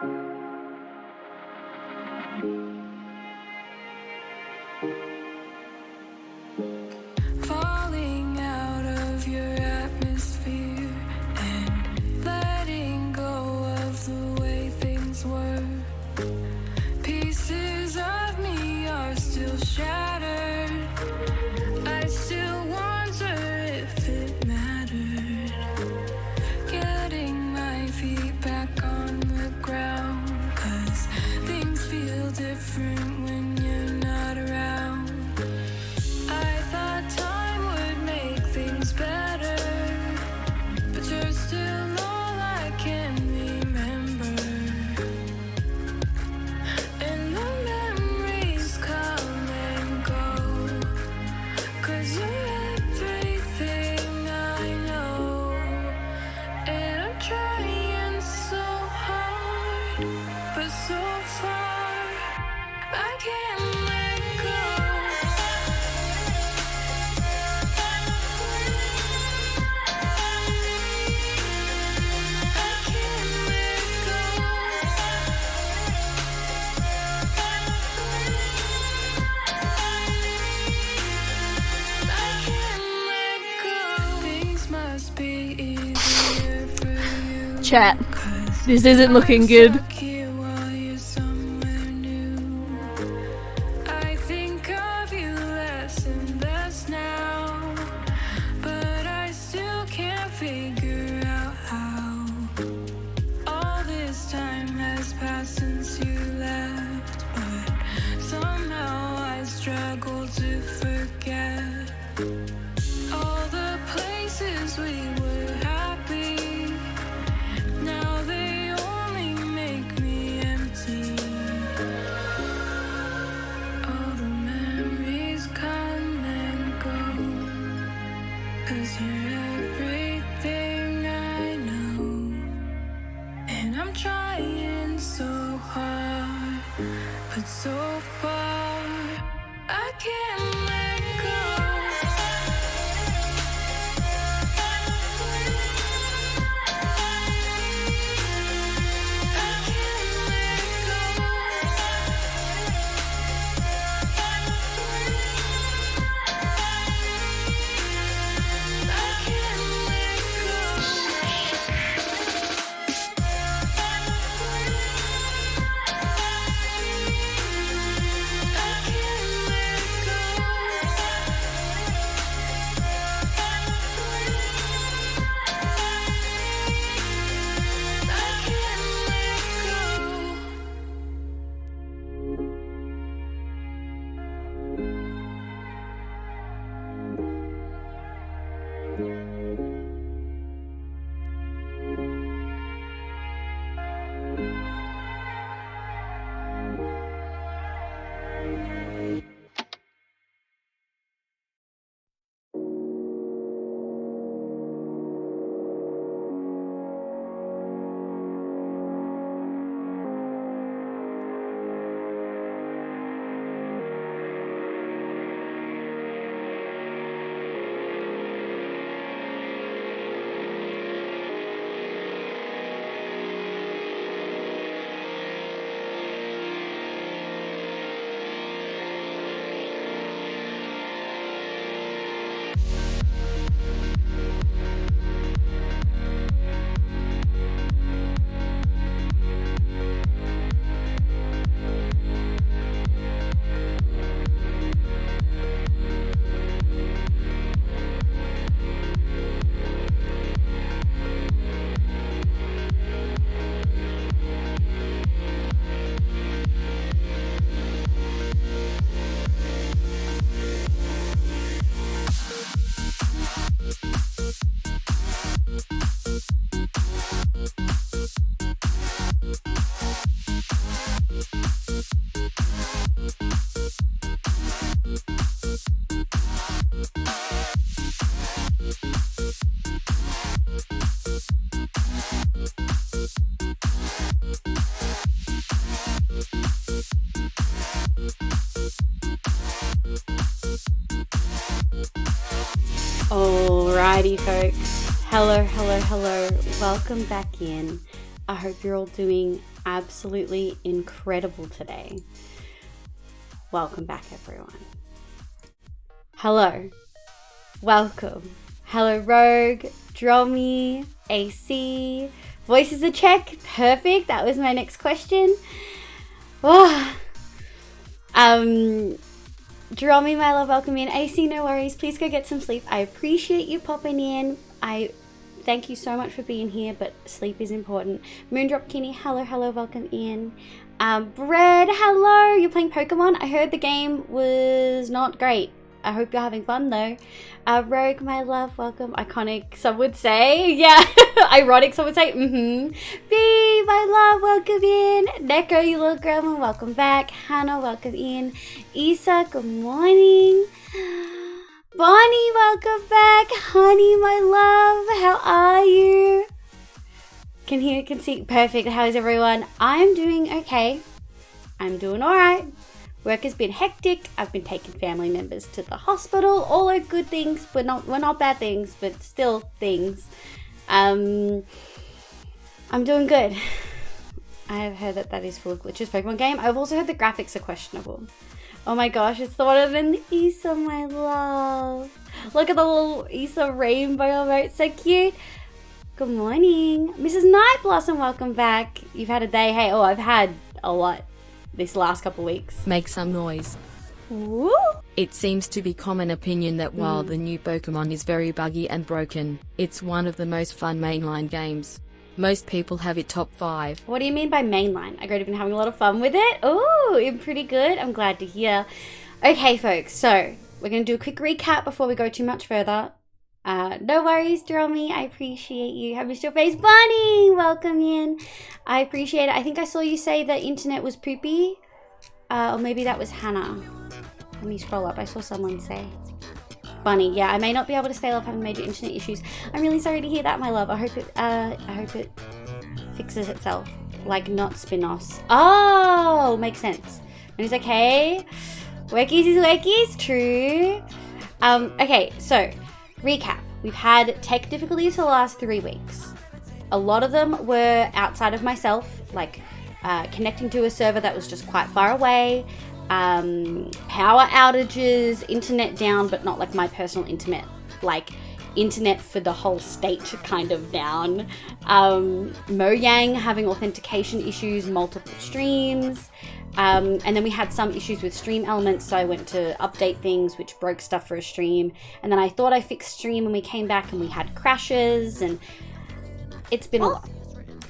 Falling out of your atmosphere and letting go of the way things were. Pieces of me are still shattered. I still wonder if it mattered. Getting my feet back on the ground, 'cause things feel different when you're not around. I thought time would make things better, but you're still all I can remember. And the memories come and go, 'cause you're everything I know. And I'm trying so hard, but so far I can't let go. I can't let go. I can't let go. Things must be easier for you. Chat. This isn't looking good. Stuck here while you're somewhere new. I think of you less and less now, but I still can't figure out how. All this time has passed since you left, but somehow I struggle to forget all the places we were happy. Now they only make me empty. All the memories come and go, 'cause you're everything I know. And I'm trying so hard, but so far I can't let go. I can't let go. I can't let Alrighty folks, hello, welcome back in. I hope you're all doing absolutely incredible today. Welcome back, everyone. Hello. Welcome. Hello, Rogue, Drommy, AC. Voice is a check. Perfect. That was my next question. Oh. Drommy, my love, welcome in. AC, no worries. Please go get some sleep. I appreciate you popping in. I thank you so much for being here, but sleep is important. Moondrop Kinney, hello, welcome in. Bread, hello. You're playing Pokemon? I heard the game was not great. I hope you're having fun though. Rogue, my love, welcome. Iconic, some would say. Yeah, ironic, some would say. B, my love, welcome in. Neko, you little grandma, welcome back. Hannah, welcome in. Isa, good morning. Bonnie, welcome back. Honey, my love, how are you? Can hear, can see. Perfect. How is everyone? I'm doing okay. I'm doing all right. Work has been hectic. I've been taking family members to the hospital. All are good things, but we're not bad things, but still things. I'm doing good. I have heard that is full of glitches Pokemon game. I've also heard the graphics are questionable. Oh my gosh, it's the one of an Isa, my love. Look at the little Isa rainbow emote, so cute. Good morning. Mrs. Night Blossom, welcome back. You've had a day. Hey, I've had a lot this last couple weeks. Make some noise. Woo! It seems to be common opinion that while the new Pokemon is very buggy and broken, it's one of the most fun mainline games. Most people have it top 5. What do you mean by mainline? I have been having a lot of fun with it. Oh, you're pretty good. I'm glad to hear. Okay, folks, so we're going to do a quick recap before we go too much further. No worries, Drommy. I appreciate you. Have missed your face. Bunny, welcome in. I appreciate it. I think I saw you say the internet was poopy. Or maybe that was Hannah. Let me scroll up. I saw someone say. Bunny, yeah, I may not be able to stay live having major internet issues. I'm really sorry to hear that, my love. I hope it fixes itself. Like not spin-offs. Oh, makes sense. And he's like, hey, workies is workies, true. Okay, so recap. We've had tech difficulties for the last 3 weeks. A lot of them were outside of myself, like connecting to a server that was just quite far away, power outages, internet down, but not like my personal internet, like internet for the whole state kind of down. Mojang having authentication issues, multiple streams. And then we had some issues with stream elements, so I went to update things, which broke stuff for a stream. And then I thought I fixed stream, and we came back and we had crashes, and it's been a lot.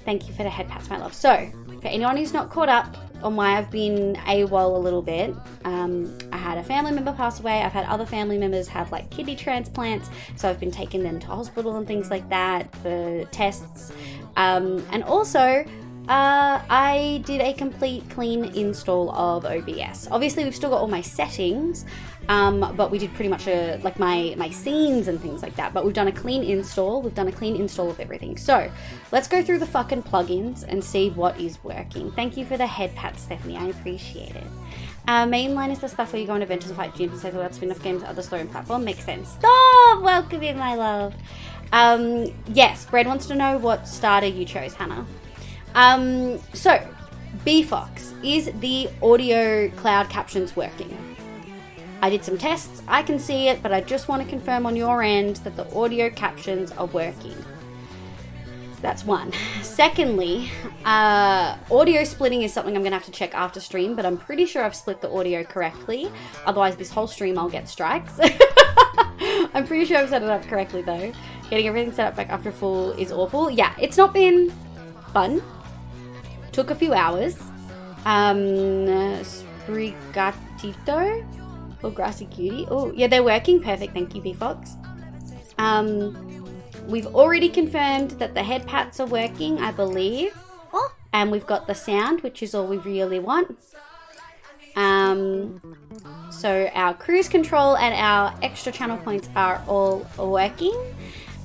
Thank you for the head pats, my love. So, for anyone who's not caught up on why I've been AWOL a little bit, I had a family member pass away. I've had other family members have like kidney transplants, so I've been taking them to hospital and things like that for tests. And also, I did a complete clean install of OBS. Obviously, we've still got all my settings, but we did pretty much like my scenes and things like that. But we've done a clean install. We've done a clean install of everything. So let's go through the fucking plugins and see what is working. Thank you for the head pat, Stephanie. I appreciate it. Mainline is the stuff where you go on adventures and fight gyms and say about spin-off games, other story and platform. Makes sense. Stop! Welcome in, my love. Yes, Brad wants to know what starter you chose, Hannah. So, BFox, is the audio cloud captions working? I did some tests, I can see it, but I just want to confirm on your end that the audio captions are working. That's one. Secondly, audio splitting is something I'm going to have to check after stream, but I'm pretty sure I've split the audio correctly. Otherwise, this whole stream I'll get strikes. I'm pretty sure I've set it up correctly though. Getting everything set up back after full is awful. Yeah, it's not been fun. Took a few hours. Sprigatito or Grassy Cutie. Oh, yeah, they're working. Perfect. Thank you, BFox. We've already confirmed that the head pats are working, I believe. Oh. And we've got the sound, which is all we really want. So our cruise control and our extra channel points are all working.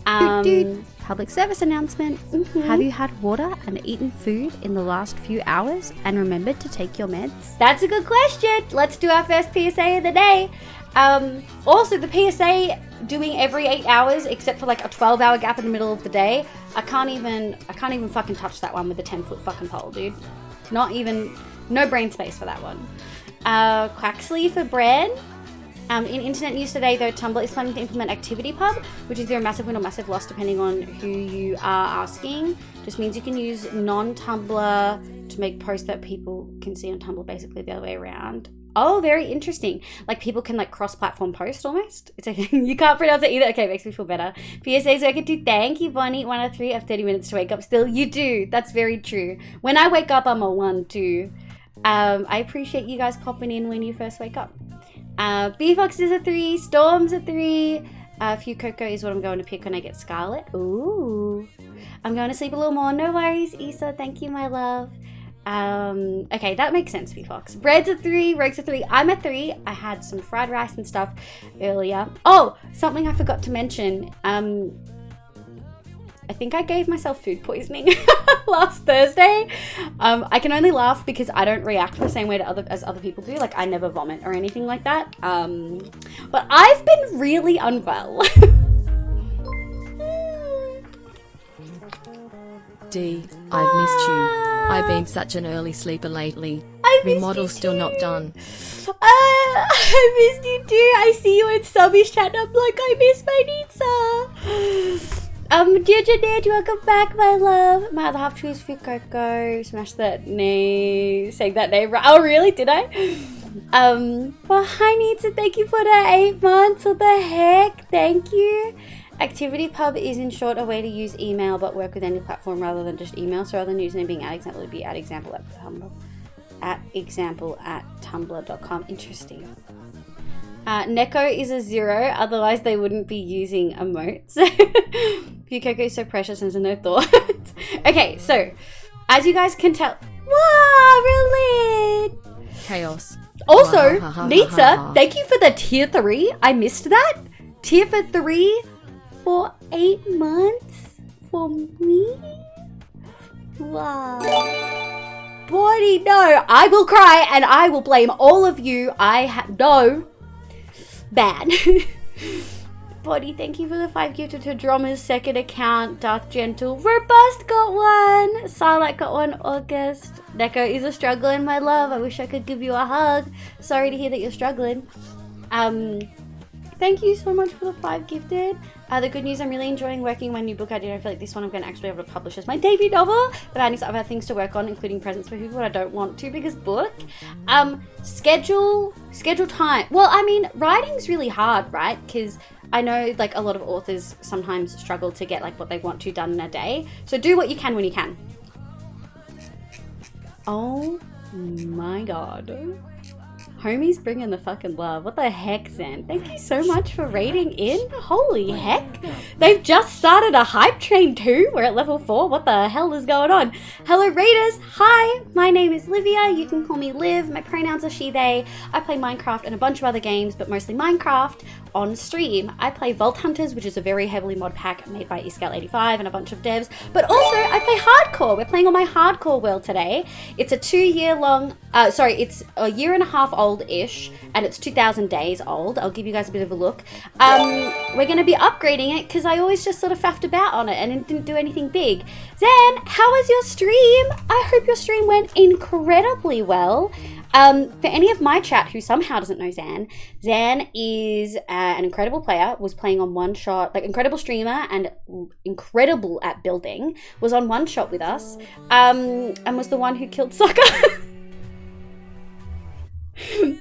Public service announcement. Have you had water and eaten food in the last few hours and remembered to take your meds? That's a good question. Let's do our first PSA of the day. Also, the PSA doing every 8 hours except for like a 12-hour gap in the middle of the day. I can't even fucking touch that one with a 10-foot fucking pole, dude. Not even, no brain space for that one. Quaxley for bread. In internet news today, though, Tumblr is planning to implement ActivityPub, which is either a massive win or massive loss depending on who you are asking. Just means you can use non-Tumblr to make posts that people can see on Tumblr, basically the other way around. Oh, very interesting. Like people can like cross-platform post almost. It's like, you can't pronounce it either. Okay, it makes me feel better. PSA's working too. Thank you, Bonnie. 1 out of 3 have 30 minutes to wake up still. You do. That's very true. When I wake up, I'm a 1 too. I appreciate you guys popping in when you first wake up. B-Fox is a 3. Storm's a 3. Fucoco is what I'm going to pick when I get Scarlet. Ooh. I'm going to sleep a little more. No worries, Issa. Thank you, my love. Okay, that makes sense, B-Fox. Bread's a 3, Rogue's a 3. I'm a 3. I had some fried rice and stuff earlier. Oh, something I forgot to mention. I think I gave myself food poisoning last Thursday. I can only laugh because I don't react the same way as other people do. Like, I never vomit or anything like that. But I've been really unwell. D, I've missed you. I've been such an early sleeper lately. Remodel's still not done. I missed you too. I see you in Subby's chat and I'm like, I miss my Nitsa. Dear Janet, welcome back, my love. My other half choose Fucoco. Smash that name. Saying that name right. Oh, really? Did I? Well, hi, Nitsa. Thank you for the 8 months. What the heck? Thank you. ActivityPub is in short a way to use email but work with any platform rather than just email. So rather than username being @example, it would be @example at Tumblr. @example@tumblr.com. Interesting. Neko is a 0, otherwise they wouldn't be using emotes. Fucoco is so precious and has no thoughts. Okay, so as you guys can tell, wow, really? Chaos. Also, Nitsa, thank you for the tier 3. I missed that. Tier for 3 for 8 months for me. Wow. Boy, no, I will cry and I will blame all of you. No. Bad. Body, thank you for the 5 gifted to Drama's second account. Darth Gentle. Robust got 1. Sarlacc got 1. August. Neko is a struggling, my love. I wish I could give you a hug. Sorry to hear that you're struggling. Thank you so much for the 5 gifted. The good news, I'm really enjoying working my new book idea. I feel like this one I'm going to actually be able to publish as my debut novel. But I've had things to work on, including presents for people I don't want to because book. Schedule time. Well, I mean, writing's really hard, right? Because I know like a lot of authors sometimes struggle to get like what they want to done in a day. So do what you can when you can. Oh my god. Homie's bringing the fucking love. What the heck, Zen? Thank you so much for raiding in. Holy heck. They've just started a hype train too. We're at level 4. What the hell is going on? Hello, raiders. Hi, my name is Livia. You can call me Liv. My pronouns are she, they. I play Minecraft and a bunch of other games, but mostly Minecraft on stream. I play Vault Hunters, which is a very heavily mod pack made by Iscal85 and a bunch of devs. But also, I play Hardcore. We're playing on my Hardcore world today. It's a 2-year-long... it's a year and a half old-ish, and it's 2,000 days old. I'll give you guys a bit of a look. We're going to be upgrading it because I always just sort of faffed about on it and it didn't do anything big. Zan, how was your stream? I hope your stream went incredibly well. For any of my chat who somehow doesn't know Zan, Zan is an incredible player, was playing on One Shot, like incredible streamer and incredible at building, was on One Shot with us, and was the one who killed Soccer.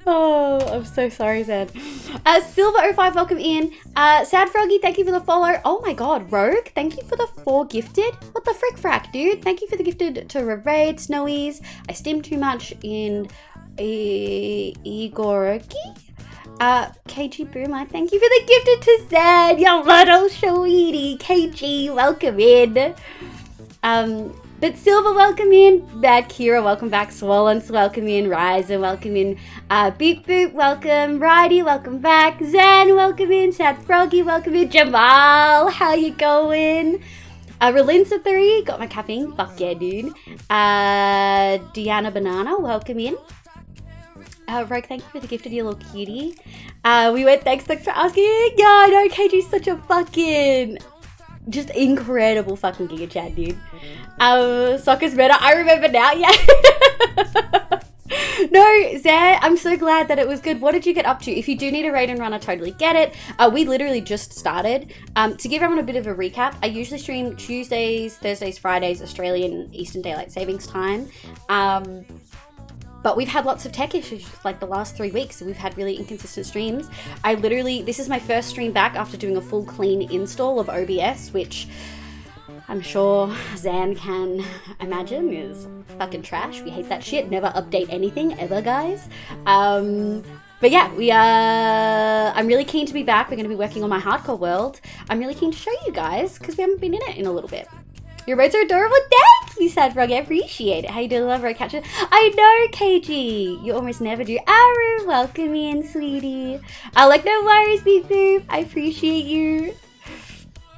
Oh, I'm so sorry, Zed. Silver05, welcome in. Sad Froggy, thank you for the follow. Oh my god, Rogue, thank you for the 4 gifted. What the frick frack, dude? Thank you for the gifted to Raid, Snowies. I stim too much in Igoroki. KG Boomer, thank you for the gifted to Zed. Young little sweetie. KG, welcome in. But Silver, welcome in. Bad Kira, welcome back. Swollen's, welcome in. Ryza, welcome in. Beep Boop, welcome. Righty, welcome back. Zen, welcome in. Sad Froggy, welcome in. Jamal, how you going? Relinsa 3, got my caffeine. Fuck yeah, dude. Deanna Banana, welcome in. Rogue, thank you for the gift of your little cutie. We went, thanks for asking. Yeah, I know, KG's such a fucking, just incredible fucking Giga Chad, dude. Soccer's better. I remember now, yeah. No, Zan, I'm so glad that it was good. What did you get up to? If you do need a raid and run, I totally get it. We literally just started. To give everyone a bit of a recap, I usually stream Tuesdays, Thursdays, Fridays, Australian Eastern Daylight Savings Time. But we've had lots of tech issues like the last 3 weeks. So we've had really inconsistent streams. This is my first stream back after doing a full clean install of OBS, which I'm sure Zan can imagine is fucking trash. We hate that shit. Never update anything ever, guys. But yeah, I'm really keen to be back. We're going to be working on my hardcore world. I'm really keen to show you guys because we haven't been in it in a little bit. Your roads are adorable. Thank you, Sad Frog. I appreciate it. How you doing, love road catcher? I know, KG. You almost never do. Aru, welcome in, sweetie. No worries, beep boop. I appreciate you.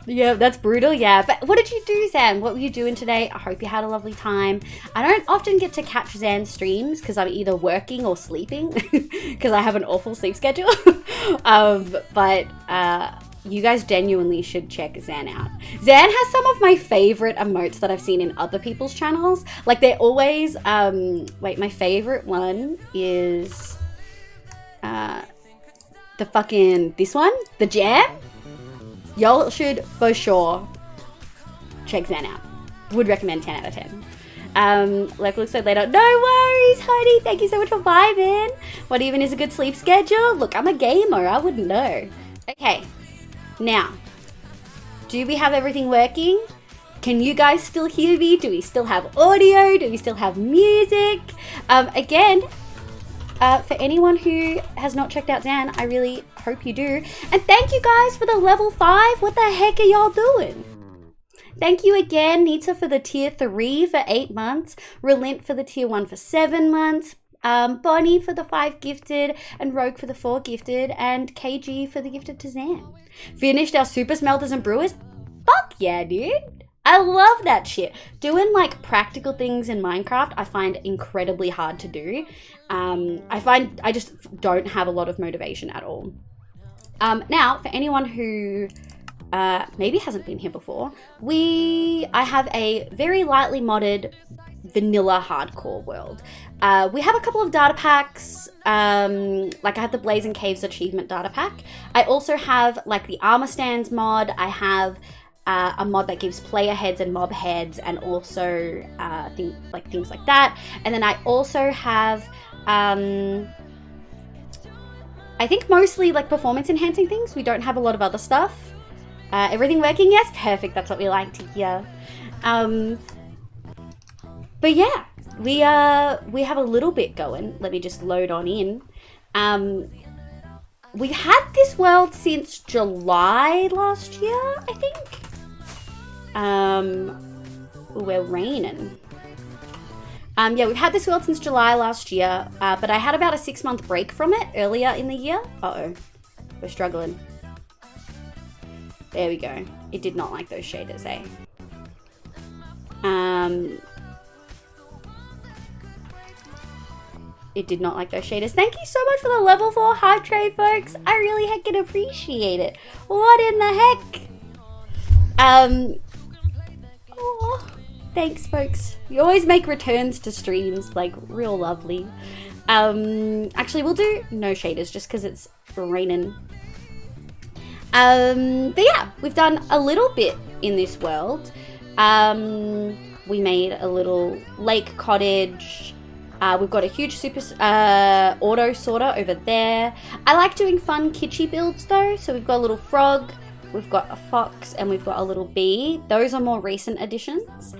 Yeah, that's brutal, yeah. But what did you do, Zan? What were you doing today? I hope you had a lovely time. I don't often get to catch Zan's streams because I'm either working or sleeping because I have an awful sleep schedule. But you guys genuinely should check Zan out. Zan has some of my favorite emotes that I've seen in other people's channels. Like they're always, wait, my favorite one is this one, the jam. Y'all should for sure check Zan out. Would recommend 10 out of 10. Looks like later. No worries, honey. Thank you so much for vibing. What even is a good sleep schedule? Look, I'm a gamer. I wouldn't know. Okay. Now, do we have everything working? Can you guys still hear me? Do we still have audio? Do we still have music? Again, for anyone who has not checked out Zan, I really hope you do. And thank you guys for the level 5. What the heck are y'all doing? Thank you again, Nita, for the tier 3 for 8 months. Relent for the tier 1 for 7 months. Bonnie for the 5 gifted. And Rogue for the 4 gifted. And KG for the gifted to Zan. Finished our super smelters and brewers? Fuck yeah, dude. I love that shit. Doing like practical things in Minecraft, I find incredibly hard to do. I find I just don't have a lot of motivation at all. Now, for anyone who maybe hasn't been here before, I have a very lightly modded vanilla hardcore world. We have a couple of data packs, like I have the Blazing Caves achievement data pack. I also have like the armor stands mod. I have a mod that gives player heads and mob heads, and also things like that. And then I also have I think mostly like performance enhancing things. We don't have a lot of other stuff. Everything working? Yes, perfect. That's what we like to hear. But yeah, we have a little bit going. Let me just load on in. We've had this world since July last year, I think. We're raining. Yeah, we've had this world since July last year, but I had about a 6-month break from it earlier in the year. Uh-oh, we're struggling. There we go. It did not like those shaders, eh? It did not like those shaders. Thank you so much for the level 4 hype tray, folks. I really heckin' appreciate it. What in the heck? Oh, thanks, folks. You always make returns to streams, like, real lovely. Actually, we'll do no shaders just because it's raining. But yeah, we've done a little bit in this world. We made a little lake cottage. We've got a huge super auto sorter over there. I like doing fun kitschy builds though. So we've got a little frog, we've got a fox, and we've got a little bee. Those are more recent additions.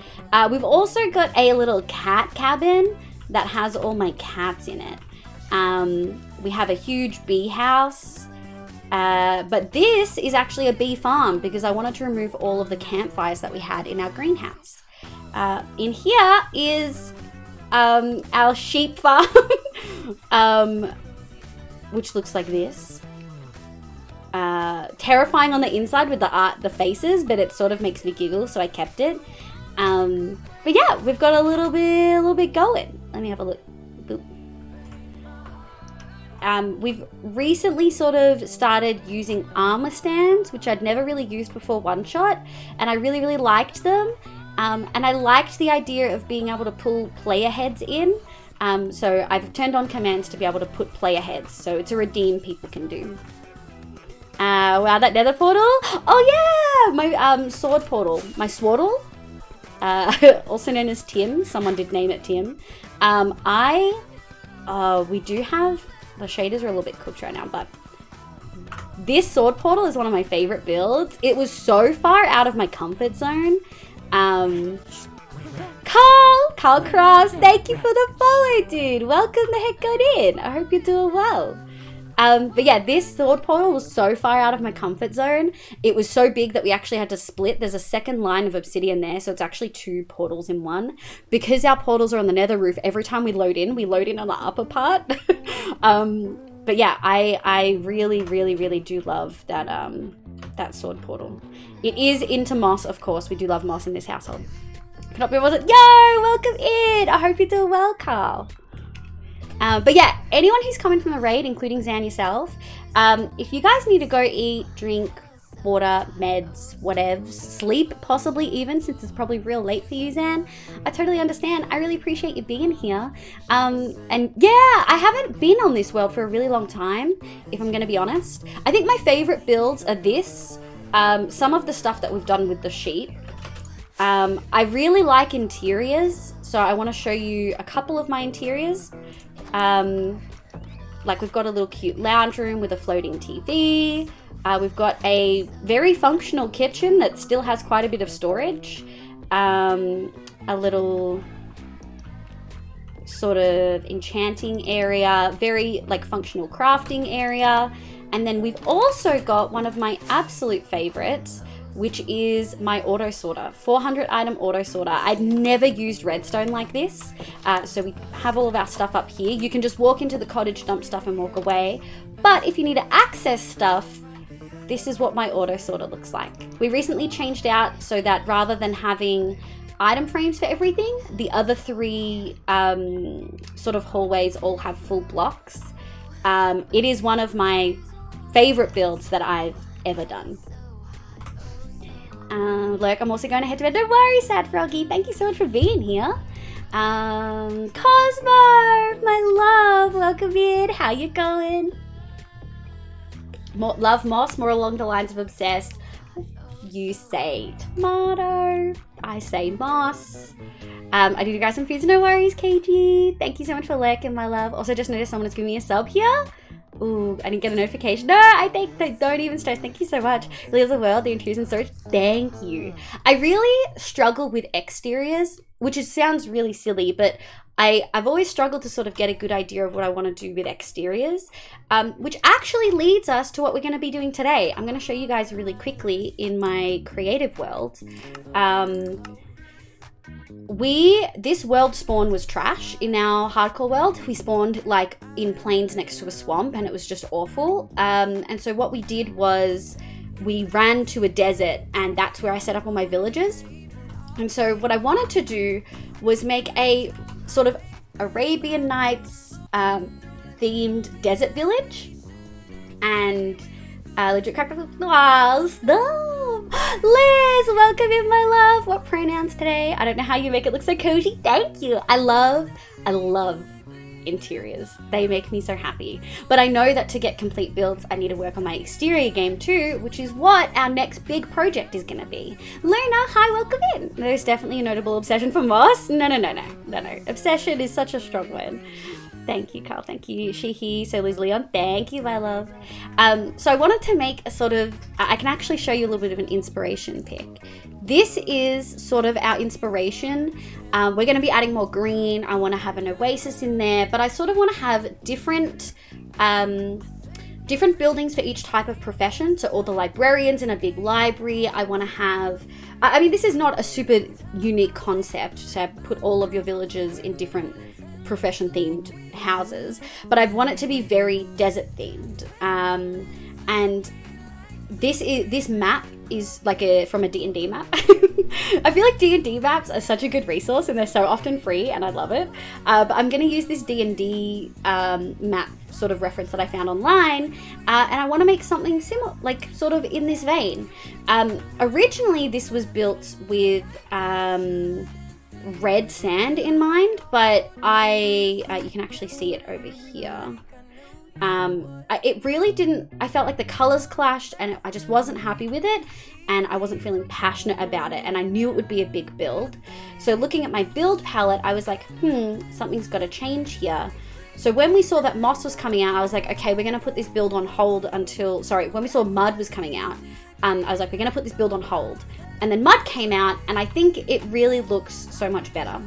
We've also got a little cat cabin that has all my cats in it. We have a huge bee house. But this is actually a bee farm because I wanted to remove all of the campfires that we had in our greenhouse. In here is our sheep farm, which looks like this. Terrifying on the inside with the faces, but it sort of makes me giggle, so I kept it. But yeah, we've got a little bit going. Let me have a look. Boop. we've recently sort of started using armor stands, which I'd never really used before one shot, and I really, really liked them. And I liked the idea of being able to pull player heads in. So I've turned on commands to be able to put player heads. So it's a redeem people can do. Wow, that nether portal. Oh yeah, my sword portal. My swaddle. Also known as Tim. Someone did name it Tim. We do have, the shaders are a little bit cooked right now, but this sword portal is one of my favorite builds. It was so far out of my comfort zone. Carl Cross, thank you for the follow, dude. Welcome the heck on in. I hope you're doing well. But yeah, this sword portal was so far out of my comfort zone. It was so big that we actually had to split. There's a second line of obsidian there, so it's actually 2 portals in one. Because our portals are on the nether roof, every time we load in on the upper part. But yeah, I really, really, really do love that that sword portal. It is into moss, of course. We do love moss in this household. Yo, welcome in. I hope you're doing well, Carl. But yeah, anyone who's coming from the raid, including Zan yourself, if you guys need to go eat, drink, water, meds, whatevs, sleep, possibly even, since it's probably real late for you, Zan, I totally understand. I really appreciate you being here. And yeah, I haven't been on this world for a really long time, if I'm going to be honest. I think my favorite builds are this, some of the stuff that we've done with the sheep. I really like interiors, so I want to show you a couple of my interiors. Like we've got a little cute lounge room with a floating TV. We've got a very functional kitchen that still has quite a bit of storage. A little sort of enchanting area, very like functional crafting area. And then we've also got one of my absolute favorites, which is my auto sorter, 400 item auto sorter. I've never used redstone like this. So we have all of our stuff up here. You can just walk into the cottage, dump stuff and walk away. But if you need to access stuff, this is what my auto sorter looks like. We recently changed out so that rather than having item frames for everything, the other 3 sort of hallways all have full blocks. It is one of my favorite builds that I've ever done. Look, I'm also going to head to bed. Don't worry, Sad Froggy. Thank you so much for being here. Cosmo, my love, welcome in. How you going? Love moss, more along the lines of obsessed. You say tomato, I say moss. I did you guys some feeds, no worries, KG. Thank you so much for lurking, my love. Also just noticed someone is giving me a sub here. Ooh, I didn't get a notification. No, I think they don't even stress. Thank you so much. Leave the world, the interiors and storage. Thank you. I really struggle with exteriors, which sounds really silly, but I've always struggled to sort of get a good idea of what I want to do with exteriors, which actually leads us to what we're going to be doing today. I'm going to show you guys really quickly in my creative world. This world spawn was trash. In our hardcore world, we spawned like in plains next to a swamp and it was just awful. And so what we did was we ran to a desert and that's where I set up all my villages. And so what I wanted to do was make a sort of Arabian Nights themed desert village. And legit cracked up the walls. No! Liz, welcome in, my love. What pronouns today? I don't know how you make it look so cozy. Thank you. I love interiors. They make me so happy. But I know that to get complete builds, I need to work on my exterior game too, which is what our next big project is going to be. Luna, hi, welcome in. There's definitely a notable obsession for moss. No. Obsession is such a strong word. Thank you, Carl. Thank you, She, so Liz Leon. Thank you, my love. So I wanted to make a sort of, I can actually show you a little bit of an inspiration pick. This is sort of our inspiration. We're going to be adding more green. I want to have an oasis in there, but I sort of want to have different buildings for each type of profession. So all the librarians in a big library. I want to have, I mean, this is not a super unique concept to put all of your villagers in different profession themed houses, but I want it to be very desert themed. And this map is like from a D&D map. I feel like D&D maps are such a good resource and they're so often free and I love it. But I'm going to use this D&D map sort of reference that I found online, and I want to make something similar, like sort of in this vein. Originally this was built with red sand in mind, but you can actually see it over here. It really didn't, I felt like the colors clashed and I just wasn't happy with it, and I wasn't feeling passionate about it, and I knew it would be a big build. So looking at my build palette, I was like, something's got to change here. So when we saw that moss was coming out, I was like, okay, we're going to put this build on hold until, when we saw mud was coming out, I was like, we're going to put this build on hold. And then mud came out, and I think it really looks so much better.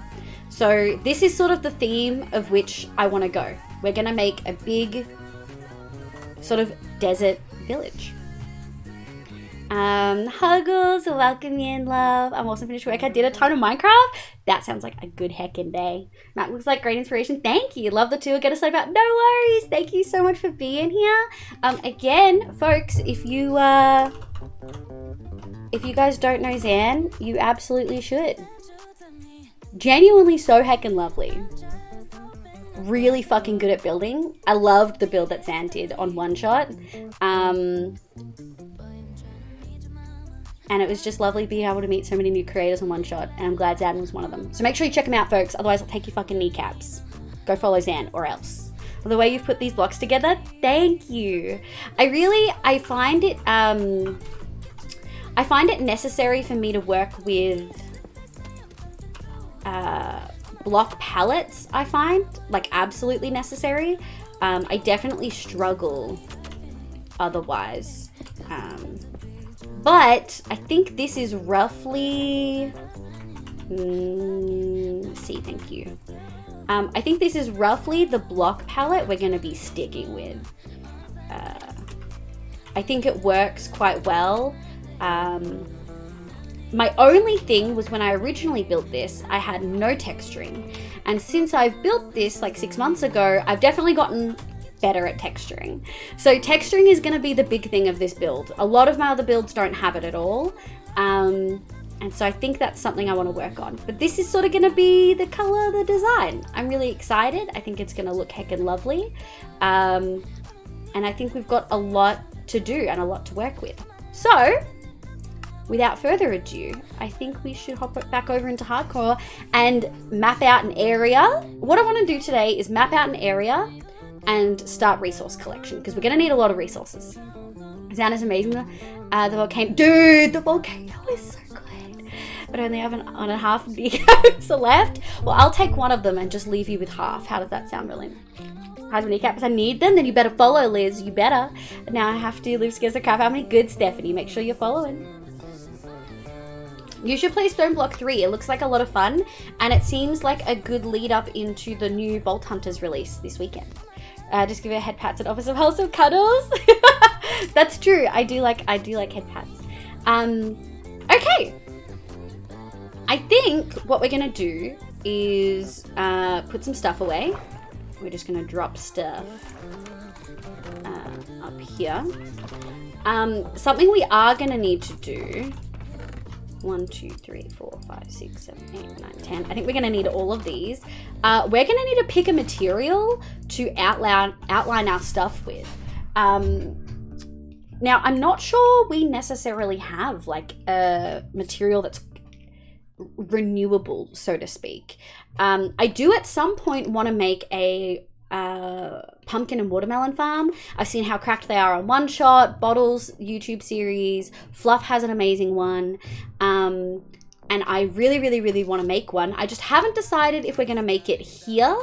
So this is sort of the theme of which I want to go. We're going to make a big sort of desert village. Huggles, welcome me in, love. I'm also finished work. I did a ton of Minecraft. That sounds like a good heckin' day. Matt looks like great inspiration. Thank you. Love the tour. Get us sleep out. No worries. Thank you so much for being here. Again, folks, if you guys don't know Zan, you absolutely should. Genuinely so heckin' lovely. Really fucking good at building. I loved the build that Zan did on One Shot. And it was just lovely being able to meet so many new creators on One Shot, and I'm glad Zan was one of them. So make sure you check him out, folks, otherwise I'll take your fucking kneecaps. Go follow Zan, or else. The way you've put these blocks together, thank you. I find it necessary for me to work with block palettes, I find, like absolutely necessary. I definitely struggle otherwise. But I think this is roughly, thank you. I think this is roughly the block palette we're going to be sticking with. I think it works quite well. My only thing was when I originally built this, I had no texturing. And since I've built this like 6 months ago, I've definitely gotten better at texturing. So texturing is going to be the big thing of this build. A lot of my other builds don't have it at all. And so I think that's something I want to work on. But this is sort of going to be the color, the design. I'm really excited. I think it's going to look heckin' lovely. And I think we've got a lot to do and a lot to work with. So without further ado, I think we should hop back over into hardcore and map out an area. What I want to do today is map out an area and start resource collection, because we're going to need a lot of resources. Zan is amazing. The volcano, dude, the volcano is so good. But I only have on a half of kneecaps left. Well, I'll take one of them and just leave you with half. How does that sound, Berlin? Half kneecaps, I need them. Then you better follow, Liz. You better. Now I have to. Liv scares the crap out of me. Good, Stephanie. Make sure you're following. You should play Stone Block 3. It looks like a lot of fun, and it seems like a good lead up into the new Vault Hunters release this weekend. Just give her head pats and offer some wholesome cuddles. That's true. I do like head pats. Okay. I think what we're gonna do is put some stuff away. We're just gonna drop stuff up here. Something we are gonna need to do. 1, 2, 3, 4, 5, 6, 7, 8, 9, 10. I think we're going to need all of these. We're going to need to pick a material to outline our stuff with. Now, I'm not sure we necessarily have like a material that's renewable, so to speak. I do at some point want to make a pumpkin and watermelon farm. I've seen how cracked they are on One Shot, Bottles YouTube series. Fluff has an amazing one. And I really, really, really want to make one. I just haven't decided if we're going to make it here.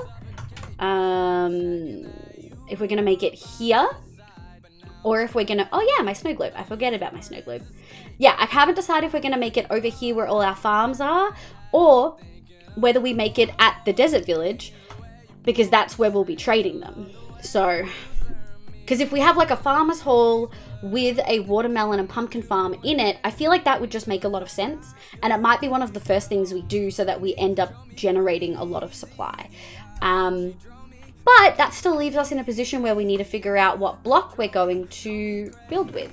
If we're going to make it here. Or if we're going to... Oh yeah, my snow globe. I forget about my snow globe. Yeah, I haven't decided if we're going to make it over here where all our farms are. Or whether we make it at the desert village, because that's where we'll be trading them. So, because if we have like a farmer's hall with a watermelon and pumpkin farm in it, I feel like that would just make a lot of sense. And it might be one of the first things we do so that we end up generating a lot of supply. But that still leaves us in a position where we need to figure out what block we're going to build with.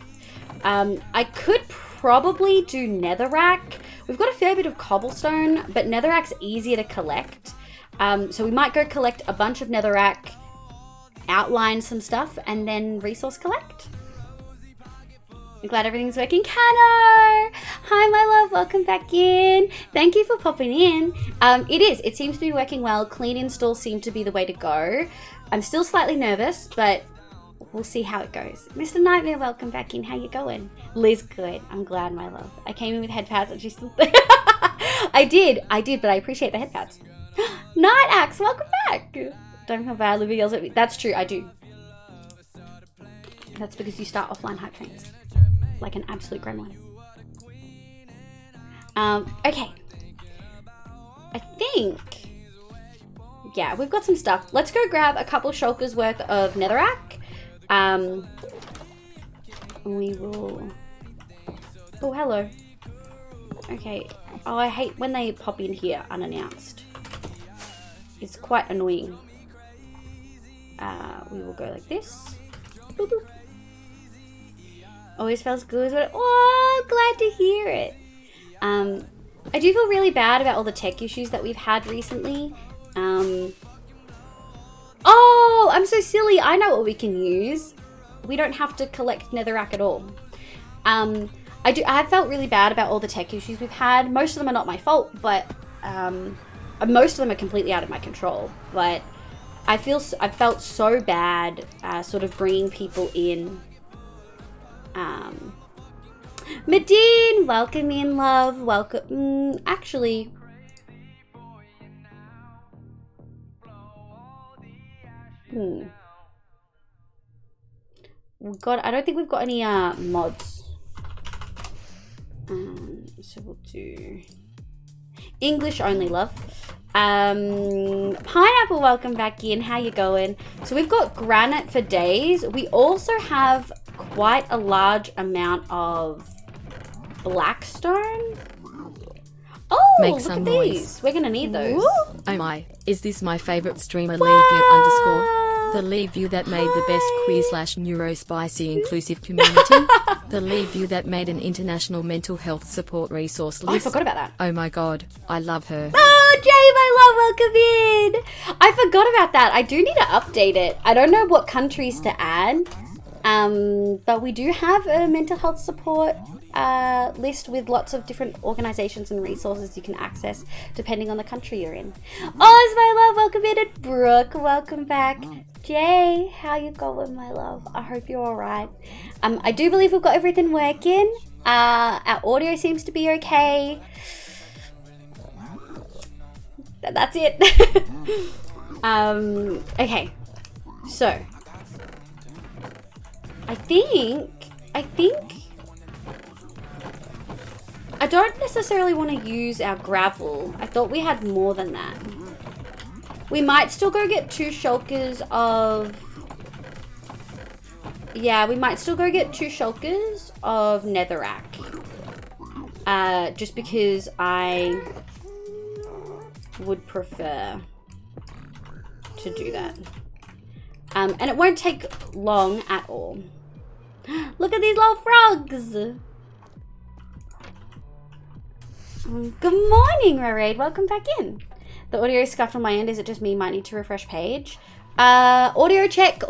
I could probably do netherrack. We've got a fair bit of cobblestone, but netherrack's easier to collect. So we might go collect a bunch of netherrack, outline some stuff, and then resource collect. I'm glad everything's working. Cano! Hi, my love. Welcome back in. Thank you for popping in. It seems to be working well. Clean installs seem to be the way to go. I'm still slightly nervous, but we'll see how it goes. Mr. Nightmare, welcome back in. How you going? Liz, good. I'm glad, my love. I came in with head pads and she's still there. I did, but I appreciate the head pads. Night Axe, welcome back. Don't feel bad, Livy yells at me. That's true, I do. That's because you start offline hype trains. Like an absolute gremlin. Okay. I think... yeah, we've got some stuff. Let's go grab a couple shulkers worth of netherrack. We will... oh, hello. Okay. Oh, I hate when they pop in here unannounced. It's quite annoying. We will go like this. Boop, boop. Always feels good. Oh, glad to hear it. I do feel really bad about all the tech issues that we've had recently. Oh, I'm so silly. I know what we can use. We don't have to collect netherrack at all. I have felt really bad about all the tech issues we've had. Most of them are not my fault, but most of them are completely out of my control. But I felt so bad sort of bringing people in. Medine, welcome in, love. Welcome. Actually, I don't think we've got any mods. So we'll do English only, love. Pineapple, welcome back in. How you going? So we've got granite for days. We also have quite a large amount of blackstone. Oh, Make look some at noise. these. We're gonna need those. Oh my, is this my favorite streamer, LeaveView_? The LeaveView that made the best queer/neurospicy inclusive community. The LeaveView that made an international mental health support resource list. Oh, I forgot about that. Oh my god, I love her. Oh, Jay, my love, welcome in. I forgot about that. I do need to update it. I don't know what countries to add. But we do have a mental health support list with lots of different organizations and resources you can access depending on the country you're in. Oh, it's my love, welcome in. And Brooke, welcome back. Jay, how you going, my love? I hope you're all right. I do believe we've got everything working. Our audio seems to be okay. That's it. Okay, so I think I don't necessarily want to use our gravel. I thought we had more than that. We might still go get 2 shulkers of... yeah, we might still go get 2 shulkers of netherrack. Just because I would prefer to do that. And it won't take long at all. Look at these little frogs. Good morning, Raraid. Welcome back in. The audio is scuffed on my end. Is it just me? Might need to refresh page. Audio check.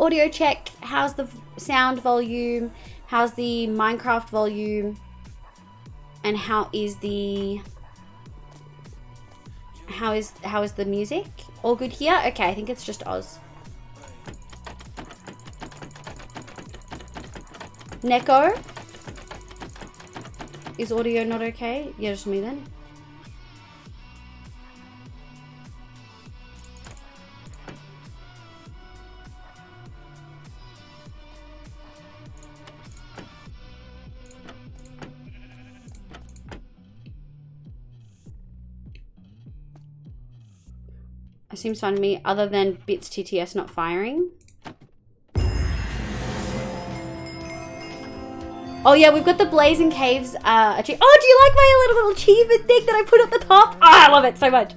How's the sound volume? How's the Minecraft volume? And how is the music? All good here? Okay, I think it's just Oz. Neko? Is audio not okay? Yeah, just me then. It seems fine to me, other than bits TTS not firing. Oh yeah, we've got the Blazing Caves oh, do you like my little achievement thing that I put at the top? Oh, I love it so much.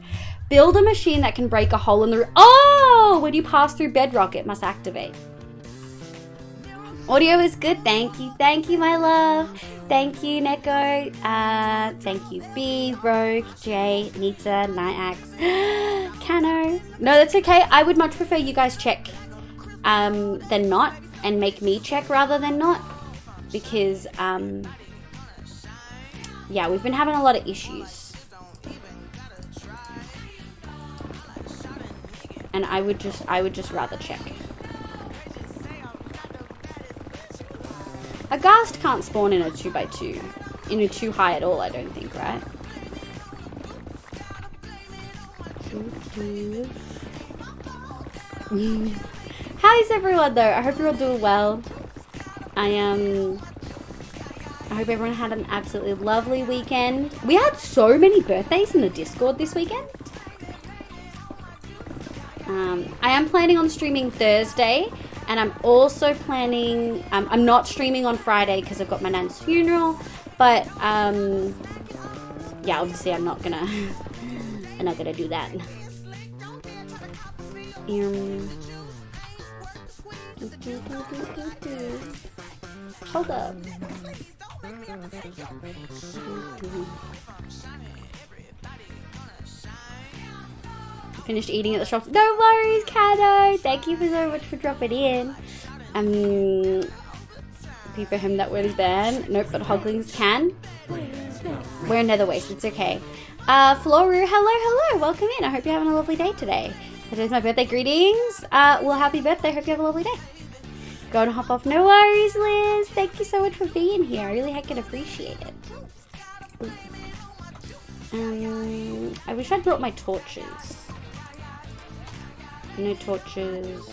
Build a machine that can break a hole in the roof. Oh, when you pass through bedrock, it must activate. Audio is good. Thank you, my love. Thank you, Neko. Thank you, B, Rogue, Jay, Nita, Nightaxe, Cano. No, that's okay. I would much prefer you guys check than not, and make me check rather than not, because yeah, we've been having a lot of issues, and I would just rather check. A ghast can't spawn in a 2x2, in a 2 high at all, I don't think, right? How's everyone though? I hope you're all doing well. I hope everyone had an absolutely lovely weekend. We had so many birthdays in the Discord this weekend. I am planning on streaming Thursday, and I'm also planning, I'm not streaming on Friday because I've got my nan's funeral, but yeah, obviously I'm not gonna do that. Hold up. Finished eating at the shop. No worries, Kado. Thank you so much for dropping in. For him that word is banned. Nope, but hoglings can. We're nether waste. It's okay. Floru, hello. Welcome in. I hope you're having a lovely day today. Today's my birthday. Greetings. Well, happy birthday. Hope you have a lovely day. Go and hop off. No worries, Liz. Thank you so much for being here. I really heckin' appreciate it. I wish I'd brought my torches. No torches.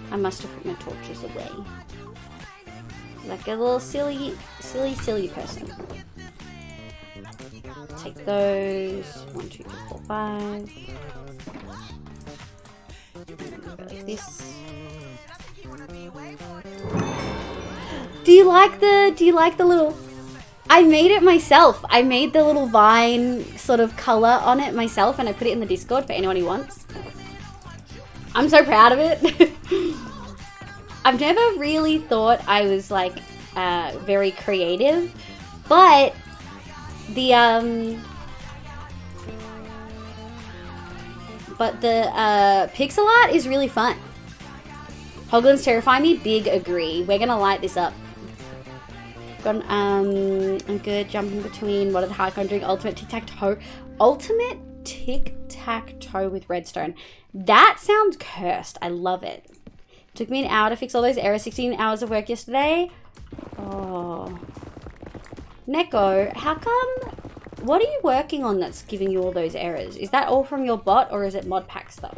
I must have put my torches away. Like a little silly person. Take those. 1, 2, 3, 4, 5. Like this. Do you like the little... I made it myself. I made the little vine sort of color on it myself, and I put it in the Discord for anyone who wants. I'm so proud of it. I've never really thought I was like very creative, but the pixel art is really fun. Hoglins terrify me. Big agree. We're gonna light this up. I'm good. Jumping between what are the hard doing? Ultimate tic-tac-toe. Ultimate tic-tac-toe with redstone. That sounds cursed. I love it. Took me an hour to fix all those errors. 16 hours of work yesterday. Oh. Neko, how come... What are you working on that's giving you all those errors? Is that all from your bot, or is it mod pack stuff?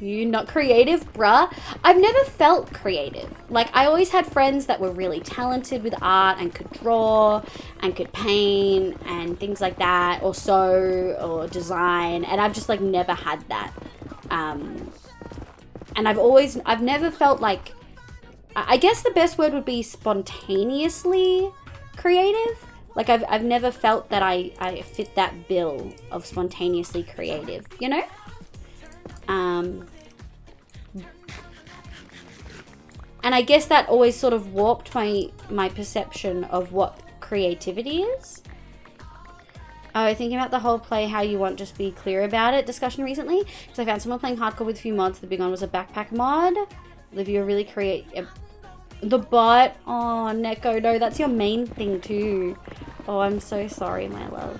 You not creative, bruh? I've never felt creative. Like, I always had friends that were really talented with art and could draw and could paint and things like that, or sew or design, and I've just like never had that. And I've never felt like, I guess the best word would be spontaneously creative. Like I've never felt that I fit that bill of spontaneously creative, you know? And I guess that always sort of warped my perception of what creativity is. Oh, thinking about the whole play how you want, just be clear about it discussion recently. Because I found someone playing hardcore with a few mods. The big one was a backpack mod. Livia really the bot. Oh, Neko, no, that's your main thing too. Oh, I'm so sorry, my love.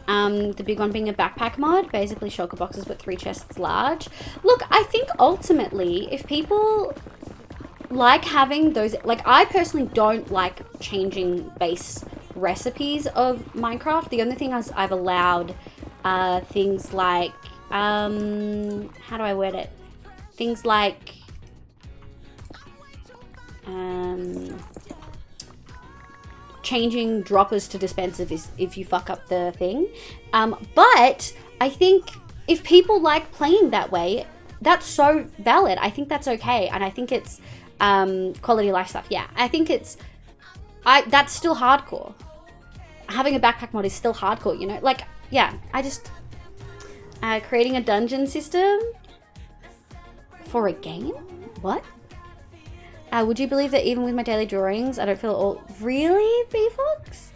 The big one being a backpack mod, basically shulker boxes but 3 chests large. Look, I think ultimately, if people like having those, like I personally don't like changing base recipes of Minecraft. The only thing I've allowed things like, how do I word it? Things like, changing droppers to dispensers if you fuck up the thing. But I think if people like playing that way, that's so valid. I think that's okay. And I think it's quality of life stuff. Yeah, I think that's still hardcore. having a backpack mod is still hardcore, you know? Like, yeah, I just... creating a dungeon system for a game? What? Would you believe that even with my daily drawings, I don't feel all... Really, B-Fox?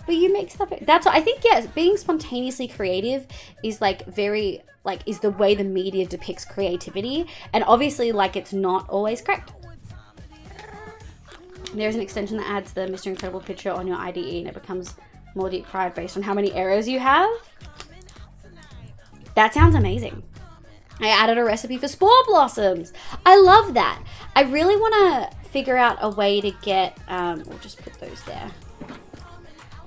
But you make stuff... That's what I think, yes, being spontaneously creative is like very... Like, is the way the media depicts creativity. And obviously, like, it's not always correct. There's an extension that adds the Mr. Incredible picture on your IDE and it becomes more deep fried based on how many errors you have. That sounds amazing. I added a recipe for spore blossoms. I love that. I really want to figure out a way to get, we'll just put those there.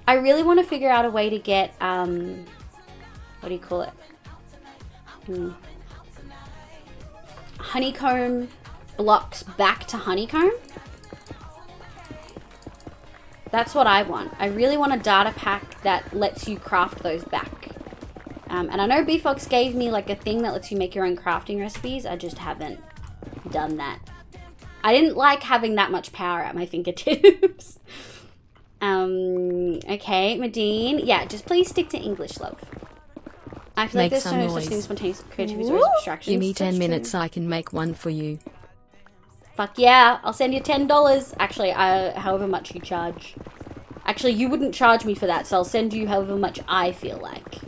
I really want to figure out a way to get, what do you call it? Honeycomb blocks back to honeycomb. That's what I want. I really want a data pack that lets you craft those back. And I know BFox gave me like a thing that lets you make your own crafting recipes. I just haven't done that. I didn't like having that much power at my fingertips. Okay, Medine. Yeah, just please stick to English, love. I feel like there's no such thing as spontaneous creativity or distractions. Give me 10 minutes, I can make one for you. Fuck yeah, I'll send you $10. Actually, however much you charge. Actually, you wouldn't charge me for that, so I'll send you however much I feel like.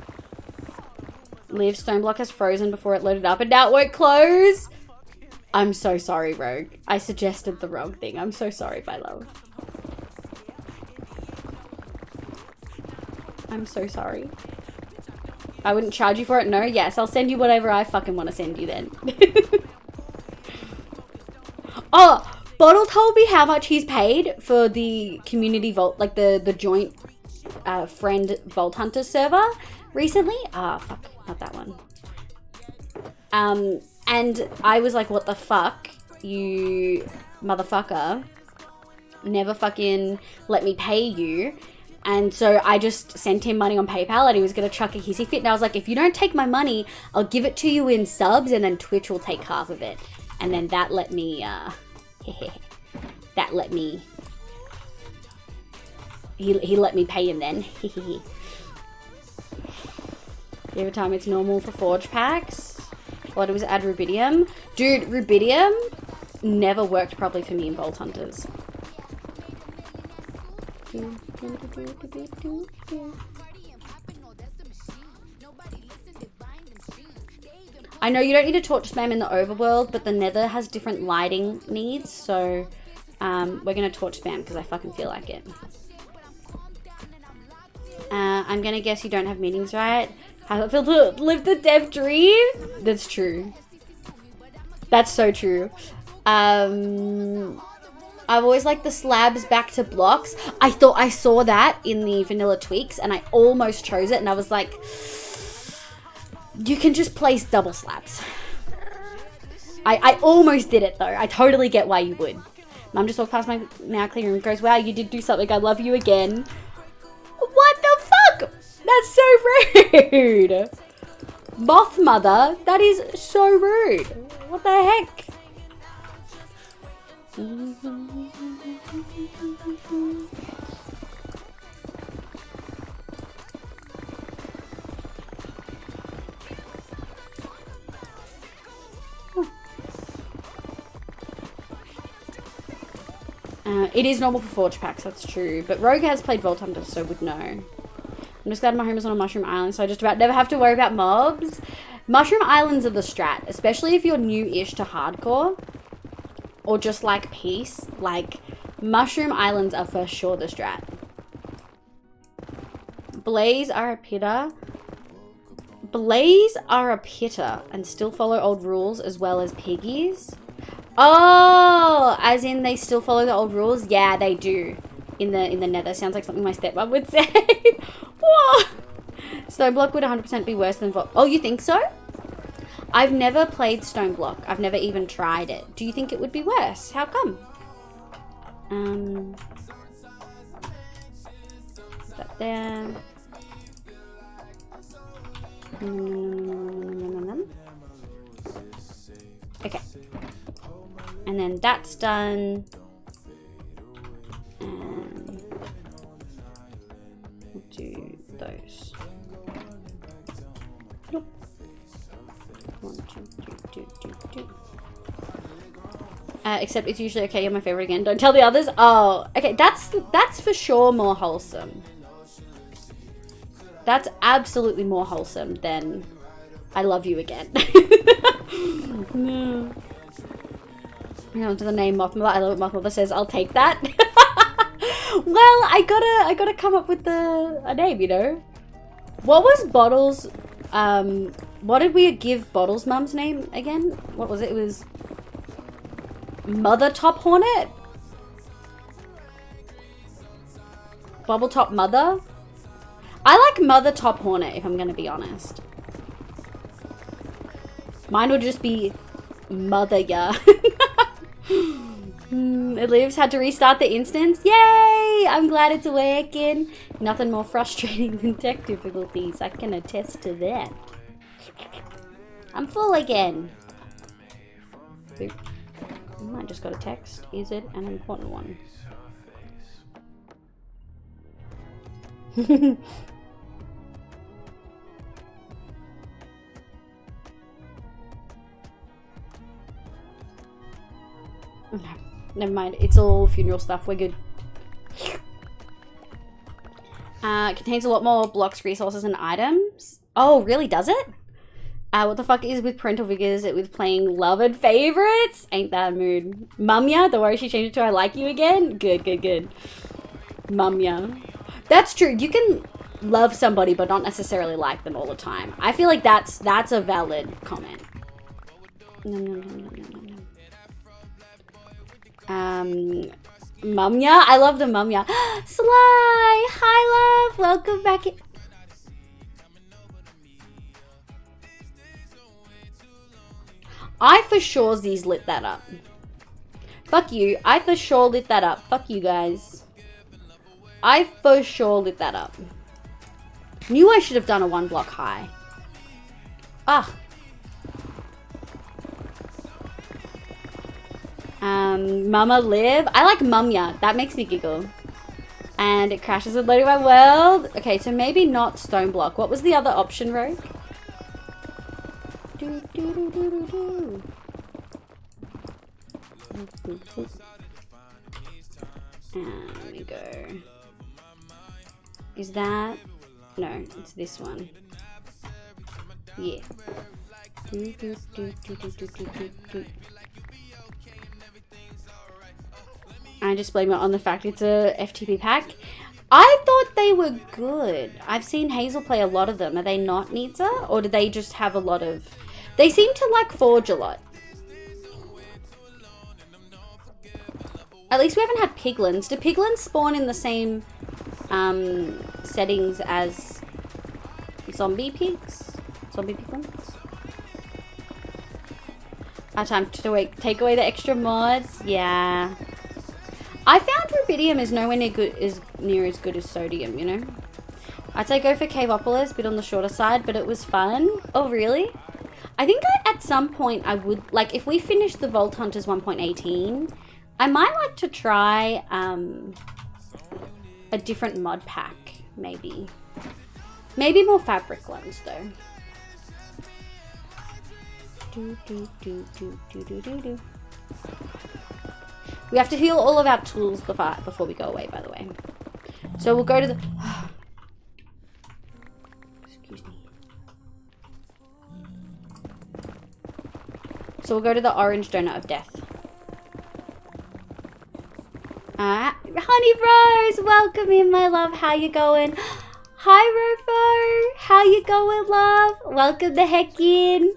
Liv, Stoneblock has frozen before it loaded up and now it won't close. I'm so sorry, Rogue. I suggested the wrong thing. I'm so sorry, my love. I'm so sorry. I wouldn't charge you for it? No? Yes, I'll send you whatever I fucking want to send you then. Oh, Bottle told me how much he's paid for the community vault, like the joint friend Vault Hunter server recently. Ah, fuck, not that one. And I was like, what the fuck, you motherfucker, never fucking let me pay you. And so I just sent him money on PayPal and he was going to chuck a hissy fit. And I was like, if you don't take my money, I'll give it to you in subs and then Twitch will take half of it. And then that let me, he let me pay him then. Every time it's normal for Forge packs. All I did was add Rubidium. Dude, Rubidium never worked properly for me in Vault Hunters. I know you don't need to torch spam in the overworld, but the nether has different lighting needs, so we're going to torch spam because I fucking feel like it. I'm going to guess you don't have meetings, right? How does it feel to live the dev dream? That's true. That's so true. I've always liked the slabs back to blocks. I thought I saw that in the vanilla tweaks and I almost chose it and I was like, you can just place double slabs. I almost did it though. I totally get why you would. Mum just walked past my now clean room and goes, wow, you did do something. I love you again. What the fuck? That's so rude. Moth mother, that is so rude. What the heck? It is normal for Forge packs, that's true. But Rogue has played Vault Hunter, so would know. I'm just glad my home is on a mushroom island, so I just about never have to worry about mobs. Mushroom islands are the strat, especially if you're new-ish to hardcore. Or just like peace. Like, mushroom islands are for sure the strat. Blaze are a pitter. Blaze are a pitter and still follow old rules as well as piggies. Oh, as in they still follow the old rules? Yeah, they do. In the nether. Sounds like something my stepmom would say. What? Stoneblock would 100% be worse than Vault. Oh, you think so? I've never played Stoneblock. I've never even tried it. Do you think it would be worse? How come? Put that there. Okay. And then that's done. those. Nope. 1, 2, 3, 2. Except it's usually okay, you're my favorite again. Don't tell the others. Oh, okay, that's for sure more wholesome. That's absolutely more wholesome than I love you again. No. To the name Mothmother. I love what Mothmother says. I'll take that. Well, I gotta come up with a name, you know. What was Bottles? What did we give Bottles' mum's name again? What was it? It was Mother Top Hornet. Bubble Top Mother. I like Mother Top Hornet, if I'm gonna be honest. Mine would just be Mother Ya. It lives. Had to restart the instance. Yay! I'm glad it's working. Nothing more frustrating than tech difficulties. I can attest to that. I'm full again. Boop. I just got a text. Is it an important one? Okay. Never mind. It's all funeral stuff. We're good. Contains a lot more blocks, resources, and items. Oh, really? Does it? What the fuck is with parental figures? It with playing loved favorites? Ain't that a mood? Mumya? Don't worry, she changed it to I like you again. Good, good, good. Mumya. That's true. You can love somebody, but not necessarily like them all the time. I feel like that's a valid comment. Mumya? I love the Mumya. Sly! Hi, love! Welcome back. I for sure Z's lit that up. Fuck you. I for sure lit that up. Fuck you guys. I for sure lit that up. Knew I should have done a 1 block high. Ah. Mama Live. I like Mumya. That makes me giggle. And it crashes with loading my world. Okay, so maybe not stone block. What was the other option, Rogue? There we go. Is that? No, it's this one. Yeah. I just blame it on the fact it's a FTP pack. I thought they were good. I've seen Hazel play a lot of them. Are they not, Nitsa? Or do they just have a lot of... They seem to like Forge a lot. At least we haven't had piglins. Do piglins spawn in the same settings as zombie pigs? Zombie piglins? Time to take away the extra mods. Yeah. I found rubidium is nowhere near as good as sodium, you know? I'd say go for Caveopolis, bit on the shorter side, but it was fun. Oh, really? I think at some point I would, like, if we finish the Vault Hunters 1.18, I might like to try a different mod pack, maybe. Maybe more fabric ones, though. We have to heal all of our tools before we go away, by the way. So we'll go to the... Excuse me. So we'll go to the orange donut of death. Honey Rose, welcome in, my love. How you going? Hi, Rofo. How you going, love? Welcome the heck in.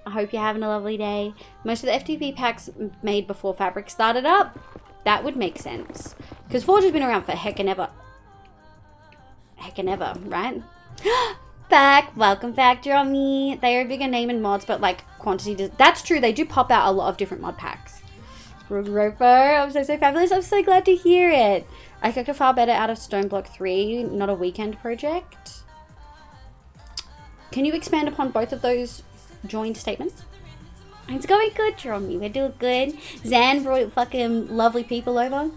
I hope you're having a lovely day. Most of the FTP packs made before Fabric started up. That would make sense. Because Forge has been around for heckin' ever. Heckin' ever, right? Back. Welcome back, Drummy. They are bigger name and mods, but like quantity. That's true. They do pop out a lot of different mod packs. Rofo, I'm so fabulous. I'm so glad to hear it. I cooked a far better out of Stone Block 3, not a weekend project. Can you expand upon both of those joined statements? It's going good, Drummy. We're doing good. Zan brought fucking lovely people over.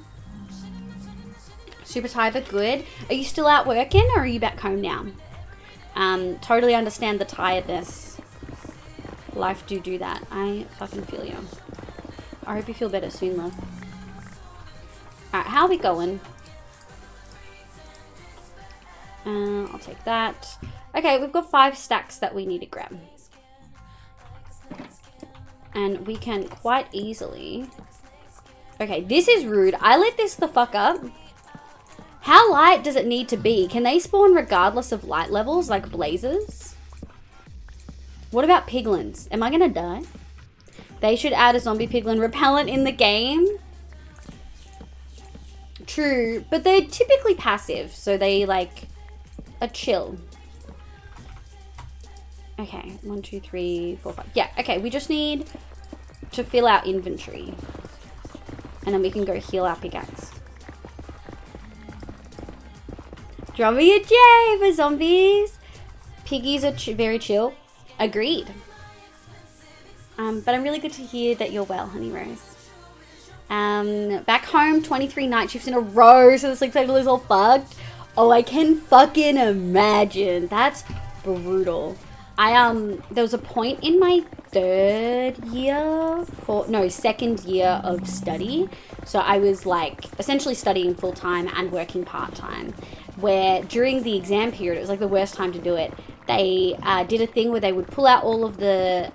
super tired but good. Are you still out working or are you back home now? Totally understand the tiredness. Life do that. I fucking feel you. I hope you feel better soon, love. Alright, how are we going? I'll take that. Okay, we've got 5 stacks that we need to grab. And we can quite easily... Okay, this is rude. I lit this the fuck up. How light does it need to be? Can they spawn regardless of light levels, like blazes? What about piglins? Am I gonna die? They should add a zombie piglin repellent in the game. True, but they're typically passive, so they like are chill. Okay, 1, 2, 3, 4, 5. Yeah, okay, we just need to fill our inventory. And then we can go heal our pickaxe. Drop me a J for zombies. Piggies are very chill. Agreed. But I'm really good to hear that you're well, Honey Rose. Back home, 23 night shifts in a row, so the sleep cycle is all fucked. Oh, I can fucking imagine. That's brutal. There was a point in my second year of study. So I was like essentially studying full time and working part time, where during the exam period, it was like the worst time to do it. They did a thing where they would pull out all of the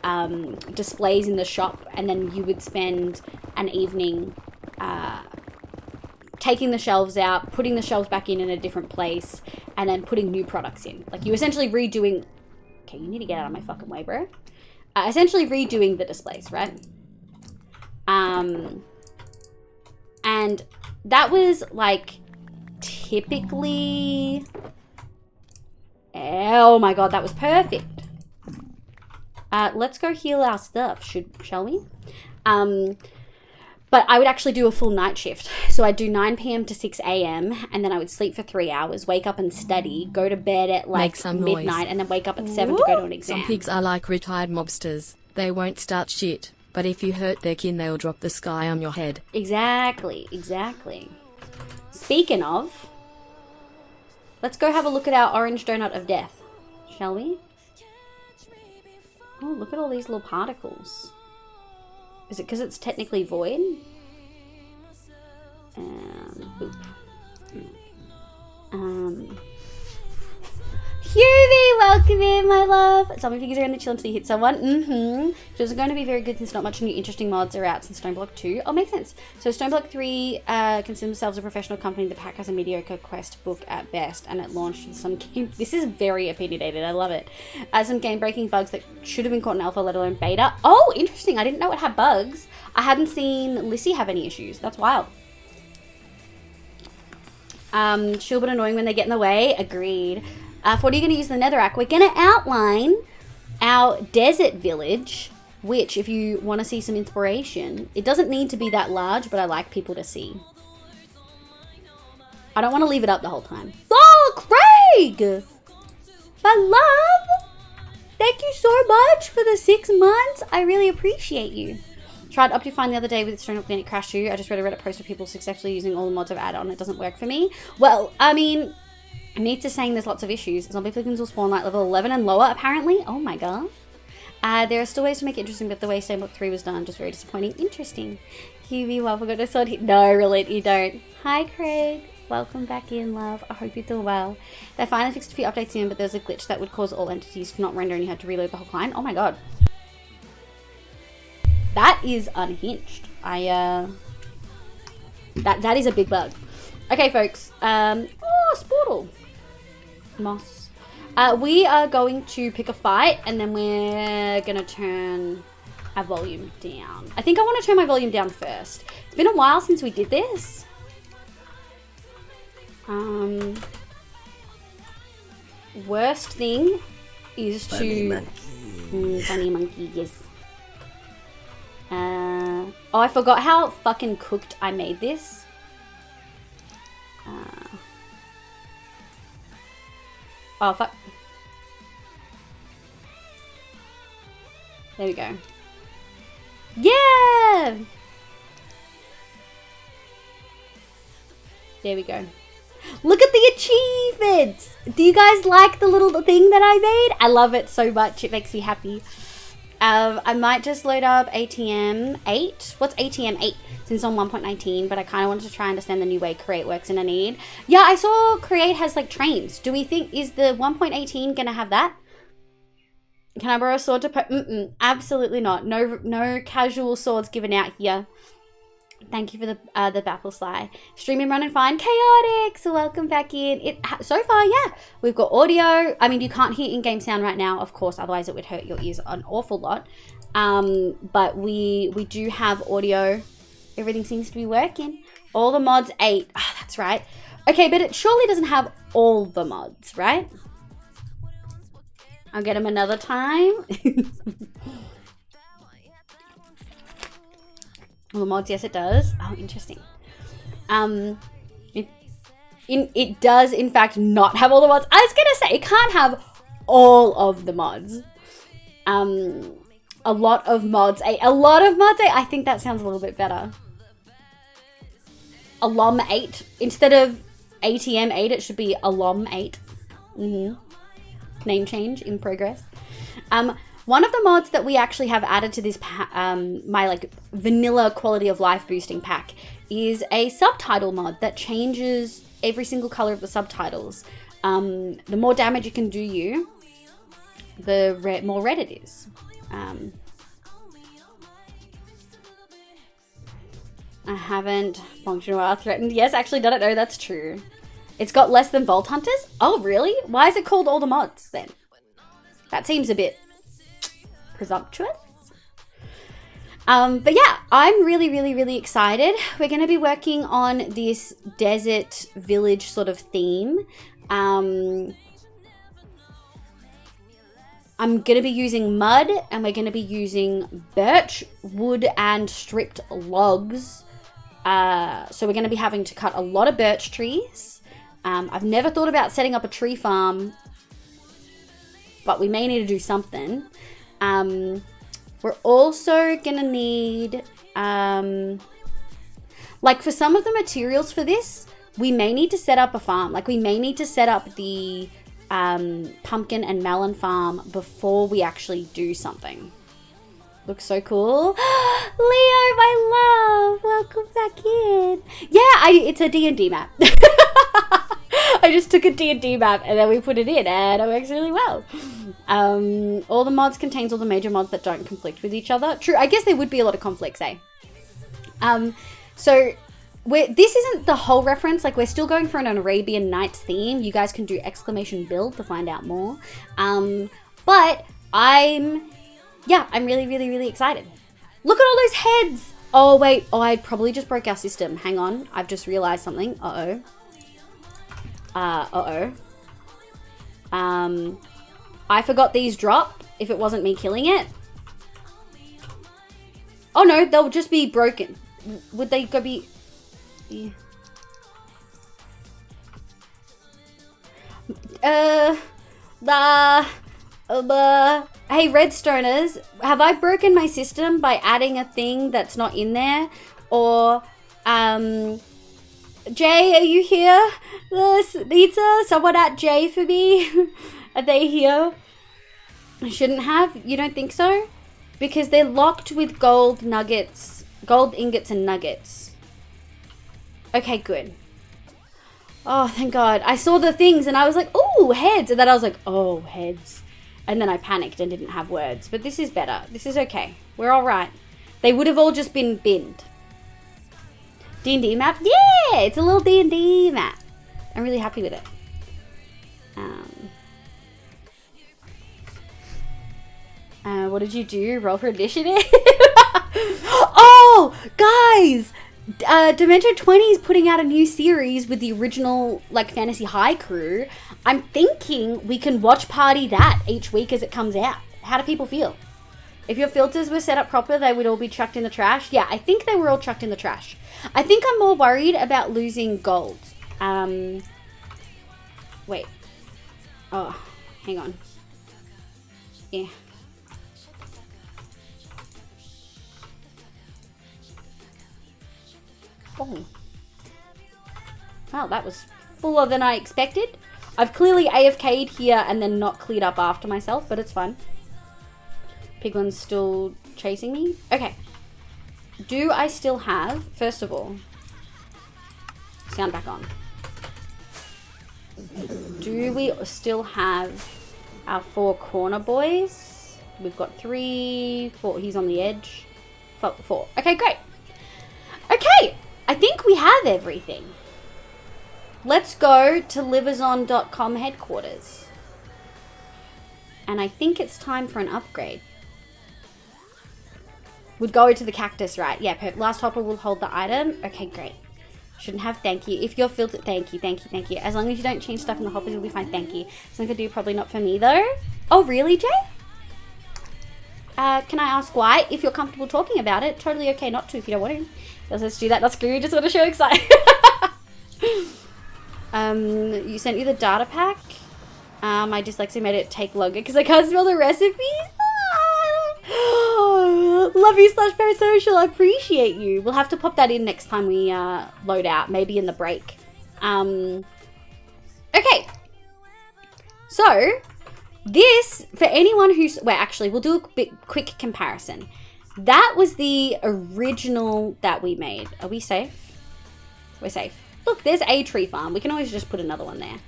displays in the shop, and then you would spend an evening taking the shelves out, putting the shelves back in a different place, and then putting new products in. Like you essentially redoing... Okay, you need to get out of my fucking way, bro. Essentially redoing the displays, right? And that was like typically... Oh my god, that was perfect. Let's go heal our stuff, shall we? But I would actually do a full night shift. So I'd do 9 p.m. to 6 a.m. and then I would sleep for 3 hours, wake up and study, go to bed at like midnight, noise. And then wake up at 7 to go to an exam. Some pigs are like retired mobsters. They won't start shit, but if you hurt their kin, they'll drop the sky on your head. Exactly, exactly. Speaking of, let's go have a look at our orange donut of death, shall we? Oh, look at all these little particles. Is it because it's technically void? Boop. Hubie, welcome in, my love. Some of you guys are in the chill until you hit someone. Which is going to be very good since not much new interesting mods are out since Stoneblock 2. Oh, makes sense. So Stoneblock 3 consider themselves a professional company. The pack has a mediocre quest book at best, and it launched with some game... This is very opinionated. I love it. Some game-breaking bugs that should have been caught in alpha, let alone beta. Oh, interesting. I didn't know it had bugs. I hadn't seen Lissy have any issues. That's wild. Chill but annoying when they get in the way. Agreed. For what are you going to use the netherrack? We're going to outline our desert village, which, if you want to see some inspiration, it doesn't need to be that large, but I like people to see. I don't want to leave it up the whole time. Oh, Craig! My love! Thank you so much for the 6 months. I really appreciate you. Tried Optifine the other day with Stone Up, then it crashed too. I just read a Reddit post of people successfully using all the mods I've added on. It doesn't work for me. Well, I mean... Needs saying there's lots of issues. Zombie piglins will spawn like level 11 and lower, apparently. Oh my god. There are still ways to make it interesting, but the way Stoneblock 3 was done, just very disappointing. Interesting. Hubie, well, forgot to sort it. No, really, you don't. Hi, Craig. Welcome back in, love. I hope you're doing well. They finally fixed a few updates in, but there's a glitch that would cause all entities to not render and you had to reload the whole client. Oh my god. That is unhinged. That is a big bug. Okay, folks. Oh, Sportle. Moss. We are going to pick a fight, and then we're going to turn our volume down. I think I want to turn my volume down first. It's been a while since we did this. Worst thing is Funny funny monkey, yes. Oh, I forgot how fucking cooked I made this. Oh, fuck. There we go. Yeah! There we go. Look at the achievements. Do you guys like the little thing that I made? I love it so much. It makes me happy. I might just load up ATM 8. What's ATM 8? Since on 1.19, but I kind of wanted to try and understand the new way Create works in a need. Yeah, I saw Create has like trains. Do we think, is the 1.18 gonna have that? Can I borrow a sword to absolutely not. No casual swords given out here. Thank you for the Bapple Sly. Streaming running fine. Chaotic, so welcome back in. So far, yeah. We've got audio. I mean, you can't hear in-game sound right now, of course, otherwise it would hurt your ears an awful lot. But we do have audio. Everything seems to be working. All the mods 8. Ah, that's right. Okay, but it surely doesn't have all the mods, right? I'll get them another time. All the mods, yes it does. Oh, interesting. It does in fact not have all the mods. I was gonna say it can't have all of the mods. A lot of mods 8. A lot of mods 8. I think that sounds a little bit better. Alum 8 instead of ATM 8. It should be Alum 8. Name change in progress. One of the mods that we actually have added to this my like vanilla quality of life boosting pack is a subtitle mod that changes every single color of the subtitles. The more damage it can do you, the more red it is. I haven't functional while threatened. Yes, actually done it. No, that's true. It's got less than Vault Hunters? Oh, really? Why is it called all the mods then? That seems a bit presumptuous. But yeah, I'm really excited. We're going to be working on this desert village sort of theme. I'm going to be using mud, and we're going to be using birch, wood, and stripped logs. So we're going to be having to cut a lot of birch trees. I've never thought about setting up a tree farm, but we may need to do something. We're also going to need, like for some of the materials for this, we may need to set up a farm. Like we may need to set up the pumpkin and melon farm before we actually do something. Looks so cool. Leo, my love, welcome back in. Yeah, it's a D&D map. I just took a D&D map and then we put it in and it works really well. All the mods contains all the major mods that don't conflict with each other. True, I guess there would be a lot of conflicts, eh? So this isn't the whole reference. Like we're still going for an Arabian Nights theme. You guys can do !build to find out more. But I'm really excited. Look at all those heads. Oh wait, I probably just broke our system. Hang on, I've just realized something. I forgot these drop if it wasn't me killing it. Oh no, they'll just be broken. Would they go be... Yeah. Hey Redstoners, have I broken my system by adding a thing that's not in there? Or, Jay, are you here? Lisa, someone at Jay for me? Are they here? I shouldn't have. You don't think so? Because they're locked with gold nuggets, gold ingots and nuggets. Okay, good. Oh, thank God. I saw the things and I was like, oh, heads. And then I was like, oh, heads. And then I panicked and didn't have words. But this is better. This is okay. We're all right. They would have all just been binned. D&D map? Yeah, it's a little D&D map. I'm really happy with it. What did you do? Roll for initiative? Oh, guys! Demento 20 is putting out a new series with the original, like, Fantasy High crew. I'm thinking we can watch party that each week as it comes out. How do people feel? If your filters were set up proper, they would all be chucked in the trash. Yeah, I think they were all chucked in the trash. I think I'm more worried about losing gold. Wait. Oh, hang on. Yeah. Oh. Well, that was fuller than I expected. I've clearly AFK'd here and then not cleared up after myself, but it's fine. Piglin's still chasing me. Okay. Do I still have, first of all, sound back on. Do we still have our 4 corner boys? We've got 3, 4. He's on the edge. 4. Okay, great. Okay, I think we have everything. Let's go to liverzon.com headquarters. And I think it's time for an upgrade. Would go to the cactus, right? Yeah, perfect. Last hopper will hold the item. Okay, great. Shouldn't have thank you. If you're filtered, thank you. As long as you don't change stuff in the hoppers, you'll be fine. Thank you. Something to do, probably not for me though. Oh, really, Jay? Can I ask why? If you're comfortable talking about it, totally okay not to if you don't want to. Let's do that. That's good. You just want to show excited. You sent you the data pack. My dyslexia made it take longer because I can't spell the recipes. Love you / parasocial. I appreciate you. We'll have to pop that in next time we load out, maybe in the break. Okay. So this, for anyone who's, well, actually, we'll do a quick comparison. That was the original that we made. Are we safe? We're safe. Look, there's a tree farm. We can always just put another one there.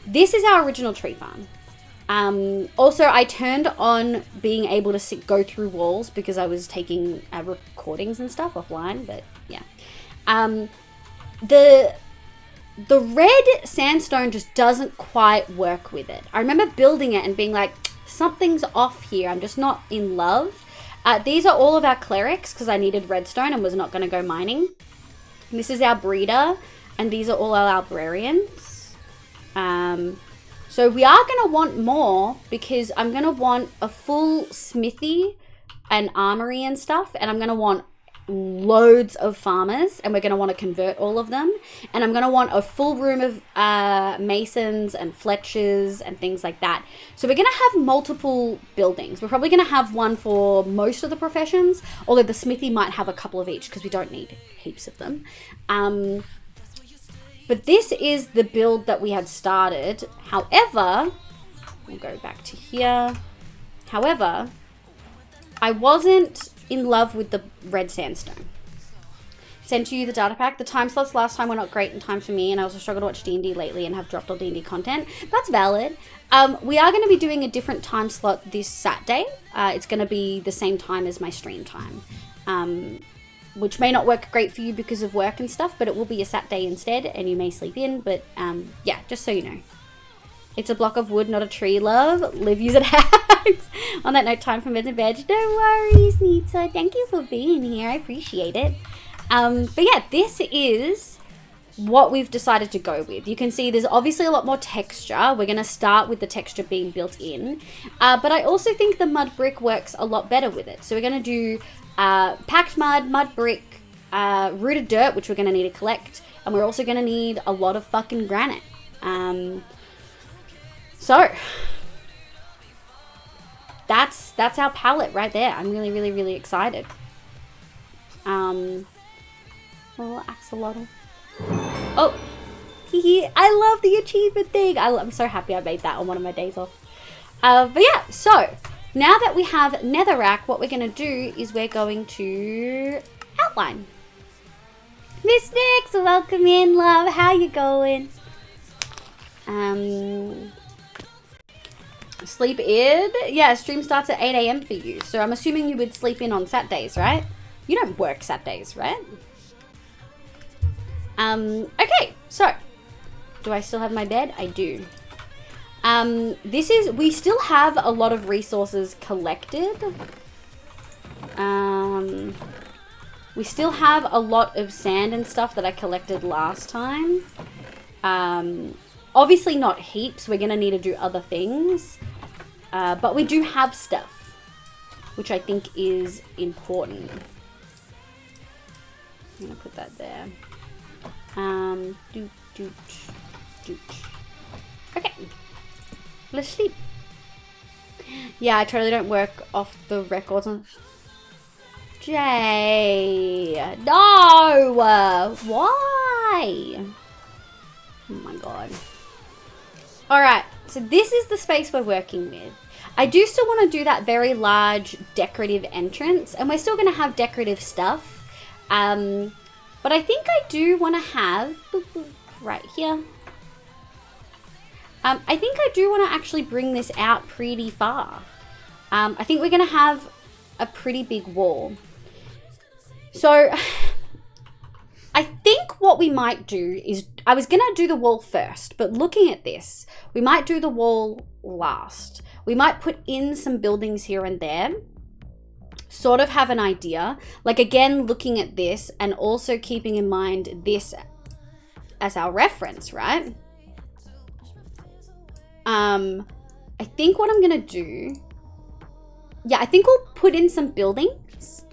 This is our original tree farm. Also, I turned on being able to go through walls because I was taking recordings and stuff offline, but yeah. The red sandstone just doesn't quite work with it. I remember building it and being like, something's off here. I'm just not in love. These are all of our clerics because I needed redstone and was not going to go mining. And this is our breeder, and these are all our librarians. So we are going to want more because I'm going to want a full smithy and armory and stuff. And I'm going to want loads of farmers, and we're going to want to convert all of them. And I'm going to want a full room of masons and fletchers and things like that. So we're going to have multiple buildings. We're probably going to have one for most of the professions, although the smithy might have a couple of each because we don't need heaps of them. But this is the build that we had started. However, we'll go back to here. However, I wasn't in love with the red sandstone. Sent you the data pack. The time slots last time were not great in time for me, and I also struggled to watch D&D lately and have dropped all D&D content. That's valid. We are going to be doing a different time slot this Saturday. It's going to be the same time as my stream time. Which may not work great for you because of work and stuff, but it will be a Saturday instead, and you may sleep in, but yeah, just so you know. It's a block of wood, not a tree, love. Live, use it, hacks. On that note, time for meds and veg. No worries, Nita. Thank you for being here. I appreciate it. But yeah, this is what we've decided to go with. You can see there's obviously a lot more texture. We're going to start with the texture being built in. But I also think the mud brick works a lot better with it. So we're going to do packed mud brick, rooted dirt, which we're going to need to collect. And we're also going to need a lot of fucking granite. So that's our palette right there. I'm really, really, really excited. Oh, axolotl. Oh, I love the achievement thing. I'm so happy I made that on one of my days off. But yeah, so now that we have netherrack, what we're going to do is we're going to outline. Miss Nix, welcome in, love. How you going? Sleep in? Yeah, stream starts at 8 a.m. for you. So I'm assuming you would sleep in on Saturdays, right? You don't work Saturdays, right? Okay, so do I still have my bed? I do. We still have a lot of resources collected. We still have a lot of sand and stuff that I collected last time. Obviously not heaps. We're going to need to do other things. But we do have stuff, which I think is important. I'm going to put that there. Okay. Let's sleep. Yeah, I totally don't work off the records. Jay. No! Why? Oh my god. All right, so this is the space we're working with. I do still want to do that very large decorative entrance, and we're still going to have decorative stuff. But I think I do want to have, right here. I think I do want to actually bring this out pretty far. I think we're going to have a pretty big wall. So I think what we might do is, I was going to do the wall first, but looking at this, we might do the wall last. We might put in some buildings here and there, sort of have an idea. Like, again, looking at this and also keeping in mind this as our reference, right? I think what I'm going to do, yeah, I think we'll put in some buildings.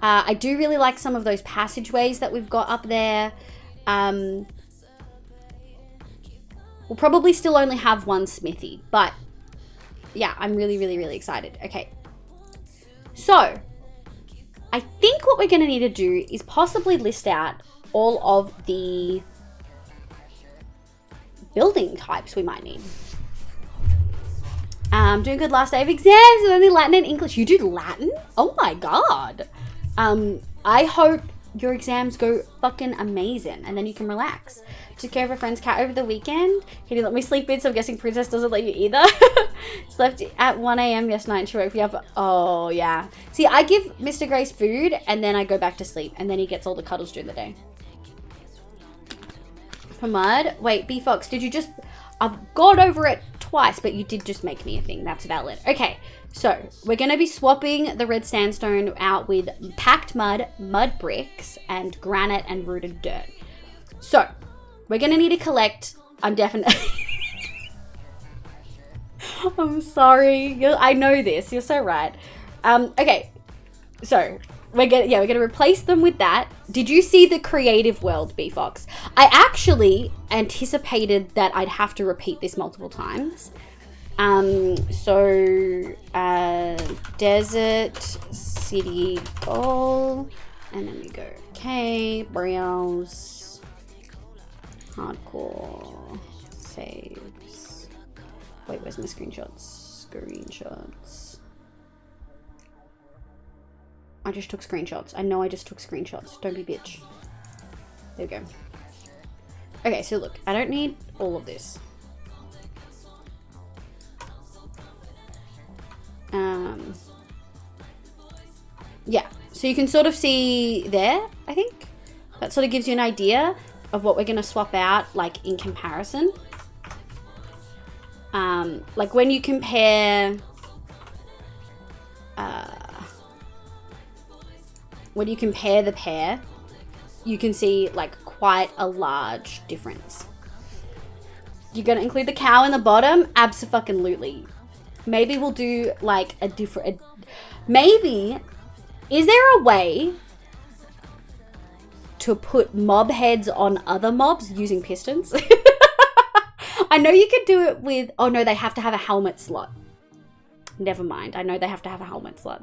I do really like some of those passageways that we've got up there. We'll probably still only have one smithy, but yeah, I'm really, really, really excited. Okay. So I think what we're going to need to do is possibly list out all of the building types we might need. Doing good last day of exams with only Latin and English. You do Latin? Oh my god. I hope your exams go fucking amazing and then you can relax. Took care of a friend's cat over the weekend. He didn't let me sleep in, so I'm guessing Princess doesn't let you either. Slept at 1 a.m. yesterday and she woke me up. Oh yeah. See, I give Mr. Grace food and then I go back to sleep and then he gets all the cuddles during the day. Pomade. Wait, B-Fox, did you just... I've gone over it twice, but you did just make me a thing. That's valid. Okay, so we're going to be swapping the red sandstone out with packed mud, mud bricks, and granite and rooted dirt. So we're going to need to collect... I'm definitely... I'm sorry. I know this. You're so right. Okay, so... we're gonna replace them with that. Did you see the creative world, B-Fox? I actually anticipated that I'd have to repeat this multiple times. Desert, city goal, and then we go, okay, browse, hardcore, saves. Wait, where's my screenshots? I just took screenshots. I know I just took screenshots. Don't be bitch. There we go. Okay, so look, I don't need all of this. Yeah, so you can sort of see there, I think. That sort of gives you an idea of what we're going to swap out, like, in comparison. Like, when you compare... when you compare the pair, you can see like quite a large difference. You're gonna include the cow in the bottom? Abso-fucking-lutely. Maybe we'll do like a different... maybe... is there a way to put mob heads on other mobs using pistons? I know you could do it with... oh no, they have to have a helmet slot. Never mind. I know they have to have a helmet slot.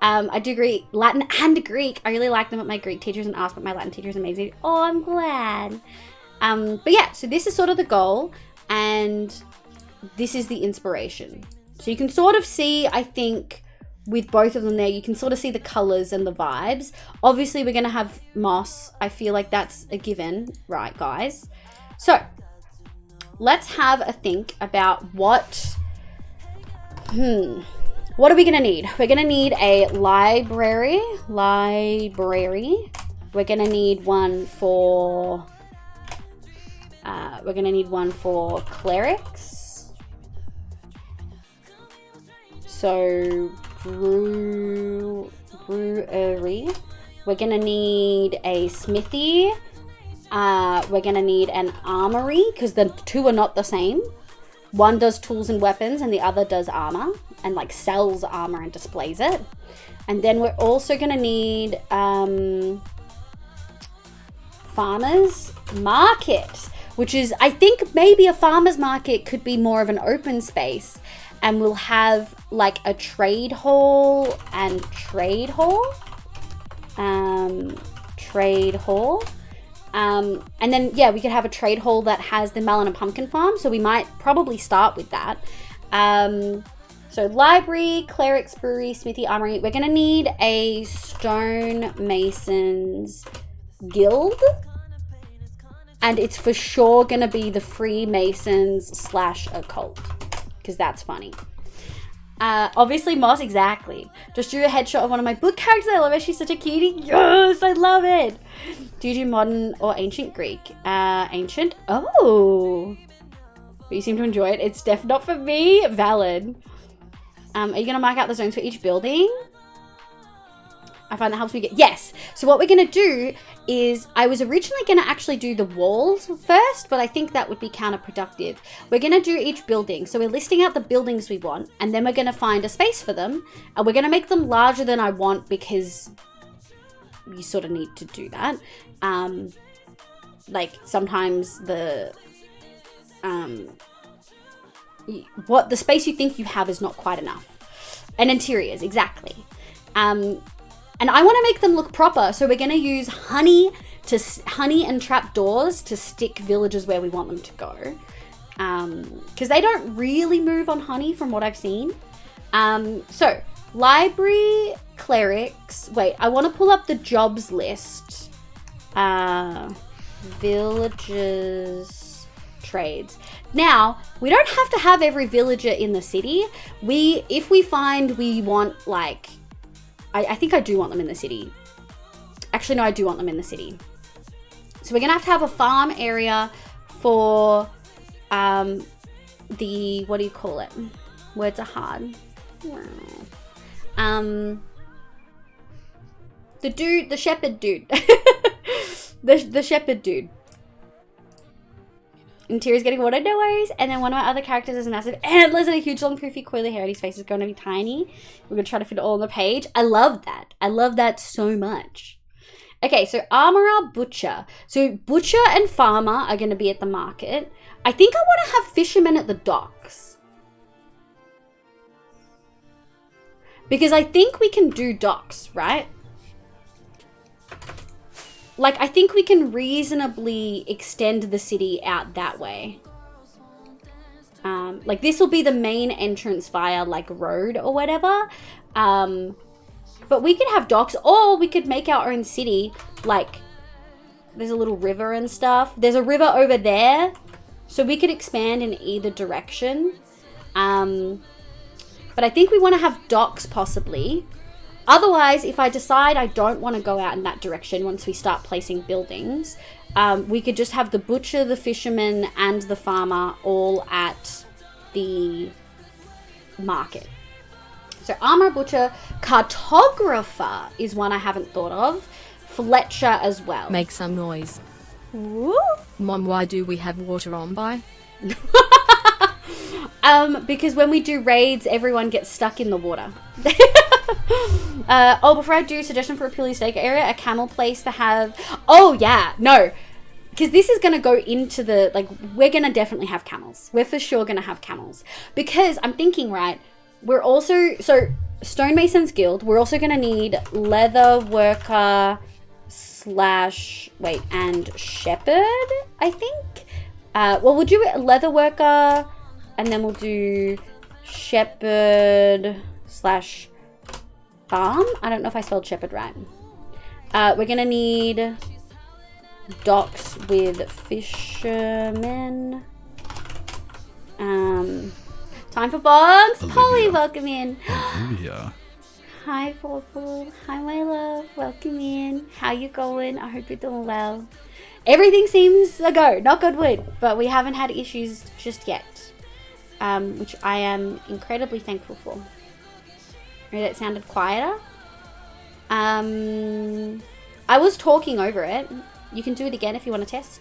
I do Greek, Latin and Greek. I really like them at my Greek teachers and asked, but my Latin teacher is amazing. Oh, I'm glad. But yeah, so this is sort of the goal and this is the inspiration. So you can sort of see, I think, with both of them there, you can sort of see the colors and the vibes. Obviously, we're going to have moss. I feel like that's a given, right, guys? So let's have a think about what... what are we gonna need? We're gonna need a library. We're gonna need one for... we're gonna need one for clerics. So, brewery. We're gonna need a smithy. We're gonna need an armory, because the two are not the same. One does tools and weapons and the other does armor and like sells armor and displays it. And then we're also going to need farmers market, which is, I think maybe a farmers market could be more of an open space, and we'll have like a trade hall and trade hall. And then, yeah, we could have a trade hall that has the melon and pumpkin farm. So we might probably start with that. So library, clerics, brewery, smithy, armory. We're going to need a stonemasons guild. And it's for sure going to be the Freemasons / occult. Because that's funny. Obviously Moss, exactly. Just drew a headshot of one of my book characters. I love her. She's such a cutie. Yes, I love it. Do you do modern or ancient Greek? Ancient. Oh. But you seem to enjoy it. It's definitely not for me. Valid. Are you going to mark out the zones for each building? I find that helps me get... Yes. So what we're going to do is... I was originally going to actually do the walls first, but I think that would be counterproductive. We're going to do each building. So we're listing out the buildings we want, and then we're going to find a space for them, and we're going to make them larger than I want because you sort of need to do that. Like, sometimes the... what the space you think you have is not quite enough. And interiors, exactly. And I want to make them look proper, so we're going to use honey and trapdoors to stick villages where we want them to go. Because they don't really move on honey from what I've seen. So, library, clerics. Wait, I want to pull up the jobs list. Villages, trades. Now, we don't have to have every villager in the city. If we find we want, like... I think I do want them in the city. Actually, no, I do want them in the city. So we're going to have a farm area for the, what do you call it? Words are hard. The shepherd dude. the shepherd dude. Interior's getting water, no worries. And then one of my other characters is massive antlers and a huge long poofy coily hair, and his face is going to be tiny. We're going to try to fit it all on the page. I love that. I love that so much. Okay, so armorer, butcher. So butcher and farmer are going to be at the market. I think I want to have fishermen at the docks. Because I think we can do docks, right? Like, I think we can reasonably extend the city out that way. Like, this will be the main entrance via, like, road or whatever. But we could have docks, or we could make our own city. Like, there's a little river and stuff. There's a river over there. So we could expand in either direction. But I think we want to have docks, possibly. Otherwise, if I decide I don't want to go out in that direction once we start placing buildings, we could just have the butcher, the fisherman, and the farmer all at the market. So armor, butcher, cartographer is one I haven't thought of. Fletcher as well. Make some noise. Woo. Mom, why do we have water on by? Because when we do raids, everyone gets stuck in the water. Before I do, suggestion for a purely stake area, a camel place to have... Oh, yeah, no. Because this is going to go into the... Like, we're going to definitely have camels. We're for sure going to have camels. Because I'm thinking, right, we're also... So, Stonemasons Guild, we're also going to need leather worker and shepherd, I think. Well, we'll do leather worker... And then we'll do shepherd / farm. I don't know if I spelled shepherd right. We're going to need docks with fishermen. Time for bonds. Polly, welcome in. Olivia. Hi, Purple. Hi, my love. Welcome in. How you going? I hope you're doing well. Everything seems a go. Knock on wood. But we haven't had issues just yet. Which I am incredibly thankful for. Maybe that sounded quieter. I was talking over it. You can do it again if you want to test.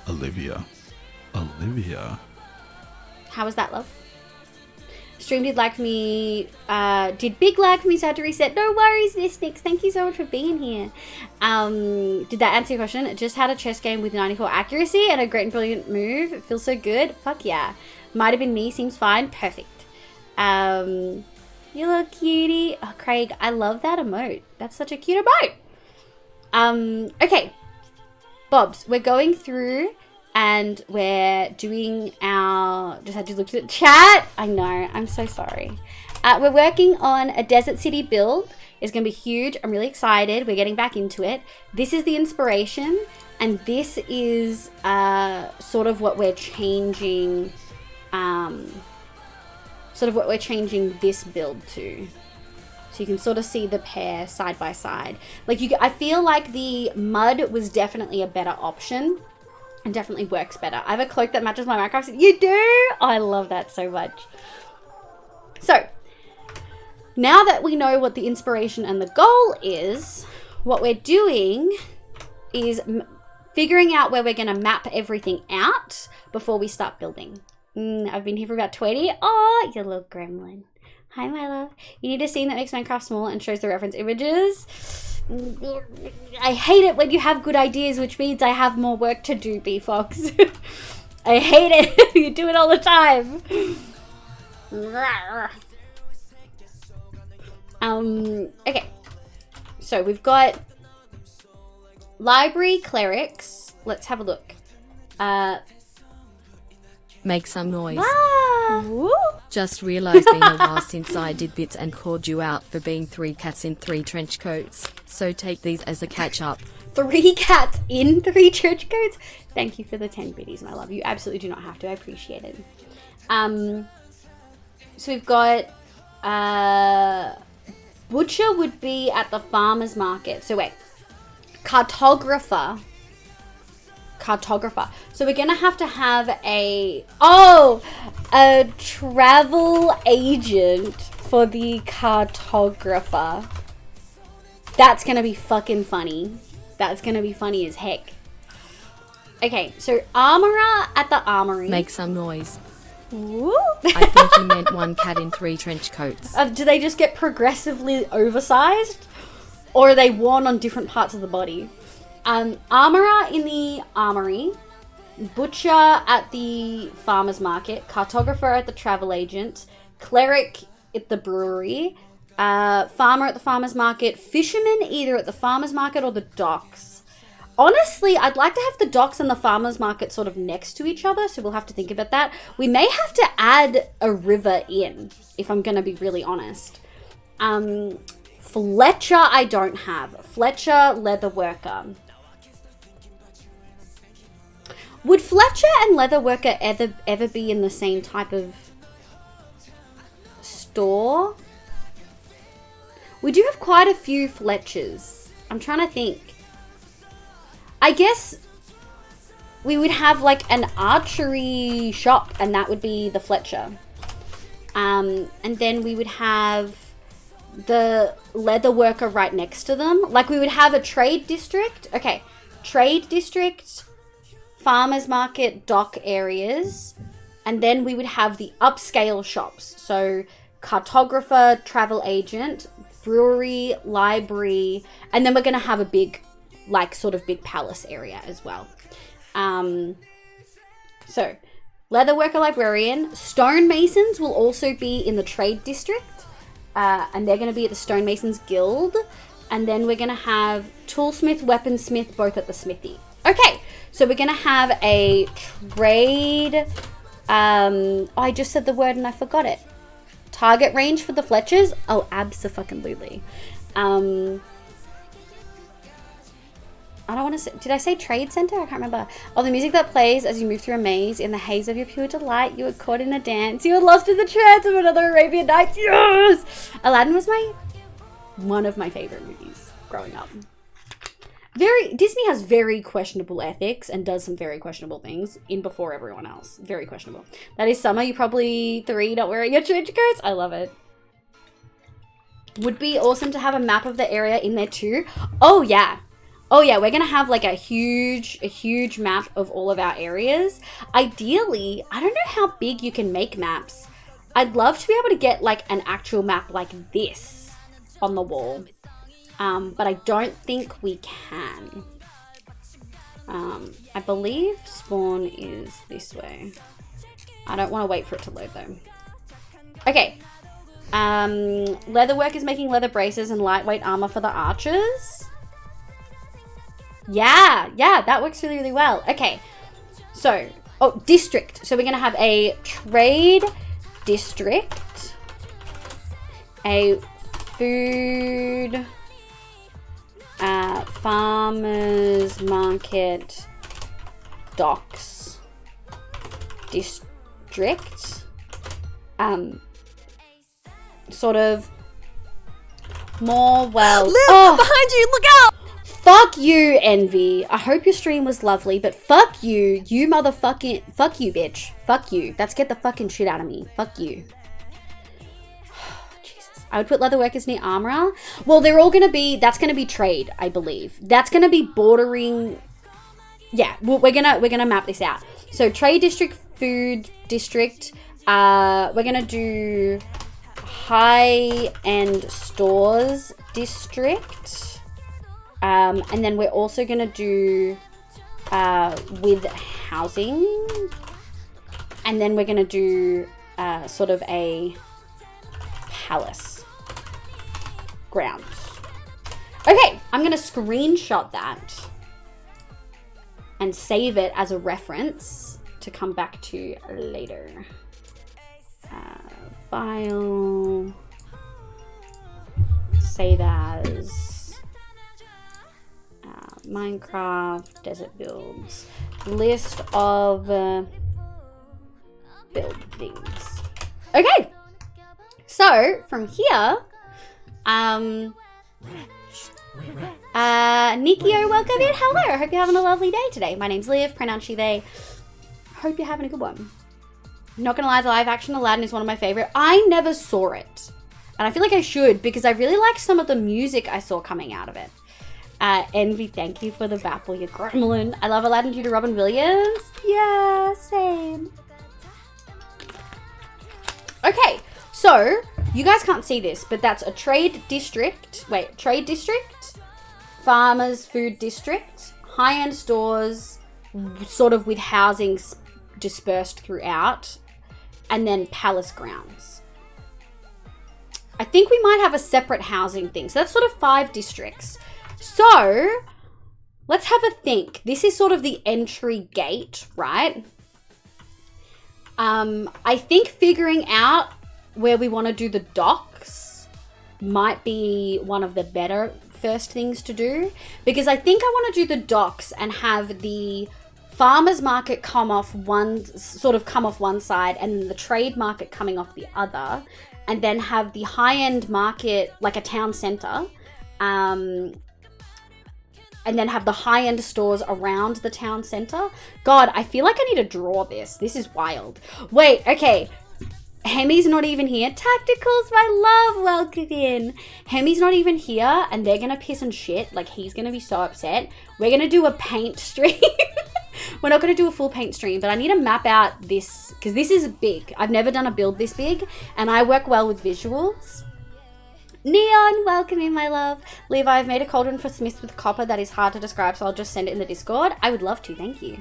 Olivia. How was that, love? Stream did lag for me, did big lag for me, so I had to reset. No worries, Mystics. Thank you so much for being here. Did that answer your question? Just had a chess game with 94 accuracy and a great and brilliant move. It feels so good. Fuck yeah. Might have been me. Seems fine. Perfect. You little cutie. Oh, Craig, I love that emote. That's such a cute emote. Okay. Bobs, we're going through and we're doing our... Just had to look at the chat. I know. I'm so sorry. We're working on a Desert City build. It's going to be huge. I'm really excited. We're getting back into it. This is the inspiration. And this is sort of what we're changing... this build to. So you can sort of see the pair side by side. Like I feel like the mud was definitely a better option and definitely works better. I have a cloak that matches my Minecraft suit. You do? Oh, I love that so much. So now that we know what the inspiration and the goal is, what we're doing is figuring out where we're going to map everything out before we start building. I've been here for about 20. Oh, you little gremlin. Hi, my love. You need a scene that makes Minecraft small and shows the reference images. I hate it when you have good ideas, which means I have more work to do, B-Fox. I hate it. You do it all the time. Okay. So we've got library clerics. Let's have a look. Make some noise. Woo. Just realised been a while since I did bits and called you out for being 3 cats in 3 trench coats. So take these as a catch up. 3 cats in 3 trench coats? Thank you for the 10 biddies, my love. You absolutely do not have to. I appreciate it. So we've got butcher would be at the farmer's market. So wait, cartographer. So we're gonna have to have a travel agent for the cartographer. That's gonna be fucking funny. That's gonna be funny as heck. Okay, so armorer at the armory. Make some noise. Woo. I think you meant 1 cat in 3 trench coats. Do they just get progressively oversized? Or are they worn on different parts of the body? Armorer in the armory, butcher at the farmer's market, cartographer at the travel agent, cleric at the brewery, farmer at the farmer's market, fisherman either at the farmer's market or the docks. Honestly, I'd like to have the docks and the farmer's market sort of next to each other, so we'll have to think about that. We may have to add a river in, if I'm going to be really honest. Fletcher I don't have. Fletcher, leather worker. Would Fletcher and Leatherworker ever be in the same type of store? We do have quite a few Fletchers. I'm trying to think. I guess we would have like an archery shop and that would be the Fletcher. And then we would have the Leatherworker right next to them. Like we would have a trade district. Okay, trade district, farmer's market, dock areas, and then we would have the upscale shops. So cartographer, travel agent, brewery, library, and then we're going to have a big, like sort of big palace area as well. So leatherworker, librarian, stonemasons will also be in the trade district, and they're going to be at the stonemasons guild. And then we're going to have toolsmith, weaponsmith, both at the smithy. Okay, so we're going to have a trade... I just said the word and I forgot it. Target range for the Fletchers? Oh, abso-fucking-lutely. I don't want to say... Did I say trade center? I can't remember. Oh, the music that plays as you move through a maze. In the haze of your pure delight, you were caught in a dance. You were lost in the trance of another Arabian Nights. Yes! Aladdin was one of my favorite movies growing up. Disney has very questionable ethics and does some very questionable things in before everyone else. Very questionable. That is summer. You probably 3 not wearing your trench coats. I love it. Would be awesome to have a map of the area in there too. Oh yeah. Oh yeah, we're gonna have like a huge map of all of our areas. Ideally, I don't know how big you can make maps. I'd love to be able to get like an actual map like this on the wall. But I don't think we can. I believe spawn is this way. I don't want to wait for it to load though. Okay, Leatherwork is making leather braces and lightweight armor for the archers. Yeah, that works really, really well. Okay, so, district. So we're going to have a trade district, a food, farmers market, docks, district, sort of more well. Liv, behind you, look out! Fuck you, Envy. I hope your stream was lovely, but fuck you, you motherfucking, fuck you, bitch. Fuck you. That's get the fucking shit out of me. Fuck you. Jesus. I would put leather workers near armorer. Well, they're all gonna be, that's gonna be trade, I believe. That's gonna be bordering, yeah, we're gonna map this out. So trade district, food district, we're gonna do high-end stores district. And then we're also going to do with housing. And then we're going to do sort of a palace grounds. Okay, I'm going to screenshot that and save it as a reference to come back to later. File. Save as. Minecraft desert builds, list of buildings. Okay, so from here, Nikio, welcome in. Hello, I hope you're having a lovely day today. My name's Liv, pronounce she, they. Hope you're having a good one. Not gonna lie, the live action Aladdin is one of my favorite. I never saw it, and I feel like I should because I really liked some of the music I saw coming out of it. Envy, thank you for the Bapple, you gremlin. I love Aladdin due to Robin Williams. Yeah, same. Okay, so you guys can't see this, but that's a trade district. Wait, trade district, farmers food district, high-end stores, sort of with housing dispersed throughout, and then palace grounds. I think we might have a separate housing thing. So that's sort of 5 districts. So let's have a think. This is sort of the entry gate, right? I think figuring out where we want to do the docks might be one of the better first things to do, because I think I want to do the docks and have the farmers market come off one side and the trade market coming off the other, and then have the high-end market like a town center, and then have the high-end stores around the town center. God, I feel like I need to draw this. This is wild. Wait, okay. Hemi's not even here. Tacticals, my love, welcome in. Hemi's not even here, and they're gonna piss and shit. Like, he's gonna be so upset. We're gonna do a paint stream. We're not gonna do a full paint stream, but I need to map out this, because this is big. I've never done a build this big, and I work well with visuals. Neon, welcome in, my love. Levi, I've made a cauldron for Smiths with copper that is hard to describe, so I'll just send it in the Discord. I would love to, thank you.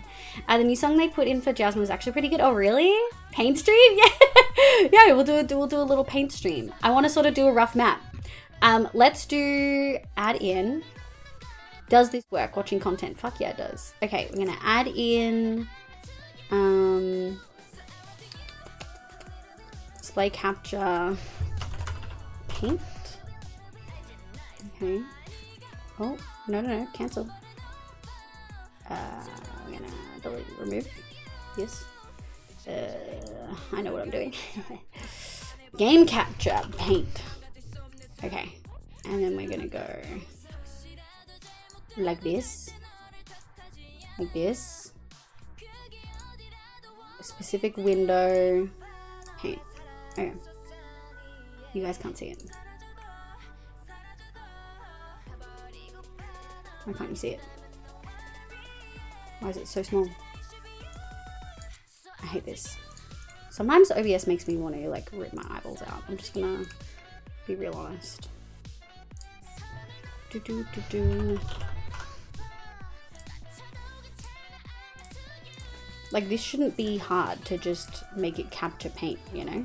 The new song they put in for Jasmine was actually pretty good. Oh, really? Paint stream? Yeah, yeah, we'll do a little paint stream. I want to sort of do a rough map. Let's do add in. Does this work? Watching content? Fuck yeah, it does. Okay, we're gonna add in display capture paint. Okay. Oh, no, cancel. I'm gonna delete, remove. Yes. I know what I'm doing. Game capture paint. Okay. And then we're gonna go like this. Like this. A specific window. Paint. Okay. You guys can't see it. Why can't you see it? Why is it so small? I hate this. Sometimes OBS makes me want to like rip my eyeballs out. I'm just gonna be real honest. Like, this shouldn't be hard to just make it capture paint, you know?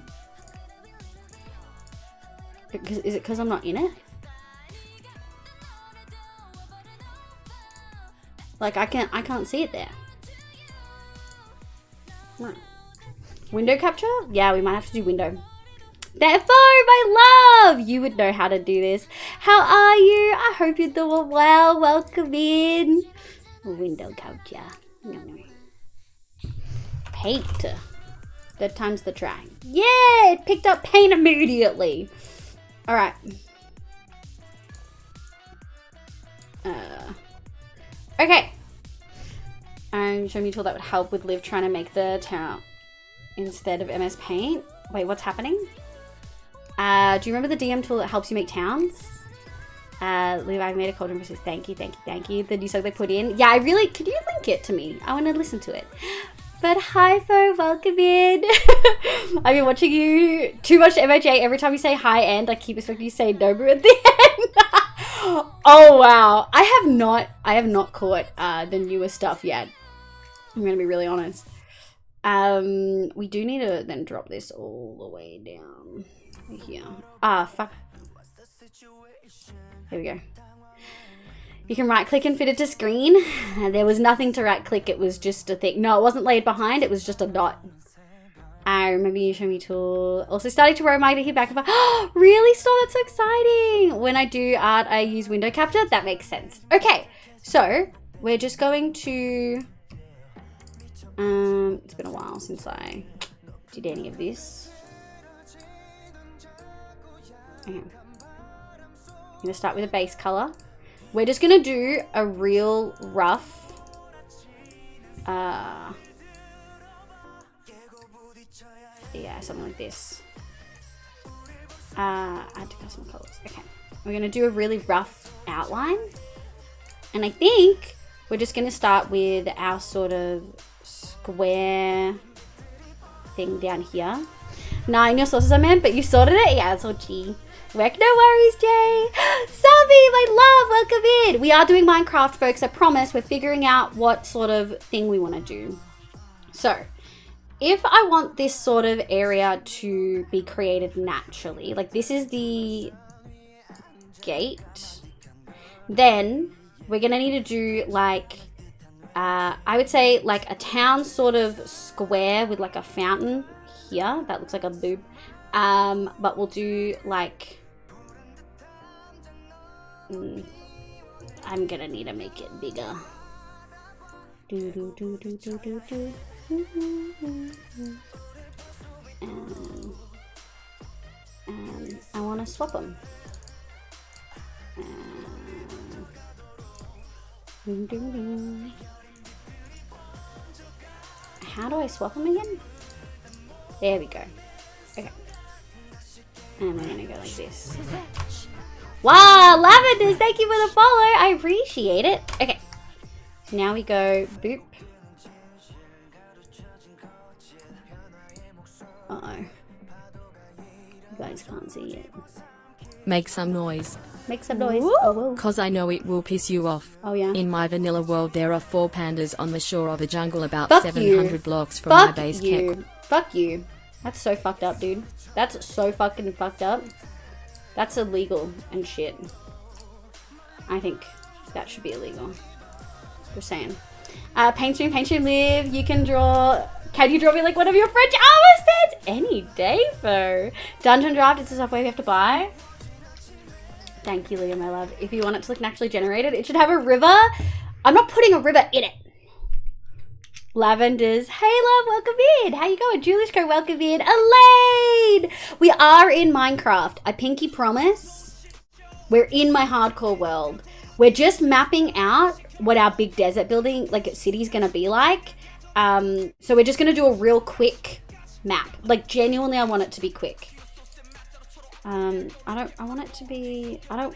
Is it because I'm not in it? Like I can't see it there. No. Window capture? Yeah, we might have to do window. Therefore, my love, you would know how to do this. How are you? I hope you're doing well. Welcome in. Window capture. No. Paint. Third time's the try. Yeah, it picked up paint immediately. All right. Okay. Show me a tool that would help with Liv trying to make the town instead of MS Paint. Wait, what's happening? Do you remember the DM tool that helps you make towns? Liv, I've made a cauldron for thank you. The new song they put in. Yeah, could you link it to me? I want to listen to it. But hi, Fo, welcome in. I've been watching you too much MOJ. Every time you say hi and I keep expecting you to say Nobu at the end. Oh wow. I have not caught the newer stuff yet. I'm gonna be really honest. We do need to then drop this all the way down here. Ah, fuck. Here we go. You can right click and fit it to screen. There was nothing to right click, it was just a thing. No, it wasn't laid behind, it was just a dot. I remember you showing me tool. Also starting to roam my to hear back and forth. Really, Storm? That's so exciting. When I do art, I use window capture. That makes sense. Okay, so we're just going to it's been a while since I did any of this. Okay. I'm gonna start with a base color. We're just gonna do a real rough yeah, something like this. Add to custom colors. Okay, we're gonna do a really rough outline, and I think we're just gonna start with our sort of square thing down here. 9 your sources, I meant, but you sorted it. Yeah, it's all G. Work, no worries, Jay. Sabi, my love, welcome in. We are doing Minecraft, folks. I promise. We're figuring out what sort of thing we want to do. So, if I want this sort of area to be created naturally, like this is the gate, then we're going to need to do like, I would say like a town sort of square with like a fountain here. That looks like a boob. But we'll do like, I'm gonna need to make it bigger. And I want to swap them. How do I swap them again? There we go. Okay. And we're gonna go like this. Wow, Lavenders, thank you for the follow. I appreciate it. Okay. Now we go boop. Uh-oh. You guys can't see it. Make some noise. Make some noise. Woo. Oh, whoa. Cause I know it will piss you off. Oh, yeah. In my vanilla world there are 4 pandas on the shore of a jungle about Fuck 700 you. blocks from my Fuck base you. camp. Fuck you. That's so fucked up, dude. That's so fucking fucked up. That's illegal and shit. I think that should be illegal. Just saying. Paint stream live. You can draw. Can you draw me like one of your French AUS sets? Any day, for Dungeon Draft is the software you have to buy. Thank you, Leah, my love. If you want it to look naturally generated, it should have a river. I'm not putting a river in it. Lavenders, hey love, welcome in. How you going? Julishko, welcome in. Elaine, we are in Minecraft. I pinky promise. We're in my hardcore world. We're just mapping out what our big desert building, like city's gonna be like. So we're just gonna do a real quick map. Like genuinely, I want it to be quick. I want it to be. All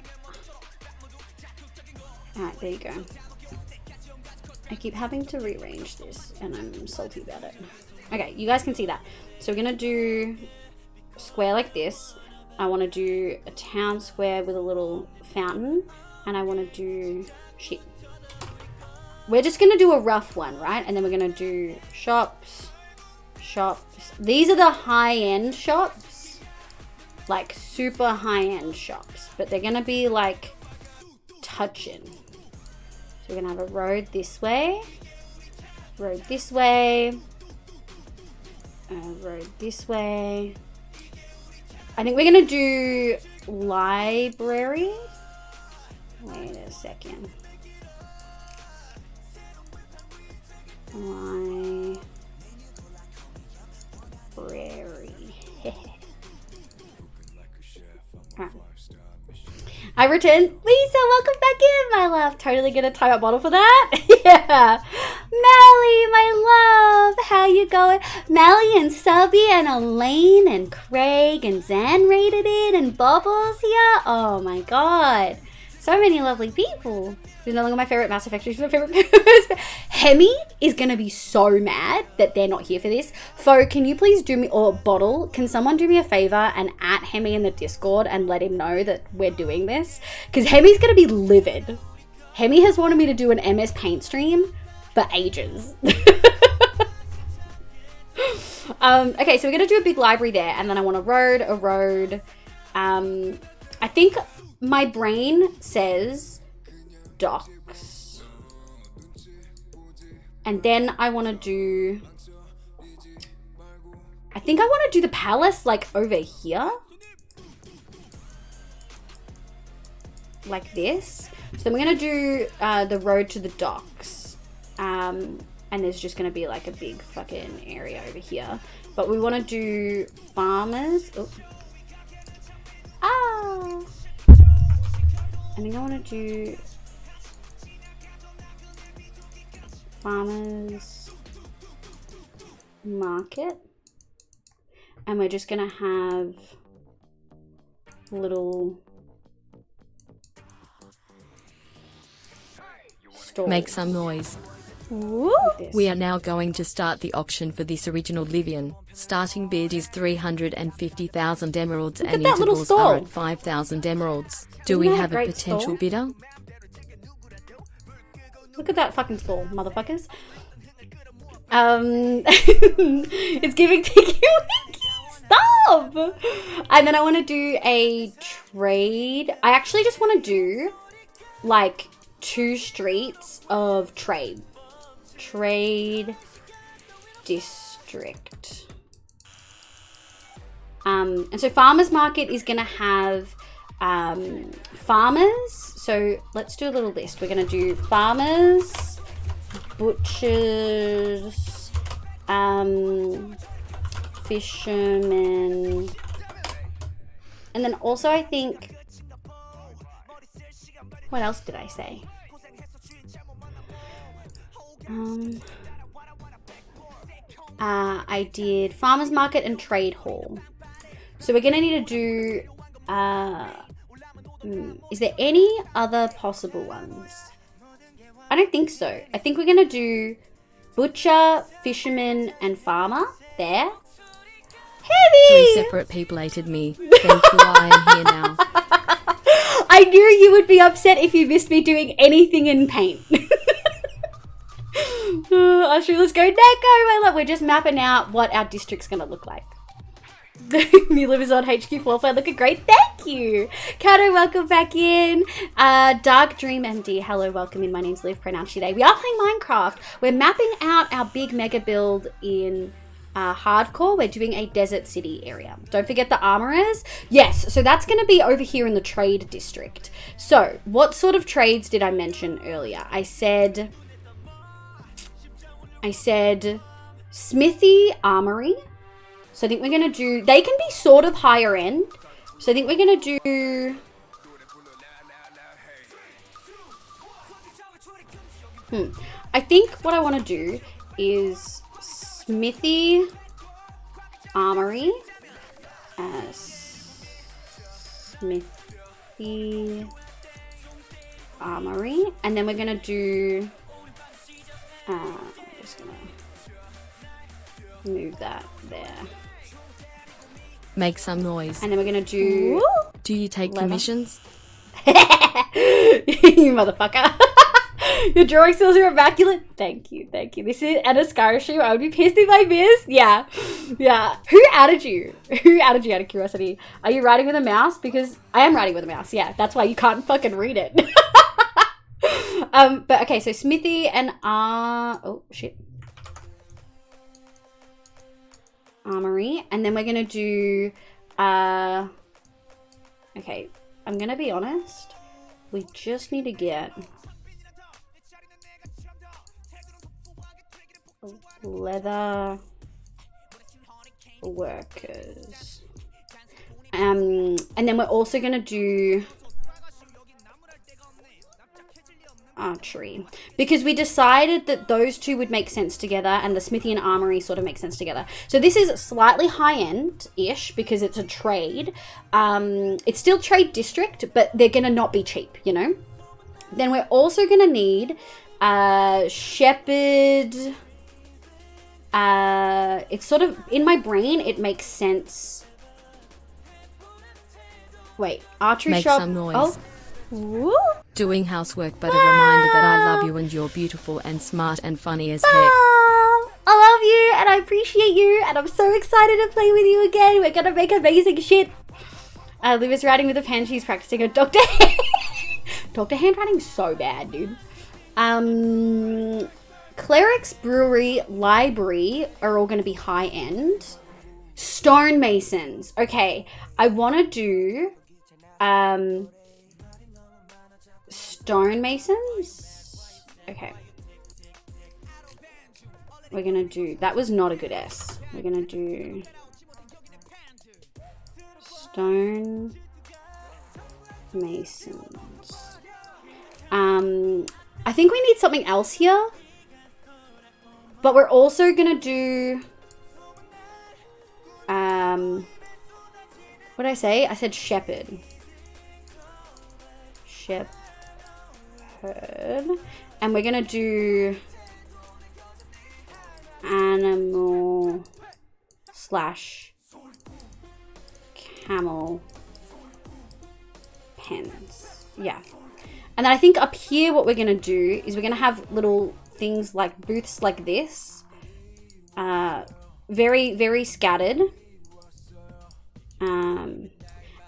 right, there you go. I keep having to rearrange this and I'm salty about it. Okay, you guys can see that. So we're gonna do a square like this. I wanna do a town square with a little fountain, and I wanna do, shit. We're just gonna do a rough one, right? And then we're gonna do shops. These are the high-end shops. like super high-end shops, but they're gonna be like touching. So we're gonna have a road this way, road this way, road this way. I think we're gonna do library. Wait a second. Library. Right. I returned. Lisa, welcome back in, my love. Totally gonna tie up bottle for that. Yeah. Melly, my love. How you going? Melly and Subby and Elaine and Craig and Zan rated it and Bubbles here. Oh my god. So many lovely people. She's no longer my favorite Mass Effect. She's my favorite person. Hemi is going to be so mad that they're not here for this. Fo, can you please do me, or Bottle, can someone do me a favor and at Hemi in the Discord and let him know that we're doing this? Because Hemi's going to be livid. Hemi has wanted me to do an MS Paint stream for ages. Okay, so we're going to do a big library there, and then I want a road. I think my brain says docks. And then I want to do, I think I want to do the palace like over here. Like this. So then we're going to do the road to the docks. And there's just going to be like a big fucking area over here. But we want to do farmers. Oh. Ah. I think I want to do farmers market, and we're just gonna have little stores. Make some noise. We are now going to start the auction for this original Livian. Starting bid is 350,000 emeralds and intervals are at 5,000 emeralds. Do we have a potential bidder? Look at that fucking stall, motherfuckers. It's giving Tiki Winky. Stop! And then I want to do a trade. I actually just want to do like 2 streets of trade. Trade district. And so farmers market is going to have farmers. So let's do a little list. We're going to do farmers, butchers, fishermen, and then also I think, what else did I say? I did farmers market and trade hall. So we're gonna need to do, is there any other possible ones? I don't think so. I think we're gonna do butcher, fisherman, and farmer there. Heavy! 3 separate people hated me. Thank you, I am here now. I knew you would be upset if you missed me doing anything in paint. Ashri, let's go Neko, my love. We're just mapping out what our district's gonna look like. Me live is on HQ floor plan looking great. Thank you. Kato, welcome back in. Dark Dream MD, hello, welcome in. My name's Liv, pronounced today. We are playing Minecraft. We're mapping out our big mega build in hardcore. We're doing a desert city area. Don't forget the armorers. Yes, so that's going to be over here in the trade district. So what sort of trades did I mention earlier? I said smithy, armory. So I think we're going to do, they can be sort of higher end. So I think we're going to do, I think what I want to do is smithy, armory, smithy, armory, and then we're going to do, I'm just going to move that there. Make some noise. And then we're going to do... Do you take commissions? You motherfucker. Your drawing skills are immaculate. Thank you, thank you. This is an Ascara stream. I would be pissed if I missed. Yeah, yeah. Who added you? Who added you out of curiosity? Are you writing with a mouse? Because I am writing with a mouse. Yeah, that's why you can't fucking read it. But okay, so Smithy and oh shit. Armory, and then we're gonna do okay, I'm gonna be honest, we just need to get leather workers, and then we're also gonna do archery, because we decided that those two would make sense together and the smithy and armory sort of make sense together. So this is slightly high-end-ish because it's a trade. It's still trade district, but they're gonna not be cheap, you know. Then we're also gonna need shepherd. It's sort of in my brain, it makes sense. Wait, archery Make shop. some noise. Oh. Woo. Doing housework, but a reminder that I love you and you're beautiful and smart and funny as heck. I love you and I appreciate you and I'm so excited to play with you again. We're gonna make amazing shit. Liv is writing with a pen. She's practicing her doctor. Doctor handwriting's so bad, dude. Cleric's Brewery, Library are all gonna be high end. Stonemasons. Okay, I wanna do stonemasons. Okay. We're gonna do, that was not a good S. We're gonna do stone masons. I think we need something else here. But we're also gonna do what did I say? I said shepherd. Shepherd. And we're gonna do animal / camel pens. Yeah. And then I think up here what we're gonna do is we're gonna have little things like booths like this. Very, very scattered. And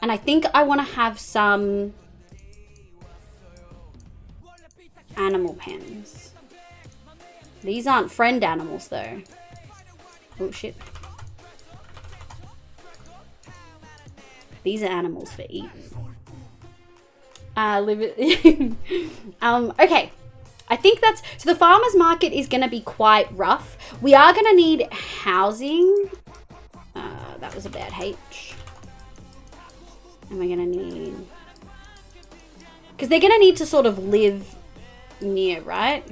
I think I want to have some animal pens. These aren't friend animals though. Oh shit. These are animals for eating. Okay. I think that's, so the farmer's market is going to be quite rough. We are going to need housing. That was a bad H. And we're going to need, because they're going to need to sort of live near, right?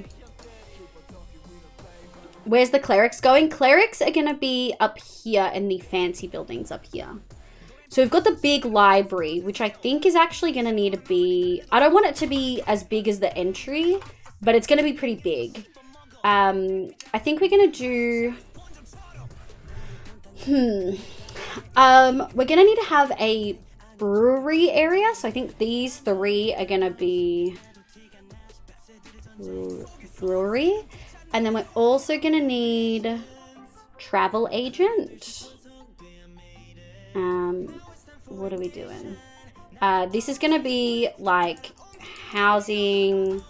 Where's the clerics going? Clerics are going to be up here in the fancy buildings up here. So we've got the big library, which I think is actually going to need to be, I don't want it to be as big as the entry, but it's going to be pretty big. I think we're going to do, we're going to need to have a brewery area. So I think these three are going to be brewery. And then we're also going to need travel agent. What are we doing? This is going to be like housing,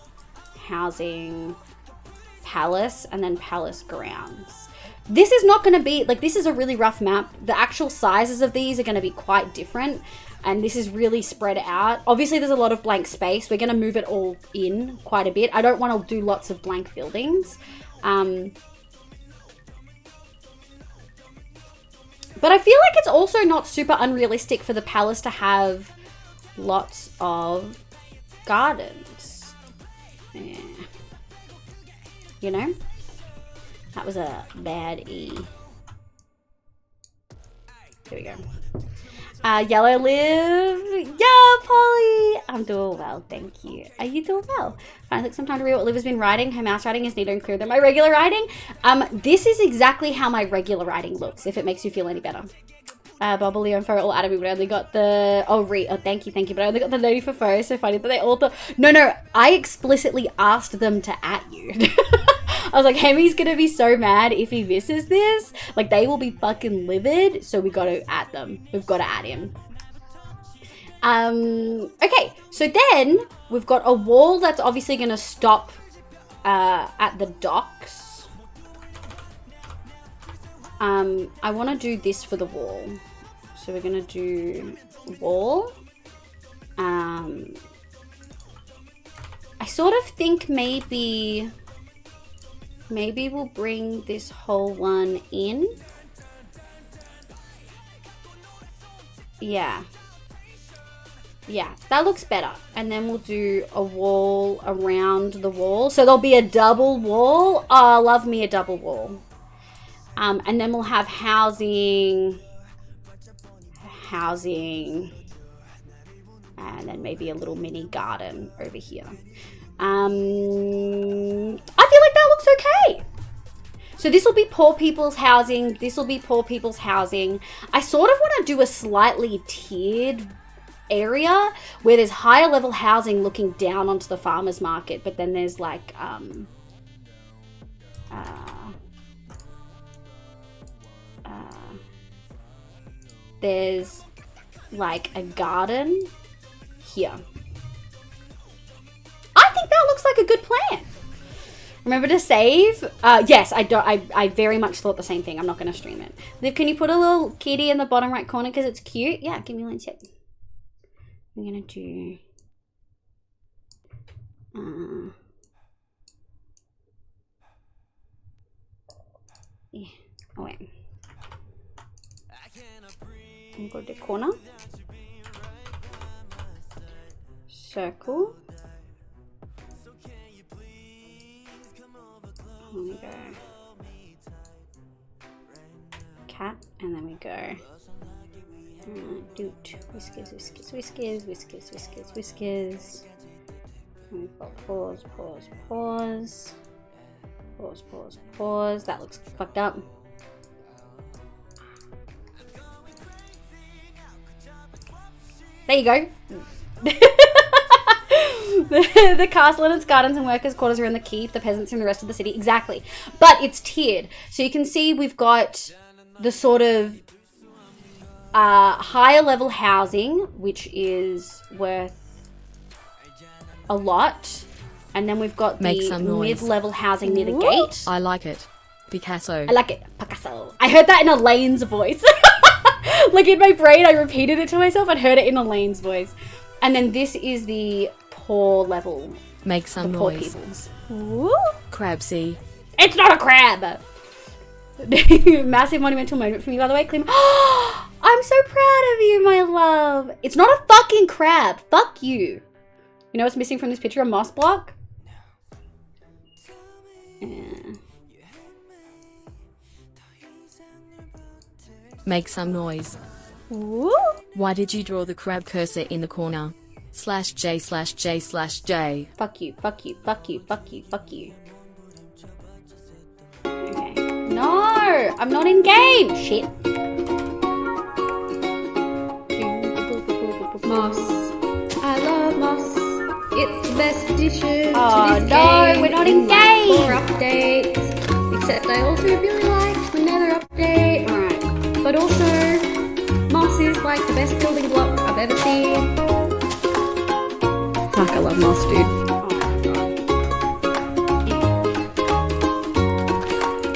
palace, and then palace grounds. This is not going to be, like, this is a really rough map. The actual sizes of these are going to be quite different. And this is really spread out. Obviously, there's a lot of blank space. We're going to move it all in quite a bit. I don't want to do lots of blank buildings. But I feel like it's also not super unrealistic for the palace to have lots of gardens. Yeah. You know? That was a bad E. Here we go. Yellow Live. Yeah, Polly. I'm doing well, thank you. Are you doing well? Finally took some time to read what Liv has been writing. Her mouse writing is neater and clearer than my regular writing. This is exactly how my regular writing looks, if it makes you feel any better. Bubble, Leo, and Fur all added me, but I only got the... Oh, thank you. But I only got the noty for Fur. So funny that they all thought... No, I explicitly asked them to at you. I was like, Hemi's gonna be so mad if he misses this. Like, they will be fucking livid, so we gotta at them. We've gotta at him. Okay, so then we've got a wall that's obviously gonna stop at the docks. I want to do this for the wall. So we're going to do wall. I sort of think maybe we'll bring this whole one in. Yeah, that looks better. And then we'll do a wall around the wall. So there'll be a double wall. Oh, love me a double wall. And then we'll have housing, and then maybe a little mini garden over here. I feel like that looks okay. So this will be poor people's housing. This will be poor people's housing. I sort of want to do a slightly tiered area where there's higher level housing looking down onto the farmer's market, but then there's like, there's like a garden here. I think that looks like a good plan. Remember to save. Yes, I very much thought the same thing. I'm not going to stream it. Liv, can you put a little kitty in the bottom right corner because it's cute? Yeah, give me one sec. I'm going to do... yeah. Oh, wait. I'll go to the corner. Circle. And we go cat, and then we go doot, whiskers. And we've got pause. That looks fucked up. There you go. The castle and its gardens and workers' quarters are in the keep, the peasants in the rest of the city. Exactly. But it's tiered. So you can see we've got the sort of higher level housing, which is worth a lot. And then we've got the mid-level housing near the gate. I like it. Picasso. I like it. Picasso. I heard that in Elaine's voice. Like in my brain, I repeated it to myself and heard it in Elaine's voice. And then this is the poor level. Make some the poor noise. people's. Woo. Crabsy. It's not a crab. Massive monumental moment for me, by the way. Clem. I'm so proud of you, my love. It's not a fucking crab. Fuck you. You know what's missing from this picture? A moss block? Make some noise. Woo. Why did you draw the crab cursor in the corner? /J/J/J. Fuck you. Okay. No, I'm not in game. Shit. Moss. I love moss. It's the best addition Oh to this no, game. we're not in like game. 4 updates. Except I also really liked the Nether update. Alright. But also, moss is like the best building block I've ever seen. Fuck, I love moss, dude.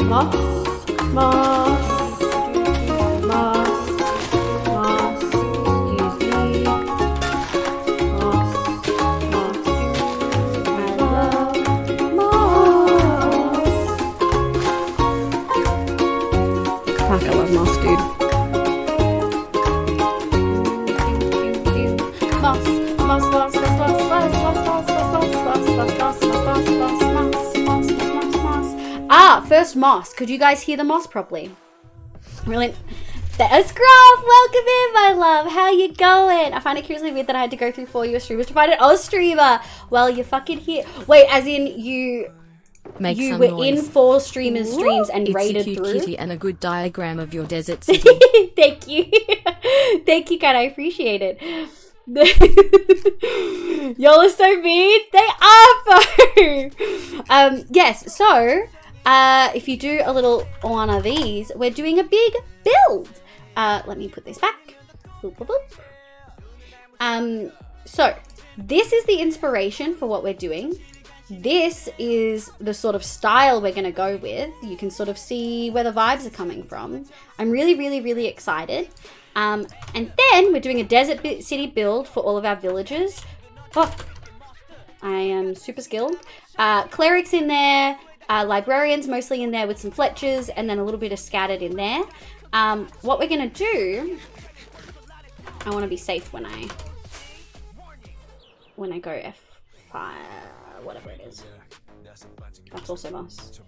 Moss. Excuse me. Moss. I love moss. Fuck, I love moss, dude. First moss. Could you guys hear the moss properly? Really? There's Graph. Welcome in, my love. How you going? I find it curiously weird that I had to go through 4 US streamers to find an Oz streamer. Well, you're fucking here. Wait, as in you Make you some were noise. in 4 streamers' streams and It's a raided cute through. kitty and a good diagram of your desert city. Thank you. Thank you, Kat. I appreciate it. Y'all are so mean. They are, Fo. Yes, so if you do a little one of these, we're doing a big build. Let me put this back. Boop, boop, boop. So this is the inspiration for what we're doing. This is the sort of style we're going to go with. You can sort of see where the vibes are coming from. I'm really, really, really excited. And then we're doing a desert city build for all of our villagers. Oh, I am super skilled. Clerics in there, librarians mostly in there with some fletchers, and then a little bit of scattered in there. What we're going to do, I want to be safe when I go F5, whatever it is. That's also boss.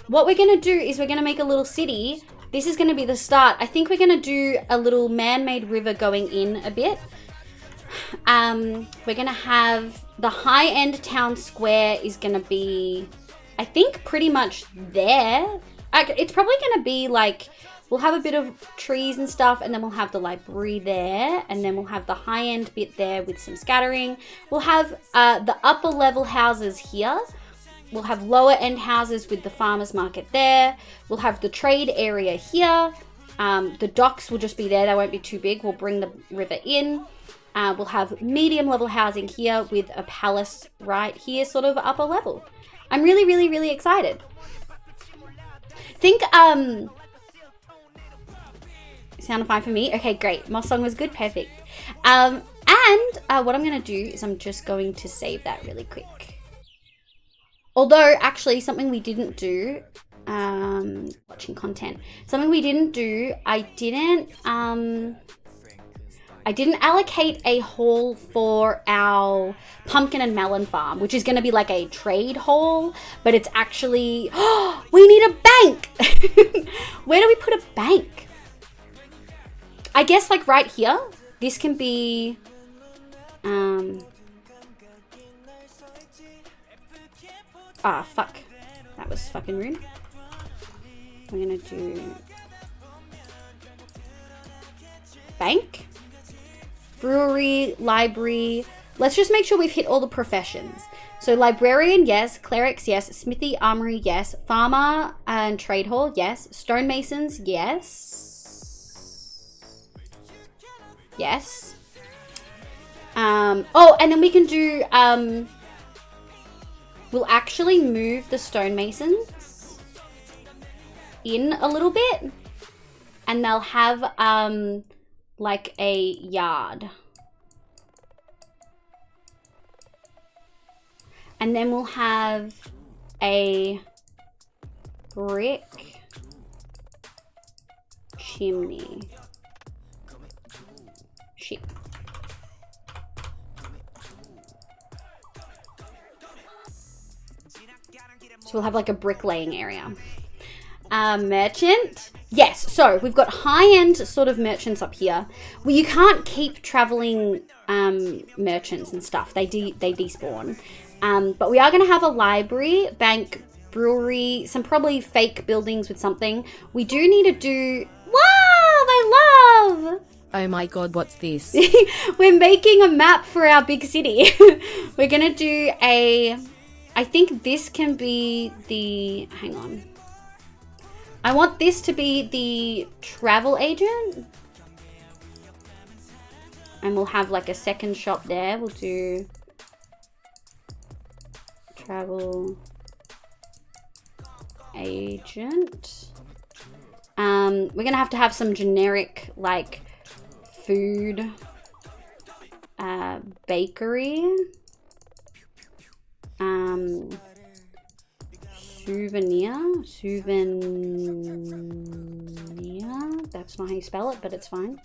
What we're going to do is we're going to make a little city. This is going to be the start. I think we're going to do a little man-made river going in a bit. We're going to have the high-end town square is going to be, I think, pretty much there. It's probably going to be like, we'll have a bit of trees and stuff, and then we'll have the library there, and then we'll have the high-end bit there with some scattering. We'll have the upper level houses here. We'll have lower end houses with the farmer's market there. We'll have the trade area here. The docks will just be there. They won't be too big. We'll bring the river in. We'll have medium level housing here with a palace right here, sort of upper level. I'm really, really, really excited. Think, sounded fine for me. Okay, great. My song was good. Perfect. And what I'm going to do is I'm just going to save that really quick. Although, actually, something we didn't do, watching content, something we didn't do, I didn't allocate a hall for our pumpkin and melon farm, which is going to be like a trade hall, but it's actually, we need a bank. Where do we put a bank? I guess like right here, this can be, fuck. That was fucking rude. We're gonna do bank, brewery, library. Let's just make sure we've hit all the professions. So librarian, yes. Clerics, yes. Smithy, armory, yes. Farmer and trade hall, yes. Stonemasons, yes. Yes. Oh, and then we can do, we'll actually move the stonemasons in a little bit, and they'll have like a yard. And then we'll have a brick chimney. Shit. So we'll have like a bricklaying area. Merchant. Yes, so we've got high-end sort of merchants up here. Well, you can't keep traveling merchants and stuff. They despawn. But we are going to have a library, bank, brewery, some probably fake buildings with something. We do need to do... Wow, I love! Oh my god, what's this? We're making a map for our big city. We're going to do a... I think this can be the... Hang on. I want this to be the travel agent. And we'll have like a second shop there. We'll do... travel agent. We're going to have some generic like food bakery. Souvenir. That's not how you spell it, but it's fine.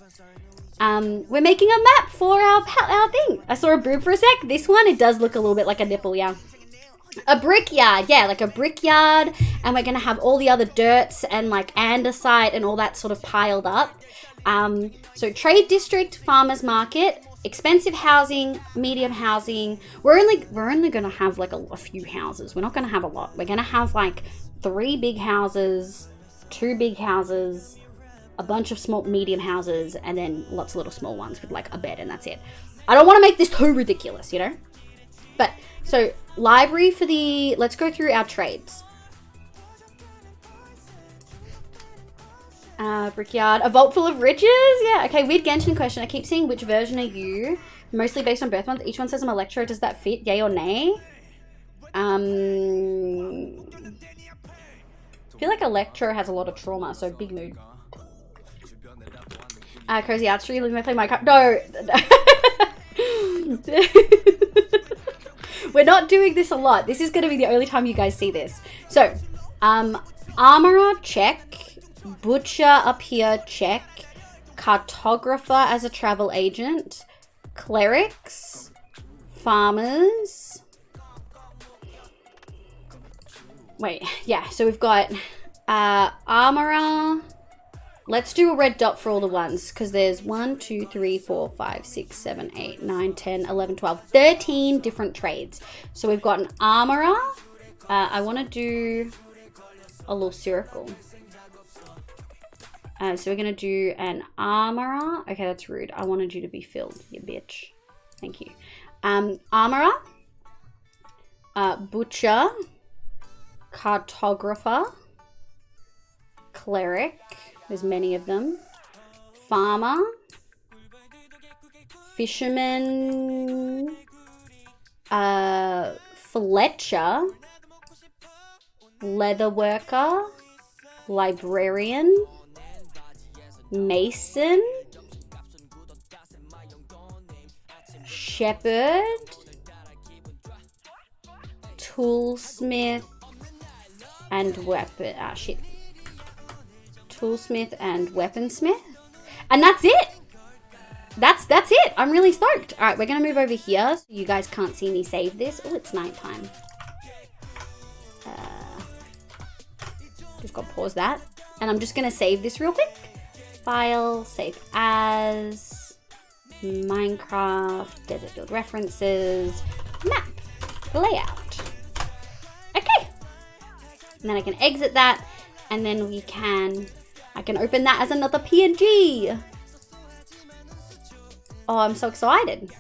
We're making a map for our thing. I saw a boob for a sec. This one, it does look a little bit like a nipple, yeah. A brickyard, yeah, like a brickyard. And we're gonna have all the other dirts and like andesite and all that sort of piled up. So trade district, farmers market. expensive housing, medium housing. We're only gonna have like a few houses. We're not gonna have a lot. We're gonna have like 3 big houses, 2 big houses, a bunch of small medium houses, and then lots of little small ones with like a bed, and that's it. I don't want to make this too ridiculous, you know? But so library for the, let's go through our trades. Brickyard, a vault full of riches. Yeah, okay, weird Genshin question. I keep seeing which version are you? Mostly based on birth month. Each one says I'm Electro. Does that fit? Yay or nay? I feel like Electro has a lot of trauma, so big mood. Cozy Art Street, looking to play Minecraft. No. We're not doing this a lot. This is going to be the only time you guys see this. So, Armorer, check. Butcher up here, check. Cartographer as a travel agent. Clerics. Farmers. Wait, yeah, so we've got Armorer. Let's do a red dot for all the ones, because there's 1, 2, 3, 4, 5, 6, 7, 8, 9, 10, 11, 12, 13 different trades. So we've got an Armorer. I want to do a little circle. So we're going to do an Armorer. Okay, that's rude. I wanted you to be filled, you bitch. Thank you. Armorer. Butcher. Cartographer. Cleric. There's many of them. Farmer. Fisherman. Fletcher. Leather worker. Librarian. Mason. Shepherd. Toolsmith. And weapon. Shit. Toolsmith and weaponsmith. And that's it. That's it. I'm really stoked. All right, we're going to move over here so you guys can't see me save this. Oh, it's nighttime. Just got to pause that. And I'm just going to save this real quick. File, save as, Minecraft, desert build references, map, layout. Okay. And then I can exit that. And then I can open that as another PNG. Oh, I'm so excited.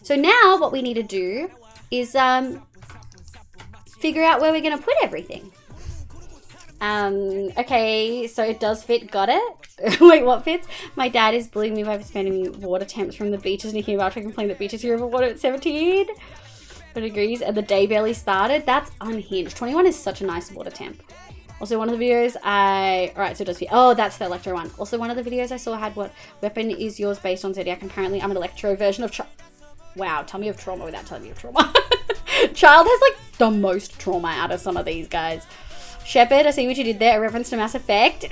So now what we need to do is figure out where we're going to put everything. Okay, so it does fit. Got it? Wait, what fits? My dad is bullying me by spending me water temps from the beaches, and he came out to complain that beaches here over water at 17 degrees, and the day barely started. That's unhinged. 21 is such a nice water temp. Also, one of the videos alright, so it does fit. Oh, that's the Electro one. Also, one of the videos I saw had what weapon is yours based on Zodiac. Apparently, I'm an Electro version of wow, tell me of trauma without telling me of trauma. Child has like the most trauma out of some of these guys. Shepherd, I see what you did there. A reference to Mass Effect.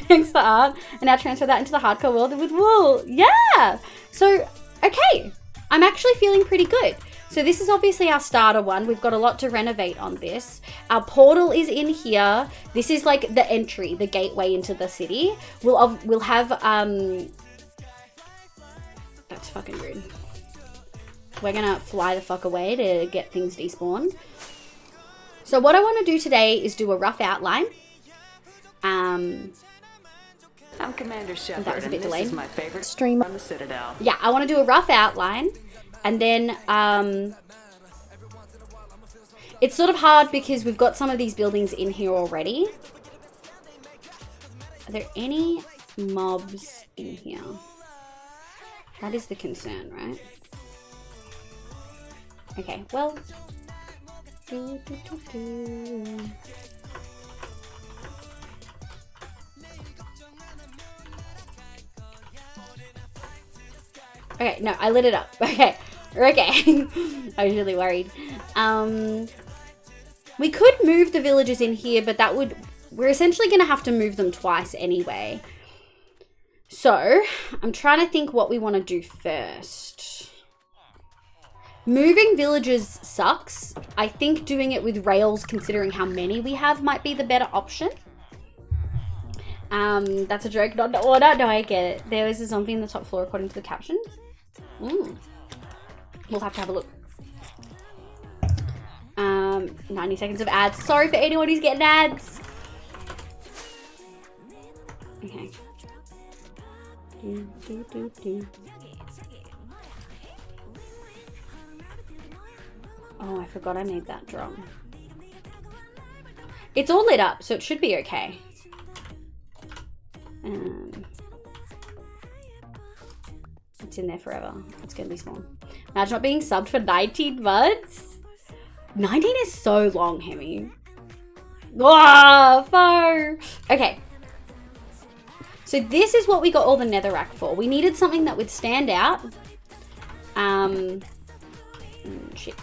Thanks for art. And now transfer that into the hardcore world with wool. Yeah. So, okay. I'm actually feeling pretty good. So this is obviously our starter one. We've got a lot to renovate on this. Our portal is in here. This is like the entry, the gateway into the city. We'll have, that's fucking rude. We're gonna fly the fuck away to get things despawned. So what I want to do today is do a rough outline. I'm Commander Shepard, that was a bit and delayed. This is my favorite stream on the Citadel. Yeah, I want to do a rough outline. And then, it's sort of hard because we've got some of these buildings in here already. Are there any mobs in here? That is the concern, right? Okay, well. Okay, no, I lit it up. Okay. I was really worried. We could move the villagers in here, but we're essentially going to have to move them twice anyway. So, I'm trying to think what we want to do first. Moving villagers sucks. I think doing it with rails, considering how many we have, might be the better option. That's a joke, not an order. No, I get it. There is a zombie in the top floor according to the captions. We'll have to have a look. 90 seconds of ads. Sorry for anyone who's getting ads. Okay. Oh, I forgot I made that drum. It's all lit up, so it should be okay. It's in there forever. It's gonna be small. Imagine not being subbed for 19 months. 19 is so long, Hemi. Whoa, foe. Okay. So this is what we got all the netherrack for. We needed something that would stand out. Shit.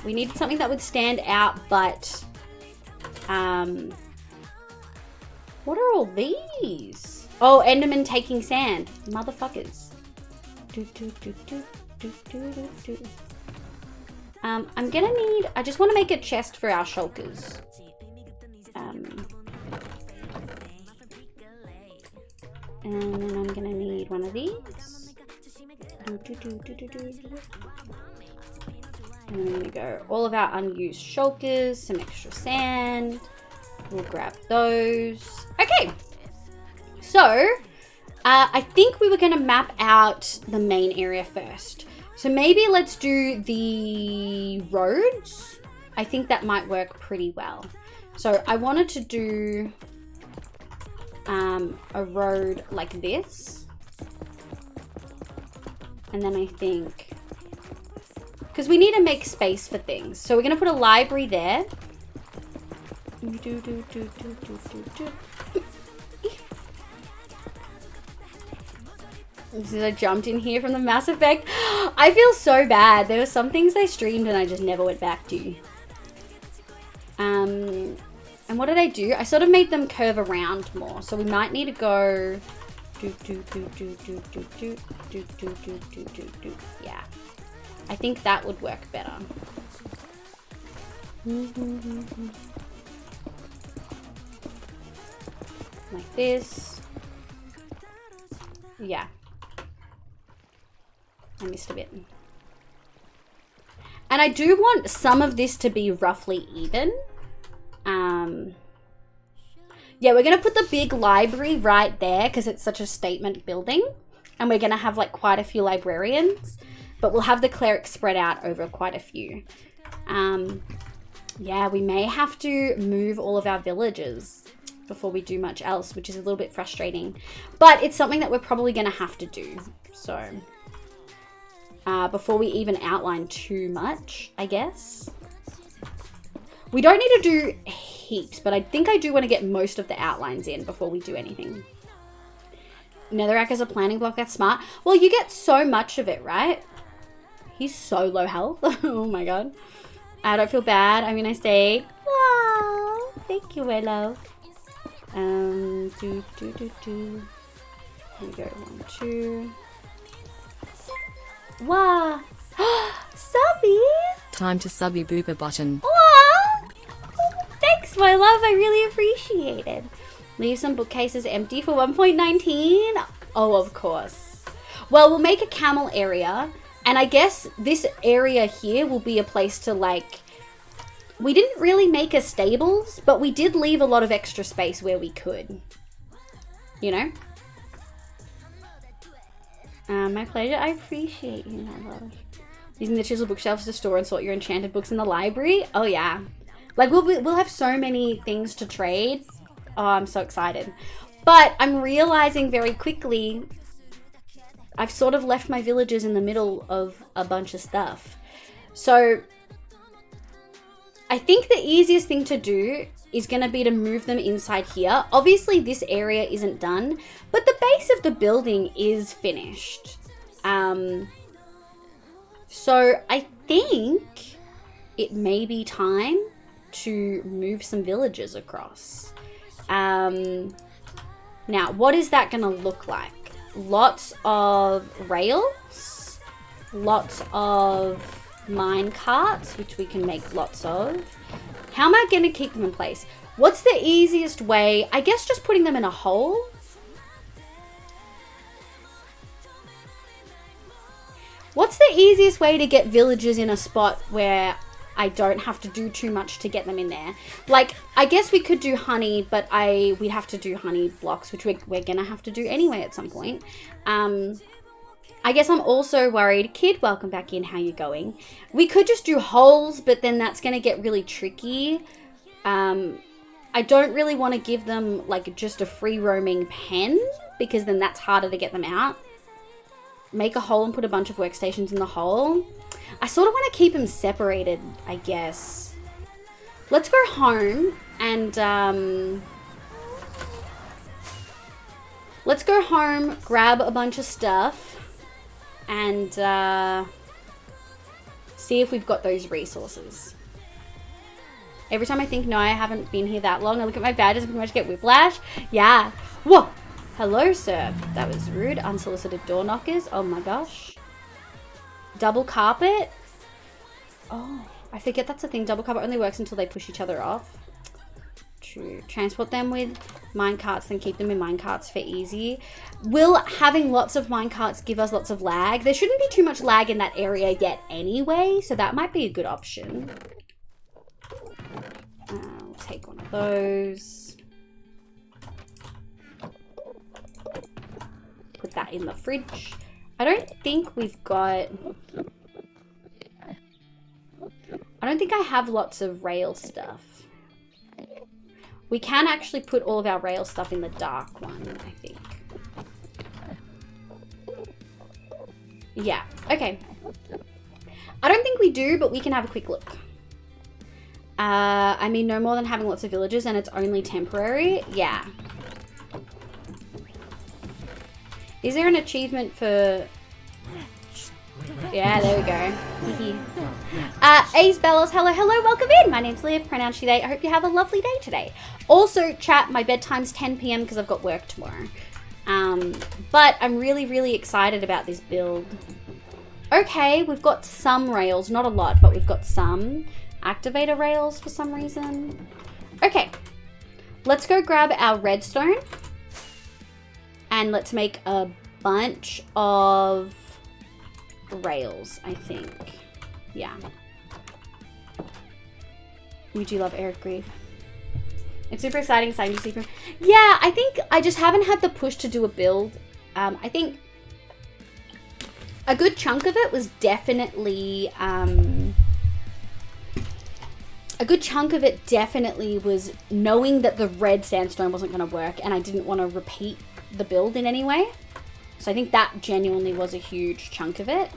We needed something that would stand out, but what are all these? Oh, Enderman taking sand. Motherfuckers. I'm gonna need, I just want to make a chest for our shulkers. And then I'm gonna need one of these. And then I'm gonna go all of our unused shulkers, some extra sand. We'll grab those. Okay. So, I think we were gonna map out the main area first. So maybe let's do the roads. I think that might work pretty well. So I wanted to do a road like this. And then I think, because we need to make space for things. So we're going to put a library there. I jumped in here from the Mass Effect. I feel so bad. There were some things they streamed and I just never went back to. And what did I do? I sort of made them curve around more. So we might need to go... Yeah. I think that would work better. Like this. Yeah. I missed a bit. And I do want some of this to be roughly even. Yeah, we're going to put the big library right there because it's such a statement building. And we're going to have like quite a few librarians. But we'll have the clerics spread out over quite a few. Yeah, we may have to move all of our villages before we do much else, which is a little bit frustrating. But it's something that we're probably going to have to do. So, before we even outline too much, I guess. We don't need to do heaps, but I think I do want to get most of the outlines in before we do anything. Netherrack is a planning block, that's smart. Well, you get so much of it, right? He's so low health. Oh my god. I don't feel bad. I mean, I stayed. Wow. Thank you, Willow. Here we go. 1, 2. Wow. Subby. Time to subby booper button. Wow. Thanks, my love. I really appreciate it. Leave some bookcases empty for 1.19. Oh, of course. Well, we'll make a camel area. And I guess this area here will be a place to like... We didn't really make a stables, but we did leave a lot of extra space where we could. You know? My pleasure. I appreciate you, my love. Using the chisel bookshelves to store and sort your enchanted books in the library. Oh, yeah. Like, we'll have so many things to trade. Oh, I'm so excited. But I'm realizing very quickly... I've sort of left my villagers in the middle of a bunch of stuff. So I think the easiest thing to do is going to be to move them inside here. Obviously, this area isn't done, but the base of the building is finished. So I think it may be time to move some villagers across. Now, what is that going to look like? Lots of rails, lots of mine carts, which we can make lots of. How am I going to keep them in place? What's the easiest way? I guess just putting them in a hole. What's the easiest way to get villagers in a spot where I don't have to do too much to get them in there? Like, I guess we could do honey, but we'd have to do honey blocks, which we're gonna have to do anyway at some point. I guess I'm also worried. Kid, welcome back in. How you going? We could just do holes, but then that's gonna get really tricky. I don't really want to give them like just a free roaming pen, because then that's harder to get them out. Make a hole and put a bunch of workstations in the hole. I sort of want to keep them separated, I guess. Let's go home and let's go home, grab a bunch of stuff, and see if we've got those resources. Every time I think, no, I haven't been here that long, I look at my badges and pretty much get whiplash. Yeah. Whoa. Hello, sir. That was rude. Unsolicited door knockers. Oh my gosh. Double carpet. Oh, I forget that's a thing. Double carpet only works until they push each other off. True. Transport them with minecarts, then keep them in minecarts for easy. Will having lots of minecarts give us lots of lag? There shouldn't be too much lag in that area yet anyway, so that might be a good option. I'll take one of those. Put that in the fridge. I don't think we've got... I don't think I have lots of rail stuff. We can actually put all of our rail stuff in the dark one, I think. Yeah, okay. I don't think we do, but we can have a quick look. I mean, no more than having lots of villagers, and it's only temporary. Yeah. Is there an achievement for... Yeah, there we go. Ace Bellos, hello, welcome in. My name's Liv, pronounced she, they. I hope you have a lovely day today. Also, chat, my bedtime's 10 p.m. because I've got work tomorrow. But I'm really, really excited about this build. Okay, we've got some rails. Not a lot, but we've got some. Activator rails for some reason. Okay, let's go grab our redstone. And let's make a bunch of rails, I think. Yeah. We do love Air of Grief. It's super exciting, to see from... Yeah, I think I just haven't had the push to do a build. I think a good chunk of it was definitely... A good chunk of it definitely was knowing that the red sandstone wasn't going to work, and I didn't want to repeat the build in any way. So I think that genuinely was a huge chunk of it.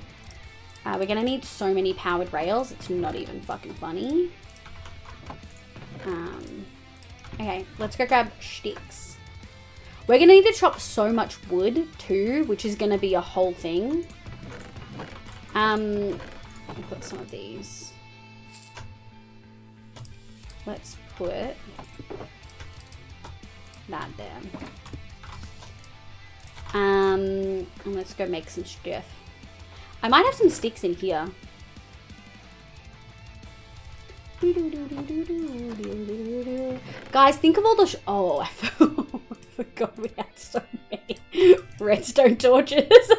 We're going to need so many powered rails. It's not even fucking funny. Okay, let's go grab sticks. We're going to need to chop so much wood too, which is going to be a whole thing. I'll put some of these. Let's put that there. And let's go make some stuff. I might have some sticks in here. Guys, think of all the... oh, I forgot we had so many redstone torches.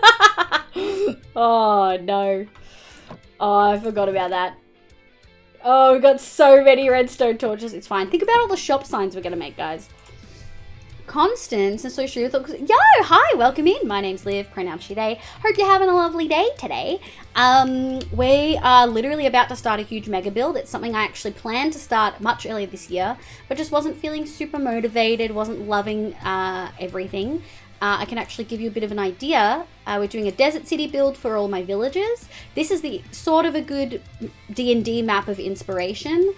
Oh, no. Oh, I forgot about that. Oh, we've got so many redstone torches. It's fine. Think about all the shop signs we're going to make, guys. Constance, and so sure. Yo, hi, welcome in. My name's Liv, pronounced she, they. Hope you're having a lovely day today. We are literally about to start a huge mega build. It's something I actually planned to start much earlier this year, but just wasn't feeling super motivated, wasn't loving everything. I can actually give you a bit of an idea. We're doing a desert city build for all my villagers. This is the sort of a good D&D map of inspiration.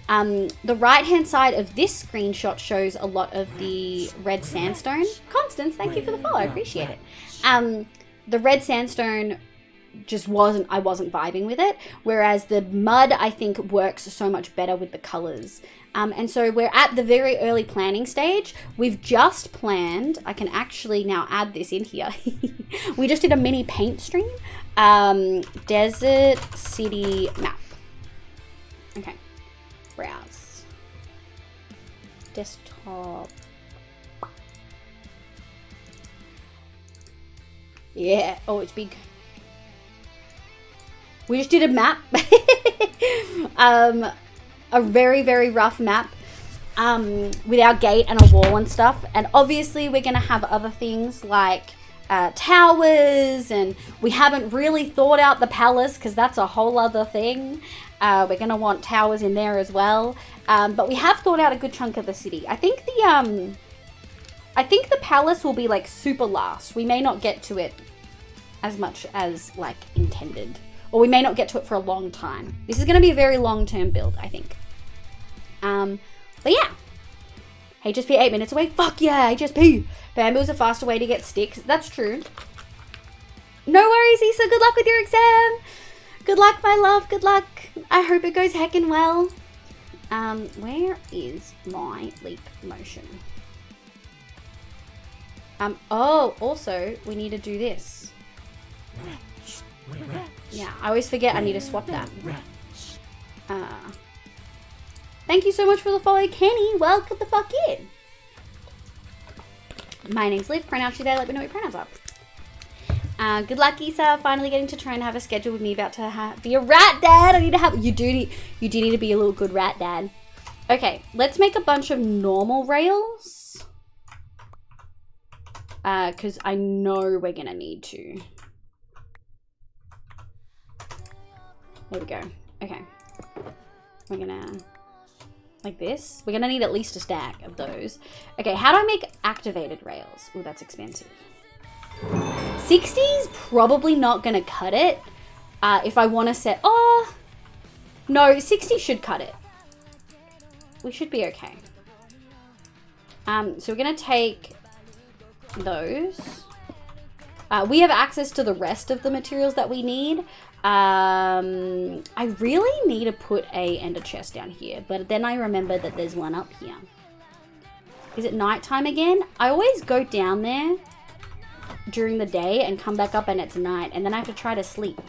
The right-hand side of this screenshot shows a lot of the red sandstone. Constance, thank you for the follow. I appreciate it. The red sandstone just I wasn't vibing with it. Whereas the mud, I think, works so much better with the colors. And so we're at the very early planning stage. We've just planned, I can actually now add this in here. We just did a mini paint stream. Desert city map. Okay. Browse. desktop. Yeah. Oh, it's big. We just did a map. A very, very rough map. With our gate and a wall and stuff. And obviously we're going to have other things like towers, and we haven't really thought out the palace because that's a whole other thing. We're going to want towers in there as well. But we have thought out a good chunk of the city. I think the palace will be like super last. We may not get to it as much as like intended. Or we may not get to it for a long time. This is going to be a very long-term build, I think. But yeah. HSP 8 minutes away. Fuck yeah, HSP. Bamboo is a faster way to get sticks. That's true. No worries, Issa. Good luck with your exam. Good luck, my love. Good luck. I hope it goes heckin' well. Where is my leap motion? Oh, also, we need to do this. Yeah, I always forget I need to swap that. Thank you so much for the follow, Kenny. Welcome the fuck in. My name's Liv. Pronouns you there. Let me know what your pronouns are. Good luck, Issa. Finally getting to try and have a schedule with me. About to be a rat dad. I need to have. You do need to be a little good rat dad. Okay, let's make a bunch of normal rails. Because I know we're gonna need to. There we go. Okay. We're gonna, like this. We're gonna need at least a stack of those. Okay, how do I make activated rails? Oh, that's expensive. 60's probably not gonna cut it. If I want to set, oh, no, 60 should cut it. We should be okay. So we're gonna take those. We have access to the rest of the materials that we need. I really need to put a ender chest down here, but then I remember that there's one up here. Is it nighttime again? I always go down there during the day and come back up and it's night, and then I have to try to sleep.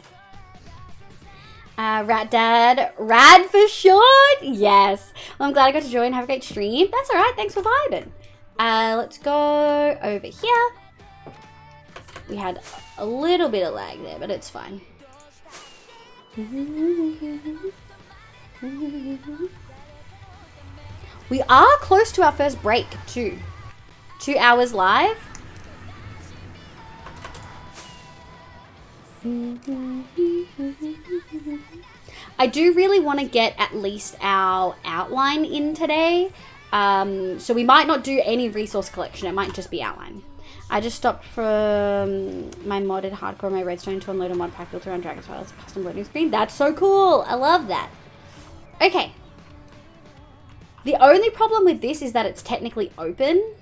Rat Dad, rad for short. Yes. Well, I'm glad I got to join. Have a great stream. That's all right. Thanks for vibing. Let's go over here. We had a little bit of lag there, but it's fine. We are close to our first break too. 2 hours live. I do really want to get at least our outline in today. So we might not do any resource collection. It might just be outline. I just stopped from my modded hardcore, my redstone to unload a mod pack built around Dragon's Files, custom loading screen. That's so cool. I love that. Okay. The only problem with this is that it's technically open.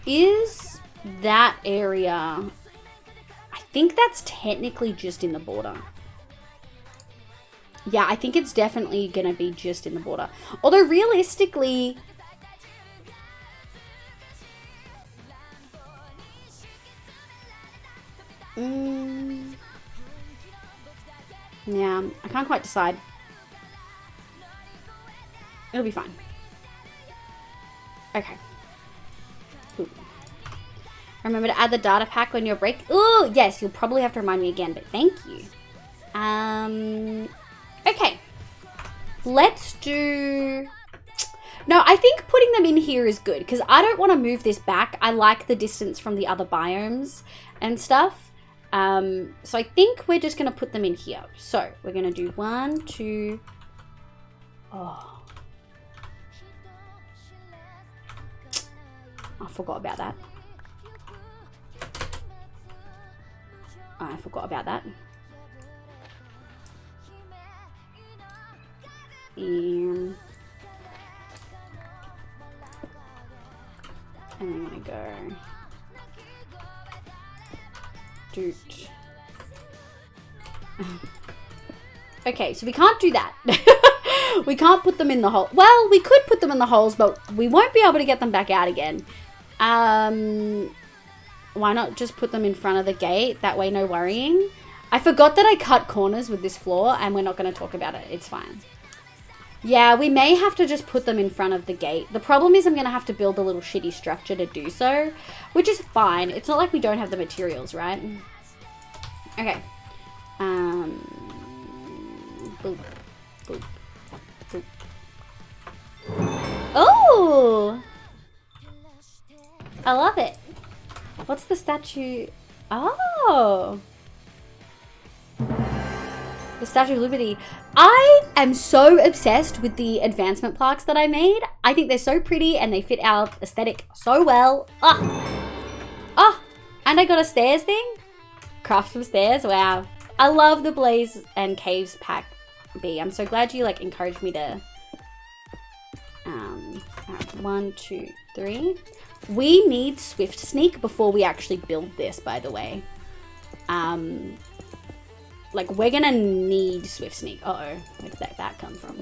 Is that area... I think that's technically just in the border. Yeah, I think it's definitely going to be just in the border. Although, realistically... yeah, I can't quite decide. It'll be fine. Okay. Ooh. Remember to add the data pack on your break. Ooh, yes, you'll probably have to remind me again, but thank you. Okay, let's do... No, I think putting them in here is good because I don't want to move this back. I like the distance from the other biomes and stuff. So I think we're just going to put them in here. So we're going to do 1, 2... Oh. I forgot about that. I forgot about that. And I'm gonna go doot. Okay, so we can't do that. We can't put them in the hole. Well, we could put them in the holes, but we won't be able to get them back out again. Why not just put them in front of the gate? That way, no worrying. I forgot that I cut corners with this floor and we're not going to talk about it. It's fine. Yeah, we may have to just put them in front of the gate. The problem is I'm going to have to build a little shitty structure to do so, which is fine. It's not like we don't have the materials, right? Okay. Boop, boop, boop. Oh! I love it. What's the statue? Oh! The Statue of Liberty. I am so obsessed with the advancement plaques that I made. I think they're so pretty and they fit our aesthetic so well. Oh, and I got a stairs thing. Craft some stairs. Wow. I love the Blaze and Caves pack B. I'm so glad you like encouraged me to. Alright, 1, 2, 3. We need Swift Sneak before we actually build this, by the way. Like, we're gonna need Swift Sneak. Uh-oh. Where did that come from?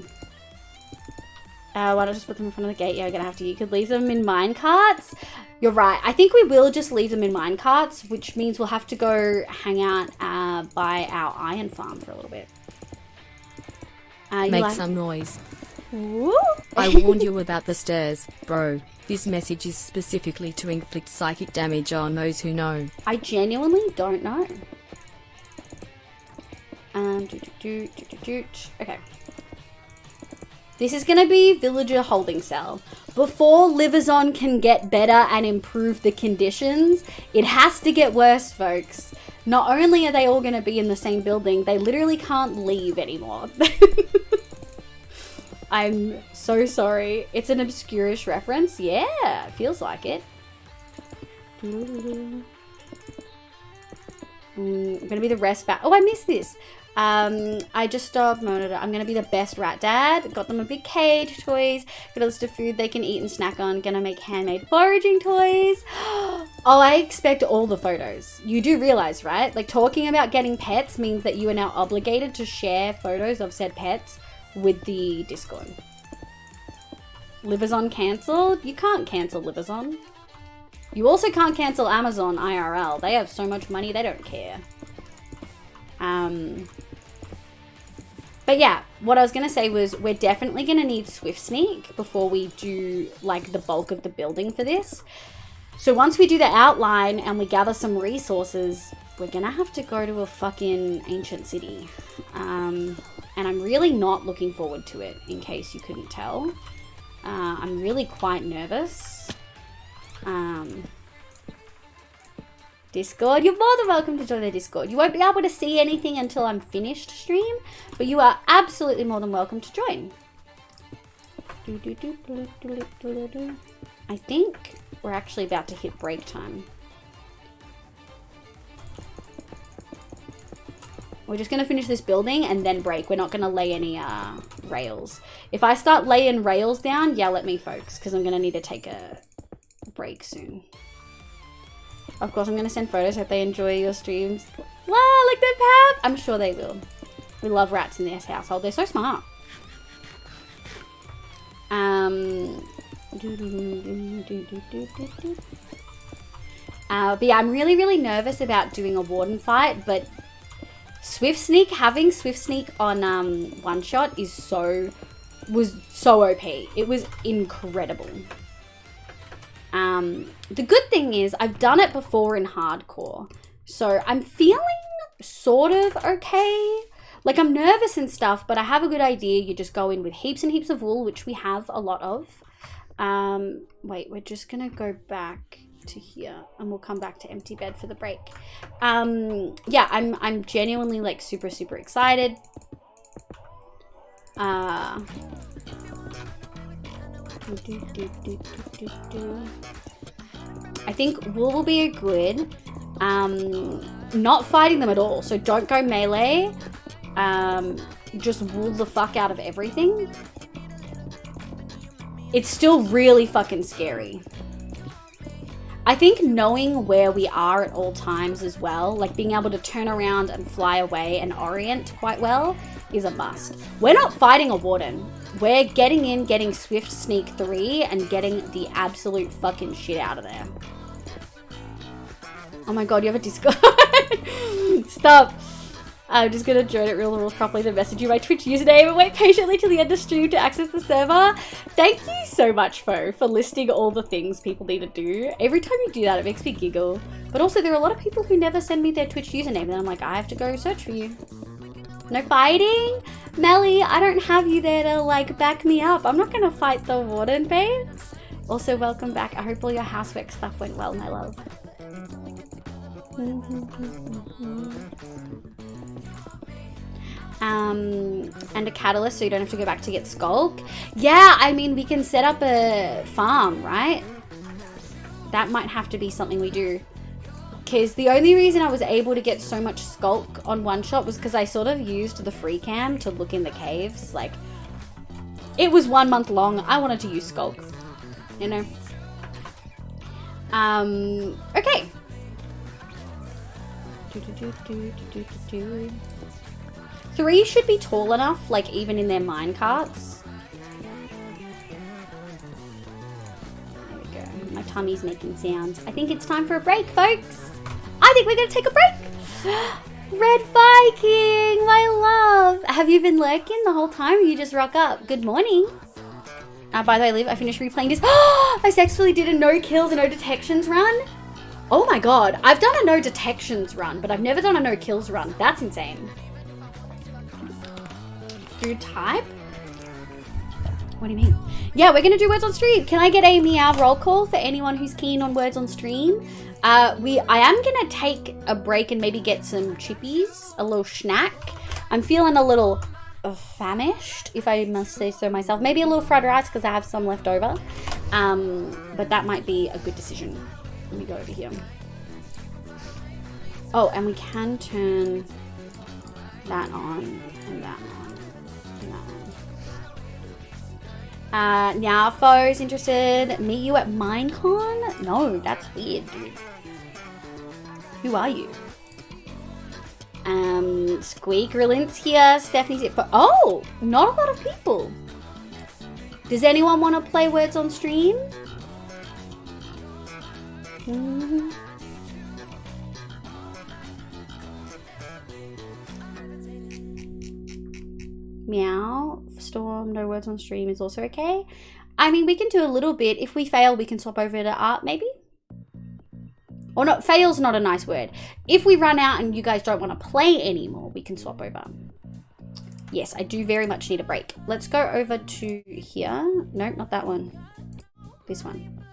Why don't I just put them in front of the gate? Yeah, we're gonna have to. You could leave them in minecarts. You're right. I think we will just leave them in minecarts, which means we'll have to go hang out by our iron farm for a little bit. Make some noise. Woo? I warned you about the stairs, bro. This message is specifically to inflict psychic damage on those who know. I genuinely don't know. Okay. This is gonna be villager holding cell. Before Liverzon can get better and improve the conditions, it has to get worse, folks. Not only are they all gonna be in the same building, they literally can't leave anymore. I'm so sorry. It's an obscurish reference. Yeah, feels like it. I'm gonna be the rest bat. Oh, I missed this. I just stopped monitor. I'm gonna be the best rat dad. Got them a big cage, toys. Got a list of food they can eat and snack on. Gonna make handmade foraging toys. Oh, I expect all the photos. You do realize, right? Like, talking about getting pets means that you are now obligated to share photos of said pets with the Discord. Liverzon cancelled? You can't cancel Liverzon. You also can't cancel Amazon IRL. They have so much money, they don't care. But yeah, what I was going to say was we're definitely going to need Swift Sneak before we do like the bulk of the building for this. So once we do the outline and we gather some resources, we're going to have to go to a fucking ancient city. And I'm really not looking forward to it, in case you couldn't tell. I'm really quite nervous. Discord, you're more than welcome to join the Discord. You won't be able to see anything until I'm finished stream, but you are absolutely more than welcome to join. I think we're actually about to hit break time. We're just going to finish this building and then break. We're not going to lay any rails. If I start laying rails down, yell at me, folks, because I'm going to need to take a break soon. Of course, I'm going to send photos. Hope they enjoy your streams. Wow, look at Pap! I'm sure they will. We love rats in this household. They're so smart. But yeah, I'm really, really nervous about doing a warden fight, but Swift Sneak, having Swift Sneak on one shot was so OP. It was incredible. The good thing is I've done it before in hardcore, so I'm feeling sort of okay. Like, I'm nervous and stuff, but I have a good idea. You just go in with heaps and heaps of wool, which we have a lot of. Wait, we're just gonna go back to here and we'll come back to empty bed for the break. Yeah, I'm genuinely like super excited. I think wool will be a good. Not fighting them at all, so don't go melee. Just wool the fuck out of everything. It's still really fucking scary. I think knowing where we are at all times as well, like being able to turn around and fly away and orient quite well, is a must. We're not fighting a warden. We're getting in, getting Swift Sneak 3 and getting the absolute fucking shit out of there. Oh my god, you have a Discord. Stop. I'm just gonna join it real rules properly, then message you my Twitch username and wait patiently till the end of stream to access the server. Thank you so much, Fo, for listing all the things people need to do. Every time you do that, it makes me giggle. But also, there are a lot of people who never send me their Twitch username, and I'm like, I have to go search for you. No fighting? Melly, I don't have you there to, like, back me up. I'm not gonna fight the warden babes. Also, welcome back. I hope all your housework stuff went well, my love. And a catalyst so you don't have to go back to get skulk. Yeah, I mean, we can set up a farm, right? That might have to be something we do. Because the only reason I was able to get so much skulk on one shot was because I sort of used the free cam to look in the caves. Like, it was 1 month long. I wanted to use skulk, you know? Okay. 3 should be tall enough, like even in their mine carts. There we go. My tummy's making sounds. I think it's time for a break, folks. I think we're gonna take a break. Red Viking, my love. Have you been lurking the whole time or you just rock up? Good morning. By the way, Liv, I finished replaying this. I successfully did a no kills and no detections run. Oh my god, I've done a no detections run, but I've never done a no kills run. That's insane. Food type? What do you mean? Yeah, we're gonna do words on stream. Can I get a meow roll call for anyone who's keen on words on stream? I am gonna take a break and maybe get some chippies, a little snack. I'm feeling a little famished, if I must say so myself. Maybe a little fried rice because I have some left over. But that might be a good decision. Let me go over here. Oh, and we can turn that on and that on and that on. Now, foes interested. Meet you at Minecon? No, that's weird, dude. Who are you? Squeak Relint's here. Stephanie's here. Oh, not a lot of people. Does anyone want to play words on stream? Meow. Storm, no words on stream is also okay. I mean, we can do a little bit. If we fail, we can swap over to art, maybe? Or not, fail's not a nice word. If we run out and you guys don't want to play anymore, we can swap over. Yes, I do very much need a break. Let's go over to here. Nope, not that one. This one.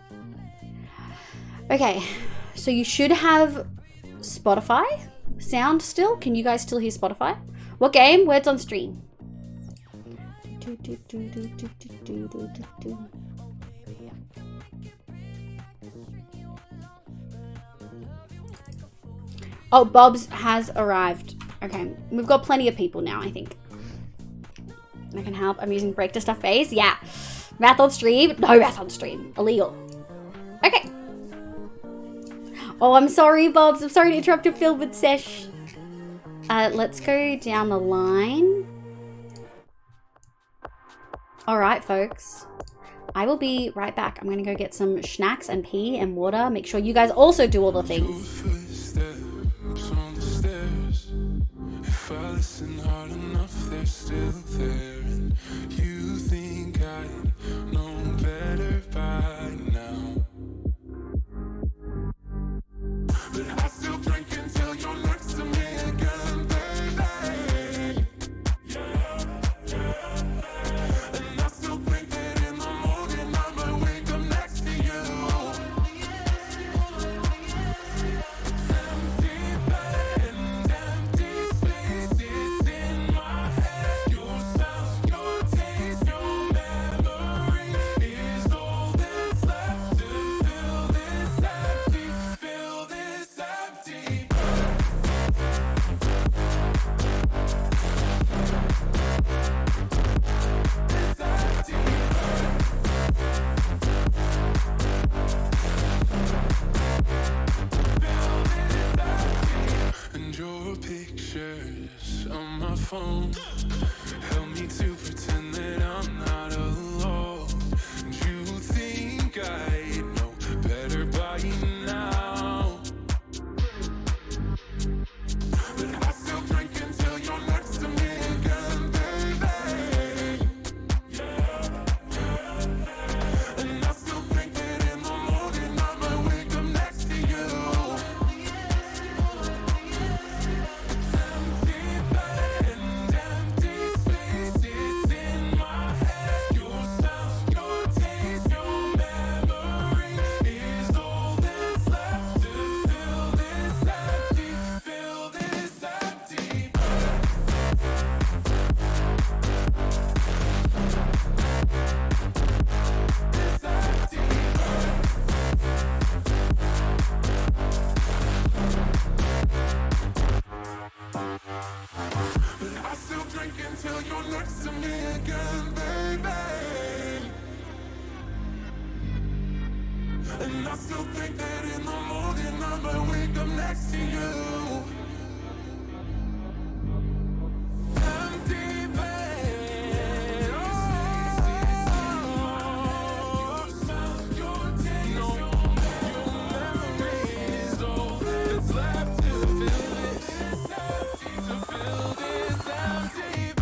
Okay, so you should have Spotify sound still. Can you guys still hear Spotify? What game? Words on stream. Oh, Bob's has arrived. Okay, we've got plenty of people now, I think. I can help. I'm using break to stuff face. Yeah. Math on stream. No math on stream. Illegal. Okay. Oh, I'm sorry, Bobs. I'm sorry to interrupt your film and sesh. Let's go down the line. All right, folks. I will be right back. I'm going to go get some snacks and pee and water. Make sure you guys also do all the things. If I listen hard enough, they're still there. And you think I know better by now. But I still drink until you're next to me again, baby. And I still think that in the morning I might wake up next to you. Empty bed and empty spaces in my head. Your style, your taste. next to you. Empty bed. Oh, your taste, no, your memories, all that's left to fill this empty, to fill this empty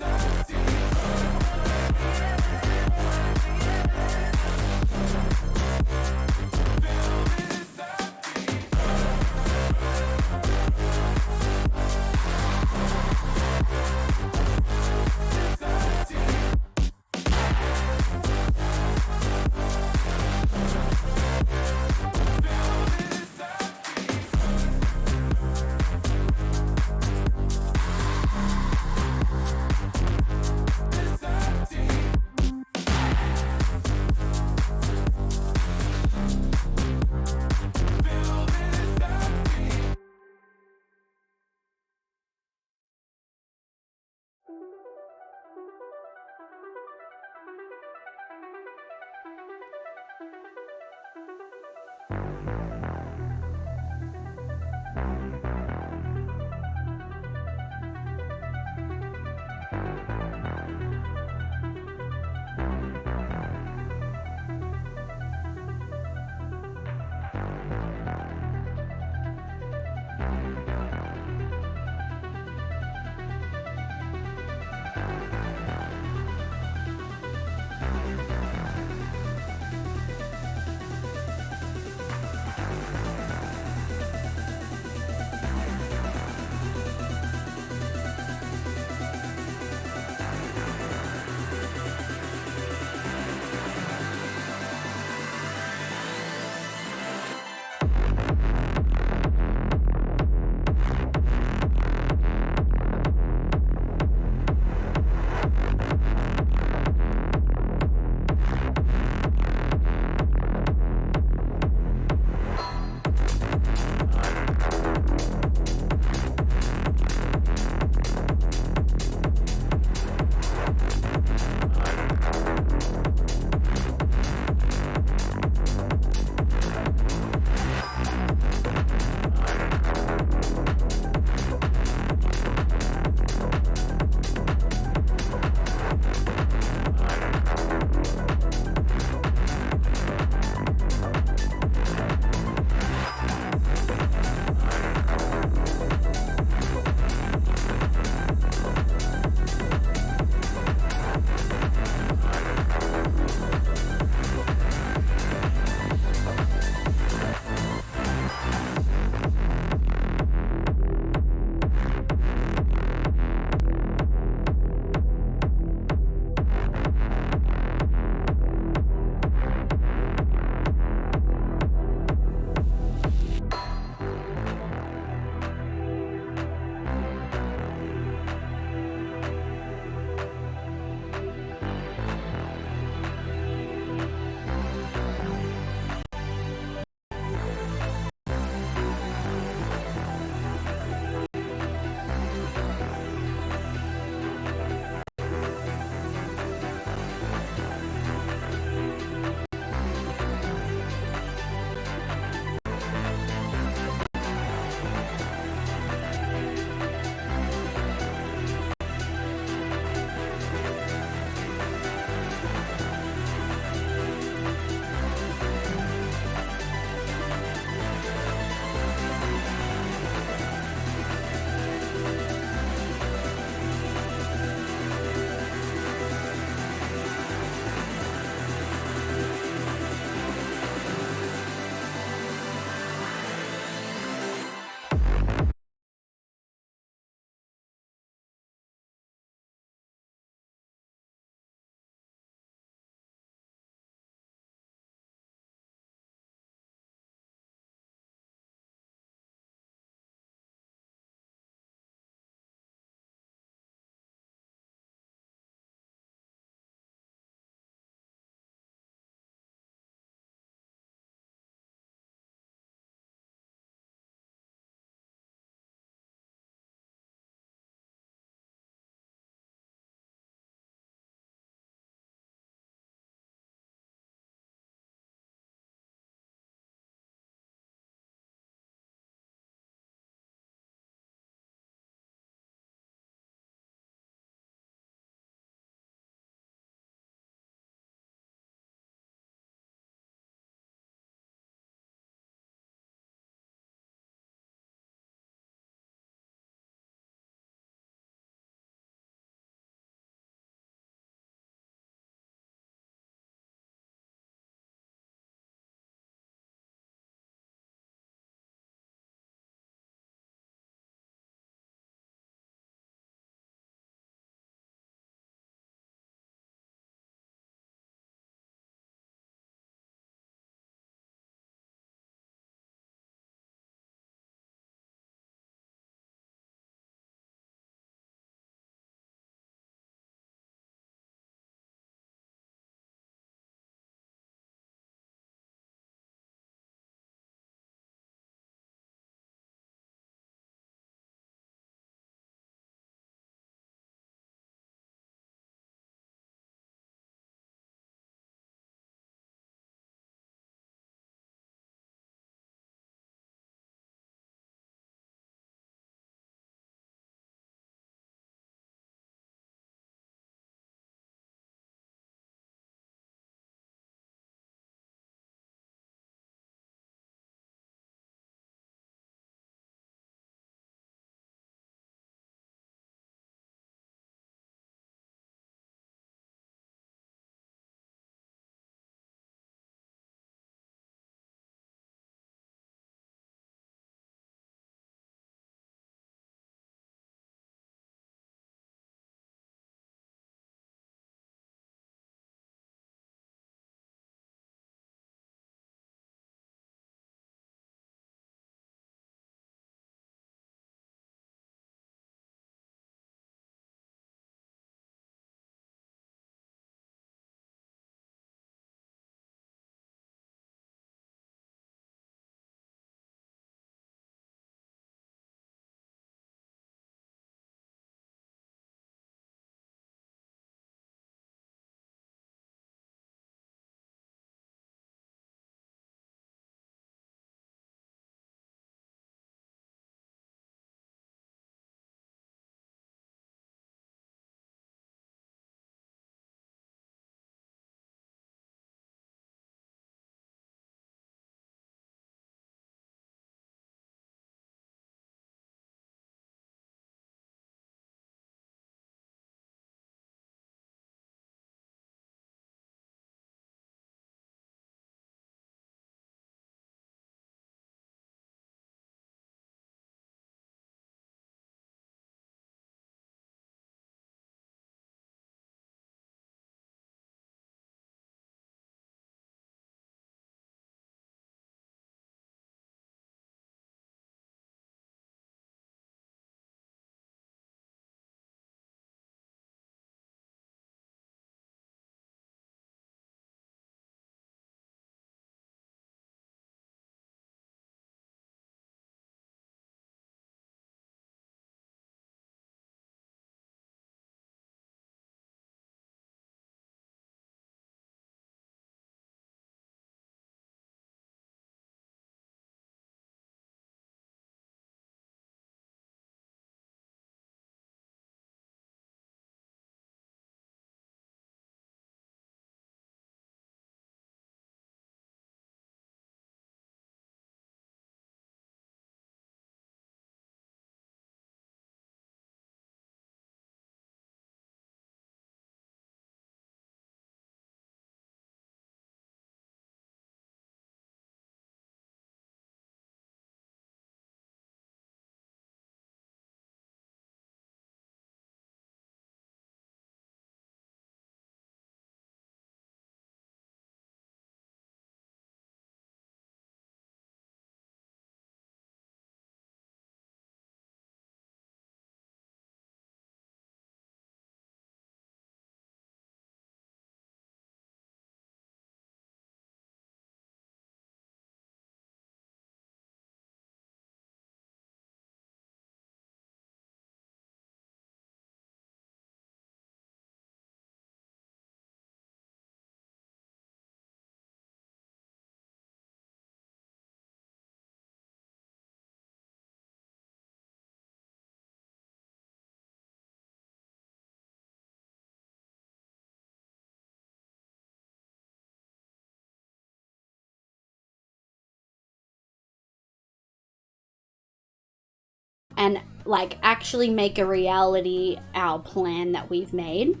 and like actually make a reality our plan that we've made.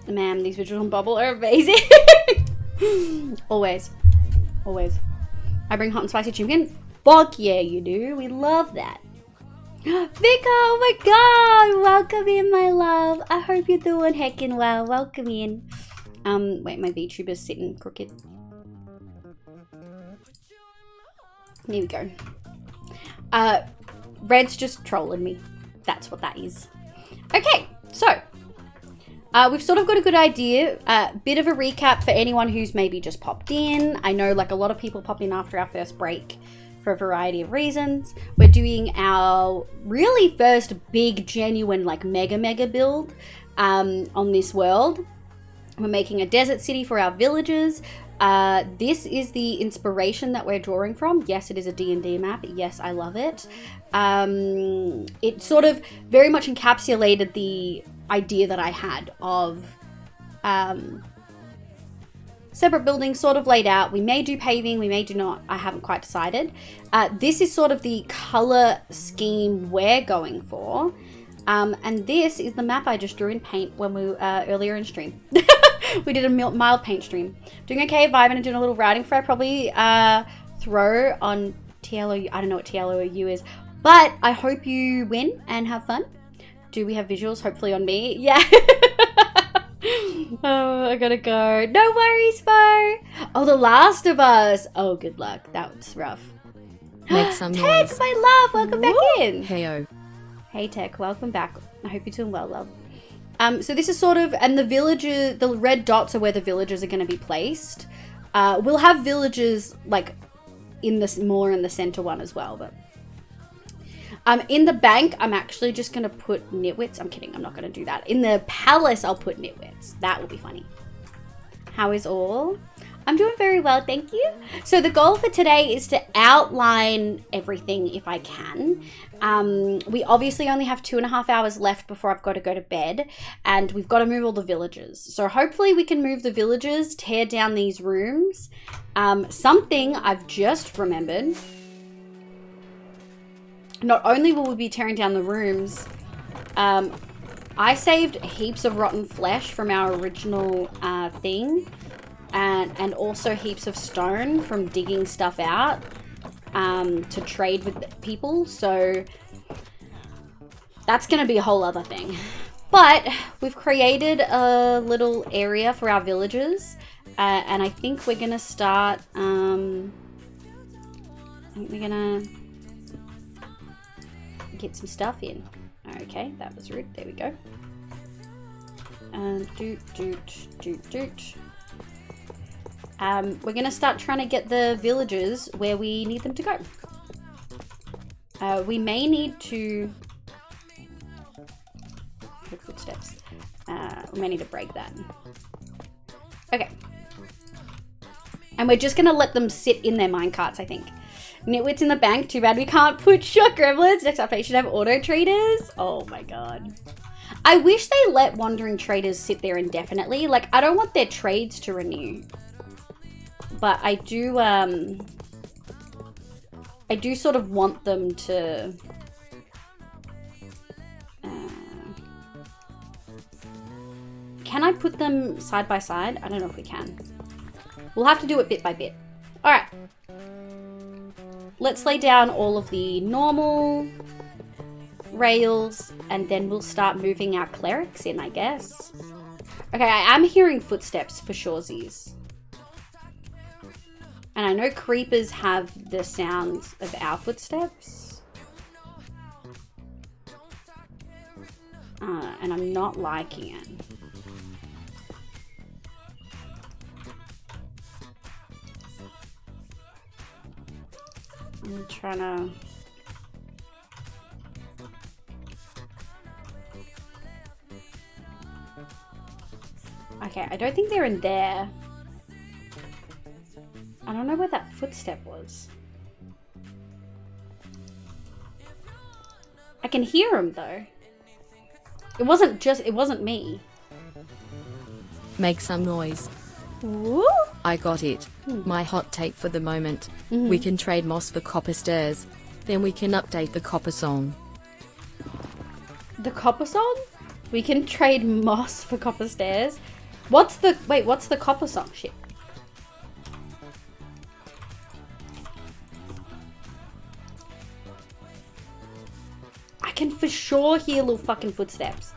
Man, these visuals on Bubble are amazing. Always. Always. I bring hot and spicy chicken. Fuck yeah, you do. We love that. Vika, oh my god. Welcome in, my love. I hope you're doing heckin' well. Welcome in. Wait, my VTuber's sitting crooked. Here we go. Red's just trolling me. That's what that is. Okay, so we've sort of got a good idea. Bit of a recap for anyone who's maybe just popped in. I know like a lot of people popped in after our first break for a variety of reasons. We're doing our really first big, genuine, like mega build on this world. We're making a desert city for our villagers. This is the inspiration that we're drawing from. Yes, it is a D&D map. Yes, I love it. It sort of very much encapsulated the idea that I had of separate buildings sort of laid out. We may do paving, we may do not. I haven't quite decided. This is sort of the color scheme we're going for. And this is the map I just drew in paint when we earlier in stream. We did a mild paint stream. Doing okay, vibing and doing a little writing for I probably throw on TLOU. I don't know what TLOU is, but I hope you win and have fun. Do we have visuals? Hopefully on me. Yeah. Oh, I gotta go. No worries, Bo. Oh, The Last of Us. Oh, good luck. That was rough. Make some Tech, noise. my love. Welcome back in. Heyo. Hey, Tech. Welcome back. I hope you're doing well, love. So this is sort of, and the villages, the red dots are where the villagers are going to be placed. We'll have villagers like in this more in the center one as well, but in the bank, I'm actually just going to put nitwits. I'm kidding. I'm not going to do that. In the palace, I'll put nitwits. That will be funny. How is all? I'm doing very well, thank you. So the goal for today is to outline everything if I can. We obviously only have 2.5 hours left before I've got to go to bed, and we've got to move all the villagers. So hopefully we can move the villagers, tear down these rooms. Something I've just remembered. Not only will we be tearing down the rooms, I saved heaps of rotten flesh from our original thing. And also heaps of stone from digging stuff out to trade with people. So that's going to be a whole other thing. But we've created a little area for our villagers. And I think we're going to start... I think we're going to get some stuff in. Okay, that was rude. There we go. We're going to start trying to get the villagers where we need them to go. We may need to... Footsteps. We may need to break that. Okay. And we're just going to let them sit in their minecarts, I think. Nitwits in the bank. Too bad we can't put shot gremlins. Next update should have auto traders. Oh my god. I wish they let wandering traders sit there indefinitely. Like, I don't want their trades to renew. But I do sort of want them to... can I put them side by side? I don't know if we can. We'll have to do it bit by bit. Alright. Let's lay down all of the normal rails, and then we'll start moving our clerics in, I guess. Okay, I am hearing footsteps for shoresies. And I know creepers have the sounds of our footsteps. And I'm not liking it. I'm trying to... Okay, I don't think they're in there. I don't know where that footstep was. I can hear him though. It wasn't me. Make some noise. Woo? I got it. My hot take for the moment. We can trade moss for copper stairs. Then we can update the copper song. The copper song? We can trade moss for copper stairs. What's the copper song? Shit. I can for sure hear little fucking footsteps.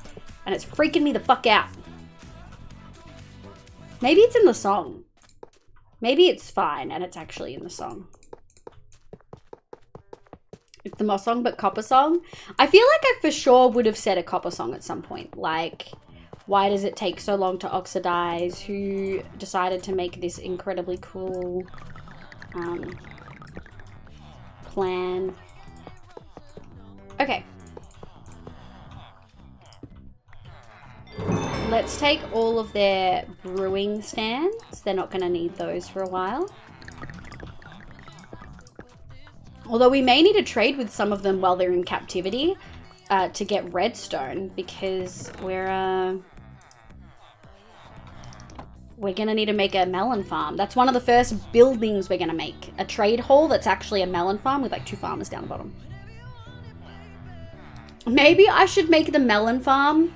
And it's freaking me the fuck out. Maybe it's in the song. Maybe it's fine and it's actually in the song. It's the moss song, but copper song. I feel like I for sure would have said a copper song at some point. Like, why does it take so long to oxidize? Who decided to make this incredibly cool plan? Okay. Let's take all of their brewing stands. They're not going to need those for a while. Although we may need to trade with some of them while they're in captivity to get redstone, because we're going to need to make a melon farm. That's one of the first buildings we're going to make. A trade hall that's actually a melon farm with like 2 farmers down the bottom. Maybe I should make the melon farm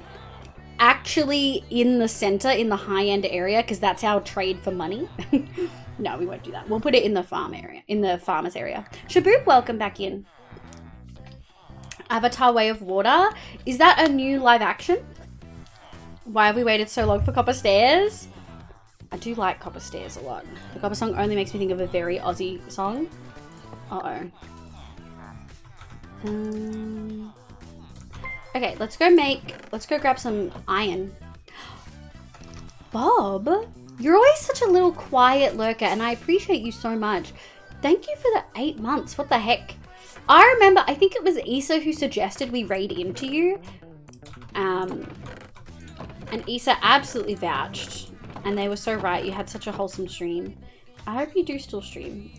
actually in the center, in the high-end area, because that's our trade for money. No, we won't do that. We'll put it in the farm area, in the farmer's area. Shaboop, welcome back in. Avatar Way of Water. Is that a new live action? Why have we waited so long for Copper Stairs? I do like Copper Stairs a lot. The Copper song only makes me think of a very Aussie song. Uh-oh. Okay, let's go grab some iron. Bob, you're always such a little quiet lurker, and I appreciate you so much. Thank you for the 8 months. What the heck? I remember, I think it was Issa who suggested we raid into you. And Issa absolutely vouched. And they were so right. You had such a wholesome stream. I hope you do still stream.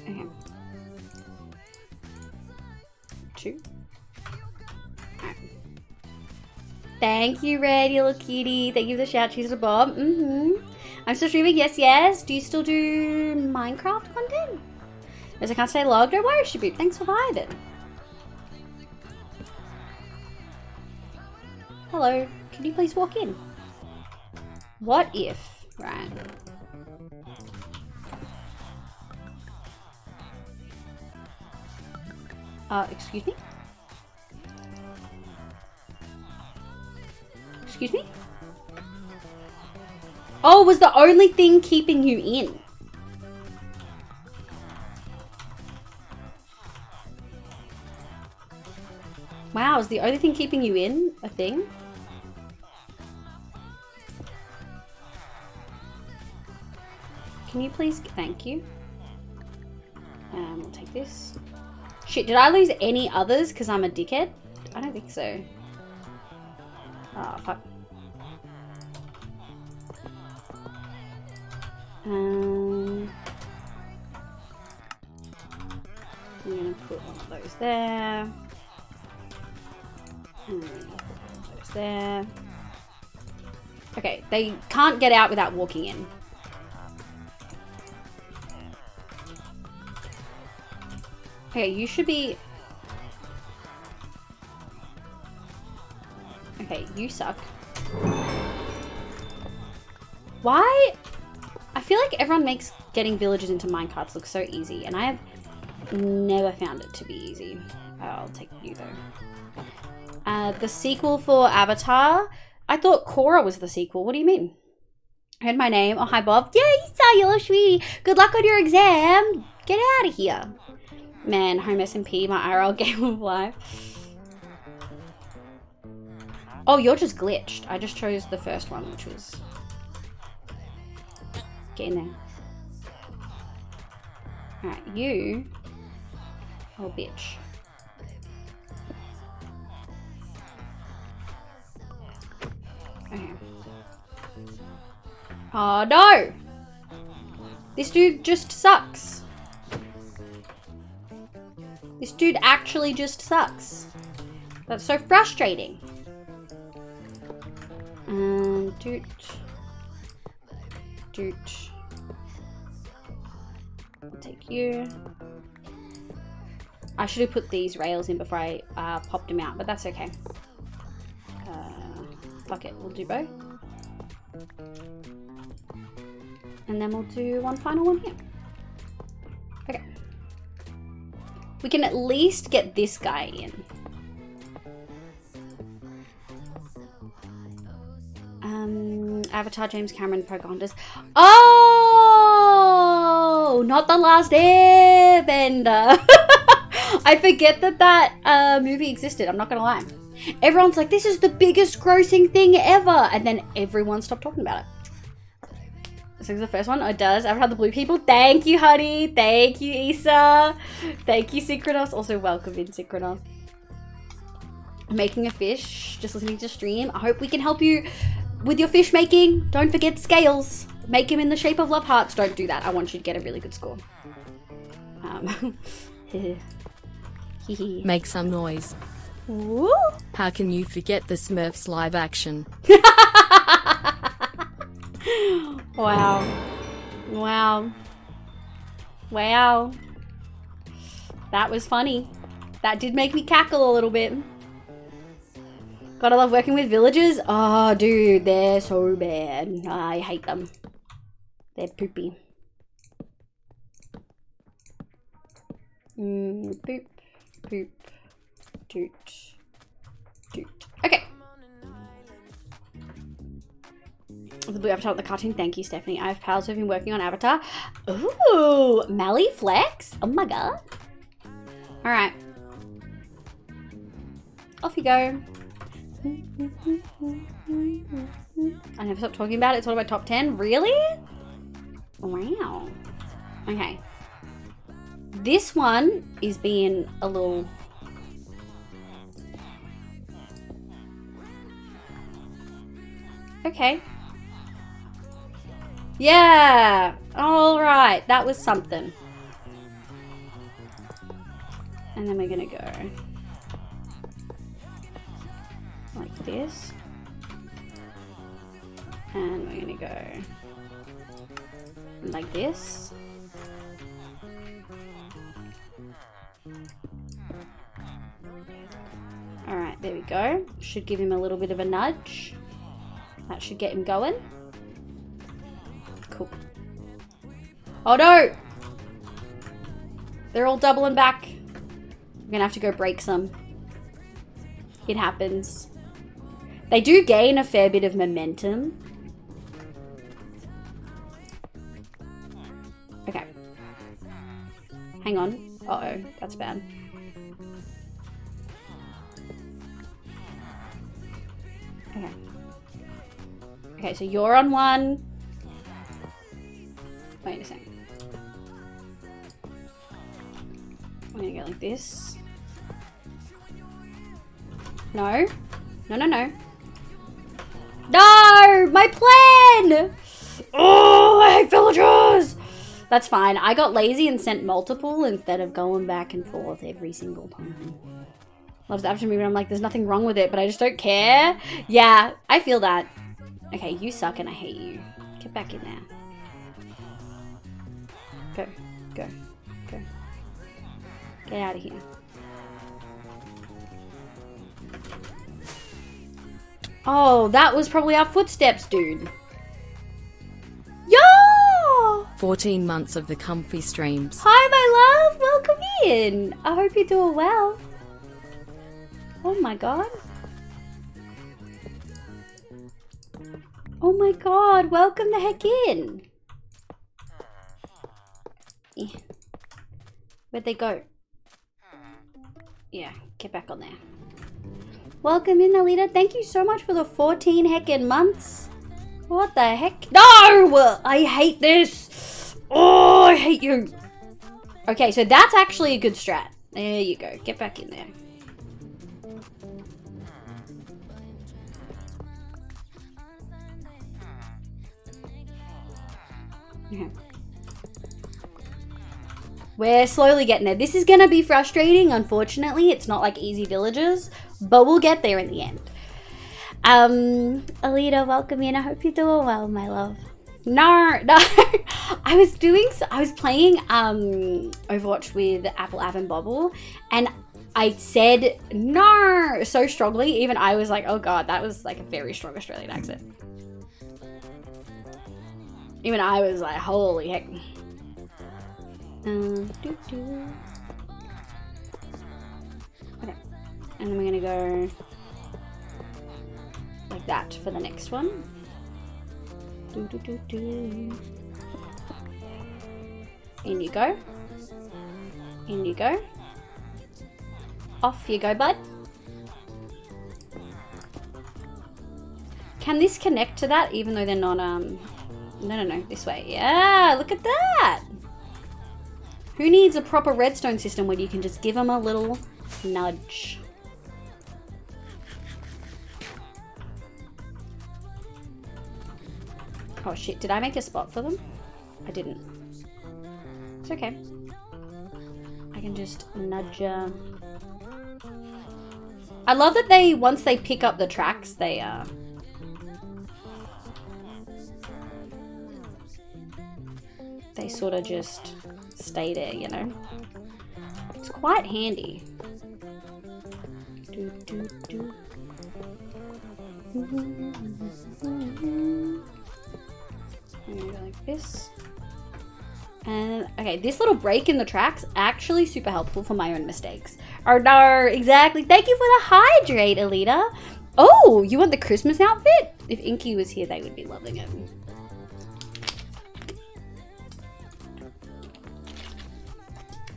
Okay. 2. Alright. Thank you, Red, you little cutie. Thank you for the shout. Cheers to Bob. I'm still streaming. Yes, yes. Do you still do Minecraft content? As I can't stay logged. Don't worry, Shaboop. Thanks for vibing. Hello. Can you please walk in? What if? Right. Excuse me? Excuse me? Oh, was the only thing keeping you in? Wow, is the only thing keeping you in a thing? Can you please? Thank you. We'll take this. Shit, did I lose any others because I'm a dickhead? I don't think so. Oh, fuck. I'm gonna put one of those there. And those there. Okay, they can't get out without walking in. Okay, you should be... Okay, you suck. Why? I feel like everyone makes getting villagers into minecarts look so easy, and I have never found it to be easy. Oh, I'll take you though. The sequel for Avatar? I thought Korra was the sequel. What do you mean? I heard my name. Oh, hi, Bob. Yeah, you saw you little sweetie. Good luck on your exam. Get out of here. Man, home SMP, my IRL game of life. Oh, you're just glitched. I just chose the first one, which was... Get in there. Alright, you... Oh, bitch. Okay. Oh, no! This dude just sucks. This dude actually just sucks. That's so frustrating. Doot. Doot. I'll take you. I should have put these rails in before I popped them out, but that's okay. Fuck it, we'll do both. And then we'll do one final one here. Okay. We can at least get this guy in. Avatar, James Cameron, Pocahontas. Oh, not The Last Airbender. I forget that movie existed. I'm not gonna lie. Everyone's like, this is the biggest grossing thing ever, and then everyone stopped talking about it. This is the first one. Oh, it does. Avatar the Blue People. Thank you, honey. Thank you, Issa. Thank you, Synchronos. Also, welcome in, Synchronos. Making a fish. Just listening to stream. I hope we can help you with your fish making. Don't forget scales. Make them in the shape of love hearts. Don't do that. I want you to get a really good score. Make some noise. Woo. How can you forget the Smurfs live action? Wow. Wow. Wow. That was funny. That did make me cackle a little bit. Gotta love working with villagers. Oh, dude, they're so bad. I hate them. They're poopy. Poop. Poop. Doot. Doot. Okay. The blue avatar of the cartoon. Thank you, Stephanie. I have pals who have been working on Avatar. Ooh, Mally Flex. Oh my god. Alright. Off you go. I never stopped talking about it. It's one of my top 10. Really? Wow. Okay. This one is being a little... Okay. Yeah. All right. That was something. And then we're going to go like this. And we're going to go like this. All right, there we go. Should give him a little bit of a nudge. That should get him going. Cool. Oh no! They're all doubling back. I'm gonna have to go break some. It happens. They do gain a fair bit of momentum. Okay. Hang on. Uh-oh, that's bad. Okay. Okay, so you're on one. Wait a second. I'm gonna go like this. No. No, no, no. No! My plan! Oh, I hate villagers! That's fine. I got lazy and sent multiple instead of going back and forth every single time. Loves the after movie. I'm like, there's nothing wrong with it, but I just don't care. Yeah, I feel that. Okay, you suck and I hate you. Get back in there. Go, go, go. Get out of here. Oh, that was probably our footsteps, dude. Yo! 14 months of the comfy streams. Hi, my love. Welcome in. I hope you're doing well. Oh my god. Oh my god. Welcome the heck in. Yeah. Where'd they go? Yeah, get back on there. Welcome in, Alita. Thank you so much for the 14 heckin' months. What the heck? No! I hate this. Oh, I hate you. Okay, so that's actually a good strat. There you go. Get back in there. Okay. We're slowly getting there. This is going to be frustrating, unfortunately. It's not like easy villages, but we'll get there in the end. Alita, welcome in. I hope you're doing well, my love. No. I was playing Overwatch with Apple, Av, and Bobble, and I said no so strongly. Even I was like, oh god, that was like a very strong Australian accent. Even I was like, holy heck. Okay. And then we're gonna go like that for the next one. In you go. In you go. Off you go, bud. Can this connect to that even though they're not, no, this way. Yeah, look at that. Who needs a proper redstone system where you can just give them a little nudge? Oh shit, did I make a spot for them? I didn't. It's okay. I can just nudge. I love that they, once they pick up the tracks, they sort of just stay there, you know? It's quite handy. I'm gonna go like this. And okay, this little break in the tracks actually super helpful for my own mistakes. Oh no, exactly. Thank you for the hydrate, Alita. Oh, you want the Christmas outfit? If Inky was here, they would be loving it.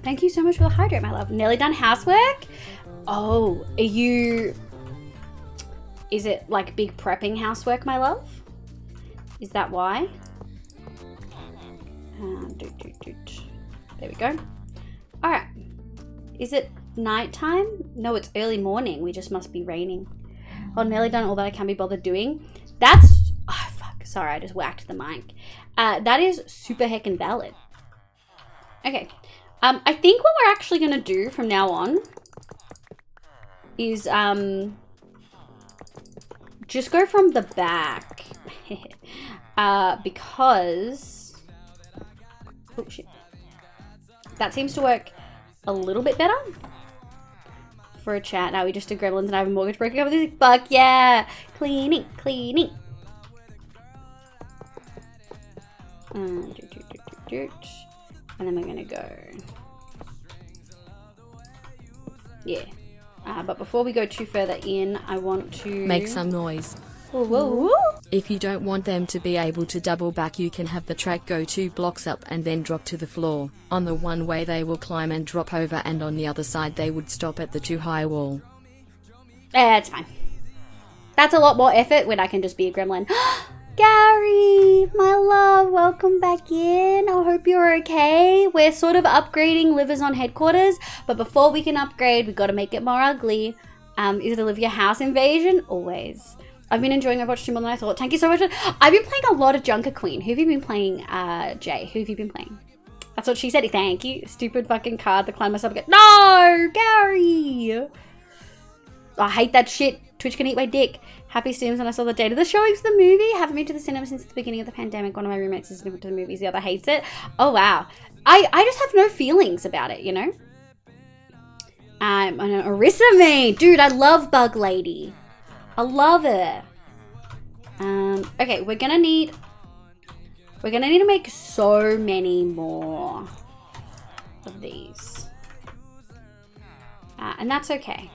Thank you so much for the hydrate, my love. Nearly done housework? Oh, are you... Is it like big prepping housework, my love? Is that why? There we go. All right. Is it nighttime? No, it's early morning. We just must be raining. Oh, nearly done all that I can be bothered doing. That's... Oh, fuck. Sorry, I just whacked the mic. That is super heckin' valid. Okay. I think what we're actually going to do from now on is just go from the back. Because... Oh, shit. That seems to work a little bit better for a chat. Now we just did Gremlins and I have a mortgage broker over this. Fuck yeah! Cleaning, cleaning. And then we're gonna go. Yeah. But before we go too further in, I want to make some noise. Whoa, whoa. If you don't want them to be able to double back, you can have the track go 2 blocks up and then drop to the floor. On the one way they will climb and drop over, and on the other side they would stop at the too high wall. It's fine. That's a lot more effort when I can just be a gremlin. Gary, my love, welcome back in. I hope you're okay. We're sort of upgrading Livers on headquarters, but before we can upgrade, we got to make it more ugly. Is it Olivia House Invasion? Always. I've been enjoying Overwatch 2 more than I thought. Thank you so much. I've been playing a lot of Junker Queen. Who have you been playing, Jay? Who have you been playing? That's what she said. Thank you. Stupid fucking card to climb myself again. No, Gary. I hate that shit. Twitch can eat my dick. Happy Steams when I saw the date of the showings of the movie. Haven't been to the cinema since the beginning of the pandemic. One of my roommates is different to the movies. The other hates it. Oh, wow. I just have no feelings about it, you know? An Orisa me. Dude, I love Bug Lady. I love it. Okay, we're gonna need to make so many more of these. And that's okay.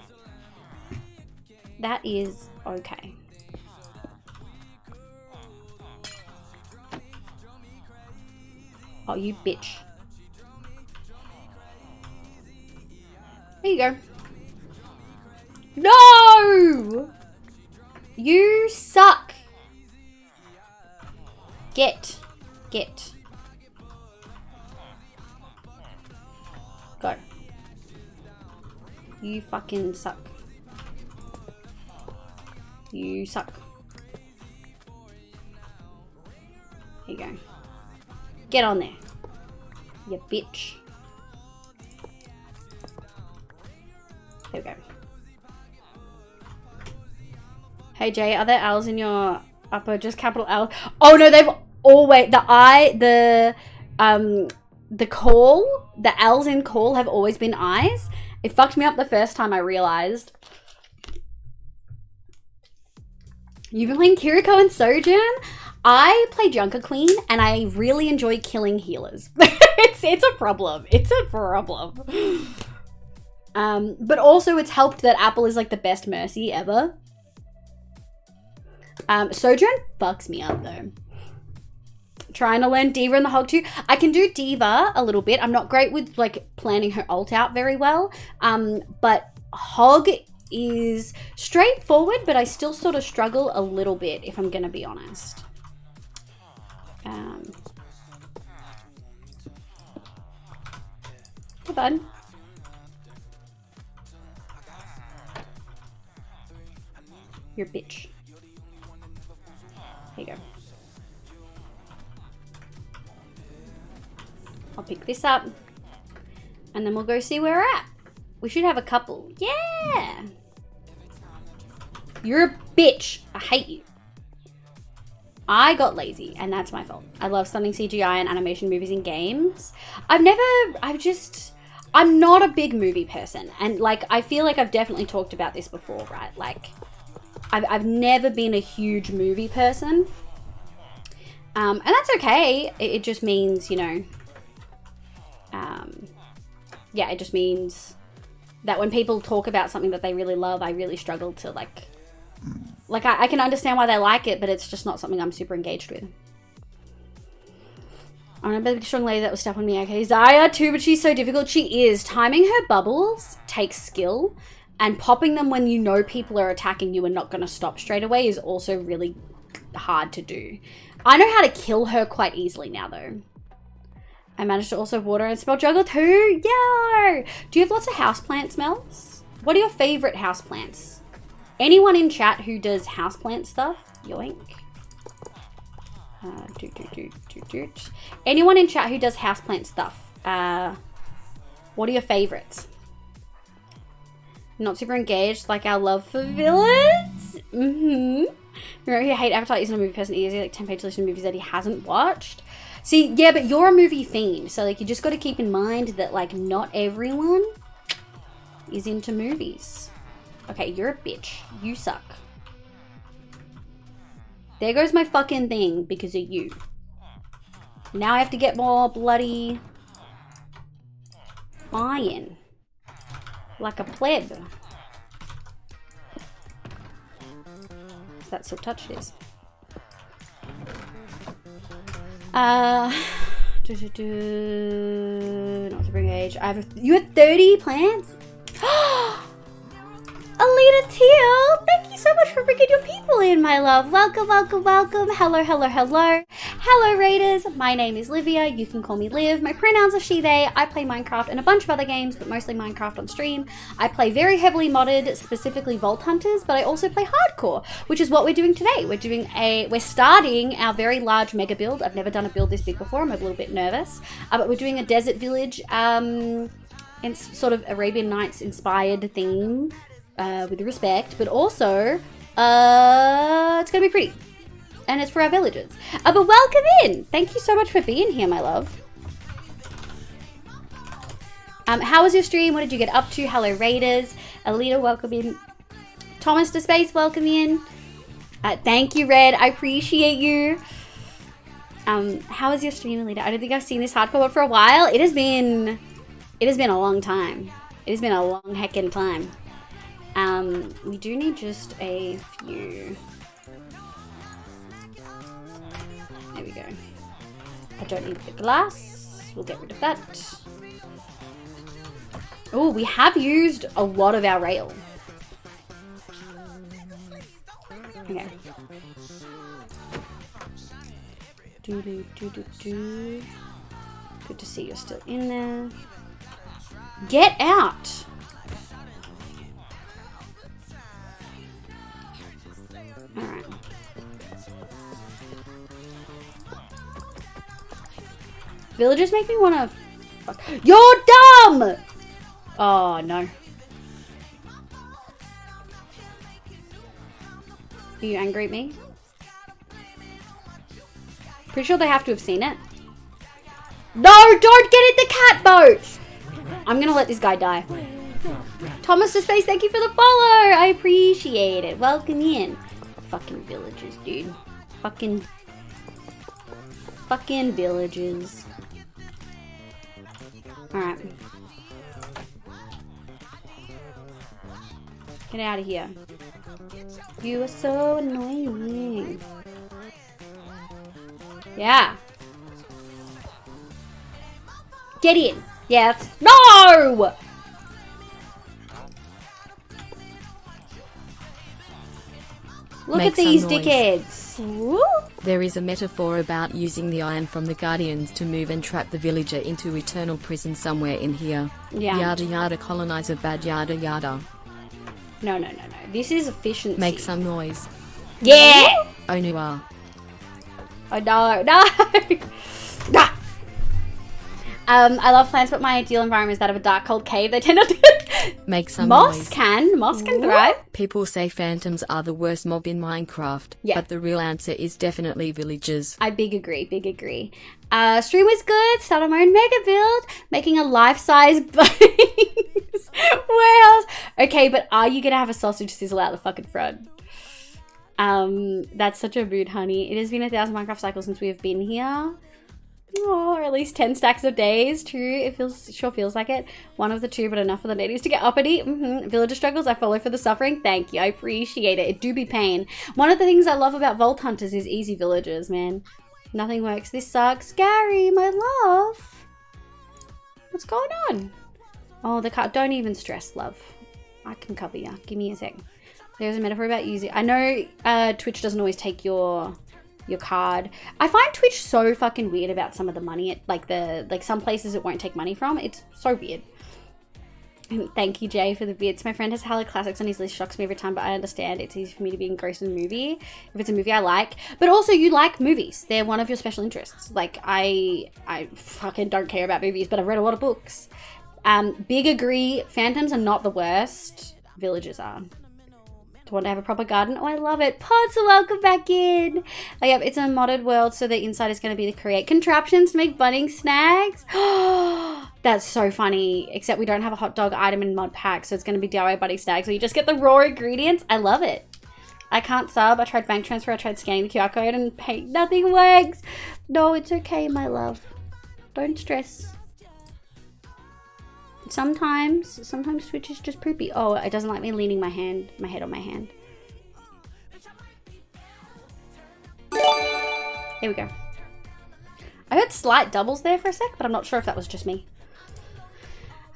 That is okay. Oh, you bitch. There you go. No! You suck. Get. Go. You fucking suck. You suck. Here you go. Get on there. You bitch. There we go. Hey Jay, are there L's in your upper? Just capital L. Oh no, they've... always the call, the L's in call have always been I's. It fucked me up the first time I realized. You've been playing Kiriko and Sojourn? I play Junker Queen and I really enjoy killing healers. It's a problem. It's a problem. But also it's helped that Apple is like the best Mercy ever. Sojourn fucks me up though. Trying to learn Diva and the Hog too. I can do Diva a little bit. I'm not great with like planning her ult out very well. But Hog is straightforward, but I still sort of struggle a little bit if I'm gonna be honest. Hey bud. You're a bitch. Here you go. I'll pick this up and then we'll go see where we're at. We should have a couple. Yeah. You're a bitch. I hate you. I got lazy and that's my fault. I love stunning CGI and animation movies and games. I'm not a big movie person. And like, I feel like I've definitely talked about this before, right? Like, I've never been a huge movie person. And that's okay. It just means, you know, yeah, it just means that when people talk about something that they really love, I really struggle to like I can understand why they like it, but it's just not something I'm super engaged with. I'm a big strong lady that will step on me. Okay, Zaya too, but she's so difficult. She is. Timing her bubbles takes skill, and popping them when you know people are attacking you and not going to stop straight away is also really hard to do. I know how to kill her quite easily now though. I managed to also water and spell juggle too. Yeah. Do you have lots of houseplant smells? What are your favorite houseplants? Anyone in chat who does houseplant stuff? Yoink. Anyone in chat who does houseplant stuff? What are your favorites? Not super engaged, like our love for villains. Remember, he hate Avatar isn't a movie person. He has like 10 pages list of movies that he hasn't watched. See, yeah, but you're a movie fiend, so like you just got to keep in mind that like not everyone is into movies. Okay, you're a bitch. You suck. There goes my fucking thing because of you. Now I have to get more bloody iron. Like a pleb. That silk touch it is. Not to bring age. You have 30 plants? Alita Teal, thank you so much for bringing your people in, my love. Welcome, welcome, welcome. Hello, hello, hello. Hello, Raiders. My name is Livia. You can call me Liv. My pronouns are she, they. I play Minecraft and a bunch of other games, but mostly Minecraft on stream. I play very heavily modded, specifically Vault Hunters, but I also play hardcore, which is what we're doing today. We're starting our very large mega build. I've never done a build this big before. I'm a little bit nervous, but we're doing a desert village, in sort of Arabian Nights inspired theme. With respect, but also it's gonna be pretty, and it's for our villagers. But welcome in. Thank you so much for being here, my love. How was your stream? What did you get up to? Hello, Raiders. Alita, welcome in. Thomas to Space, welcome in. Thank you, Red. I appreciate you. How was your stream, Alita? I don't think I've seen this hardcore one for a while. It has been a long time. It has been a long heckin' time. We do need just a few. There we go. I don't need the glass. We'll get rid of that. Oh, we have used a lot of our rail. Okay. Good to see you're still in there. Get out! Alright. Villagers make me wanna... Fuck. You're dumb! Oh, no. Are you angry at me? Pretty sure they have to have seen it. No, don't get in the cat boat. I'm gonna let this guy die. Thomas to Space, thank you for the follow. I appreciate it. Welcome in. Fucking villagers, dude. Fucking villagers. Alright. Get out of here. You are so annoying. Yeah. Get in. Yes. No! Look Make at these some noise. dickheads. Woo. There is a metaphor about using the iron from the Guardians to move and trap the villager into eternal prison somewhere in here. Yeah. Yada yada colonizer bad yada yada. No. This is efficiency. Make some noise. Yeah! Onua. Oh no. Nah. I love plants, but my ideal environment is that of a dark, cold cave. They tend not to... Make some Moss noise. can thrive. People say phantoms are the worst mob in Minecraft, Yeah. but the real answer is definitely villagers. I big agree. Stream was good. Started my own mega build, making a life-size Bunnings warehouse. Okay, but are you gonna have a sausage sizzle out the fucking front? That's such a mood, honey. It has been 1,000 Minecraft cycles since we have been here. Oh, or at least 10 stacks of days. True, it sure feels like it. One of the two, but enough for the natives to get uppity. Villager struggles, I follow for the suffering. Thank you, I appreciate it. It do be pain. One of the things I love about Vault Hunters is easy villagers, man. Nothing works. This sucks. Gary, my love. What's going on? Oh, the car. Don't even stress, love. I can cover you. Give me a sec. There's a metaphor about using... I know Twitch doesn't always take your card. I find Twitch so fucking weird about some of the money. Like some places it won't take money from. It's so weird. And thank you, Jay, for the bits. My friend has Halo Classics on his list. Shocks me every time, but I understand it's easy for me to be engrossed in a movie if it's a movie I like. But also, you like movies. They're one of your special interests. Like, I fucking don't care about movies, but I've read a lot of books. Big agree. Phantoms are not the worst. Villagers are. Do you want to have a proper garden? Oh, I love it. Pods, welcome back in. Oh, yep, it's a modded world, so the inside is going to be to create contraptions to make bunning snacks. That's so funny. Except we don't have a hot dog item in mod pack, so it's going to be DIY bunning snacks. So you just get the raw ingredients. I love it. I can't sub. I tried bank transfer. I tried scanning the QR code and pay. Nothing works. No, it's okay, my love. Don't stress. Sometimes Twitch is just poopy. Oh, it doesn't like me leaning my head on my hand. Here we go. I heard slight doubles there for a sec, but I'm not sure if that was just me.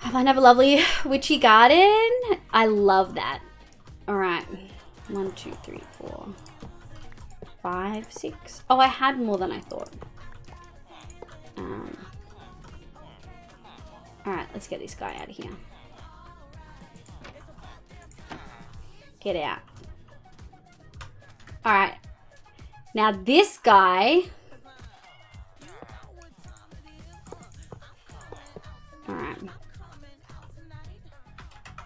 I have a lovely witchy garden. I love that. All right. 1, 2, 3, 4, 5, 6. Oh, I had more than I thought. Alright, let's get this guy out of here. Get out. Alright. Now this guy... Alright.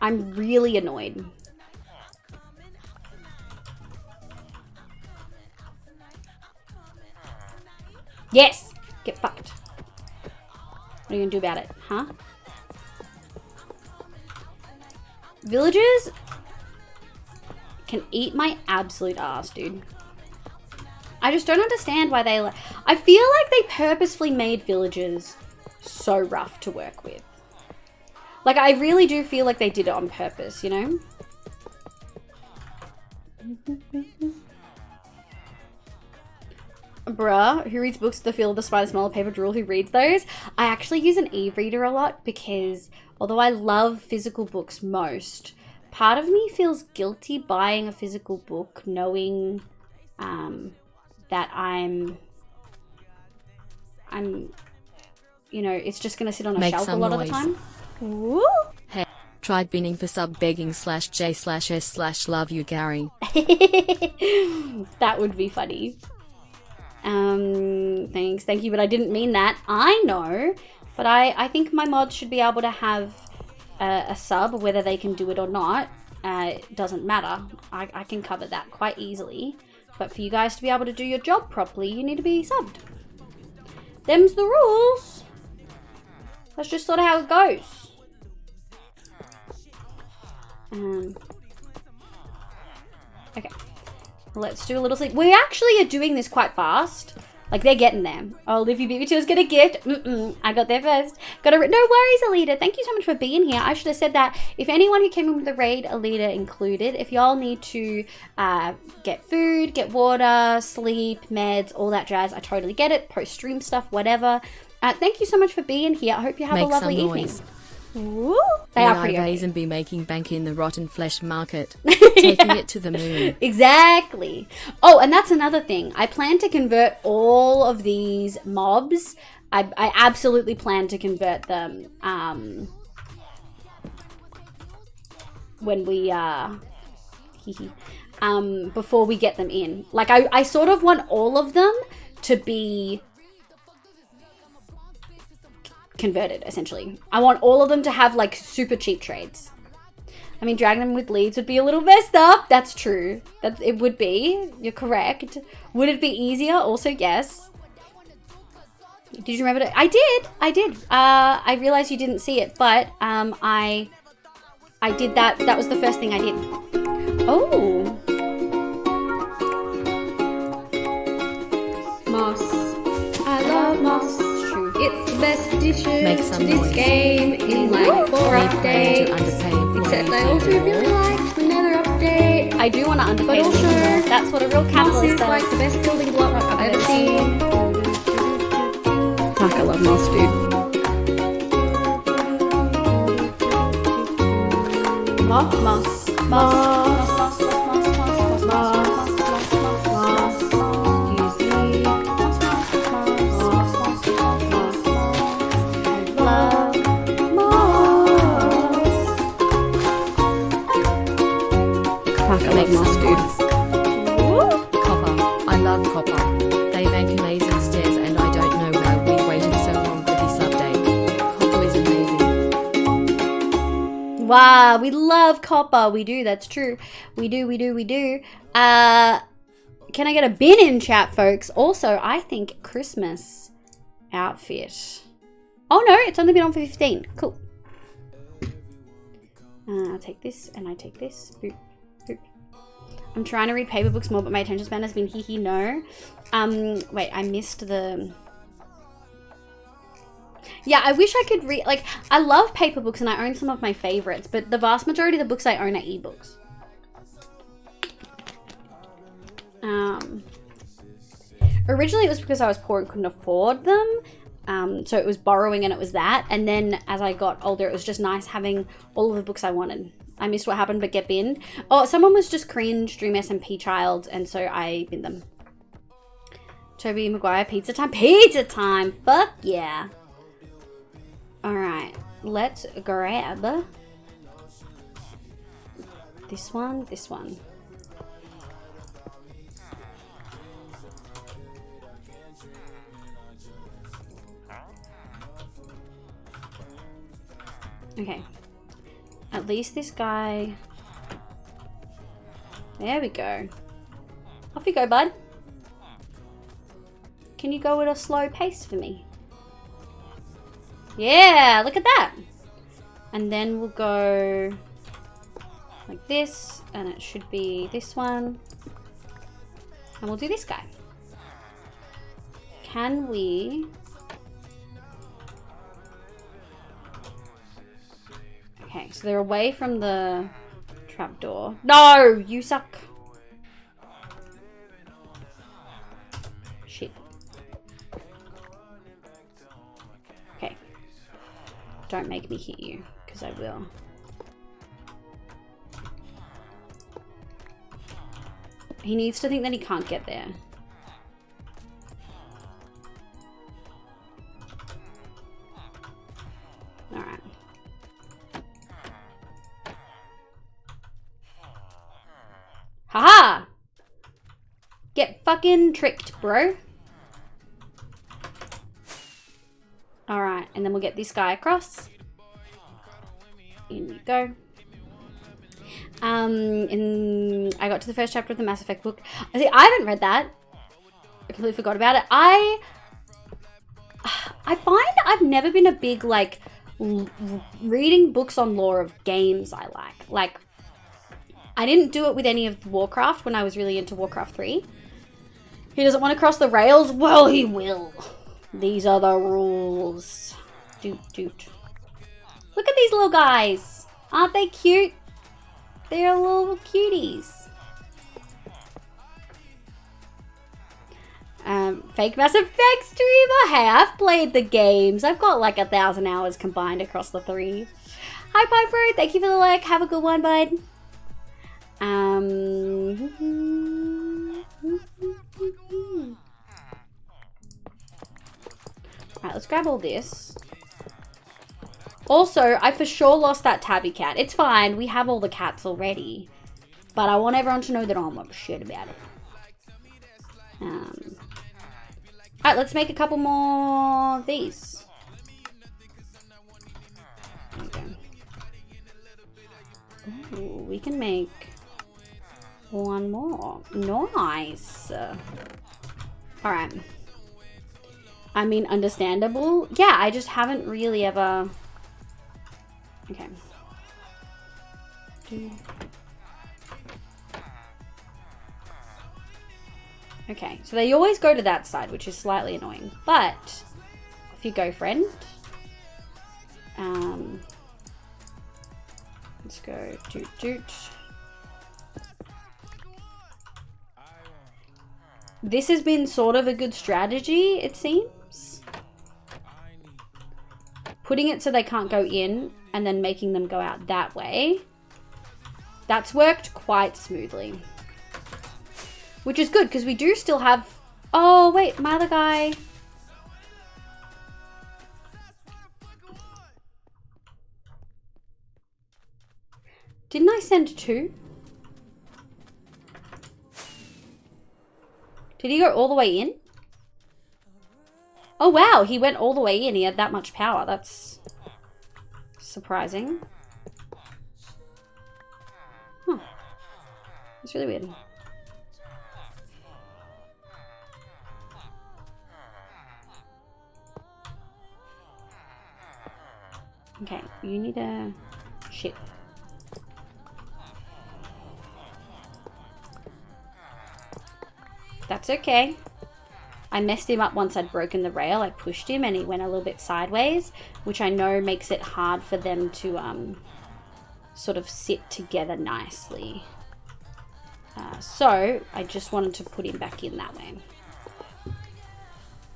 I'm really annoyed. Yes! Get fucked. What are you gonna do about it, huh? Villagers can eat my absolute ass, dude. I just don't understand why they... I feel like they purposefully made villagers so rough to work with. Like, I really do feel like they did it on purpose, you know? Bruh, who reads books, The Feel of the Spider, Smell of Paper, Drool, who reads those? I actually use an e-reader a lot because although I love physical books most, part of me feels guilty buying a physical book knowing that I'm, you know, it's just going to sit on a shelf a lot of the time. Woo! Hey, tried binning for sub begging /J/S/love you, Gary. That would be funny. Thanks. Thank you, but I didn't mean that. I know, but I think my mods should be able to have a sub, whether they can do it or not. It doesn't matter. I can cover that quite easily. But for you guys to be able to do your job properly, you need to be subbed. Them's the rules. That's just sort of how it goes. Okay. Let's do a little sleep. We actually are doing this quite fast. Like, they're getting there. Oh, Livy Beat Me Too is get a gift. I got there first. No worries, Alita. Thank you so much for being here. I should have said that. If anyone who came in with the raid, Alita included, if y'all need to get food, get water, sleep, meds, all that jazz, I totally get it. Post-stream stuff, whatever. Thank you so much for being here. I hope you have a lovely evening. Ooh, they are pretty okay. And be making bank in the rotten flesh market, taking it to the moon. Exactly. Oh, and that's another thing. I plan to convert all of these mobs. I absolutely plan to convert them when we before we get them in. Like I sort of want all of them to be converted, essentially. I want all of them to have like super cheap trades. I mean, dragging them with leads would be a little messed up. That's true. That it would be. You're correct. Would it be easier? Also, yes. Did you remember that? I did. I realized you didn't see it, but I did that. That was the first thing I did. Oh. Moss. I love moss. It's the best addition to this game in like 4 updates. Except I also really like another update. I do want to underpay, but also that's what a real capitalist does. Like the best building block I've ever seen. Fuck, I love moss, dude. Moss. Copper. I love copper. They make amazing stairs and I don't know why we waited so long for this update. Copper is amazing. Wow, we love copper. We do, that's true. We do. Can I get a bin in chat, folks? Also, I think Christmas outfit. Oh no, it's only been on for 15. Cool. I'll take this and I take this. Boop. I'm trying to read paper books more, but my attention span has been no. Wait, I missed the... Yeah, I wish I could read... Like, I love paper books and I own some of my favorites, but the vast majority of the books I own are ebooks. Originally, it was because I was poor and couldn't afford them. So it was borrowing and it was that. And then as I got older, it was just nice having all of the books I wanted. I missed what happened, but get binned. Oh, someone was just cringe, Dream SMP child, and so I binned them. Toby Maguire, pizza time. Pizza time! Fuck yeah. Alright, let's grab this one. Okay. At least this guy... There we go. Off you go, bud. Can you go at a slow pace for me? Yeah, look at that. And then we'll go like this, and it should be this one. And we'll do this guy. Can we... Okay, so they're away from the trapdoor. No, you suck. Shit. Okay. Don't make me hit you, because I will. He needs to think that he can't get there. Alright. Haha! Get fucking tricked, bro. Alright, and then we'll get this guy across. In you go. I got to the first chapter of the Mass Effect book. I haven't read that. I completely forgot about it. I find I've never been a big, like, reading books on lore of games I like. Like, I didn't do it with any of Warcraft when I was really into Warcraft 3. He doesn't want to cross the rails? Well, he will. These are the rules. Doot, doot. Look at these little guys. Aren't they cute? They're little cuties. Fake Mass Effect streamer. Hey, I've played the games. I've got like 1,000 hours combined across the 3. Hi, Piper. Thank you for the like. Have a good one, bud. Alright, let's grab all this. Also, I for sure lost that tabby cat. It's fine. We have all the cats already. But I want everyone to know that I'm not shit about it. Alright, let's make a couple more of these. Okay. Ooh, we can make one more. Nice. Alright. I mean, understandable. Yeah, I just haven't really ever... Okay. Okay, so they always go to that side, which is slightly annoying. But, if you go, friend. Let's go doot doot. This has been sort of a good strategy, it seems. Putting it so they can't go in and then making them go out that way. That's worked quite smoothly. Which is good, because we do still have... Oh, wait, my other guy... Didn't I send 2? Did he go all the way in? Oh, wow, he went all the way in. He had that much power. That's surprising. Huh. That's really weird. Okay, you need a... Shit. That's okay. I messed him up once I'd broken the rail. I pushed him and he went a little bit sideways, which I know makes it hard for them to sort of sit together nicely. So I just wanted to put him back in that way.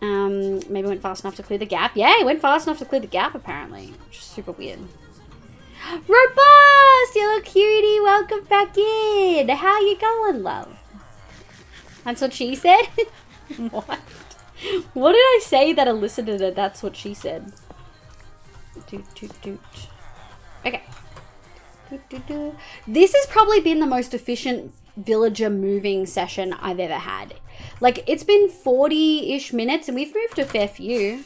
Maybe went fast enough to clear the gap. Yeah, he went fast enough to clear the gap apparently, which is super weird. Robust, you little cutie, welcome back in. How you going, love? That's what she said? What? What did I say that elicited a that's what she said? Doot, doot, doot. Okay. Doot, doot, doot. This has probably been the most efficient villager moving session I've ever had. Like, it's been 40-ish minutes and we've moved a fair few.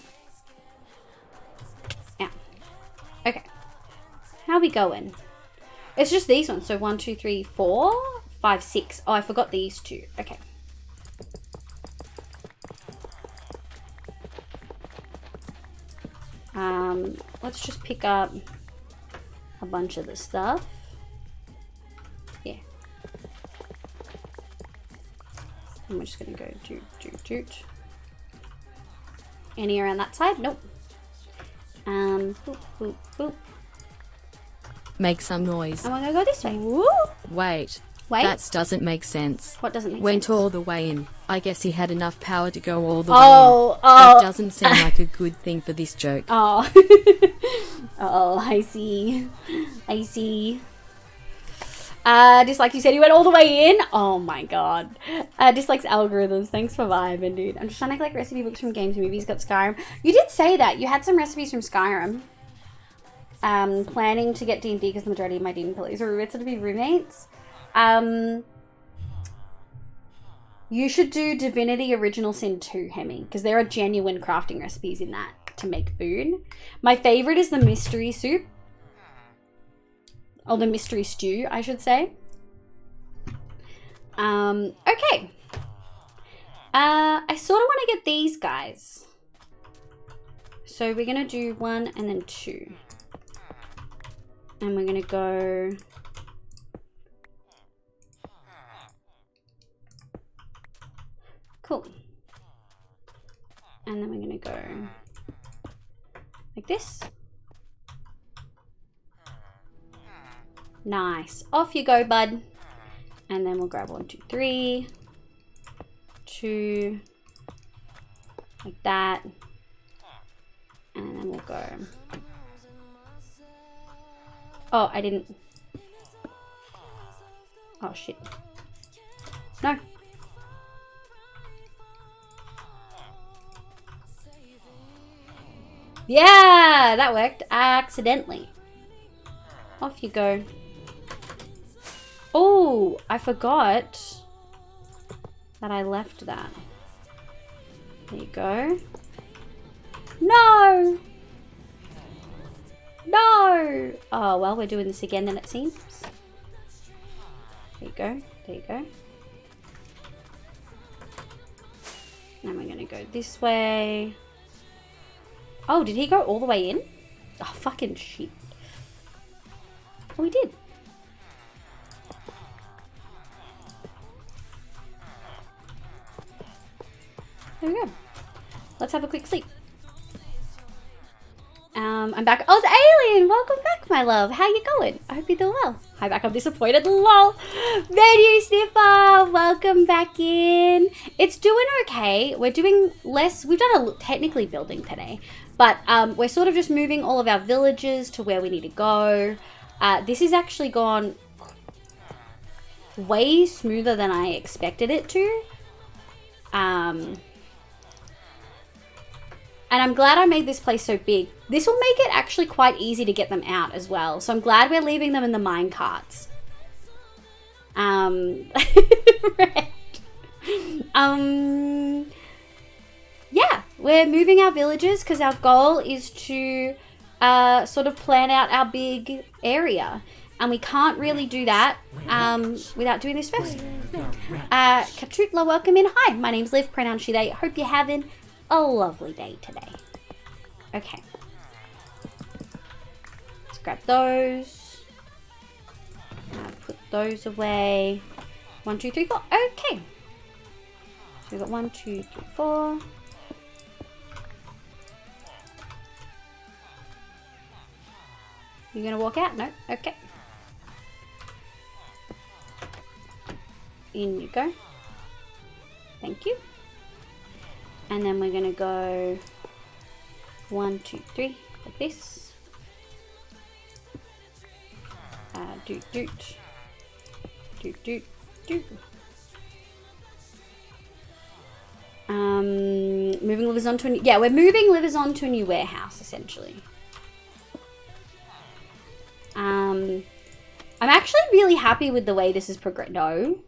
Yeah. Okay. How are we going? It's just these ones. So 1, 2, 3, 4, 5, 6. Oh, I forgot these 2. Okay. Let's just pick up a bunch of the stuff. Yeah. And we're just gonna go doot, doot, doot. Any around that side? Nope. Boop, boop, boop. Make some noise. And we're gonna go this way. Woo! Wait. Wait. That doesn't make sense. What doesn't make Went sense? all the way in. I guess he had enough power to go all the way in. That doesn't seem like a good thing for this joke. Oh. Oh, I see. I see. Dislike, you said he went all the way in? Oh my god. Dislikes algorithms. Thanks for vibing, dude. I'm just trying to collect recipe books from games, movies, got Skyrim. You did say that. You had some recipes from Skyrim. Planning to get D&D because the majority of my D&D players are roommates to be roommates. You should do Divinity Original Sin 2, Hemi, because there are genuine crafting recipes in that to make food. My favorite is the mystery soup. Or the mystery stew, I should say. Okay. I sort of want to get these guys. So we're gonna do 1 and then 2. And we're gonna go... Cool. And then we're gonna go like this. Nice. Off you go, bud. And then we'll grab 1, 2, 3. 2. Like that. And then we'll go. Oh, I didn't. Oh, shit. No. Yeah, that worked. Accidentally. Off you go. Oh, I forgot that I left that. There you go. No! No! Oh, well, we're doing this again then, it seems. There you go. There you go. And we're going to go this way. Oh, did he go all the way in? Oh, fucking shit. Oh, he did. There we go. Let's have a quick sleep. I'm back. Oh, it's Alien! Welcome back, my love. How you going? I hope you're doing well. Hi back, I'm disappointed. LOL. Video Sniffer, welcome back in. It's doing okay. We're doing less. We've done a technically building today, but we're sort of just moving all of our villages to where we need to go. This has actually gone way smoother than I expected it to. And I'm glad I made this place so big. This will make it actually quite easy to get them out as well. So I'm glad we're leaving them in the mine carts. Right. Yeah, we're moving our villages because our goal is to sort of plan out our big area. And we can't really do that without doing this first. Katutla, welcome in. Hi, my name's Liv, pronoun she, they. Hope you're having a lovely day today. Okay. Let's grab those. Put those away. 1, 2, 3, 4. Okay. So we've got 1, 2, 3, 4. You gonna walk out? No? Okay. In you go. Thank you. And then we're gonna go 1, 2, 3, like this. Doot doot. Doot doot doot. Moving livers onto a new, yeah, we're moving livers onto a new warehouse essentially. I'm actually really happy with the way this is progressed. No.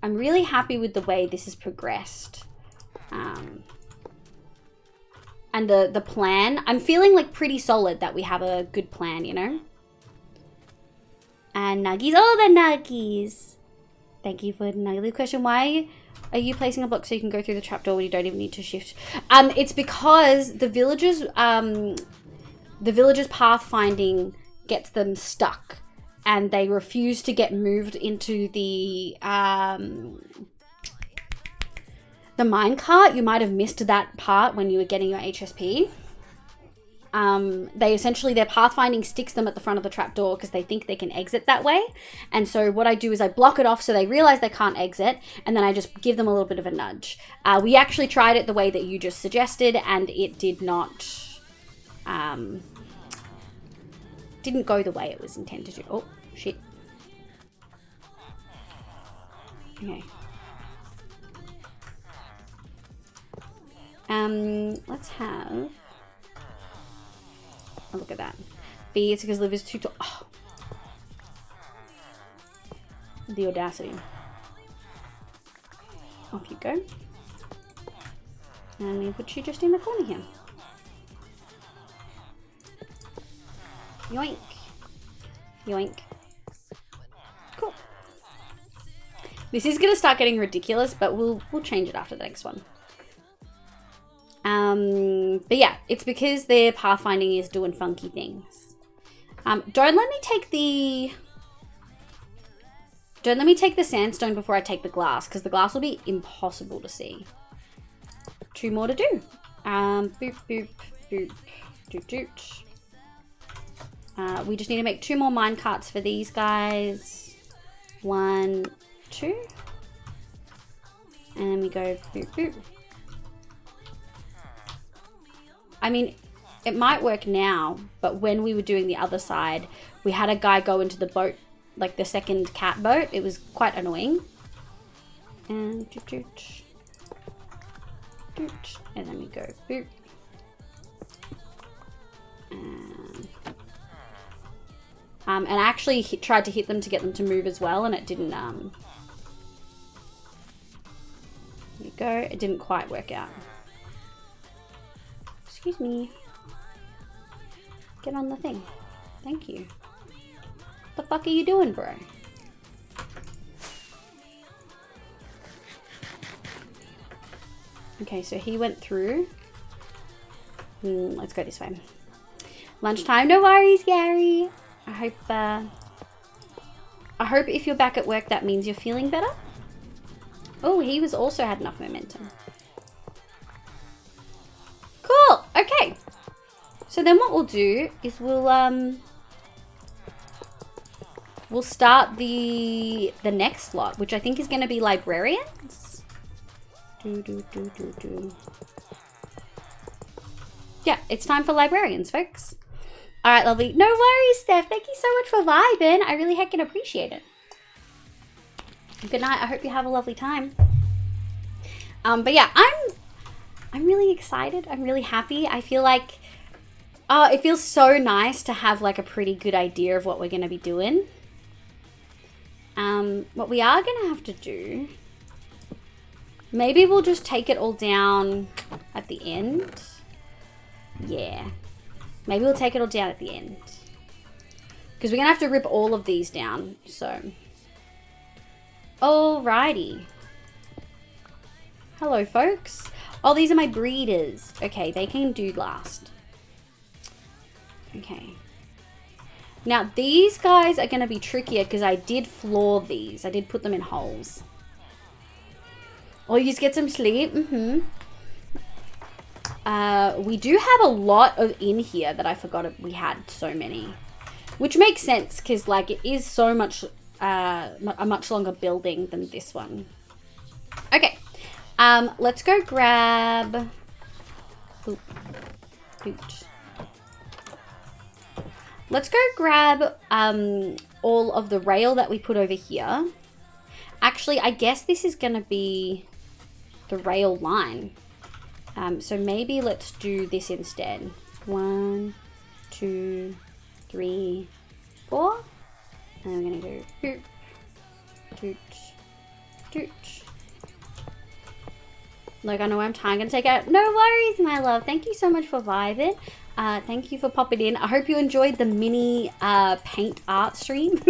I'm really happy with the way this has progressed. And the plan. I'm feeling like pretty solid that we have a good plan, you know? And nuggies. Oh, the nuggies. Thank you for the nuggie. The question, why are you placing a block so you can go through the trapdoor when you don't even need to shift? It's because the villagers pathfinding gets them stuck. And they refuse to get moved into the minecart. You might have missed that part when you were getting your HSP. They essentially, their pathfinding sticks them at the front of the trapdoor because they think they can exit that way. And so what I do is I block it off so they realize they can't exit, and then I just give them a little bit of a nudge. We actually tried it the way that you just suggested, and it did not... didn't go the way it was intended to. Oh, shit. Okay. Let's have... Oh, look at that. B, it's because Liv is too tall. Oh. The audacity. Off you go. And we put you just in the corner here. Yoink. Yoink. Cool. This is gonna start getting ridiculous, but we'll change it after the next one. But yeah, it's because their pathfinding is doing funky things. Don't let me take the sandstone before I take the glass, because the glass will be impossible to see. 2 more to do. Boop, boop, boop, doot, doot. We just need to make 2 more mine carts for these guys. 1, 2. And then we go boop, boop. I mean, it might work now, but when we were doing the other side, we had a guy go into the boat, like the second cat boat. It was quite annoying. And doot, doot, doot. And then we go boop. And I actually tried to hit them to get them to move as well, and it didn't, there you go. It didn't quite work out. Excuse me. Get on the thing. Thank you. What the fuck are you doing, bro? Okay, so he went through. Let's go this way. Lunchtime, no worries, Gary. I hope if you're back at work, that means you're feeling better. Oh, he was also had enough momentum. Cool. Okay. So then what we'll do is we'll start the next lot, which I think is going to be librarians. Yeah, it's time for librarians, folks. All right, lovely. No worries, Steph. Thank you so much for vibing. I really heckin' appreciate it. Good night. I hope you have a lovely time. But yeah, I'm really excited. I'm really happy. I feel like, it feels so nice to have like a pretty good idea of what we're going to be doing. What we are going to have to do, maybe we'll just take it all down at the end. Yeah. Maybe we'll take it all down at the end. Because we're going to have to rip all of these down. So. Alrighty. Hello, folks. Oh, these are my breeders. Okay, they can do last. Okay. Now, these guys are going to be trickier because I did floor these. I did put them in holes. Oh, you just get some sleep. We do have a lot of in here that I forgot we had so many. Which makes sense because, like, it is so much, a much longer building than this one. Okay. Let's go grab... Oop. Oot. Let's go grab all of the rail that we put over here. Actually, I guess this is going to be the rail line. So maybe let's do this instead. 1, 2, 3, 4. And I'm going to go hoop, toot, toot. Like, I know I'm going to take out. No worries, my love. Thank you so much for vibing. Thank you for popping in. I hope you enjoyed the mini paint art stream.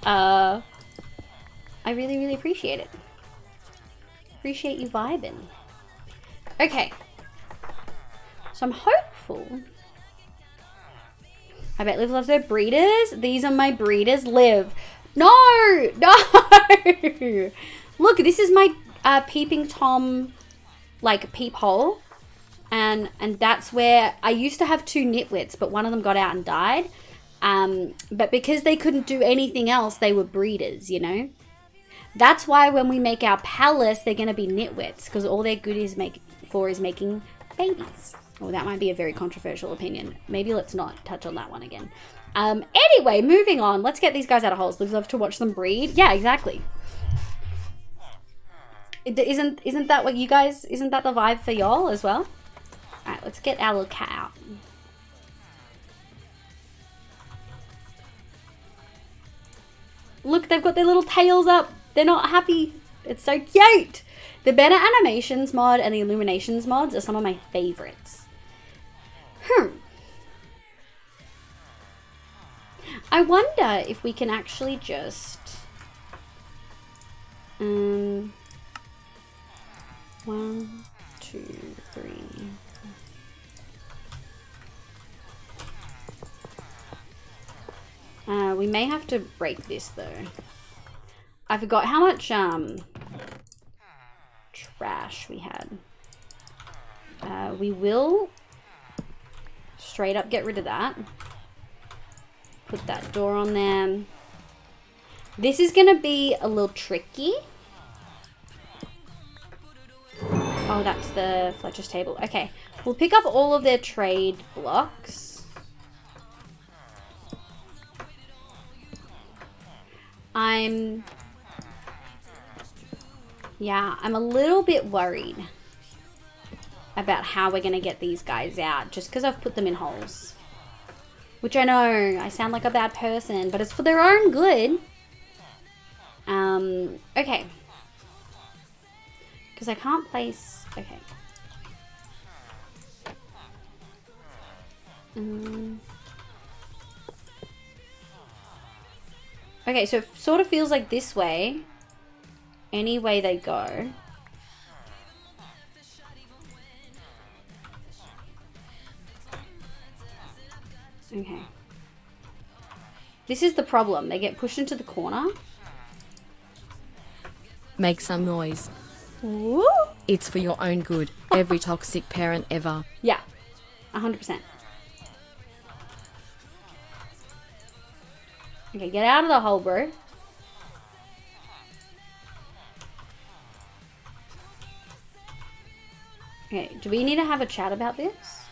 I really, really appreciate it. Appreciate you vibing. Okay. So I'm hopeful. I bet Liv loves her breeders. These are my breeders. Liv. No! No! Look, this is my peeping Tom, like, peephole. And that's where I used to have 2 nitwits, but one of them got out and died. But because they couldn't do anything else, they were breeders, you know? That's why when we make our palace, they're going to be nitwits, because all they're good is making babies. Oh, that might be a very controversial opinion. Maybe let's not touch on that one again. Anyway, moving on. Let's get these guys out of holes. We'd love to watch them breed. Yeah, exactly. Isn't that what you guys? Isn't that the vibe for y'all as well? All right, let's get our little cat out. Look, they've got their little tails up. They're not happy. It's so cute. The Better Animations mod and the Illuminations mods are some of my favorites. I wonder if we can actually just... 1, 2, We may have to break this though. I forgot how much trash we had. We will straight up get rid of that. Put that door on there. This is gonna be a little tricky. Oh, that's the Fletcher's table. Okay, we'll pick up all of their trade blocks. I'm a little bit worried about how we're going to get these guys out just because I've put them in holes. Which I know, I sound like a bad person, but it's for their own good. Okay. Because I can't place... Okay. Okay, so it sort of feels like this way. Any way they go. Okay. This is the problem. They get pushed into the corner. Make some noise. Woo! It's for your own good. Every toxic parent ever. Yeah. 100%. Okay, get out of the hole, bro. Okay, do we need to have a chat about this?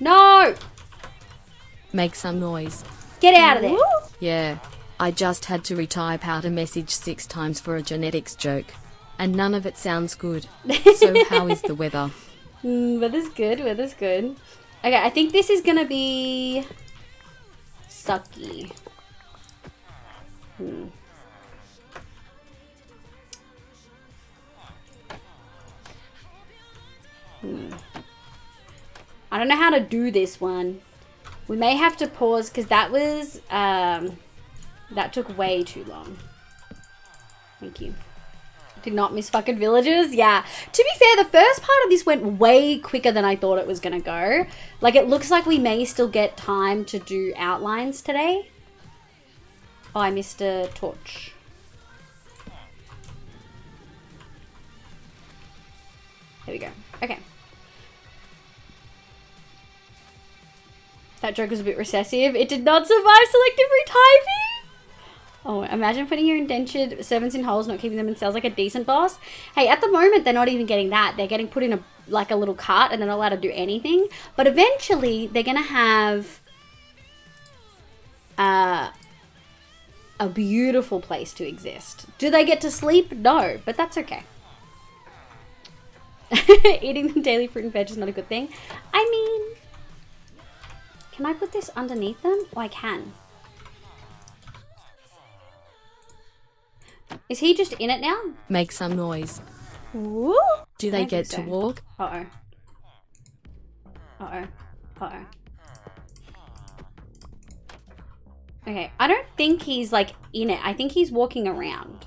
No! Make some noise. Get out of there. Yeah. I just had to retype out a message 6 times for a genetics joke. And none of it sounds good. So how is the weather? Weather's good, weather's good. Okay, I think this is gonna be... sucky. I don't know how to do this one. We may have to pause because that was... that took way too long. Thank you. Did not miss fucking villagers. Yeah. To be fair, the first part of this went way quicker than I thought it was going to go. Like, it looks like we may still get time to do outlines today. Oh, I missed a torch. There we go. Okay. That joke was a bit recessive. It did not survive selective retyping. Oh, imagine putting your indentured servants in holes, not keeping them in cells like a decent boss. Hey, at the moment, they're not even getting that. They're getting put in a little cart and they're not allowed to do anything. But eventually, they're going to have a beautiful place to exist. Do they get to sleep? No, but that's okay. Eating the daily fruit and veg is not a good thing. I mean, can I put this underneath them? Oh, I can. Is he just in it now? Make some noise. Woo? Do they get to walk? Uh-oh. Uh-oh. Uh-oh. Okay, I don't think he's, like, in it. I think he's walking around.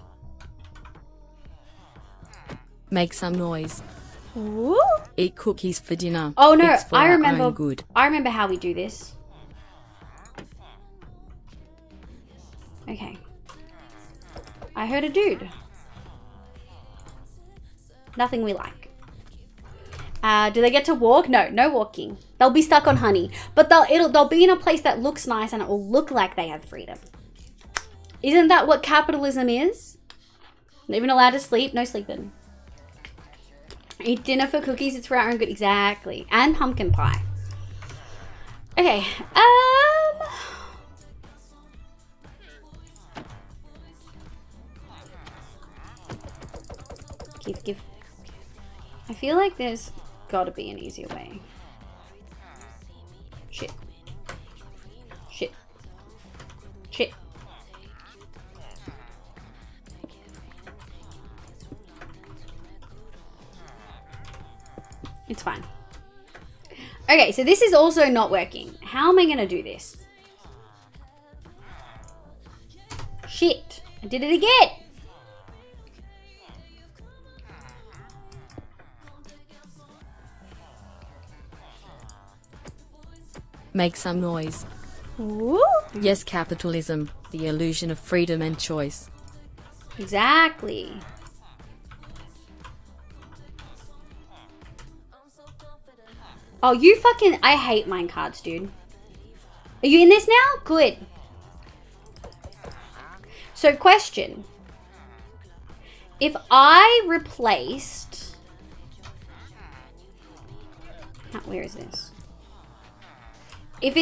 Make some noise. Woo? Eat cookies for dinner. Oh, no, It's for I our remember. own good. I remember how we do this. Okay. I heard a dude. Nothing we like. Do they get to walk? No, no walking. They'll be stuck on honey, but they'll be in a place that looks nice and it will look like they have freedom. Isn't that what capitalism is? Not even allowed to sleep. No sleeping. Eat dinner for cookies. It's for our own good. Exactly. And pumpkin pie. Okay. Give. I feel like there's got to be an easier way. Shit. It's fine. Okay, so this is also not working. How am I going to do this? Shit. I did it again. Make some noise. Woo! Yes, capitalism, the illusion of freedom and choice. Exactly. Oh, you fucking... I hate minecarts, dude. Are you in this now? Good. So, question. If I replaced... Where is this? If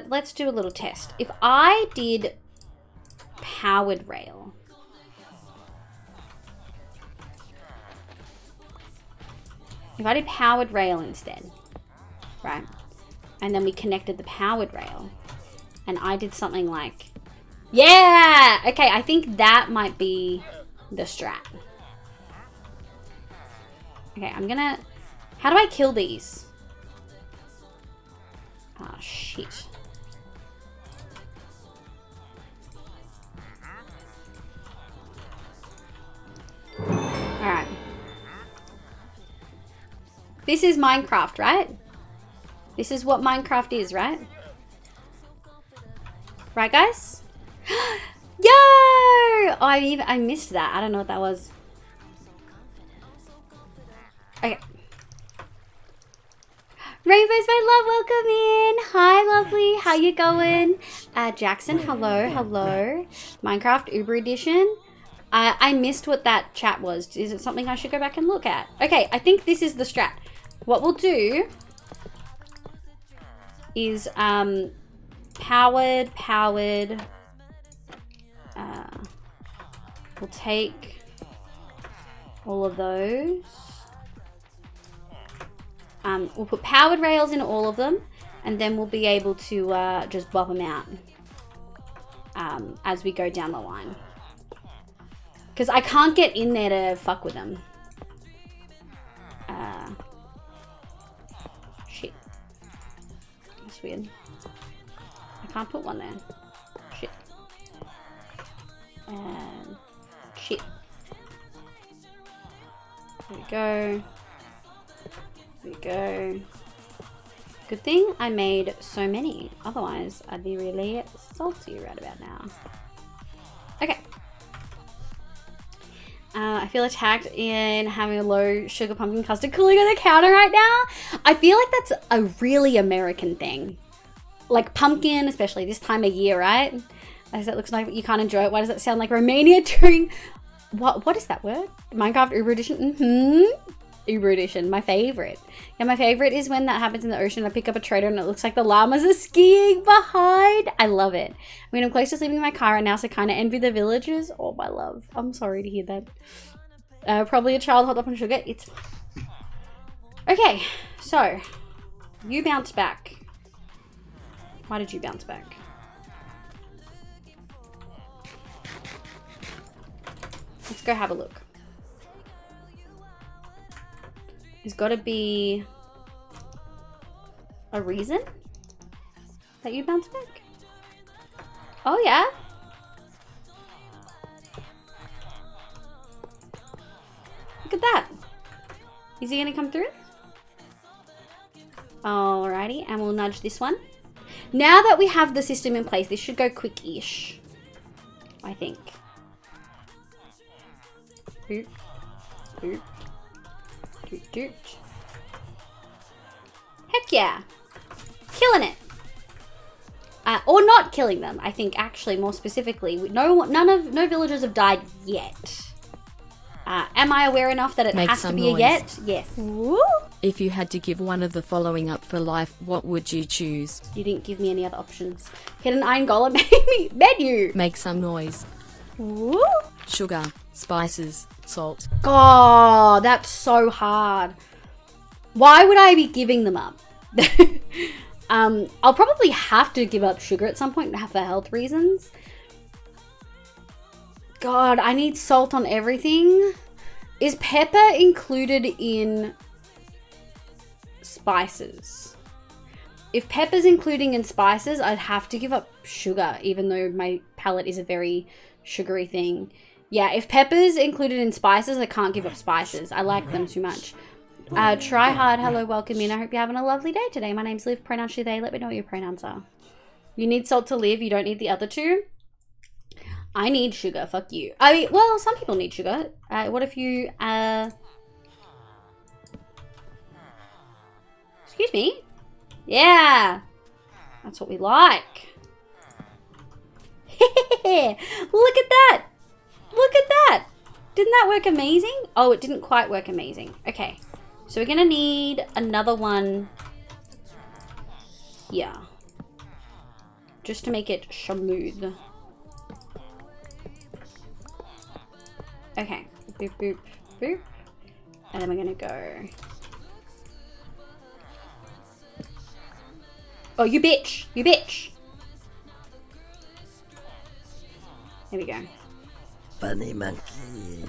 let's do a little test. If I did powered rail... If I did powered rail instead, right? And then we connected the powered rail. And I did something like... Yeah! Okay, I think that might be the strat. Okay, I'm gonna... How do I kill these? Oh, shit. Alright. This is Minecraft, right? This is what Minecraft is, right? Right, guys? Yo! Oh, I missed that. I don't know what that was. Okay. Rainbow's my love, welcome in. Hi, lovely. How you going? Jackson, hello, hello. Minecraft Uber Edition. I missed what that chat was. Is it something I should go back and look at? Okay, I think this is the strat. What we'll do is powered. We'll take all of those. We'll put powered rails in all of them, and then we'll be able to just bop them out as we go down the line. Because I can't get in there to fuck with them. Shit. That's weird. I can't put one there. Shit. And shit. There we go. There we go. Good thing I made so many. Otherwise, I'd be really salty right about now. Okay. I feel attacked in having a low sugar pumpkin custard cooling on the counter right now. I feel like that's a really American thing. Like pumpkin, especially this time of year, right? As it looks like you can't enjoy it. Why does that sound like Romania during... What is that word? Minecraft Uber Edition? Uber Edition, my favorite. Yeah, my favorite is when that happens in the ocean. I pick up a trailer and it looks like the llamas are skiing behind. I love it. I mean, I'm close to sleeping in my car right now, so I kind of envy the villagers. Oh, my love. I'm sorry to hear that. Probably a child hot up on sugar. It's fine. Okay, so you bounced back. Why did you bounce back? Let's go have a look. There's got to be a reason that you bounced back. Oh, yeah? Look at that. Is he going to come through? Alrighty, and we'll nudge this one. Now that we have the system in place, this should go quick-ish, I think. Boop. Boop. Doot, doot. Heck yeah. Killing it. Or not killing them, I think, actually, more specifically. No villagers have died yet. Am I aware enough that it has to be a yet? Yes. Woo! If you had to give one of the following up for life, what would you choose? You didn't give me any other options. Hit an iron golem menu. Make some noise. Woo! Sugar, spices, salt. God, that's so hard. Why would I be giving them up? I'll probably have to give up sugar at some point for health reasons. God, I need salt on everything. Is pepper included in spices? If pepper's including in spices, I'd have to give up sugar, even though my palate is a very sugary thing. Yeah, if pepper's included in spices, I can't give up spices. I like them too much. Try hard. Hello, welcome in. I hope you're having a lovely day today. My name's Liv. Pronounce you they. Let me know what your pronouns are. You need salt to live. You don't need the other two. I need sugar. Fuck you. I mean, well, some people need sugar. What if you, excuse me? Yeah. That's what we like. Look at that. Look at that. Didn't that work amazing? Oh, it didn't quite work amazing. Okay. So we're going to need another one here. Just to make it smooth. Okay. Boop, boop, boop. And then we're going to go. Oh, you bitch. You bitch. Here we go. Funny monkey.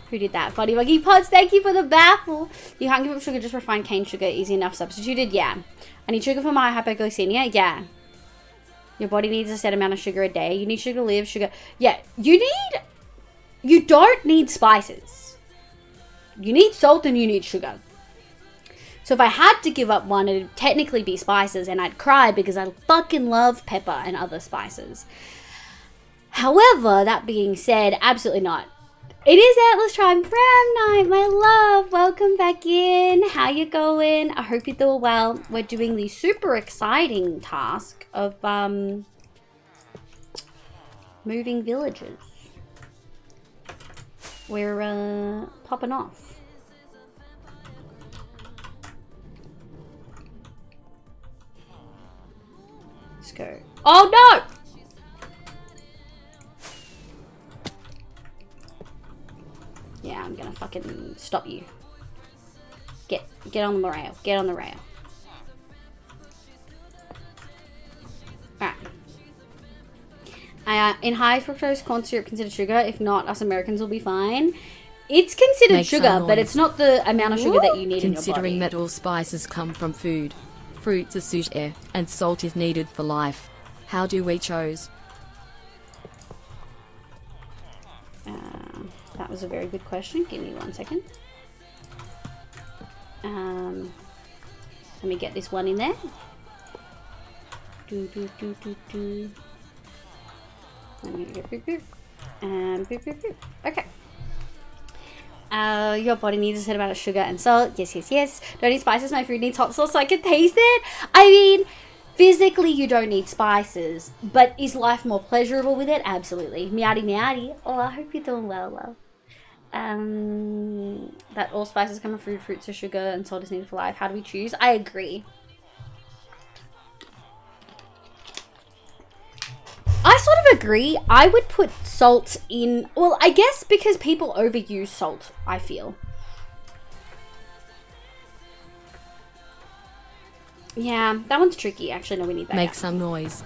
Who did that? Funny monkey pods, thank you for the baffle. You can't give up sugar, just refined cane sugar. Easy enough substituted? Yeah. I need sugar for my hypoglycemia? Yeah. Your body needs a set amount of sugar a day. You need sugar to live, sugar. Yeah. You don't need spices. You need salt and you need sugar. So if I had to give up one, it'd technically be spices, and I'd cry because I fucking love pepper and other spices. However, that being said, absolutely not. It is Atlas Tribe Fram Night, my love. Welcome back in. How you going? I hope you're doing well. We're doing the super exciting task of moving villages. We're popping off. Let's go. Oh no! Yeah, I'm gonna fucking stop you. Get on the rail. Get on the rail. Alright. In high fructose corn syrup considered sugar. If not, us Americans will be fine. It's considered Make sugar, some but noise. it's not the amount of sugar that you need in your body. Considering that all spices come from food, fruits are sugar, and salt is needed for life. How do we chose? That was a very good question. Give me 1 second. Let me get this one in there. I'm gonna go boop boop. And boop boop boop. Okay. Your body needs a set amount of sugar and salt. Yes, yes, yes. Don't need spices. My food needs hot sauce so I can taste it. I mean, physically you don't need spices, but is life more pleasurable with it? Absolutely. Meowdy meowdy. Oh, I hope you're doing well, love. That all spices come from food, fruits are sugar, and salt is needed for life. How do we choose? I agree. I sort of agree. I would put salt in... Well, I guess because people overuse salt, I feel. Yeah, that one's tricky. Actually, no, we need that. Make some noise.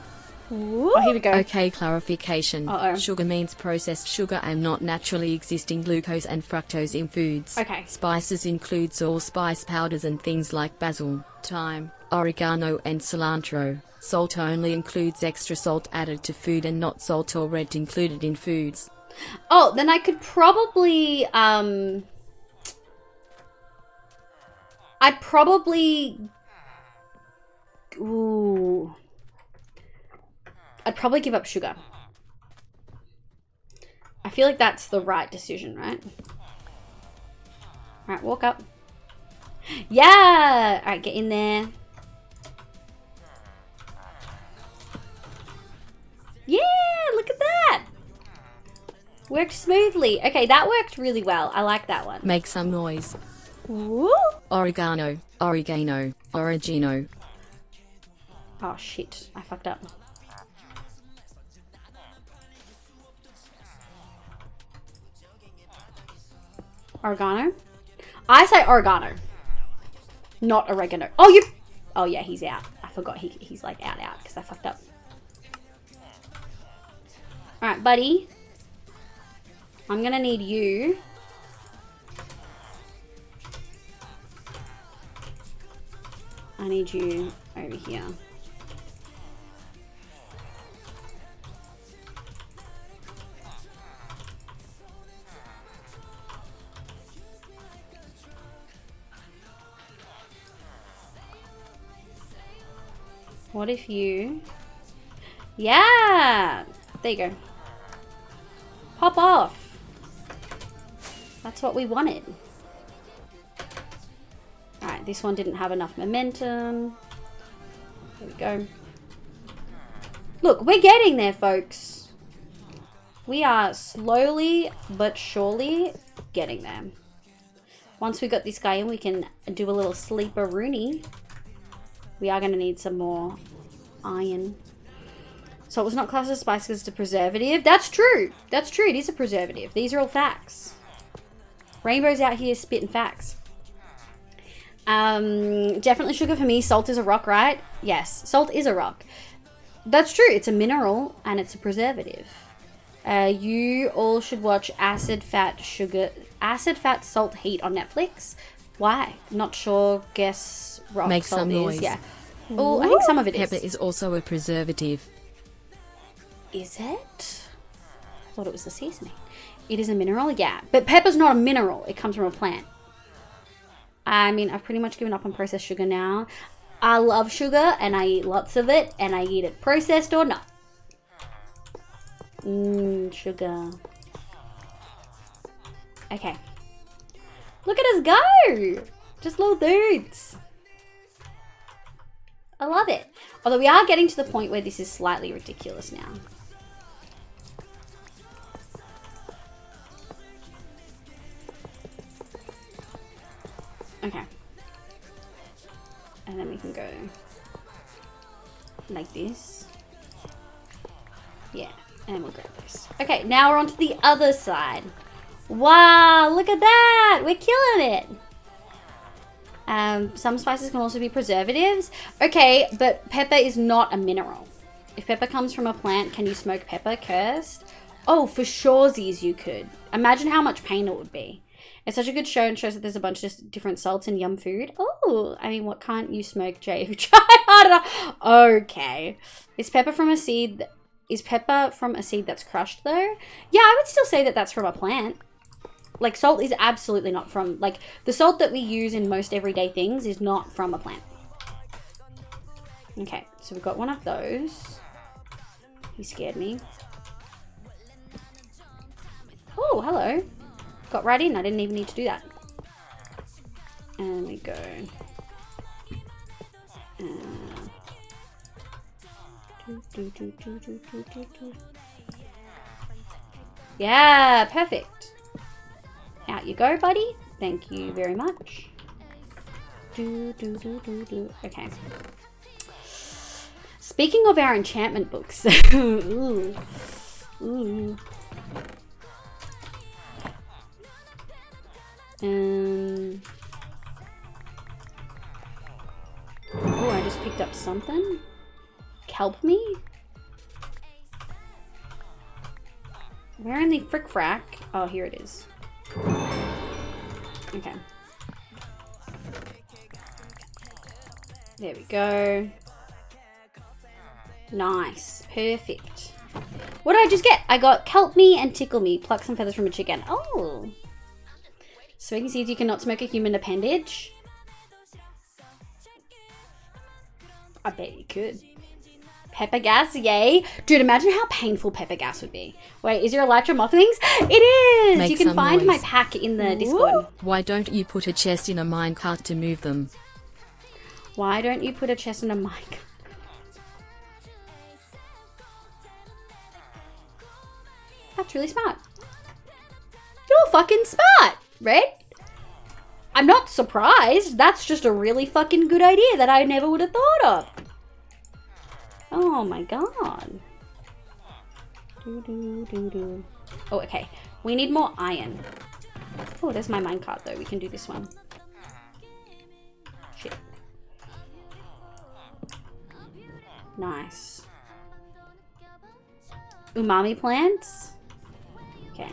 Oh, here we go. Okay, clarification. Uh-oh. Sugar means processed sugar and not naturally existing glucose and fructose in foods. Okay. Spices includes all spice powders and things like basil, thyme, oregano and cilantro. Salt only includes extra salt added to food and not salt already included in foods. Oh, then I could probably, I'd probably... Ooh... I'd probably give up sugar. I feel like that's the right decision, right? Alright, walk up. Yeah! Alright, get in there. Yeah, look at that! Worked smoothly. Okay, that worked really well. I like that one. Make some noise. Woo! Oregano, oregano, oregano. Oh shit, I fucked up. Oregano? I say oregano. Not oregano. Oh, you... Oh, yeah, he's out. I forgot he's like out because I fucked up. Alright, buddy. I'm gonna need you. I need you over here. What if you... Yeah! There you go. Pop off. That's what we wanted. Alright, this one didn't have enough momentum. There we go. Look, we're getting there, folks. We are slowly but surely getting there. Once we got this guy in, we can do a little sleeper Rooney. We are going to need some more iron. So it was not classed as spice because it's a preservative. That's true. That's true. It is a preservative. These are all facts. Rainbow's out here spitting facts. Definitely sugar for me. Salt is a rock, right? Yes, salt is a rock. That's true. It's a mineral and it's a preservative. You all should watch Acid, Fat, Salt, Heat on Netflix. Why? Not sure. Guess rock Make salt some is. noise. Yeah. Oh, I think some of it Pepper is. is also a preservative. Is it? I thought it was the seasoning. It is a mineral, yeah. But pepper's not a mineral. It comes from a plant. I mean, I've pretty much given up on processed sugar now. I love sugar, and I eat lots of it, and I eat it processed or not. Sugar. Okay. Look at us go! Just little dudes. I love it. Although we are getting to the point where this is slightly ridiculous now. Okay. And then we can go like this. Yeah, and we'll grab this. Okay, now we're on to the other side. Wow, look at that! We're killing it! Some spices can also be preservatives. Okay, but pepper is not a mineral. If pepper comes from a plant, can you smoke pepper? Cursed? Oh, for surezies you could. Imagine how much pain it would be. It's such a good show and shows that there's a bunch of different salts in yum food. Oh, I mean, what can't you smoke, Jay? If you try harder. Okay. Is pepper from a seed that's crushed, though? Yeah, I would still say that that's from a plant. Like, salt is absolutely not from... Like, the salt that we use in most everyday things is not from a plant. Okay, so we've got one of those. He scared me. Oh, hello. Got right in. I didn't even need to do that. And we go. Yeah, perfect. Out you go, buddy. Thank you very much. Okay. Speaking of our enchantment books. Ooh. Ooh. Oh, I just picked up something. Kelp me? Where in the frick frack? Oh, here it is. Okay. There we go. Nice. Perfect. What did I just get? I got kelp me and tickle me. Pluck some feathers from a chicken. Oh. Smoking seeds, you cannot smoke a human appendage. I bet you could. Pepper gas, yay. Dude, imagine how painful pepper gas would be. Wait, is your elytra moth things? It is! Make you can some find noise. my pack in the Discord. Why don't you put a chest in a minecart to move them? Why don't you put a chest in a mic? That's really smart. You're fucking smart, Red. I'm not surprised. That's just a really fucking good idea that I never would have thought of. Oh my god. Oh, okay. We need more iron. Oh, there's my minecart though. We can do this one. Shit. Nice. Umami plants? Okay.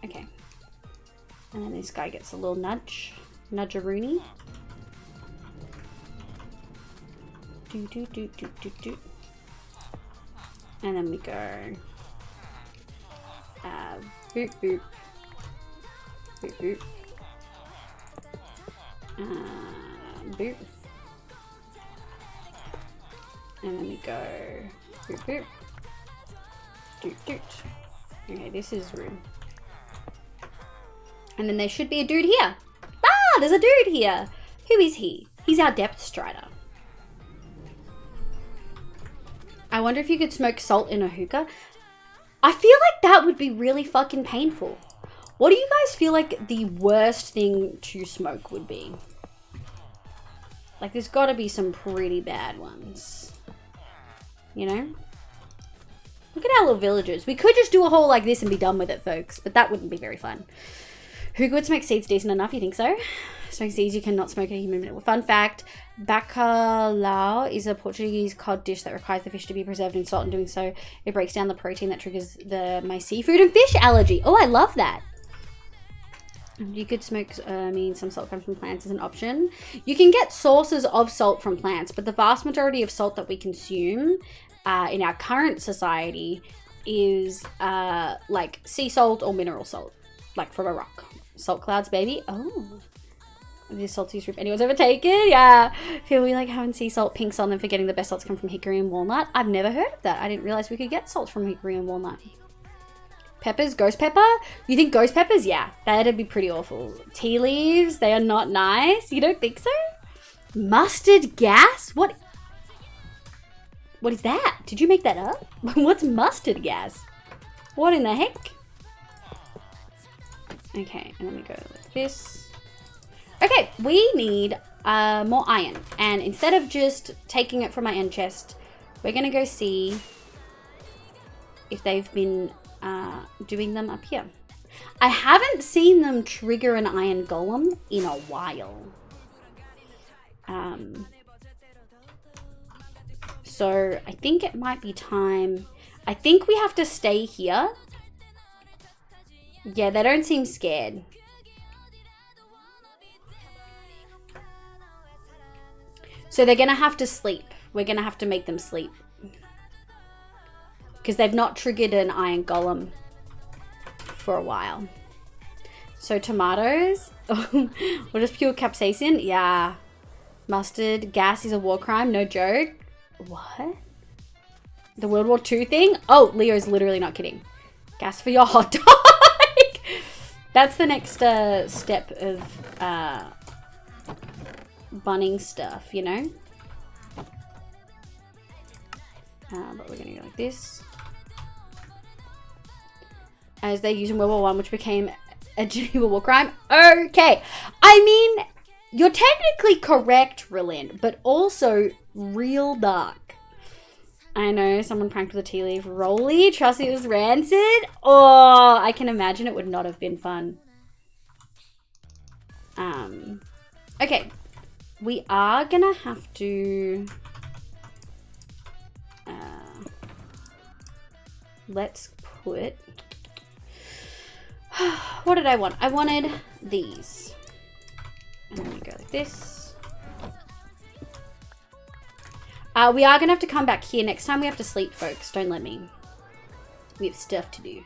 Okay. And then this guy gets a little nudge. Nudge-a-rooney. Do, do, do, do, do, do. And then we go. Boop, boop. Boop, boop. Boop. And then we go boop boop. Doot doot. Okay, this is room. And then there should be a dude here. Ah, there's a dude here. Who is he? He's our depth strider. I wonder if you could smoke salt in a hookah. I feel like that would be really fucking painful. What do you guys feel like the worst thing to smoke would be? Like, there's got to be some pretty bad ones. You know? Look at our little villagers. We could just do a whole like this and be done with it, folks. But that wouldn't be very fun. Hookah would smoke seeds decent enough, you think so? Smoke seeds, you cannot smoke a human. Fun fact, bacalhau is a Portuguese cod dish that requires the fish to be preserved in salt. In doing so, it breaks down the protein that triggers my seafood and fish allergy. Oh, I love that. You could smoke, some salt comes from plants as an option. You can get sources of salt from plants, but the vast majority of salt that we consume in our current society is like sea salt or mineral salt, like from a rock. Salt clouds, baby. Oh. The saltiest root anyone's ever taken? Yeah. Feel we like having sea salt, pink salt, and then forgetting the best salts come from hickory and walnut. I've never heard of that. I didn't realize we could get salt from hickory and walnut. Peppers, ghost pepper? You think ghost peppers? Yeah, that'd be pretty awful. Tea leaves, they are not nice. You don't think so? Mustard gas? What is that? Did you make that up? What's mustard gas? What in the heck? Okay, and then we go like this. Okay, we need more iron. And instead of just taking it from my end chest, we're going to go see if they've been doing them up here. I haven't seen them trigger an iron golem in a while. So I think it might be time. I think we have to stay here. Yeah, they don't seem scared. So they're going to have to sleep. We're going to have to make them sleep. Because they've not triggered an iron golem for a while. So tomatoes. Or just pure capsaicin. Yeah. Mustard. Gas is a war crime. No joke. What? The World War II thing? Oh, Leo's literally not kidding. Gas for your hot dog. That's the next step of bunning stuff, you know? But we're going to go like this. As they use in World War I, which became a Geneva war crime. Okay. I mean, you're technically correct, Rilind, but also real dark. I know, someone pranked with a tea leaf. Rolly, trust it was rancid? Oh, I can imagine it would not have been fun. Okay. We are gonna have to... let's put... What did I want? I wanted these. And then we go like this. We are going to have to come back here. Next time we have to sleep, folks. Don't let me. We have stuff to do.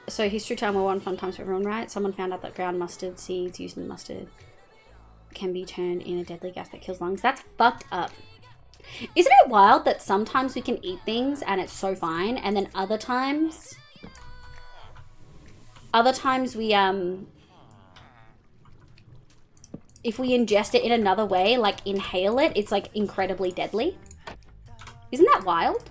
So history time, one fun times for everyone, right? Someone found out that ground mustard seeds used in mustard can be turned in a deadly gas that kills lungs. That's fucked up. Isn't it wild that sometimes we can eat things and it's so fine, and then other times we, if we ingest it in another way, like inhale it, it's like incredibly deadly. Isn't that wild?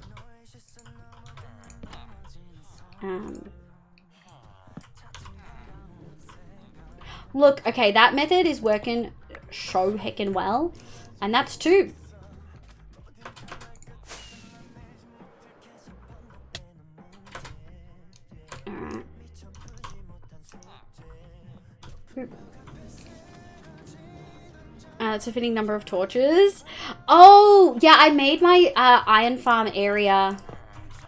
Look, okay, that method is working so heckin' well. And that's 2. Alright. It's a fitting number of torches. Oh, yeah, I made my iron farm area.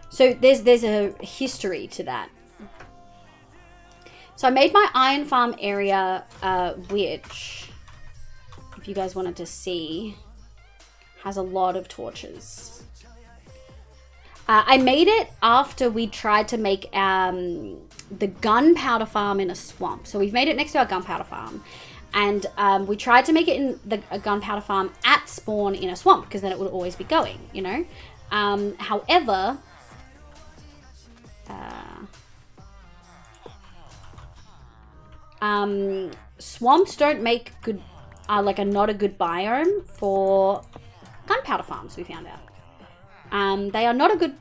So there's a history to that. So I made my iron farm area, which, if you guys wanted to see, has a lot of torches. I made it after we tried to make the gunpowder farm in a swamp. So we've made it next to our gunpowder farm. And we tried to make it in a gunpowder farm at spawn in a swamp, because then it would always be going, you know? However... swamps don't make good, like not a good biome for gunpowder farms, we found out. They are not a good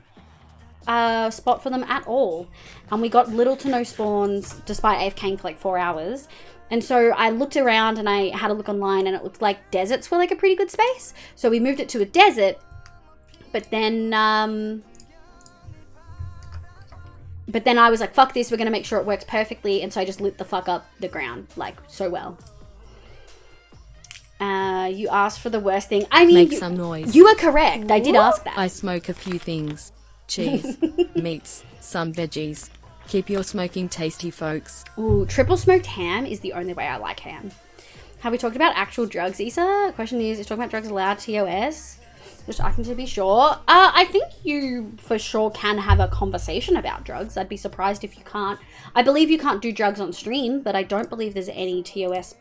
spot for them at all. And we got little to no spawns despite AFKing for like 4 hours. And so I looked around and I had a look online and it looked like deserts were like a pretty good space. So we moved it to a desert, but then I was like, fuck this, we're going to make sure it works perfectly. And so I just lit the fuck up the ground, like, so well. You asked for the worst thing. I mean, Make some noise. You are correct. I did ask that. I smoke a few things. Cheese, meats, some veggies. Keep your smoking tasty, folks. Ooh, triple smoked ham is the only way I like ham. Have we talked about actual drugs, Issa? The question is talking about drugs allowed TOS? Just checking to be sure. I think you for sure can have a conversation about drugs. I'd be surprised if you can't. I believe you can't do drugs on stream, but I don't believe there's any TOS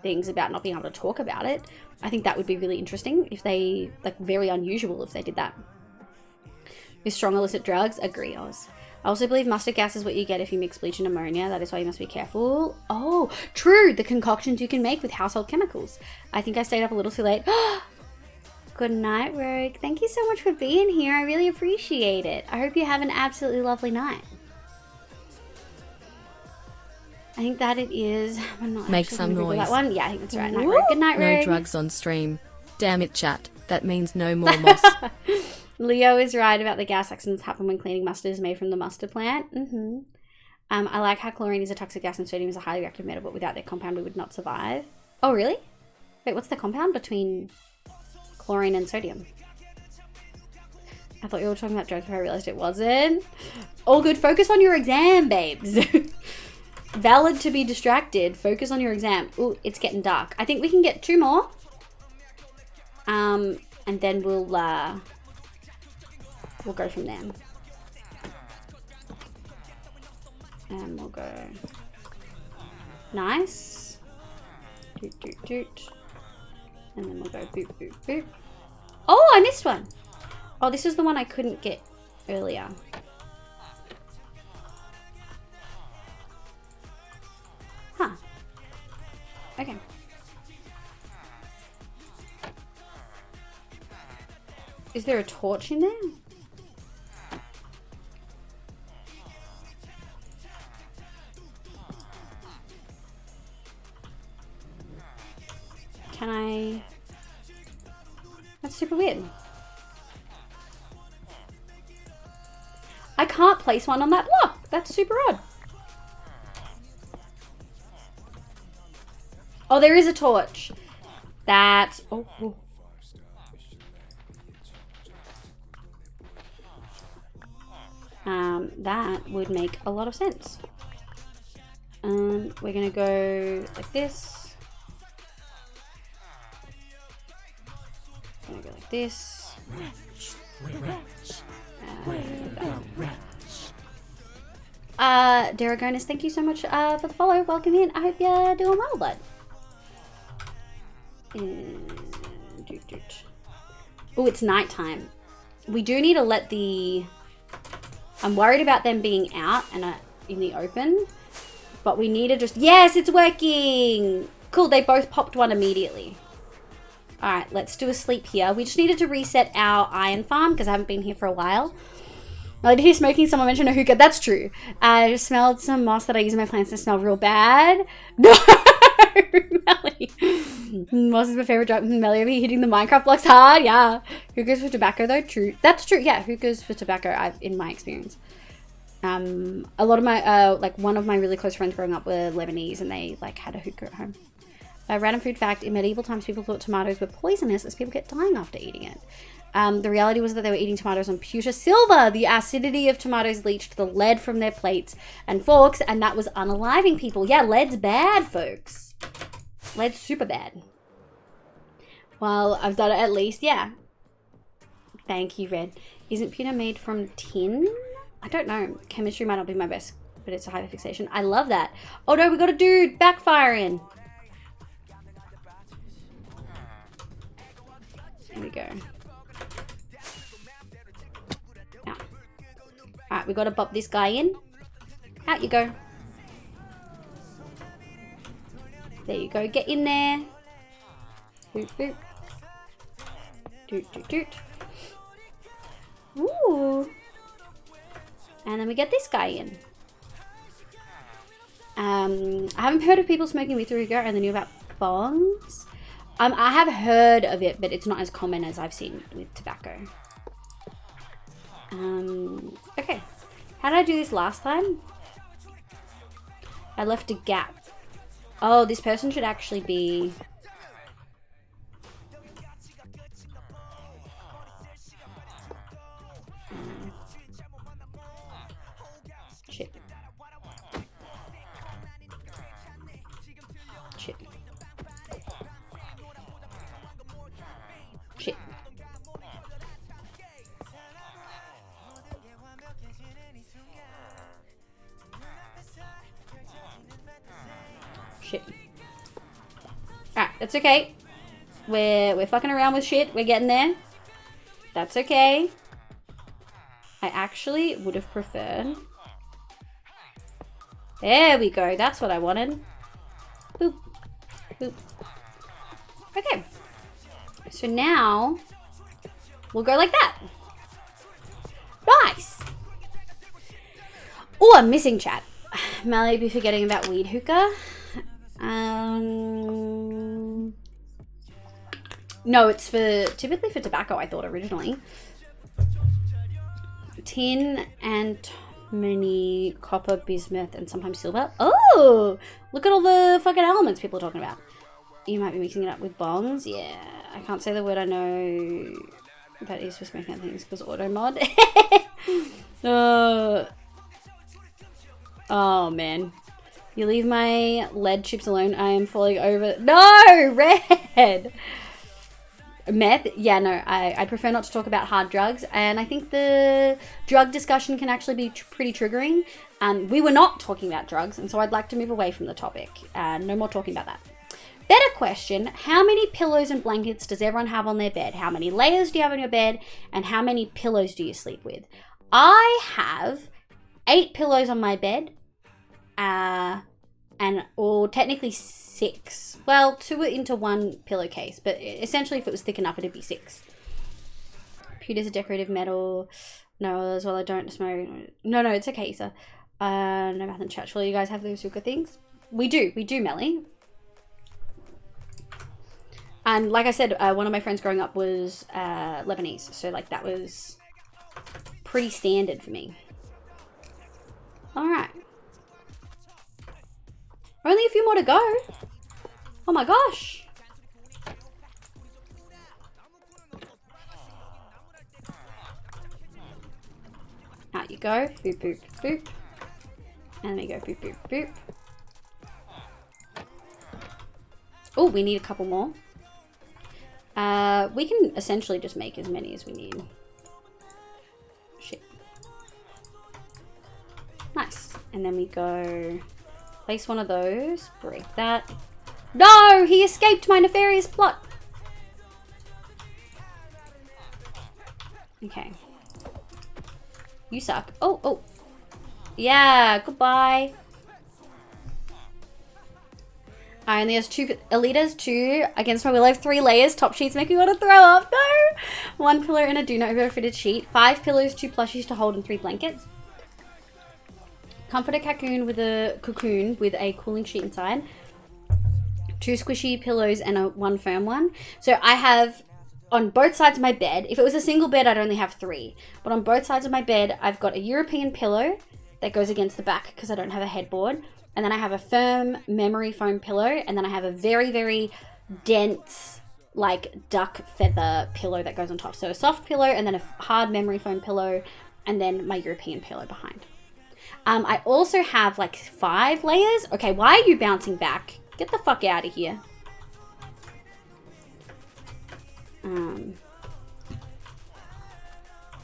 things about not being able to talk about it. I think that would be really interesting if they, like, very unusual if they did that. Is strong illicit drugs? Agree, Oz. I also believe mustard gas is what you get if you mix bleach and ammonia. That is why you must be careful. Oh, true. The concoctions you can make with household chemicals. I think I stayed up a little too late. Good night, Rogue. Thank you so much for being here. I really appreciate it. I hope you have an absolutely lovely night. I think that it is. I'm not Make some noise. That one. Yeah, I think that's right. Night, Rogue. Good night, Rogue. No drugs on stream. Damn it, chat. That means no more moss. Leo is right about the gas accidents happen when cleaning mustard is made from the mustard plant. I like how chlorine is a toxic gas and sodium is a highly reactive metal, but without their compound we would not survive. Oh, really? Wait, what's the compound between chlorine and sodium? I thought you were talking about drugs, but I realized it wasn't. All good. Focus on your exam, babes. Valid to be distracted. Focus on your exam. Ooh, it's getting dark. I think we can get 2 more. And then we'll go from there. And we'll go nice. Doot, doot, doot. And then we'll go boop, boop, boop. Oh, I missed one. Oh, this is the one I couldn't get earlier. Huh. Okay. Is there a torch in there? Can I? That's super weird. I can't place one on that block. That's super odd. Oh, there is a torch. That's... Oh, oh. That would make a lot of sense. We're gonna go like this. Gonna go like this. Daragonis, thank you so much for the follow. Welcome in. I hope you're doing well, bud. Oh, it's nighttime. We do need to let the... I'm worried about them being out and in the open, but we need to just... Yes, it's working! Cool, they both popped one immediately. Alright, let's do a sleep here. We just needed to reset our iron farm because I haven't been here for a while. I did hear smoking. Someone mentioned a hookah. That's true. I just smelled some moss that I use in my plants and smell real bad. No! Melly. Moss is my favorite drug. Melly, are you hitting the Minecraft blocks hard? Yeah. Hookahs for tobacco though? True. That's true. Yeah, hookahs for tobacco, in my experience. A lot of my, like one of my really close friends growing up were Lebanese and they like had a hookah at home. A random food fact, in medieval times people thought tomatoes were poisonous as people kept dying after eating it. The reality was that they were eating tomatoes on pewter silver. The acidity of tomatoes leached the lead from their plates and forks, and that was unaliving people. Yeah, lead's bad, folks. Lead's super bad. Well, I've done it at least, yeah. Thank you, Red. Isn't pewter made from tin? I don't know. Chemistry might not be my best, but it's a hyperfixation. I love that. Oh no, we got a dude backfiring. There we go. Now. Alright, we got to bop this guy in. Out you go. There you go. Get in there. Boop, boop. Doot, doot, doot. Ooh. And then we get this guy in. I haven't heard of people smoking with hookah. I only knew about bongs. I have heard of it, but it's not as common as I've seen with tobacco. Okay. How did I do this last time? I left a gap. Oh, this person should actually be... Shit. Shit. Shit. Shit. Alright, that's okay. We're fucking around with shit. We're getting there. That's okay. I actually would have preferred... There we go. That's what I wanted. Boop. Boop. Okay. So now we'll go like that. Nice. Oh, I'm missing chat. Melly be forgetting about weed hookah. No, it's typically for tobacco, I thought originally. Tin and mini copper, bismuth, and sometimes silver. Oh, look at all the fucking elements people are talking about. You might be mixing it up with bongs. Yeah, I can't say the word I know that is for smoking things because auto mod. Oh man, you leave my lead chips alone. I am falling over. No, Red. Meth? Yeah, no, I prefer not to talk about hard drugs, and I think the drug discussion can actually be pretty triggering. We were not talking about drugs, and so I'd like to move away from the topic. No more talking about that. Better question, how many pillows and blankets does everyone have on their bed? How many layers do you have on your bed, and how many pillows do you sleep with? I have 8 pillows on my bed, or technically 6. Well, 2 are into one pillowcase, but essentially if it was thick enough, it'd be 6. Pewter's a decorative metal. No, as well, I don't smoke. No, it's okay, Issa. No math and chat. Surely you guys have those hookah things? We do, Melly. And like I said, one of my friends growing up was Lebanese, so like that was pretty standard for me. All right. Only a few more to go. Oh my gosh. Out you go. Boop, boop, boop. And then you go boop, boop, boop. Oh, we need a couple more. We can essentially just make as many as we need. Shit. Nice. And then we go... Place one of those. Break that. No! He escaped my nefarious plot! Okay. You suck. Oh! Yeah, goodbye. I only has 2 Elitas, 2 against my will. I have 3 layers. Top sheets make me want to throw up. No! 1 pillow and a do not overfitted sheet. 5 pillows, 2 plushies to hold, and 3 blankets. Comforter cocoon with a cooling sheet inside. 2 squishy pillows and 1 firm one. So I have on both sides of my bed. If it was a single bed, I'd only have 3. But on both sides of my bed, I've got a European pillow that goes against the back because I don't have a headboard. And then I have a firm memory foam pillow. And then I have a very, very dense, like duck feather pillow that goes on top. So a soft pillow and then a hard memory foam pillow and then my European pillow behind. I also have like 5 layers. Okay, why are you bouncing back? Get the fuck out of here.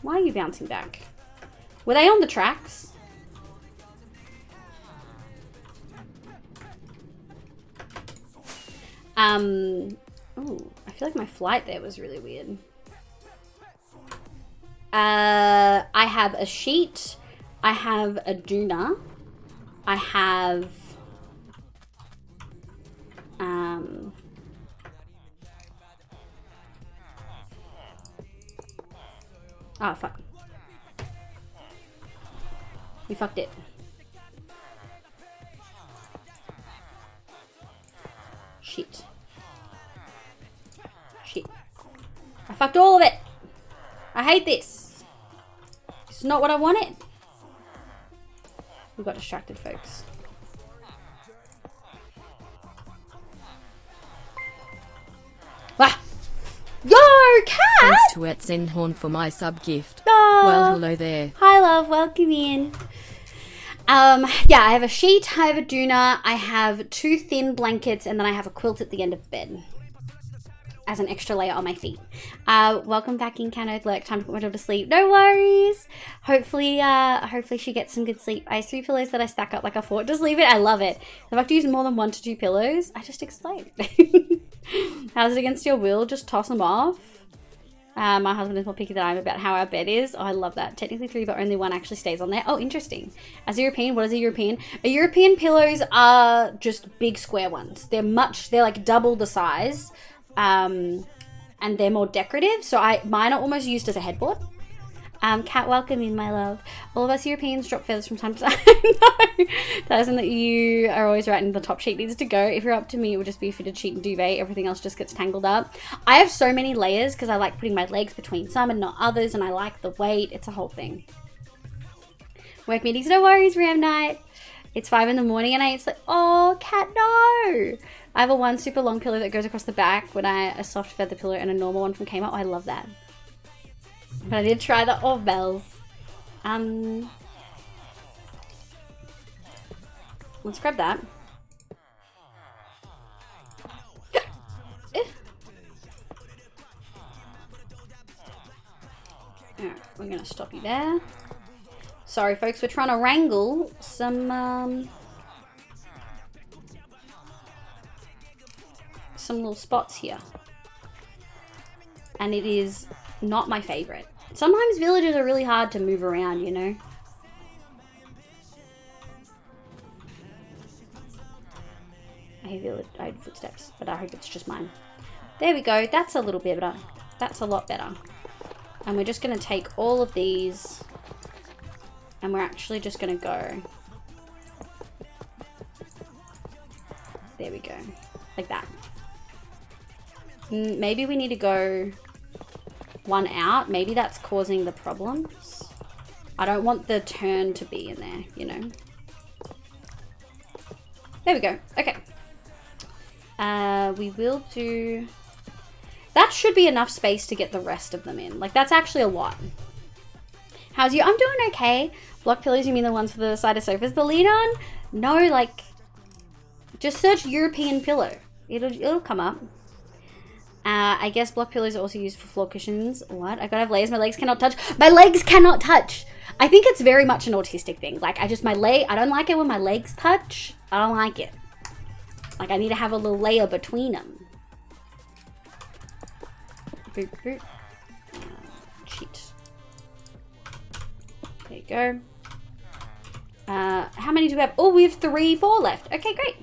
Why are you bouncing back? Were they on the tracks? Ooh, I feel like my flight there was really weird. I have a sheet. I have a doona. I have oh fuck. We fucked it. Shit. Shit. I fucked all of it. I hate this. It's not what I wanted. We got distracted, folks. Ah! Yo, cat! Thanks to Etzenhorn for my sub gift. Oh. Well, hello there. Hi, love. Welcome in. Yeah, I have a sheet, I have a doona, I have 2 thin blankets, and then I have a quilt at the end of the bed as an extra layer on my feet. Welcome back in, Cano. Like, time to put my daughter to sleep. No worries. Hopefully she gets some good sleep. I have 3 pillows that I stack up like a fort. Just leave it. I love it. If I have to use more than 1 to 2 pillows, I just explain. How's it against your will? Just toss them off. My husband is more picky than I am about how our bed is. Oh, I love that. Technically 3, but only 1 actually stays on there. Oh, interesting. As a European, what is a European? A European pillows are just big square ones. They're like double the size. And they're more decorative. So mine are almost used as a headboard. Cat, welcome in, my love. All of us Europeans drop feathers from time to time. No, that isn't that you are always right and the top sheet needs to go. If you're up to me, it would just be a fitted sheet and duvet. Everything else just gets tangled up. I have so many layers because I like putting my legs between some and not others, and I like the weight. It's a whole thing. Work meetings, no worries, Ram Night. It's 5 in the morning and I it's like, oh, cat, no. I have a 1 super long pillow that goes across the back when a soft feather pillow and a normal one from Kmart. Oh, I love that. But I did try the bells. Let's grab that. Alright, we're gonna stop you there. Sorry, folks, we're trying to wrangle some little spots here. And it is not my favorite. Sometimes villages are really hard to move around, you know? I hear footsteps, but I hope it's just mine. There we go. That's a little bit better. That's a lot better. And we're just going to take all of these and we're actually just going to go. There we go. Like that. Maybe we need to go 1 out. Maybe that's causing the problems. I don't want the turn to be in there, you know. There we go. Okay. We will do... That should be enough space to get the rest of them in. Like, that's actually a lot. How's you? I'm doing okay. Block pillows, you mean the ones for the side of sofas? The lead on? No, like... Just search European pillow. It'll come up. I guess block pillows are also used for floor cushions. What? I gotta have layers. My legs cannot touch. My legs cannot touch. I think it's very much an autistic thing. Like, I don't like it when my legs touch. I don't like it. Like, I need to have a little layer between them. Boop, boop. Cheat. There you go. How many do we have? Oh, we have 3, 4 left. Okay, great.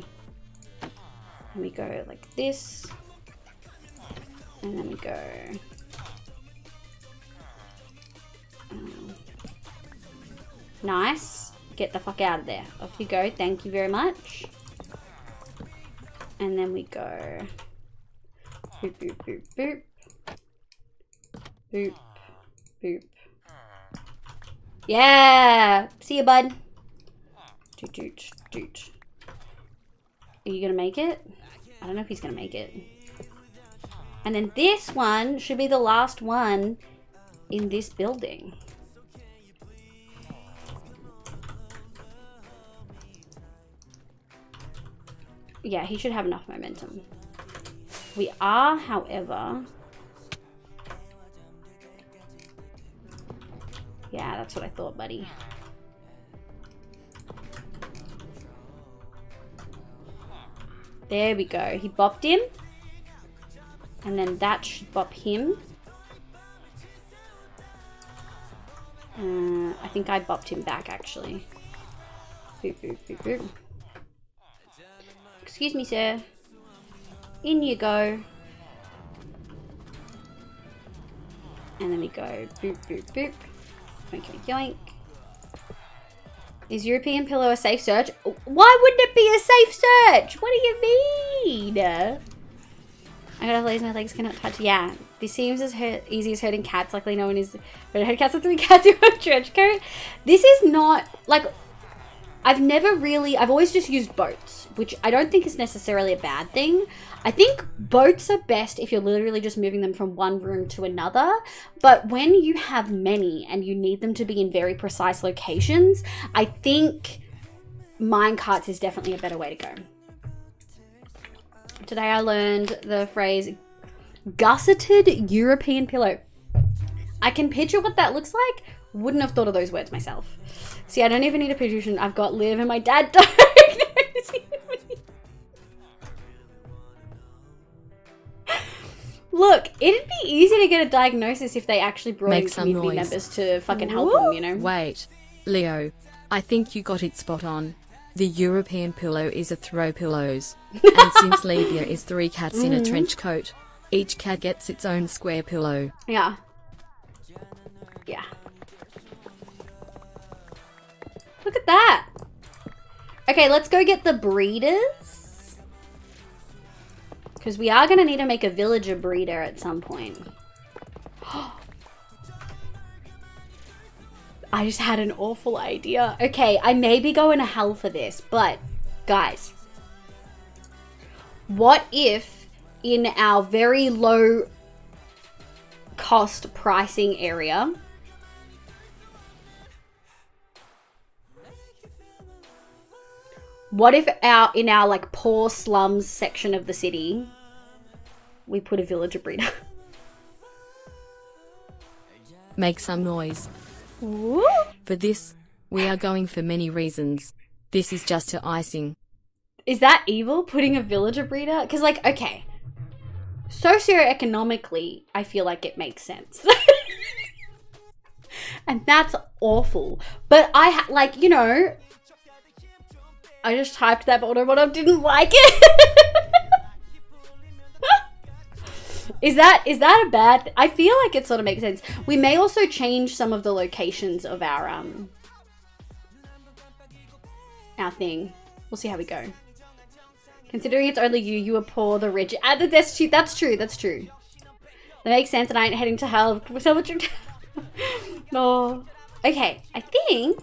And we go like this. And then we go. Nice. Get the fuck out of there. Off you go. Thank you very much. And then we go. Boop, boop, boop, boop. Boop, boop. Yeah. See you, bud. Doot, doot, doot. Are you gonna make it? I don't know if he's gonna make it. And then this one should be the last one in this building. Yeah, he should have enough momentum. We are, however... Yeah, that's what I thought, buddy. There we go. He bopped him. And then that should bop him. I think I bopped him back, actually. Boop, boop, boop, boop. Excuse me, sir. In you go. And then we go boop, boop, boop. Yoink, yoink, yoink. Is European pillow a safe search? Why wouldn't it be a safe search? What do you mean? I gotta lazy, my legs cannot touch. Yeah, this seems as easy as herding cats. Luckily, no one is. But herd cats are 3 cats in a trench coat. This is not like. I've always just used boats, which I don't think is necessarily a bad thing. I think boats are best if you're literally just moving them from one room to another. But when you have many and you need them to be in very precise locations, I think minecarts is definitely a better way to go. Today I learned the phrase gusseted European pillow. I can picture what that looks like. Wouldn't have thought of those words myself. See, I don't even need a pediatrician. I've got Liv and my dad diagnosing me. Look, it'd be easy to get a diagnosis if they actually brought in community members to fucking help them, you know? Wait, Leo, I think you got it spot on. The European pillow is a throw pillows. And since Levia is 3 cats in a trench coat, each cat gets its own square pillow. Yeah. Yeah. Look at that. Okay, let's go get the breeders. Because we are going to need to make a villager breeder at some point. I just had an awful idea. Okay, I may be going to hell for this, but guys, what if in our very low cost pricing area, what if in our like poor slums section of the city, we put a villager breeder? Make some noise. Woo! For this, we are going for many reasons. This is just to icing. Is that evil, putting a villager breeder? Because, like, okay, socioeconomically, I feel like it makes sense. And that's awful. But like, you know, I just typed that but didn't like it. Is that a bad? I feel like it sort of makes sense. We may also change some of the locations of our thing. We'll see how we go. Considering it's only you are poor, the rich. That's true. That makes sense, and I ain't heading to hell. No. Okay, I think.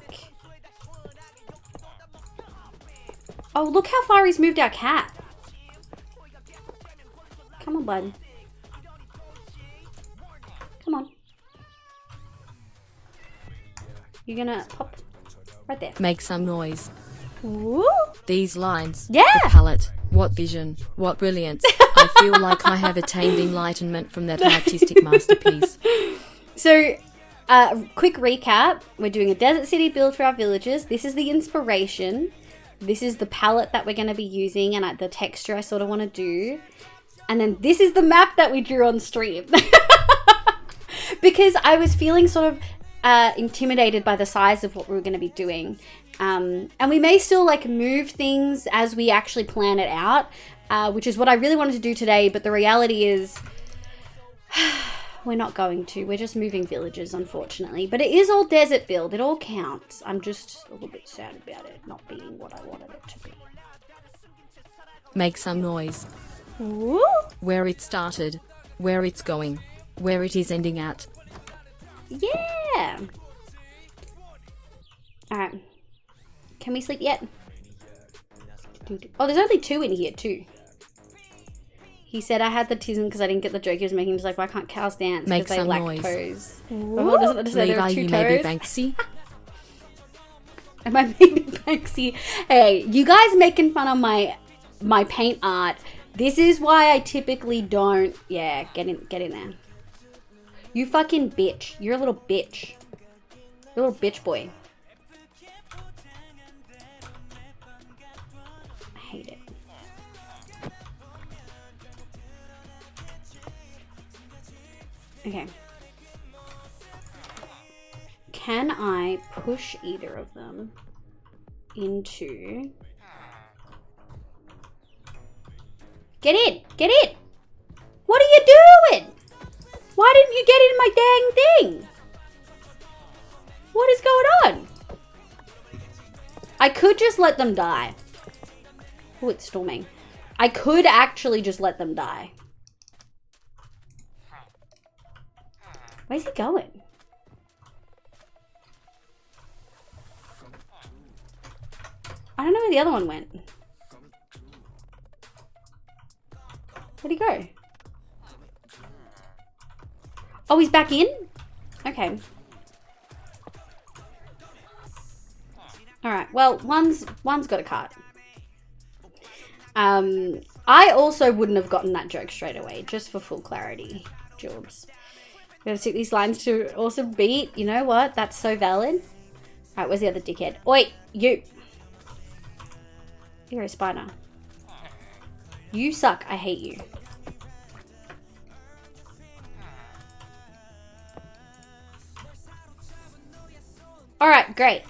Oh, look how far he's moved our cat. Come on, bud. Come on. You're gonna pop right there. Make some noise. Woo. These lines. Yeah. The palette. What vision. What brilliance. I feel like I have attained enlightenment from that artistic masterpiece. So, quick recap. We're doing a desert city build for our villagers. This is the inspiration. This is the palette that we're going to be using and the texture I sort of want to do. And then this is the map that we drew on stream. Because I was feeling sort of intimidated by the size of what we were going to be doing. And we may still like move things as we actually plan it out, which is what I really wanted to do today. But the reality is we're not going to. We're just moving villages, unfortunately. But it is all desert build. It all counts. I'm just a little bit sad about it not being what I wanted it to be. Make some noise. Woo! Where it started. Where it's going. Where it is ending at. Yeah! Alright. Can we sleep yet? Oh, there's only 2 in here, too. He said I had the tism because I didn't get the joke he was making. He's like, why can't cows dance? Make because they some lack noise. toes. Oh, doesn't understand there are 2 Levi, you toes. may be Banksy. Am I maybe Banksy? Hey, you guys making fun of my paint art. This is why I typically don't. Yeah, get in there. You fucking bitch. You're a little bitch. You little bitch boy. I hate it. Okay. Can I push either of them into... Get in! Get in! What are you doing? Why didn't you get in my dang thing? What is going on? I could just let them die. Oh, it's storming. I could actually just let them die. Where's he going? I don't know where the other one went. Where'd he go? Oh, he's back in? Okay. Alright, well, one's got a cart. I also wouldn't have gotten that joke straight away, just for full clarity, Jules. We gotta stick these lines to also beat. You know what? That's so valid. Alright, where's the other dickhead? Oi, you! You're a spider. You suck. I hate you. Alright, great.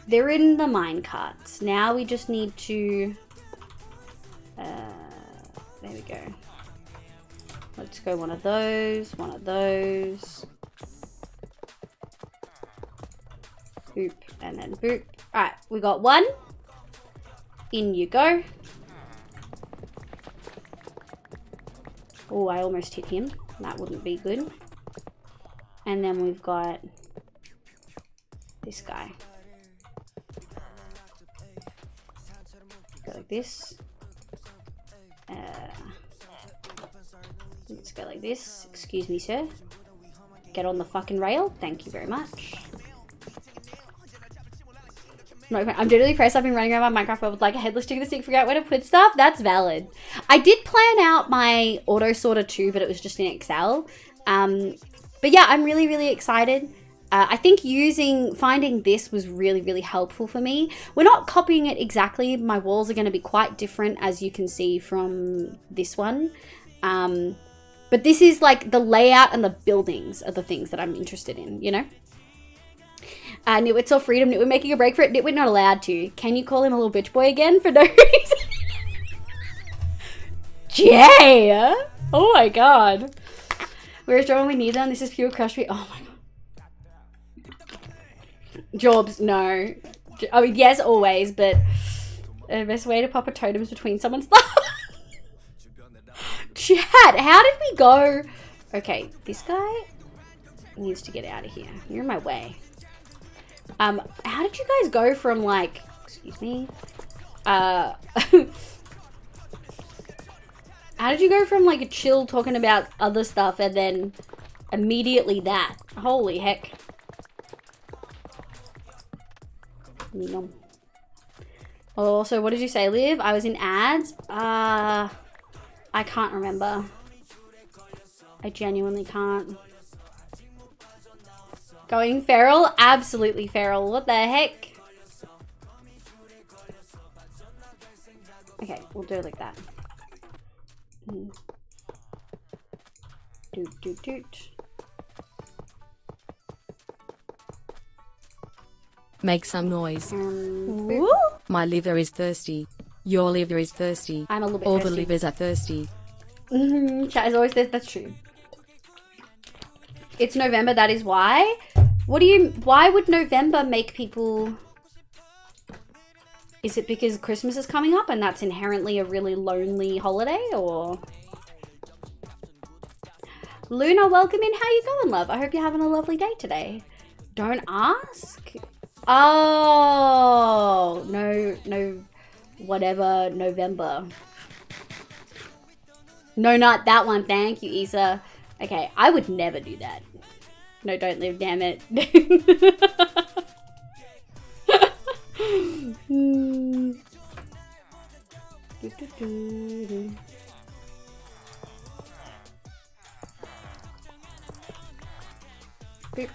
They're in the minecarts. Now we just need to... there we go. Let's go one of those, one of those. Boop, and then boop. Alright, we got one. In you go. Oh, I almost hit him. That wouldn't be good. And then we've got this guy. Go like this. Let's go like this. Excuse me, sir. Get on the fucking rail. Thank you very much. No, I'm generally pressed. I've been running around my Minecraft world with like a headless chicken stick, figure out where to put stuff. That's valid. I did plan out my auto sorter too, but it was just in Excel. But yeah, I'm really, really excited. I think finding this was really, really helpful for me. We're not copying it exactly. My walls are going to be quite different, as you can see from this one. But this is like the layout and the buildings are the things that I'm interested in, you know? Nitwit saw freedom. Nitwit making a break for it. Nitwit not allowed to. Can you call him a little bitch boy again for no reason? Jay! Oh my god. Where's John when we need them? This is pure crush me. Oh my god. Jobs, no. I mean, yes, always, but the best way to pop a totems between someone's Chat, how did we go? Okay, this guy needs to get out of here. You're in my way. How did you guys go from like, excuse me, how did you go from like a chill talking about other stuff and then immediately that? Holy heck. Oh, so what did you say, Liv? I was in ads? I can't remember. I genuinely can't. Going feral? Absolutely feral. What the heck? Okay, we'll do it like that. Doot, doot, doot. Make some noise. Woo? My liver is thirsty. Your liver is thirsty. I'm a little bit All thirsty. the livers are thirsty. Chat is always there. That's true. It's November, that is why. Why would November make people... Is it because Christmas is coming up and that's inherently a really lonely holiday, or... Luna, welcome in. How you going, love? I hope you're having a lovely day today. Don't ask? Oh, no, whatever, November. No, not that one. Thank you, Isa. Okay, I would never do that. No, don't live, damn it. Boop.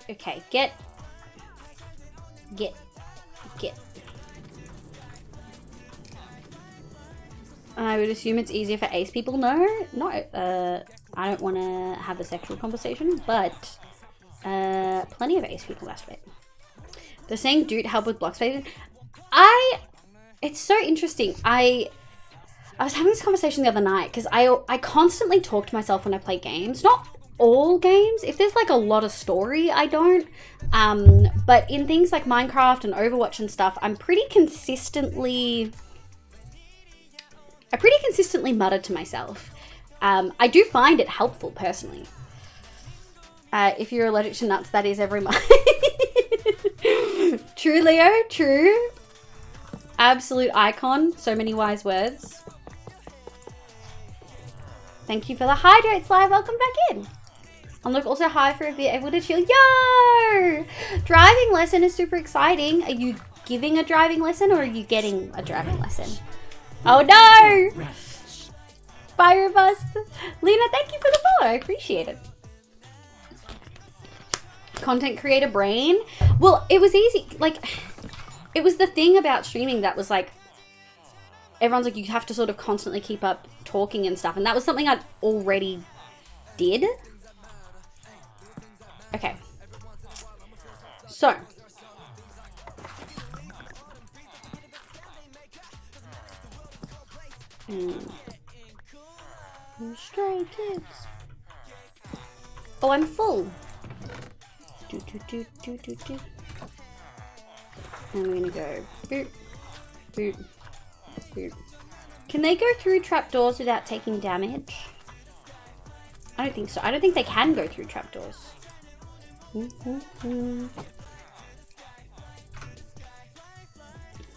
Okay, get. I would assume it's easier for ace people. No, I don't want to have a sexual conversation, but plenty of ace people masturbate. They're saying dude help with block spacing. It's so interesting. I was having this conversation the other night because I constantly talk to myself when I play games. Not all games. If there's like a lot of story, I don't. But in things like Minecraft and Overwatch and stuff, I pretty consistently mutter to myself. I do find it helpful personally. If you're allergic to nuts, that is every month. True, Leo, true. Absolute icon. So many wise words. Thank you for the hydrates live. Welcome back in. I'm like also high for being able to chill. Yo! Driving lesson is super exciting. Are you giving a driving lesson or are you getting a driving lesson? Oh no! Fire bust. Lena, thank you for the follow. I appreciate it. Content creator brain. Well, it was easy. Like, it was the thing about streaming that was like, everyone's like, you have to sort of constantly keep up talking and stuff. And that was something I already did. Okay. So. Stray kids. Oh, I'm full. And we're gonna go boop, boop, boop. Can they go through trapdoors without taking damage? I don't think so. I don't think they can go through trapdoors.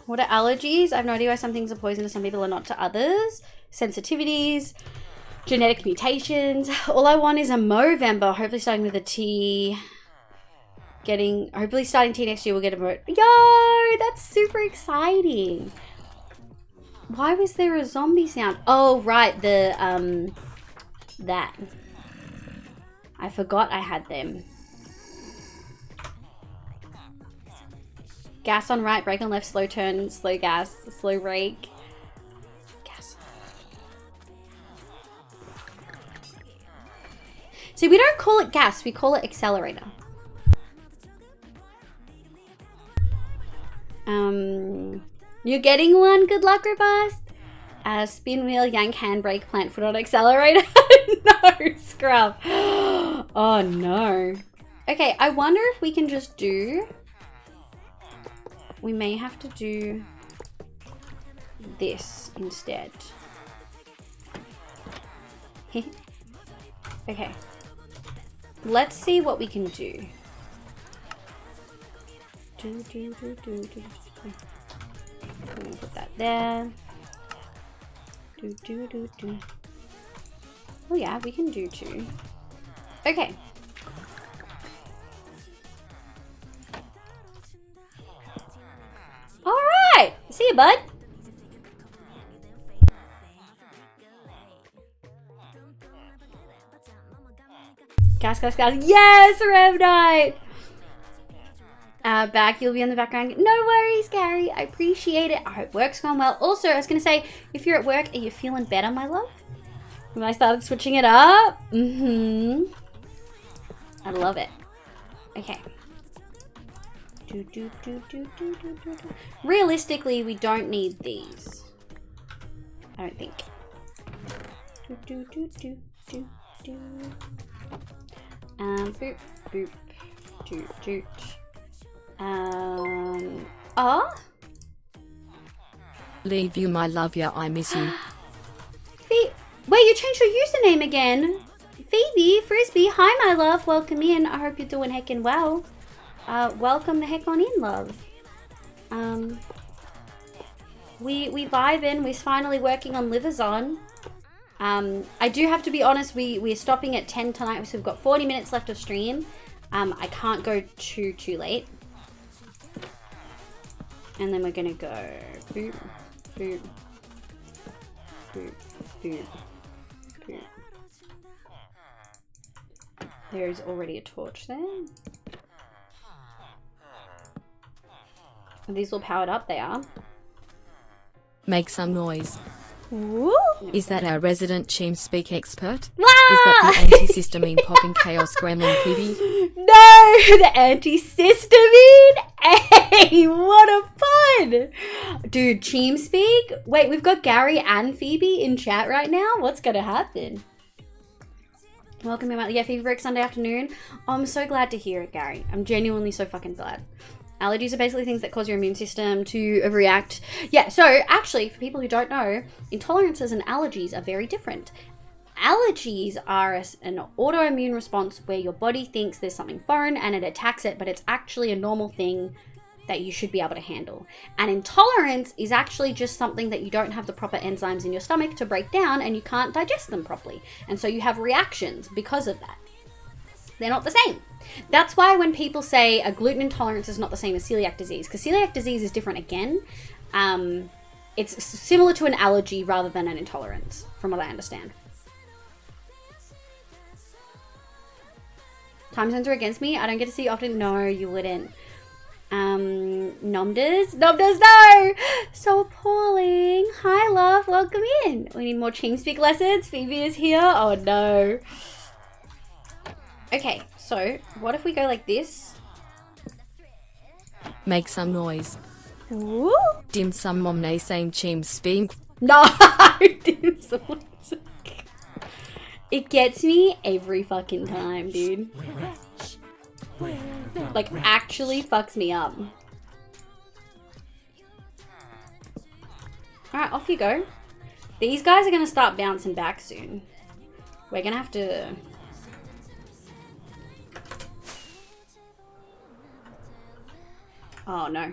What are allergies? I have no idea why some things are poison to some people and not to others. Sensitivities, genetic mutations. All I want is a Movember. Hopefully starting with a T. Hopefully starting T next year we'll get a Mo. Yo, that's super exciting. Why was there a zombie sound? Oh, right. That. I forgot I had them. Gas on right, brake on left, slow turn, slow gas, slow brake. Gas. See, we don't call it gas, we call it accelerator. You're getting one. Good luck, Robust. Spin wheel, yank handbrake, plant foot on accelerator. No, scrub. Oh no. Okay, I wonder if we can just do. We may have to do this instead. Okay. Let's see what we can do. I'm gonna put that there. Oh yeah, we can do two. Okay. Alright! See you, bud. Gas, gas, gas. Yes, Rev Knight! Back, you'll be in the background. No worries, Gary. I appreciate it. I hope work's gone well. Also, I was going to say, if you're at work, are you feeling better, my love? When I started switching it up? I love it. Okay. Realistically, we don't need these. I don't think. Boop, boop, doot, doot. Leave you, my love ya, I miss you. Wait, you changed your username again. Phoebe, Frisbee, hi my love, welcome in. I hope you're doing heckin' well. Welcome the heck on in, love. We vibing, we're finally working on Liverzon. I do have to be honest, we're stopping at 10 tonight, so we've got 40 minutes left of stream. I can't go too late. And then we're gonna go boop, boop, boop, boop, boop. There's already a torch there. Are these all powered up? They are. Make some noise. Woo! Is that our resident Chim Speak expert? Wah! Is that the antihistamine popping chaos gremlin Phoebe? No! The antihistamine! Hey, what a fun! Dude, Team Speak? Wait, we've got Gary and Phoebe in chat right now? What's gonna happen? Welcome, yeah, Phoebe Break Sunday afternoon. Oh, I'm so glad to hear it, Gary. I'm genuinely so fucking glad. Allergies are basically things that cause your immune system to overreact. Yeah, so actually, for people who don't know, intolerances and allergies are very different. Allergies are an autoimmune response where your body thinks there's something foreign and it attacks it, but it's actually a normal thing that you should be able to handle. And intolerance is actually just something that you don't have the proper enzymes in your stomach to break down and you can't digest them properly. And so you have reactions because of that. They're not the same. That's why when people say a gluten intolerance is not the same as celiac disease, because celiac disease is different again. It's similar to an allergy rather than an intolerance, from what I understand. Time zones are against me. I don't get to see you often. No, you wouldn't. Nomdas, no! So appalling. Hi, love. Welcome in. We need more Team Speak lessons. Phoebe is here. Oh, no. Okay, so what if we go like this? Make some noise. Ooh. Dim sum mom nay same Chim Speak. No! It gets me every fucking time, dude. Like, actually fucks me up. Alright, off you go. These guys are gonna start bouncing back soon. We're gonna have to... Oh, no.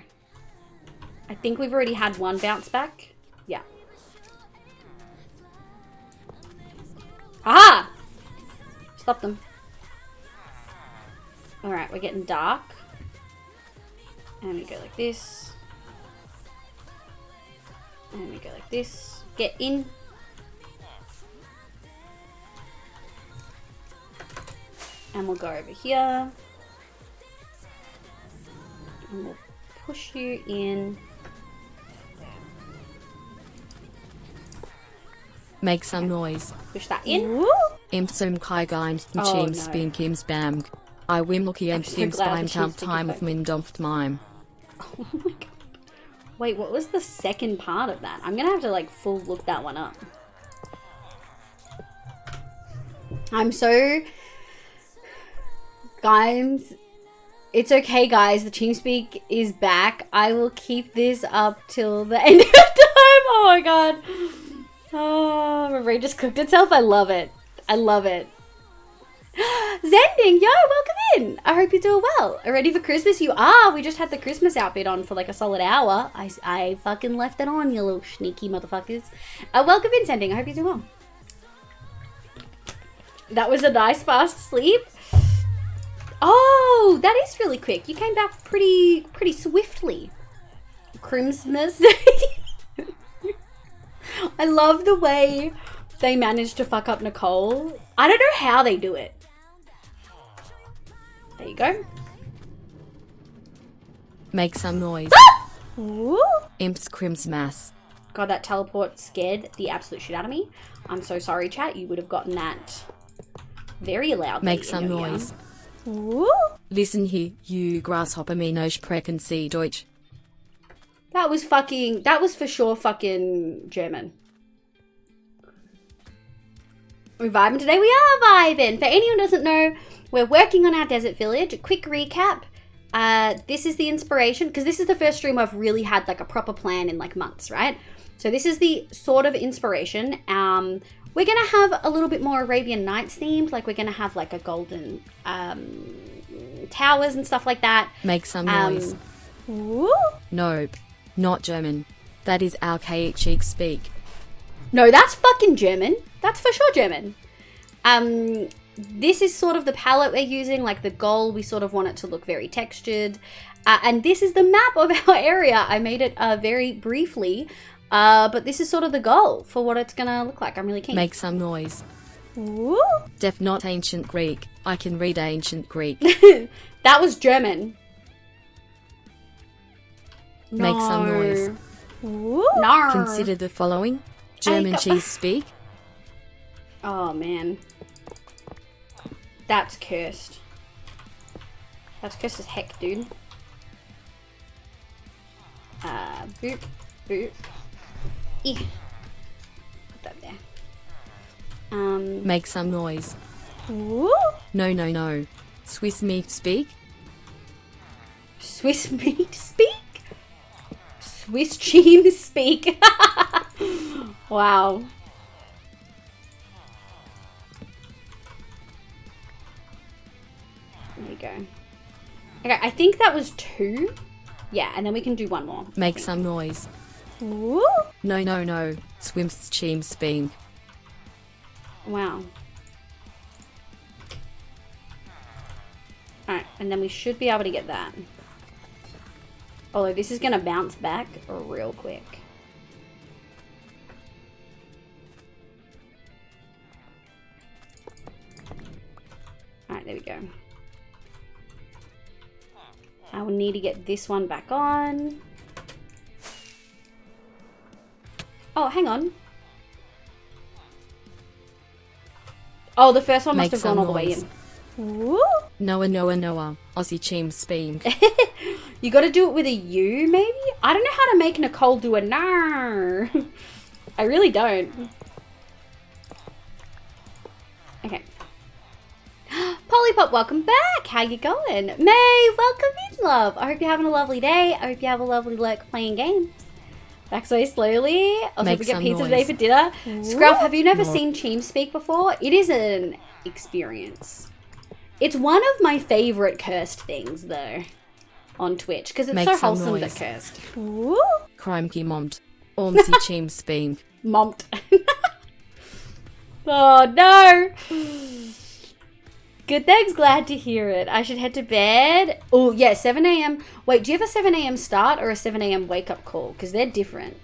I think we've already had one bounce back. Yeah. Aha! Stop them. Alright, we're getting dark. And we go like this. And we go like this. Get in. And we'll go over here. And we'll push you in. Make some noise. Push that in. Imp som kai geind Oh, Chim no. Spin Kim's Bam. I wimlocky and so Sim glad Spine the Tam Chim Speak Time is of back. Mindumft Mime. Oh my god. Wait, what was the second part of that? I'm gonna have to like full look that one up. I'm so... Guys, it's okay guys, the Team Speak is back. I will keep this up till the end of time. Oh my god. Oh, my brain just cooked itself. I love it. I love it. Zending, yo, welcome in. I hope you're doing well. Ready for Christmas? You are. We just had the Christmas outfit on for like a solid hour. I fucking left it on, you little sneaky motherfuckers. Welcome in, Zending. I hope you're doing well. That was a nice fast sleep. Oh, that is really quick. You came back pretty swiftly. Christmas. I love the way they managed to fuck up Nicole. I don't know how they do it. There you go. Make some noise. Ooh. Imps Crims Mass. God, that teleport scared the absolute shit out of me. I'm so sorry, chat. You would have gotten that very loudly. Make in some your ear. noise. Ooh. Listen here, you grasshopper me no sprechen Sie Deutsch. That was for sure fucking German. We're vibing today. We are vibing. For anyone who doesn't know, we're working on our desert village. A quick recap. This is the inspiration, because this is the first stream I've really had like a proper plan in like months, right? So this is the sort of inspiration. We're going to have a little bit more Arabian Nights themed. Like we're going to have like a golden towers and stuff like that. Make some noise. Ooh. Nope. Not German. That is archaic cheek speak. No, that's fucking German. That's for sure German. This is sort of the palette we're using, like the goal. We sort of want it to look very textured. And this is the map of our area. I made it very briefly, but this is sort of the goal for what it's gonna look like. I'm really keen. Make some noise. Ooh. Def not ancient Greek. I can read ancient Greek. That was German. Make some noise. No. Consider the following. German cheese speak. Oh, man. That's cursed. That's cursed as heck, dude. Boop. Boop. Put that there. Make some noise. Woo? No. Swiss meat speak. Swiss meat speak? Swiss cheese speak. Wow. There you go. Okay, I think that was 2. Yeah, and then we can do one more. Make some noise. Woo? No. Swims cheam speak. Wow. Alright, and then we should be able to get that. Although this is going to bounce back real quick. Alright, there we go. I will need to get this one back on. Oh, hang on. Oh, the first one must have gone all the way in. Woo! Noah. Aussie cheam speak. You gotta do it with a U, maybe? I don't know how to make Nicole do a no. I really don't. Okay. Pollypop, welcome back. How you going? May, welcome in, love. I hope you're having a lovely day. I hope you have a lovely lurk playing games. Back so slowly. Also, Make we get some pizza noise. today for dinner. Scruff, have you never seen Cheem speak before? It is an experience. It's one of my favorite cursed things, though, on Twitch, because it's Make so some wholesome noise. but cursed. Woo! Crimekey momt. Ormsy cheam speak. Momped. Oh, no! Good, thanks. Glad to hear it. I should head to bed. Oh, yeah, 7 a.m. Wait, do you have a 7 a.m. start or a 7 a.m. wake-up call? Because they're different.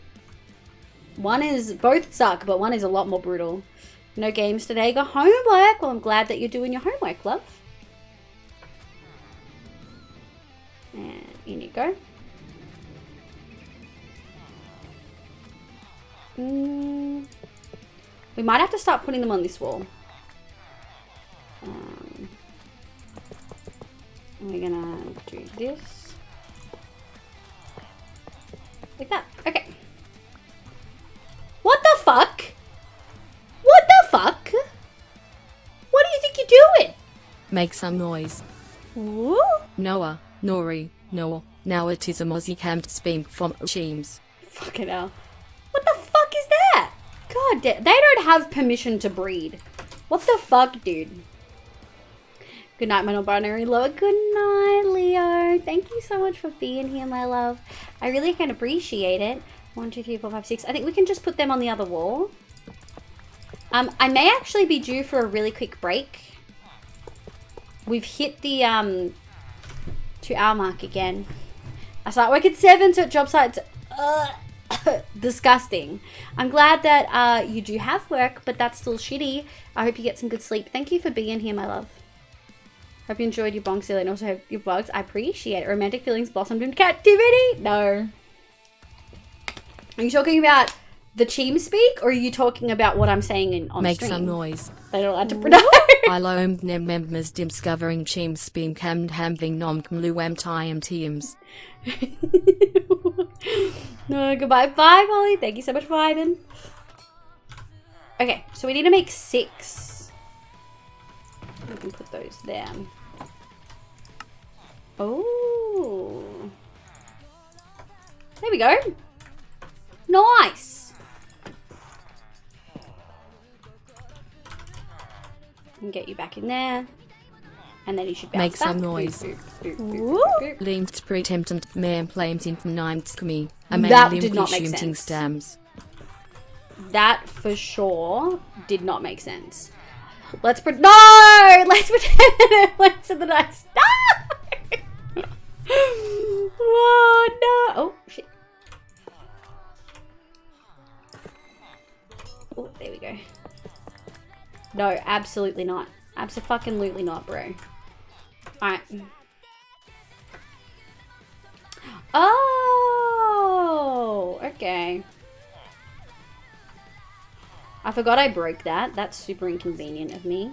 Both suck, but one is a lot more brutal. No games today. Got homework. Well, I'm glad that you're doing your homework, love. And in you go. We might have to start putting them on this wall. We're gonna do this. Like that. Okay. What the fuck? What the fuck? What do you think you're doing? Make some noise. Woo? Noah. Nori. Noah. Now it is a Mozzie camped speak from Cheems. Fucking hell. What the fuck is that? God damn. They don't have permission to breed. What the fuck, dude? Good night, my non-binary love. Good night, Leo. Thank you so much for being here, my love. I really can appreciate it. 1, 2, 3, 4, 5, 6. I think we can just put them on the other wall. I may actually be due for a really quick break. We've hit the 2-hour mark again. I start work at 7, so at job sites. Disgusting. I'm glad that you do have work, but that's still shitty. I hope you get some good sleep. Thank you for being here, my love. Hope you enjoyed your bonk silly and also your bugs. I appreciate it. Romantic feelings blossomed in captivity? No. Are you talking about the Cheem speak, or are you talking about what I'm saying on Make stream? some noise. They're not allowed to pronounce. I loam nem members discovering Cheem speak ham hamving nom kmluam time teams. No, goodbye. Bye, Polly. Thank you so much for vibing. Okay, so we need to make 6. We can put those there. Oh. There we go. Nice. And get you back in there. And then you should bounce Make some back. noise. Boop, boop, boop, boop, boop, boop. Linked pretemptant man flames in from me. A man That did limply not make shooting sense. stamps. That for sure did not make sense. Let's pretend it went to the next. No! Oh no! Oh shit! Oh, there we go. No, absolutely not. Abso-fucking-lutely not, bro. Alright. Oh! I forgot I broke that. That's super inconvenient of me.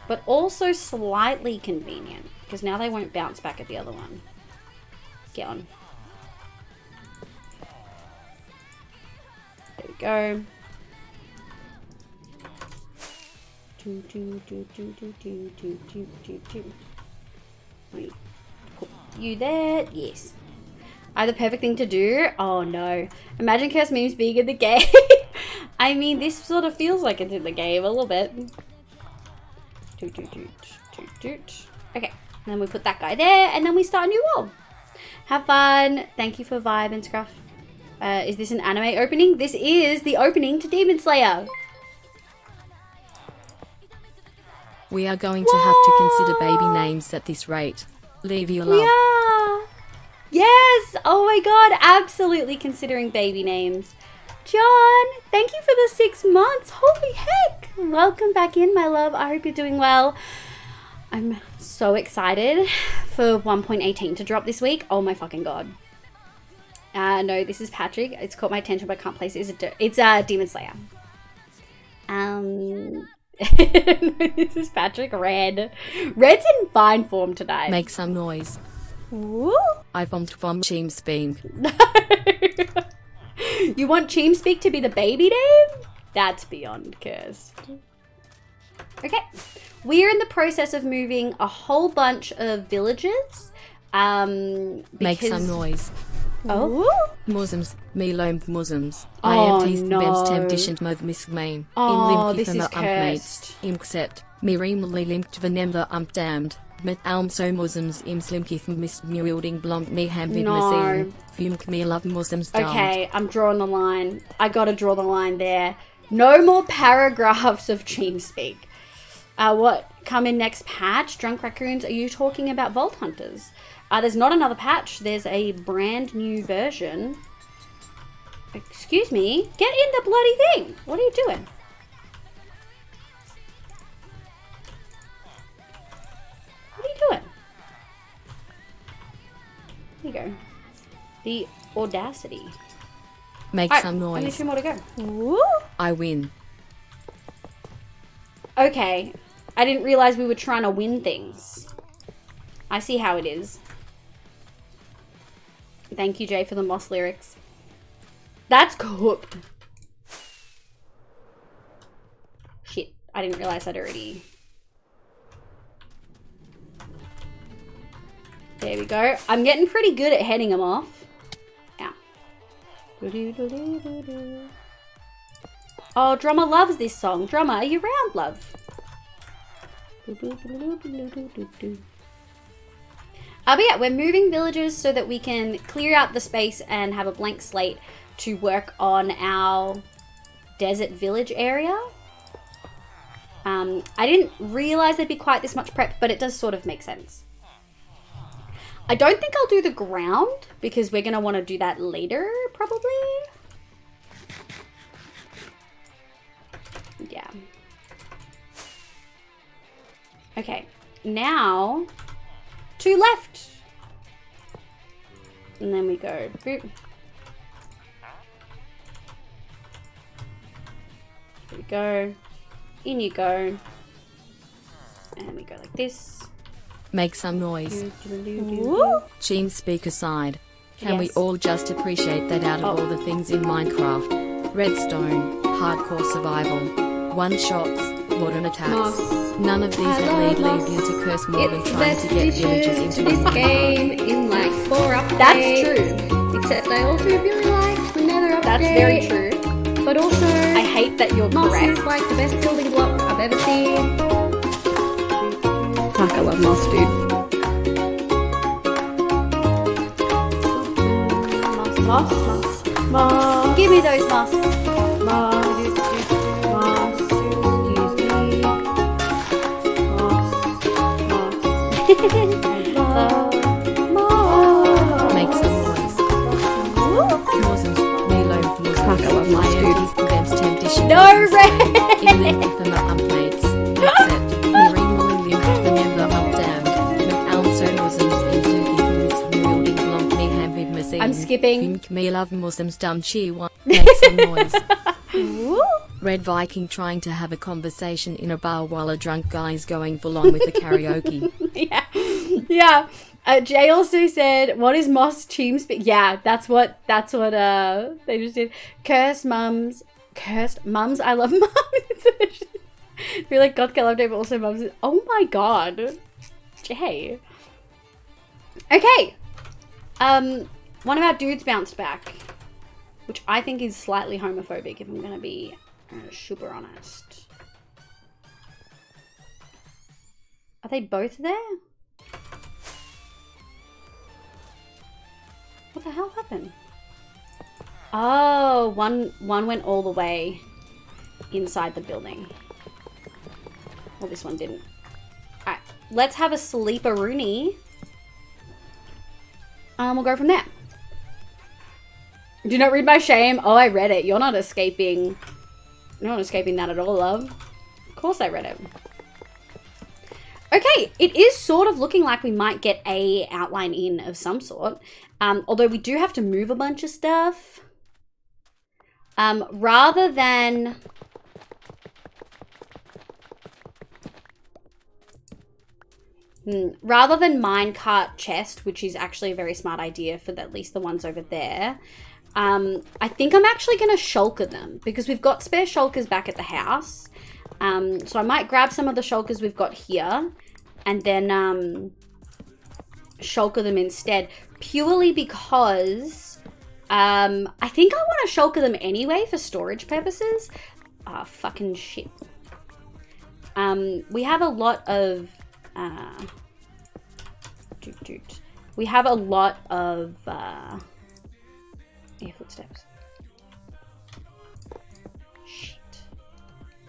But also slightly convenient, because now they won't bounce back at the other one. Get on. There we go. Wait, put you there? Yes. The perfect thing to do? Oh no. Imagine curse memes being in the game. I mean, this sort of feels like it's in the game a little bit. Okay, and then we put that guy there, and then we start a new wall. Have fun. Thank you for vibe and scruff. Is this an anime opening? This is the opening to Demon Slayer. We are going to have to consider baby names at this rate. Leave your love. Yeah. Yes. Oh my god. Absolutely considering baby names. John, thank you for the 6 months. Holy heck. Welcome back in, my love. I hope you're doing well. I'm so excited for 1.18 to drop this week. Oh my fucking god. No, this is Patrick. It's caught my attention, but I can't place it. It's Demon Slayer. This is Patrick. Red. Red's in fine form tonight. Make some noise. Woo. I want from Teamspeak. You want Teamspeak to be the baby name? That's beyond cursed. Okay. We are in the process of moving a whole bunch of villages. Make some noise. Oh. Muslims, me loam Muslims. Oh, I am teased no. best temptation move miss main. Oh, this is mates. cursed. Imcept. Me reemly linked vanember damned. Met alm so Muslims im slimkith miss wielding blonde me ham vid No. masin. Fumk me love Muslims damned. Okay, I'm drawing the line. I gotta draw the line there. No more paragraphs of Teamspeak. What come in next patch? Drunk Raccoons, are you talking about Vault Hunters? There's not another patch. There's a brand new version. Excuse me. Get in the bloody thing. What are you doing? What are you doing? There you go. The audacity. Make Alright, some only noise. 2 more to go. Woo! I win. Okay. I didn't realize we were trying to win things. I see how it is. Thank you, Jay, for the Moss lyrics. That's cooked. Shit, I didn't realize I'd already... There we go. I'm getting pretty good at heading them off. Ow. Oh, Drummer loves this song. Drummer, are you around, love? But yeah, we're moving villages so that we can clear out the space and have a blank slate to work on our desert village area. I didn't realize there'd be quite this much prep, but it does sort of make sense. I don't think I'll do the ground because we're going to want to do that later, probably. Yeah. Okay, now... 2 left. And then we go boop. Here we go. In you go. And we go like this. Make some noise. Woo. Teamspeak aside. Can we Yes. all just appreciate that out of all the things in Minecraft? Redstone, hardcore survival, one-shots, modern attacks. Moss. None of these I would love lead you Moss. to curse more than It's the trying best to get addition villages to into this one. game in like 4 updates. That's true. Except I also really like the Nether update. That's very true. But also, I hate that you're Moss correct. Is like the best building block I've ever seen. Fuck, I love Moss, dude. Moss, moss, moss. Give me those moss. Moss, moss. Excuse me. Moss. Make some noise. Muslims, me loam Muslims. Fuck, I love Moss, I am dude. these condemns temptation. No, Red. In link with them mates. Except, me reemly linked remember damned. Met alm so Muslims into this wielding blonde me ham vid machine. I'm skipping. Think me love Muslims dumb chi one. Make some noise. Red Viking trying to have a conversation in a bar while a drunk guy's going full on with the karaoke. Yeah. Jay also said, "What is Moss team speak?" Yeah, that's what they just did. Cursed mums. I love mums. Feel like God can love day, but also mums. Oh my god, Jay. Okay. One of our dudes bounced back, which I think is slightly homophobic. If I'm gonna be super honest. Are they both there? What the hell happened? Oh, one went all the way inside the building. Well, this one didn't. Alright, let's have a sleeper-rooney. We'll go from there. Do not read my shame. Oh, I read it. You're not escaping. You're not escaping that at all, love. Of course I read it. Okay, it is sort of looking like we might get a outline in of some sort. Although we do have to move a bunch of stuff. Rather than minecart chest, which is actually a very smart idea for at least the ones over there, I think I'm actually going to shulker them because we've got spare shulkers back at the house. So I might grab some of the shulkers we've got here and then shulker them instead, purely because I think I want to shulker them anyway for storage purposes. Ah, fucking shit. We have a lot of we have a lot of footsteps. Shit.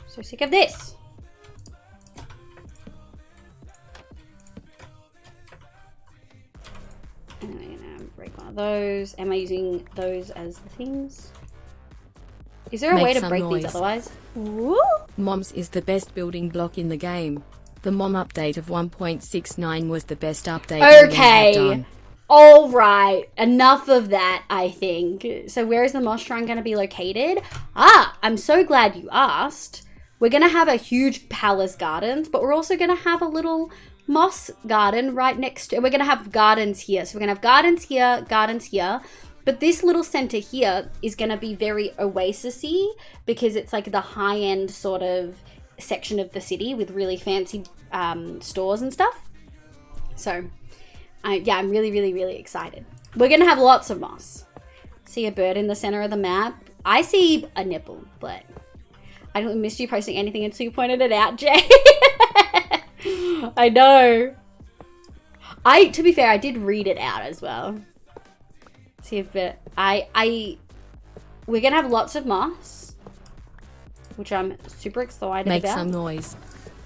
So sick of this. And then I'm gonna break one of those. Am I using those as the things? Is there a way to break these otherwise? Woo! Moms is the best building block in the game. The mom update of 1.69 was the best update. Okay. All right. Enough of that, I think. So where is the moss shrine going to be located? Ah, I'm so glad you asked. We're going to have a huge palace gardens, but we're also going to have a little moss garden right next to it. We're going to have gardens here. So we're going to have gardens here. But this little center here is going to be very oasis-y because it's like the high-end sort of section of the city with really fancy stores and stuff. So, yeah, I'm really, really, really excited. We're going to have lots of moss. See a bird in the center of the map? I see a nipple, but I don't miss you posting anything until you pointed it out, Jay. I know. To be fair, I did read it out as well. See if it, we're gonna have lots of moss, which I'm super excited about. Make some noise.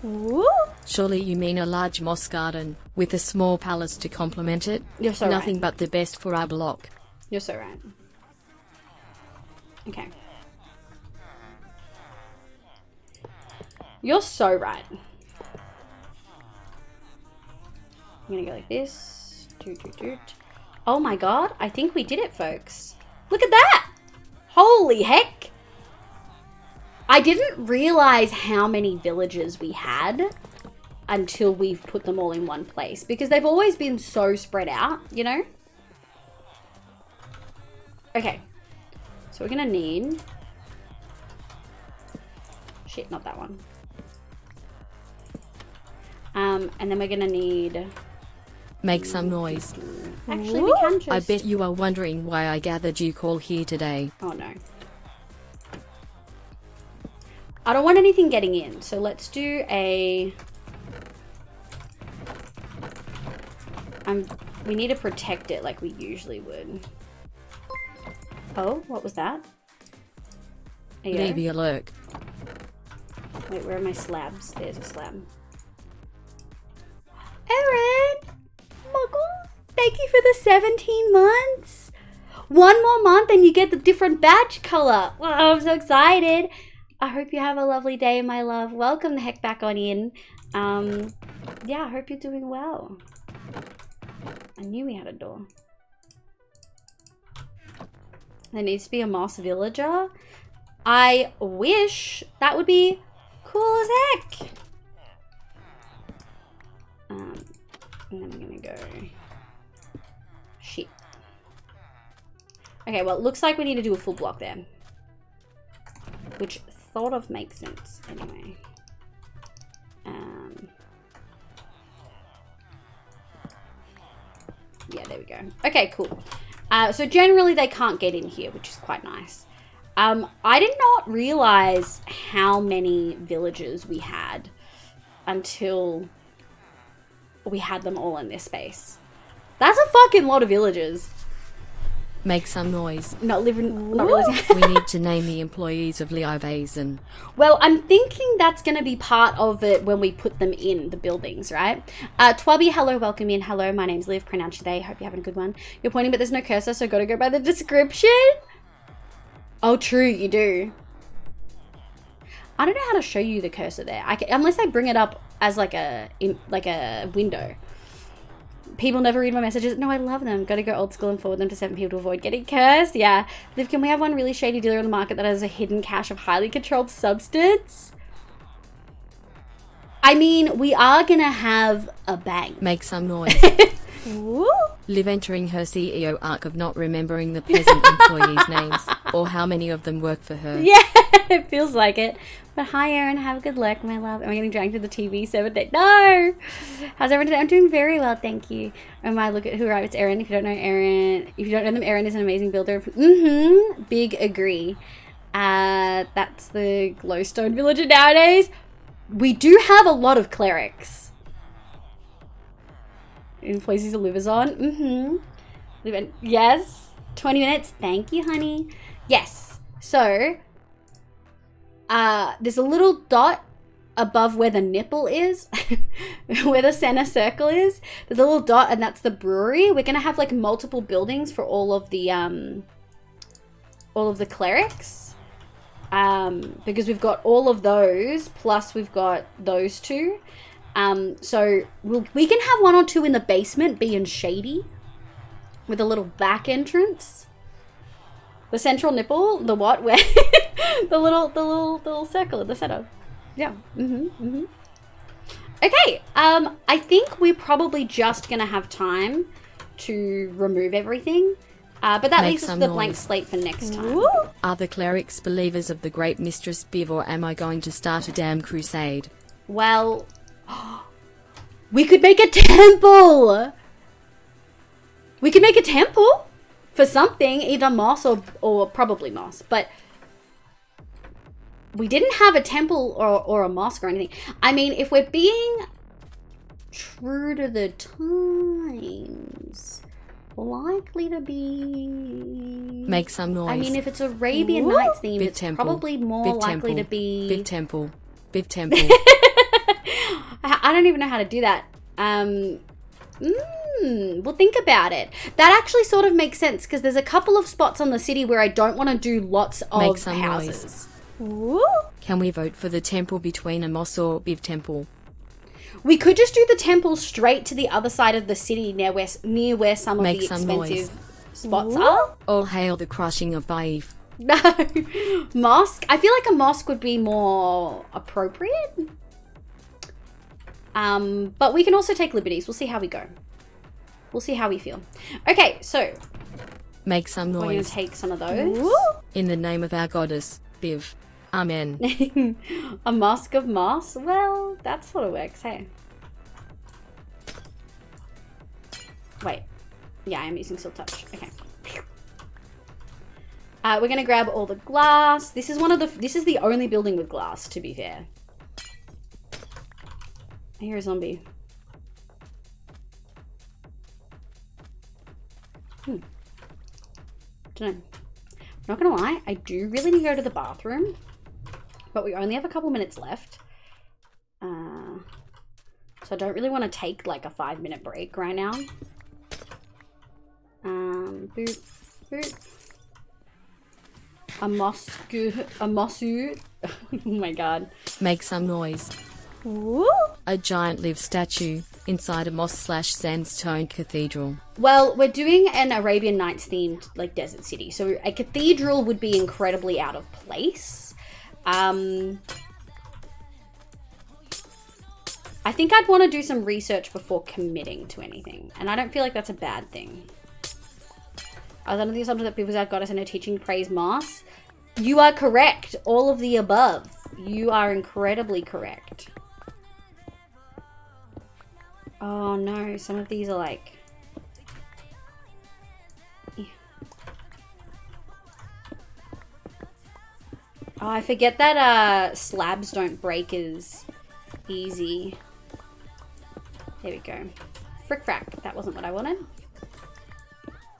Woo! Surely you mean a large moss garden with a small palace to complement it? You're so Nothing right. but the best for our block. You're so right. Okay. You're so right. I'm gonna go like this. Oh my god, I think we did it, folks. Look at that! Holy heck! I didn't realize how many villages we had until we've put them all in one place, because they've always been so spread out, you know? Okay. So we're gonna need... Shit, not that one. And then we're gonna need... Make some noise. Actually, we can just... I bet you are wondering why I gathered you all here today. Oh no. I don't want anything getting in, so let's do a... we need to protect it like we usually would. Oh, what was that? Leave you lurk. Wait, where are my slabs? There's a slab. Erin! Oh my god, thank you for the 17 months. One more month and you get the different badge color. Wow, I'm so excited. I hope you have a lovely day, my love. Welcome the heck back on in. Yeah, I hope you're doing well. I knew we had a door. There needs to be a moss villager. I wish that would be cool as heck. And then we're gonna go. Shit. Okay, well, it looks like we need to do a full block there, which sort of makes sense anyway. Yeah, there we go. Okay, cool. So generally they can't get in here, which is quite nice. I did not realize how many villages we had until we had them all in this space. That's a fucking lot of villages. Make some noise. Not realizing. We need to name the employees of Leivesen. Well, I'm thinking that's going to be part of it when we put them in the buildings, right? Twubby, hello, welcome in. Hello, my name's Liv, pronounced today. Hope you're having a good one. You're pointing, but there's no cursor, so gotta go by the description. Oh, true, you do. I don't know how to show you the cursor there. Unless I bring it up as like a window. People never read my messages. No, I love them. Gotta go old school and forward them to 7 people to avoid getting cursed. Yeah. Liv, can we have one really shady dealer on the market that has a hidden cache of highly controlled substance? I mean, we are gonna have a bank. Make some noise. Woo. Liv entering her CEO arc of not remembering the peasant employees' names or how many of them work for her. Yeah, it feels like it. But hi, Erin. Have a good luck, my love. Am I getting dragged to the TV 7 days? No! How's everyone today? I'm doing very well, thank you. Look at who arrived. It's Erin. If you don't know Erin, if you don't know them, Erin is an amazing builder. Big agree. That's the glowstone villager nowadays. We do have a lot of clerics. In places to live is on. Yes. 20 minutes. Thank you, honey. Yes. So, there's a little dot above where the nipple is, where the center circle is. There's a little dot, and that's the brewery. We're gonna have like multiple buildings for all of the clerics, because we've got all of those plus we've got those two. So we can have 1 or 2 in the basement being shady with a little back entrance. The central nipple, the what? Where the little circle in the center. Yeah. Okay. I think we're probably just gonna have time to remove everything. But that leaves us with a blank slate for next time. Woo! Are the clerics believers of the great Mistress Biv, or am I going to start a damn crusade? Well, we could make a temple. We could make a temple for something, either moss or probably moss. But we didn't have a temple or a mosque or anything. I mean, if we're being true to the times, likely to be... Make some noise. I mean, if it's Arabian Nights themed, it's temple. probably more Biv likely temple. to be... Biv temple. Biv temple. I don't even know how to do that. We'll think about it. That actually sort of makes sense because there's a couple of spots on the city where I don't want to do lots of Make some houses. Noise. Can we vote for the temple between a mosque or Biv temple? We could just do the temple straight to the other side of the city near where some of the expensive spots are. All hail the crushing of Baif. No. Mosque? I feel like a mosque would be more appropriate. But we can also take liberties. We'll see how we go. We'll see how we feel. Okay, so make some noise. We're going to take some of those. In the name of our goddess, Biv. Amen. A mosque of moss? Well, that sort of works, hey? Wait. Yeah, I'm using Silk Touch. Okay. We're going to grab all the glass. This is the only building with glass, to be fair. I hear a zombie. Don't know. Not gonna lie, I do really need to go to the bathroom, but we only have a couple minutes left. So I don't really want to take like a 5-minute break right now. Boop, boop. A mosque. Oh my god. Make some noise. Woo! A giant live statue inside a moss/sandstone cathedral. Well, we're doing an Arabian Nights themed like desert city, so a cathedral would be incredibly out of place. I think I'd want to do some research before committing to anything, and I don't feel like that's a bad thing. I was under the assumption that people are goddess and her teaching praise mass. You are correct. All of the above. You are incredibly correct. Oh no, some of these are like... Oh, I forget that slabs don't break as easy. There we go. Frick frack. That wasn't what I wanted.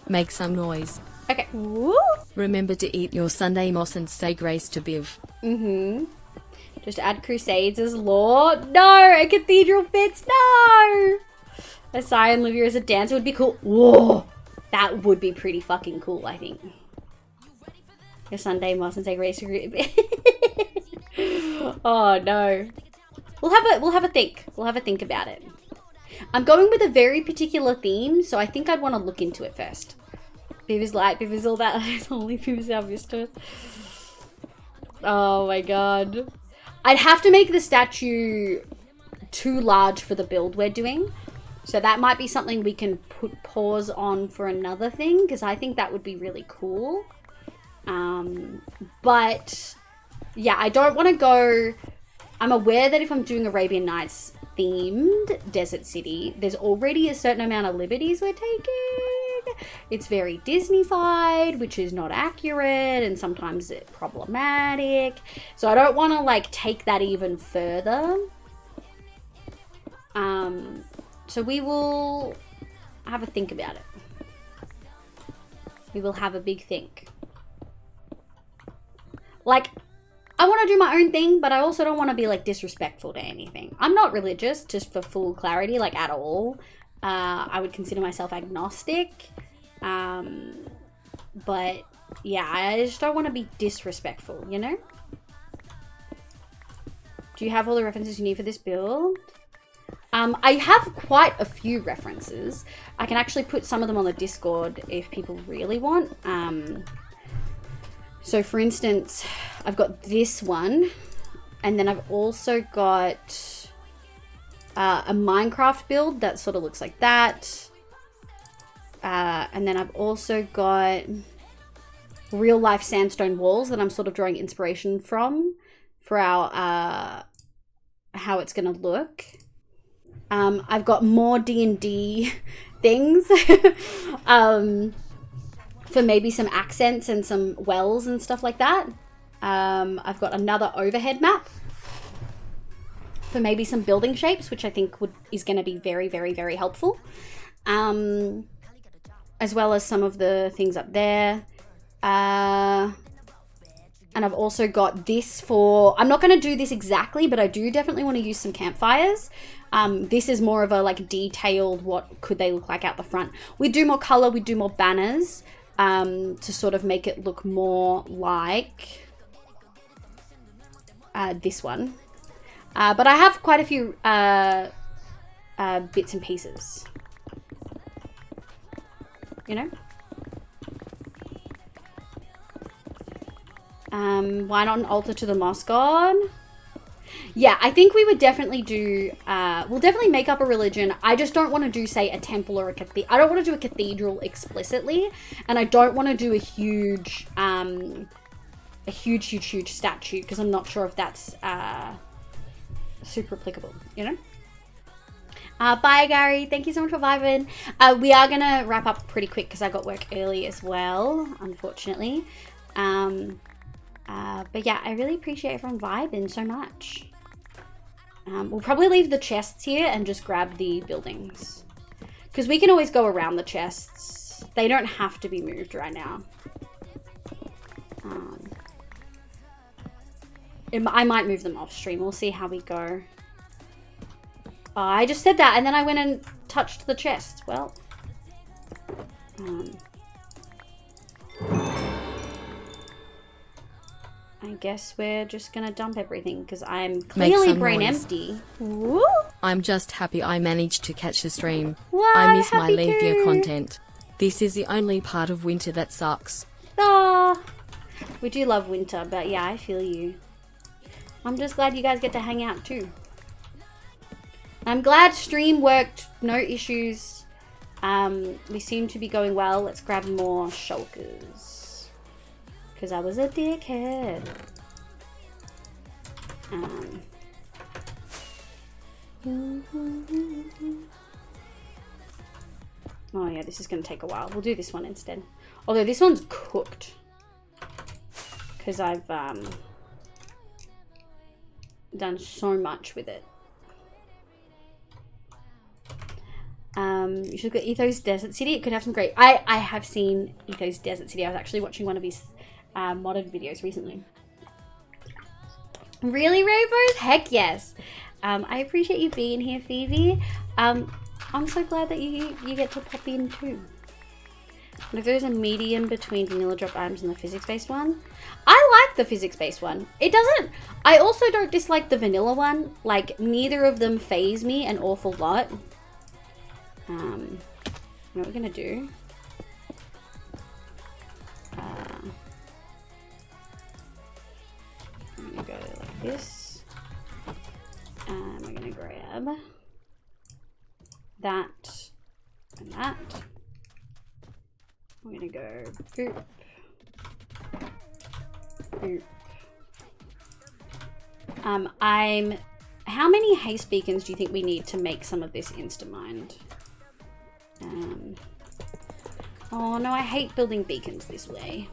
Make some noise. Okay. Woo! Remember to eat your Sunday moss and say grace to Biv. Just add crusades as law. No! A cathedral fits. No! Asai and Livia as a dancer would be cool. Whoa! That would be pretty fucking cool, I think. Your Sunday moss and say grace to Oh no. We'll have a think. We'll have a think about it. I'm going with a very particular theme, so I think I'd want to look into it first. Biv is light, Biv is all that. It's only Biv is obvious to it. Oh my god. I'd have to make the statue too large for the build we're doing. So that might be something we can put pause on for another thing, because I think that would be really cool. But yeah, I don't want to go... I'm aware that if I'm doing Arabian Nights themed desert city, there's already a certain amount of liberties we're taking. It's very Disney-fied, which is not accurate and sometimes it's problematic. So I don't want to like take that even further. So we will have a think about it. We will have a big think. Like, I want to do my own thing, but I also don't want to be like disrespectful to anything. I'm not religious, just for full clarity, like at all. I would consider myself agnostic. But yeah, I just don't want to be disrespectful, you know? Do you have all the references you need for this build? I have quite a few references. I can actually put some of them on the Discord if people really want. So for instance, I've got this one, and then I've also got a Minecraft build that sort of looks like that. And then I've also got real life sandstone walls that I'm sort of drawing inspiration from for our how it's gonna look. I've got more D&D things for maybe some accents and some wells and stuff like that. I've got another overhead map for maybe some building shapes, which I think is going to be very, very, very helpful. As well as some of the things up there. And I've also got this for... I'm not going to do this exactly, but I do definitely want to use some campfires. This is more of a like detailed, what could they look like out the front. We do more color, we do more banners to sort of make it look more like this one. But I have quite a few bits and pieces. You know? Why not an altar to the moss god? Yeah, I think we would definitely do, we'll definitely make up a religion. I just don't want to do, say, a temple or a cathedral. I don't want to do a cathedral explicitly, and I don't want to do a huge huge statue, because I'm not sure if that's super applicable, you know? Bye, Gary. Thank you so much for vibing. We are going to wrap up pretty quick because I got work early as well, unfortunately. But yeah, I really appreciate everyone vibing so much. We'll probably leave the chests here and just grab the buildings, because we can always go around the chests. They don't have to be moved right now. I might move them off stream. We'll see how we go. Oh, I just said that and then I went and touched the chest. Well. I guess we're just gonna dump everything because I'm Make clearly some brain noise. empty. Woo! I'm just happy I managed to catch the stream. Wow, I miss my happy leave view too. content. This is the only part of winter that sucks. Ah, we do love winter, but yeah, I feel you. I'm just glad you guys get to hang out too. I'm glad stream worked, no issues. We seem to be going well. Let's grab more shulkers. Because I was a dickhead. Oh yeah, this is going to take a while. We'll do this one instead. Although this one's cooked. Because I've done so much with it. You should go Ethos Desert City. It could have some great... I have seen Ethos Desert City. I was actually watching one of his modded videos recently. Really, Rainbows? Heck yes. I appreciate you being here, Phoebe. I'm so glad that you get to pop in too. And if there's a medium between vanilla drop items and the physics-based one, I like the physics-based one. It doesn't... I also don't dislike the vanilla one. Like, neither of them faze me an awful lot. What we're gonna do... I'm gonna go like this. And we're gonna grab that and that. I'm gonna go boop, boop. How many haste beacons do you think we need to make some of this insta-mined? Oh no, I hate building beacons this way.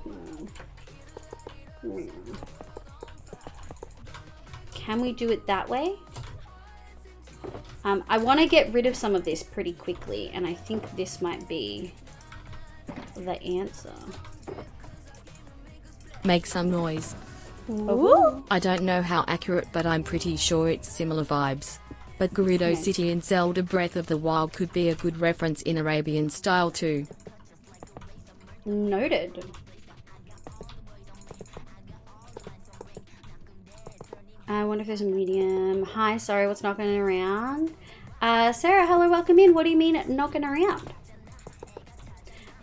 Can we do it that way? I want to get rid of some of this pretty quickly, and I think this might be the answer. Make some noise. Ooh. I don't know how accurate, but I'm pretty sure it's similar vibes. But Gerudo City in Zelda Breath of the Wild could be a good reference in Arabian style too. Noted. I wonder if there's a medium. Hi, sorry, what's knocking around? Sarah, hello, welcome in. What do you mean knocking around?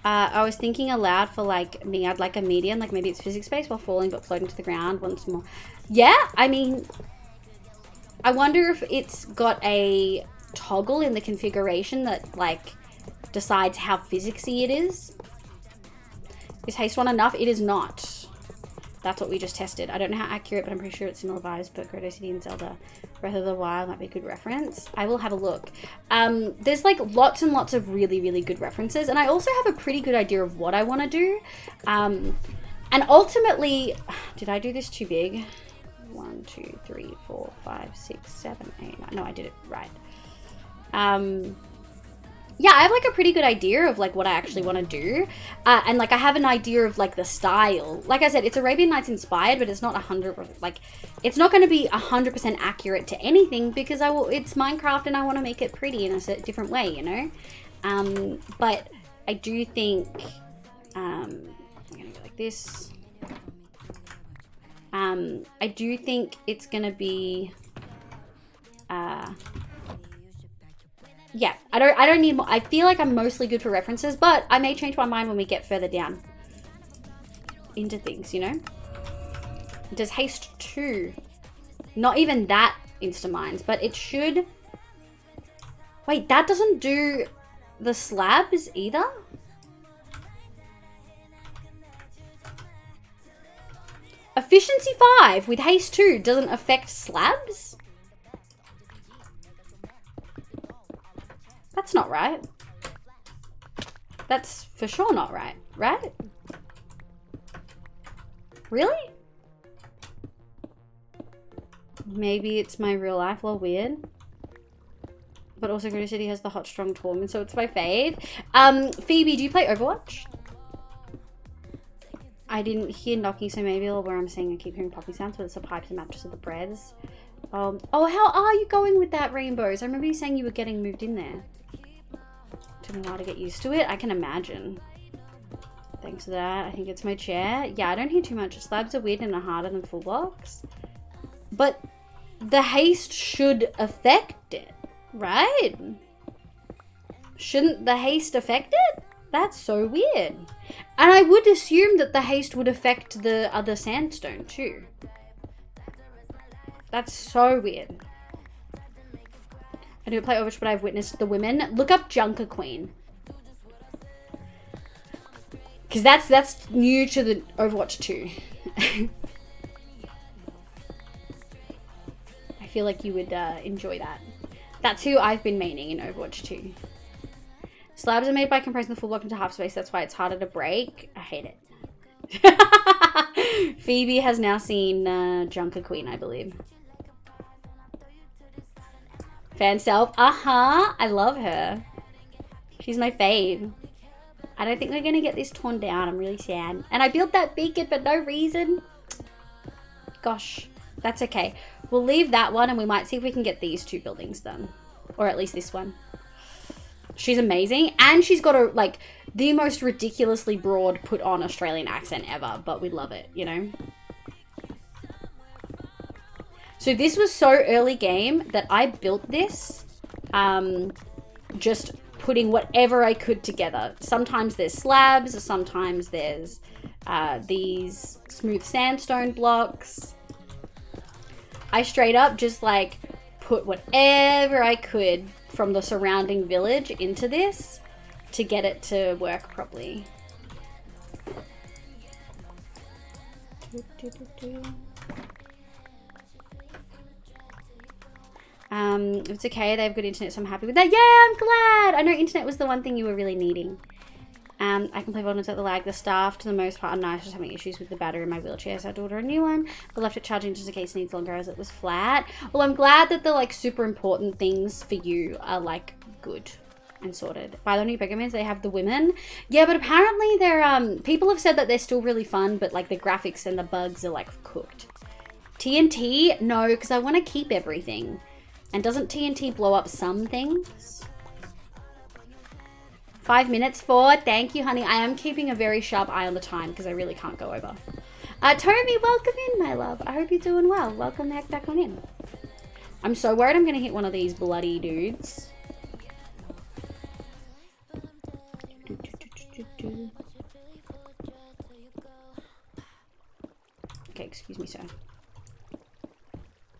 I was thinking aloud for like me, I'd like a medium, like maybe it's physics-based while falling but floating to the ground once more. Yeah, I mean, I wonder if it's got a toggle in the configuration that like decides how physicsy it is. Is haste one enough? It is not. That's what we just tested. I don't know how accurate, but I'm pretty sure it's similar vibes, but Gerudo City and Zelda Breath of the Wild might be a good reference. I will have a look. There's like lots and lots of really, really good references, and I also have a pretty good idea of what I want to do. And ultimately, did I do this too big? 1, 2, 3, 4, 5, 6, 7, 8, 9. No, I did it right. Yeah, I have like a pretty good idea of like what I actually want to do. And like I have an idea of like the style. Like I said, it's Arabian Nights inspired, but it's not 100%, like it's not going to be 100% accurate to anything because it's Minecraft and I want to make it pretty in a different way, you know? But I do think, I'm going to go like this. I do think it's going to be, yeah, I don't need more. I feel like I'm mostly good for references, but I may change my mind when we get further down into things, you know? Does haste 2? Not even that insta-mines, but it should... Wait, that doesn't do the slabs either? Efficiency 5 with haste 2 doesn't affect slabs? That's not right. That's for sure not right, right? Really? Maybe it's my real life lore weird. But also Gerudo City has the hot strong torment, so it's my fave. Phoebe, do you play Overwatch? I didn't hear knocking, so maybe where I'm saying I keep hearing poppy sounds, but it's the pipes and mattress of the breads. Oh, how are you going with that, Rainbows? I remember you saying you were getting moved in there. Took me a while to get used to it. I can imagine. Thanks for that. I think it's my chair. Yeah, I don't hear too much. Slabs are weird and are harder than full blocks. But the haste should affect it, right? Shouldn't the haste affect it? That's so weird. And I would assume that the haste would affect the other sandstone too. That's so weird. I don't play Overwatch, but I've witnessed the women. Look up Junker Queen. Because that's new to the Overwatch 2. I feel like you would enjoy that. That's who I've been maining in Overwatch 2. Slabs are made by compressing the full block into half space. That's why it's harder to break. I hate it. Phoebe has now seen Junker Queen, I believe. Fan self. I love her. She's my fave. I don't think we're going to get this torn down. I'm really sad. And I built that beacon for no reason. Gosh, that's okay. We'll leave that one and we might see if we can get these 2 buildings done. Or at least this one. She's amazing. And she's got a, like, the most ridiculously broad put on Australian accent ever. But we love it, you know? So this was so early game that I built this just putting whatever I could together. Sometimes there's slabs, sometimes there's these smooth sandstone blocks. I straight up just like put whatever I could from the surrounding village into this to get it to work properly. If it's okay, they have good internet, so I'm happy with that. Yeah, I'm glad. I know internet was the one thing you were really needing. I can play Volden without the lag. The staff, to the most part, are nice. Just having issues with the battery in my wheelchair, so I had to order a new one. But left it charging just in case it needs longer as it was flat. Well, I'm glad that the like super important things for you are like good and sorted. By the new Pokemons, they have the women. Yeah, but apparently they're people have said that they're still really fun, but like the graphics and the bugs are like cooked. TNT? No, because I want to keep everything. And doesn't TNT blow up some things? 5 minutes for. Thank you, honey. I am keeping a very sharp eye on the time because I really can't go over. Toby, welcome in, my love. I hope you're doing well. Welcome back on in. I'm so worried I'm going to hit one of these bloody dudes. Okay, excuse me, sir.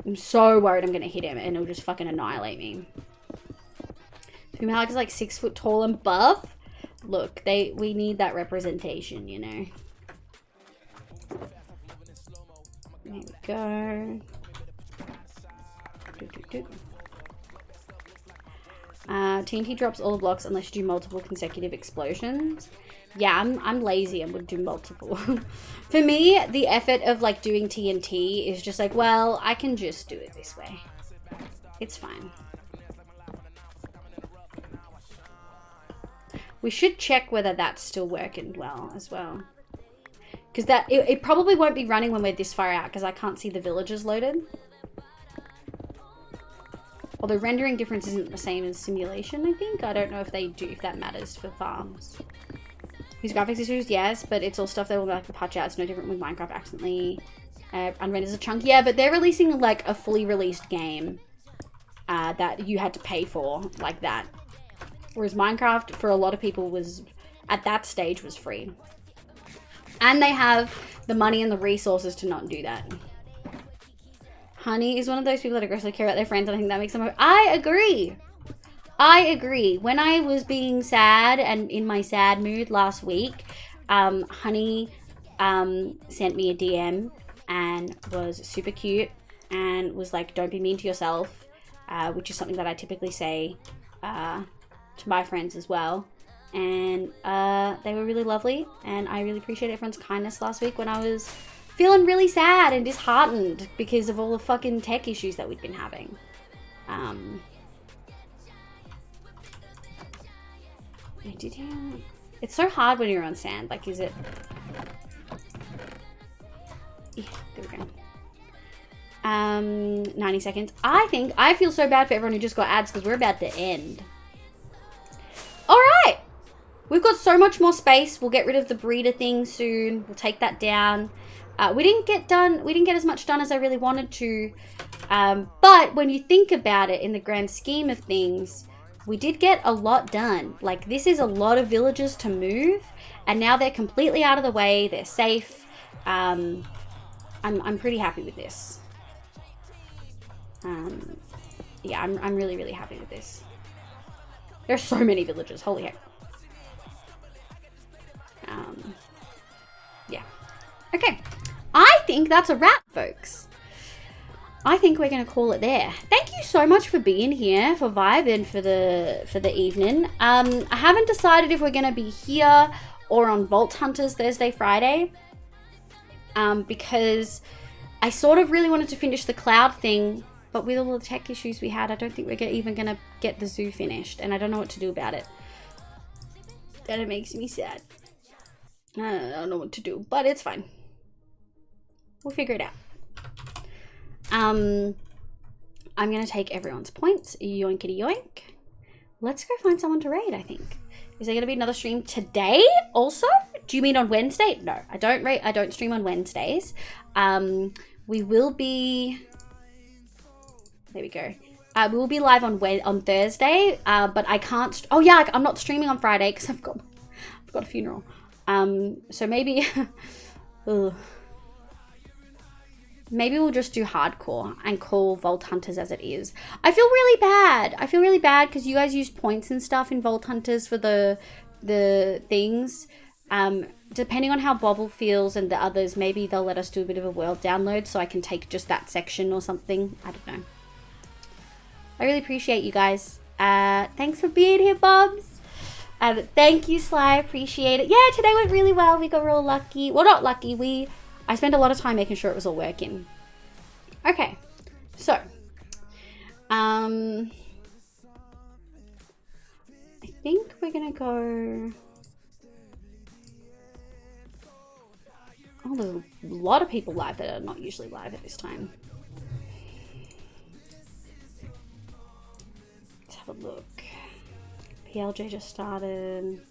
I'm so worried I'm going to hit him and he'll just fucking annihilate me. Malik is like 6 foot tall and buff. Look, we need that representation, you know. There we go. TNT drops all the blocks unless you do multiple consecutive explosions. Yeah, I'm lazy and would do multiple. For me, the effort of like doing TNT is just like, well, I can just do it this way. It's fine. We should check whether that's still working well as well. Because that it probably won't be running when we're this far out because I can't see the villagers loaded. Although rendering difference isn't the same as simulation, I think. I don't know if they do, if that matters for farms. These graphics issues, yes, but it's all stuff that will like patch out. It's no different with Minecraft accidentally unrenders a chunk. Yeah, but they're releasing like a fully released game that you had to pay for like that. Whereas Minecraft, for a lot of people, was at that stage was free. And they have the money and the resources to not do that. Honey is one of those people that aggressively care about their friends, and I think that makes them... I agree. I agree. When I was being sad and in my sad mood last week, Honey sent me a DM and was super cute and was like, don't be mean to yourself, which is something that I typically say to my friends as well. And they were really lovely, and I really appreciate everyone's kindness last week when I was feeling really sad and disheartened because of all the fucking tech issues that we'd been having. It's so hard when you're on sand. Like, is it... Yeah, there we go. 90 seconds. I feel so bad for everyone who just got ads because we're about to end. Alright! We've got so much more space. We'll get rid of the breeder thing soon. We'll take that down. We didn't get as much done as I really wanted to. But when you think about it in the grand scheme of things, we did get a lot done. Like, this is a lot of villages to move, and now they're completely out of the way. They're safe. I'm pretty happy with this. Yeah, I'm really, really happy with this. There's so many villages. Holy heck. Yeah. Okay. I think that's a wrap, folks. I think we're going to call it there. Thank you so much for being here, for vibing for the evening. I haven't decided if we're going to be here or on Vault Hunters Thursday, Friday. Because I sort of really wanted to finish the cloud thing, but with all the tech issues we had, I don't think we're even going to get the zoo finished, and I don't know what to do about it. And it makes me sad. I don't know what to do, but it's fine. We'll figure it out. I'm going to take everyone's points. Yoinkity yoink. Let's go find someone to raid, I think. Is there going to be another stream today also? Do you mean on Wednesday? No, I don't stream on Wednesdays. We will be... There we go. We will be live on Thursday, but I can't... Oh yeah, I'm not streaming on Friday because I've got a funeral. So maybe... Maybe we'll just do hardcore and call Vault Hunters as it is. I feel really bad. I feel really bad because you guys used points and stuff in Vault Hunters for the things. Depending on how Bobble feels and the others, maybe they'll let us do a bit of a world download so I can take just that section or something. I don't know. I really appreciate you guys. Thanks for being here, Bobs. Thank you, Sly. Appreciate it. Yeah, today went really well. We got real lucky. Well, not lucky. I spent a lot of time making sure it was all working. Okay, so I think we're gonna go. Oh, there's a lot of people live that are not usually live at this time. Let's have a look. PLJ just started.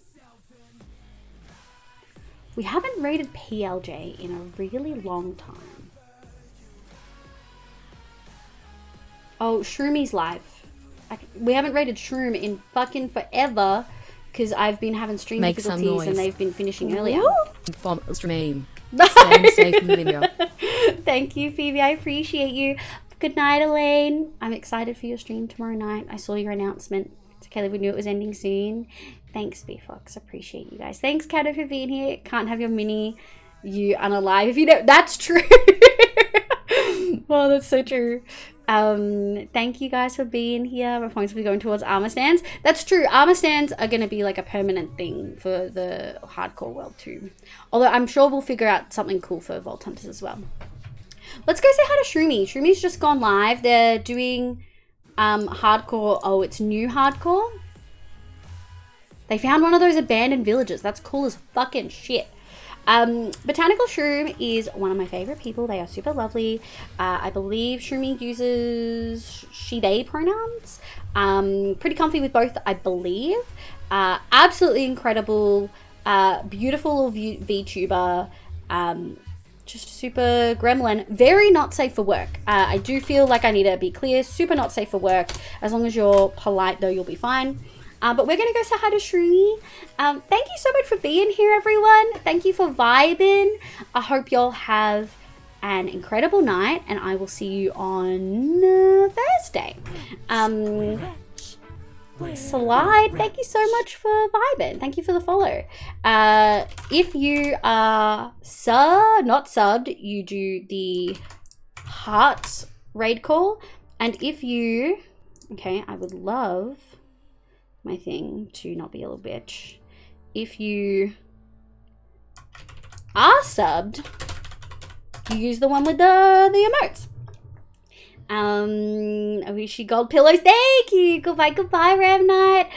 We haven't rated PLJ in a really long time. Oh, Shroomi's live. We haven't rated Shroom in fucking forever because I've been having stream difficulties and they've been finishing earlier. From stream. Stay safe and linear. Thank you, Phoebe. I appreciate you. Good night, Elaine. I'm excited for your stream tomorrow night. I saw your announcement. It's okay, we knew it was ending soon. Thanks, B-Fox. Appreciate you guys. Thanks, Kato, for being here. Can't have your mini. You unalive. If you know, that's true. Well, that's so true. Thank you guys for being here. My points will be going towards armor stands. That's true. Armor stands are going to be like a permanent thing for the hardcore world too. Although I'm sure we'll figure out something cool for Vault Hunters as well. Let's go say hi to Shroomy. Shroomi's just gone live. They're doing hardcore. Oh, it's new hardcore. They found one of those abandoned villages. That's cool as fucking shit. Botanical Shroom is one of my favorite people. They are super lovely. I believe Shroomy uses she, they pronouns. Pretty comfy with both, I believe. Absolutely incredible. Beautiful VTuber. Just super gremlin. Very not safe for work. I do feel like I need to be clear. Super not safe for work. As long as you're polite, though, you'll be fine. But we're going to go say hi to Shroomy. Thank you so much for being here, everyone. Thank you for vibing. I hope y'all have an incredible night, and I will see you on Thursday. Slide, thank you so much for vibing. Thank you for the follow. If you are not subbed, you do the hearts raid call. And if you... Okay, I would love... my thing to not be a little bitch. If you are subbed, you use the one with the emotes. I wish you gold pillows. Thank you. Goodbye, Ram Knight.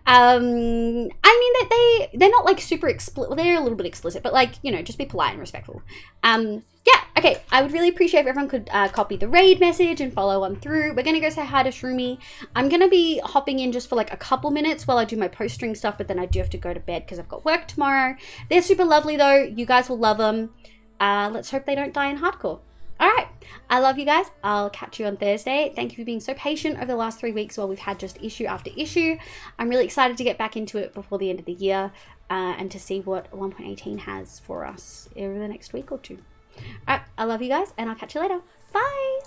I mean that they're not like super explicit. Well, they're a little bit explicit, but like, you know, just be polite and respectful. Yeah, okay. I would really appreciate if everyone could copy the raid message and follow on through. We're gonna go say hi to Shroomy. I'm gonna be hopping in just for like a couple minutes while I do my post-string stuff, but then I do have to go to bed because I've got work tomorrow. They're super lovely though. You guys will love them. Let's hope they don't die in hardcore. All right, I love you guys. I'll catch you on Thursday. Thank you for being so patient over the last 3 weeks while we've had just issue after issue. I'm really excited to get back into it before the end of the year and to see what 1.18 has for us over the next week or two. All right, I love you guys, and I'll catch you later. Bye.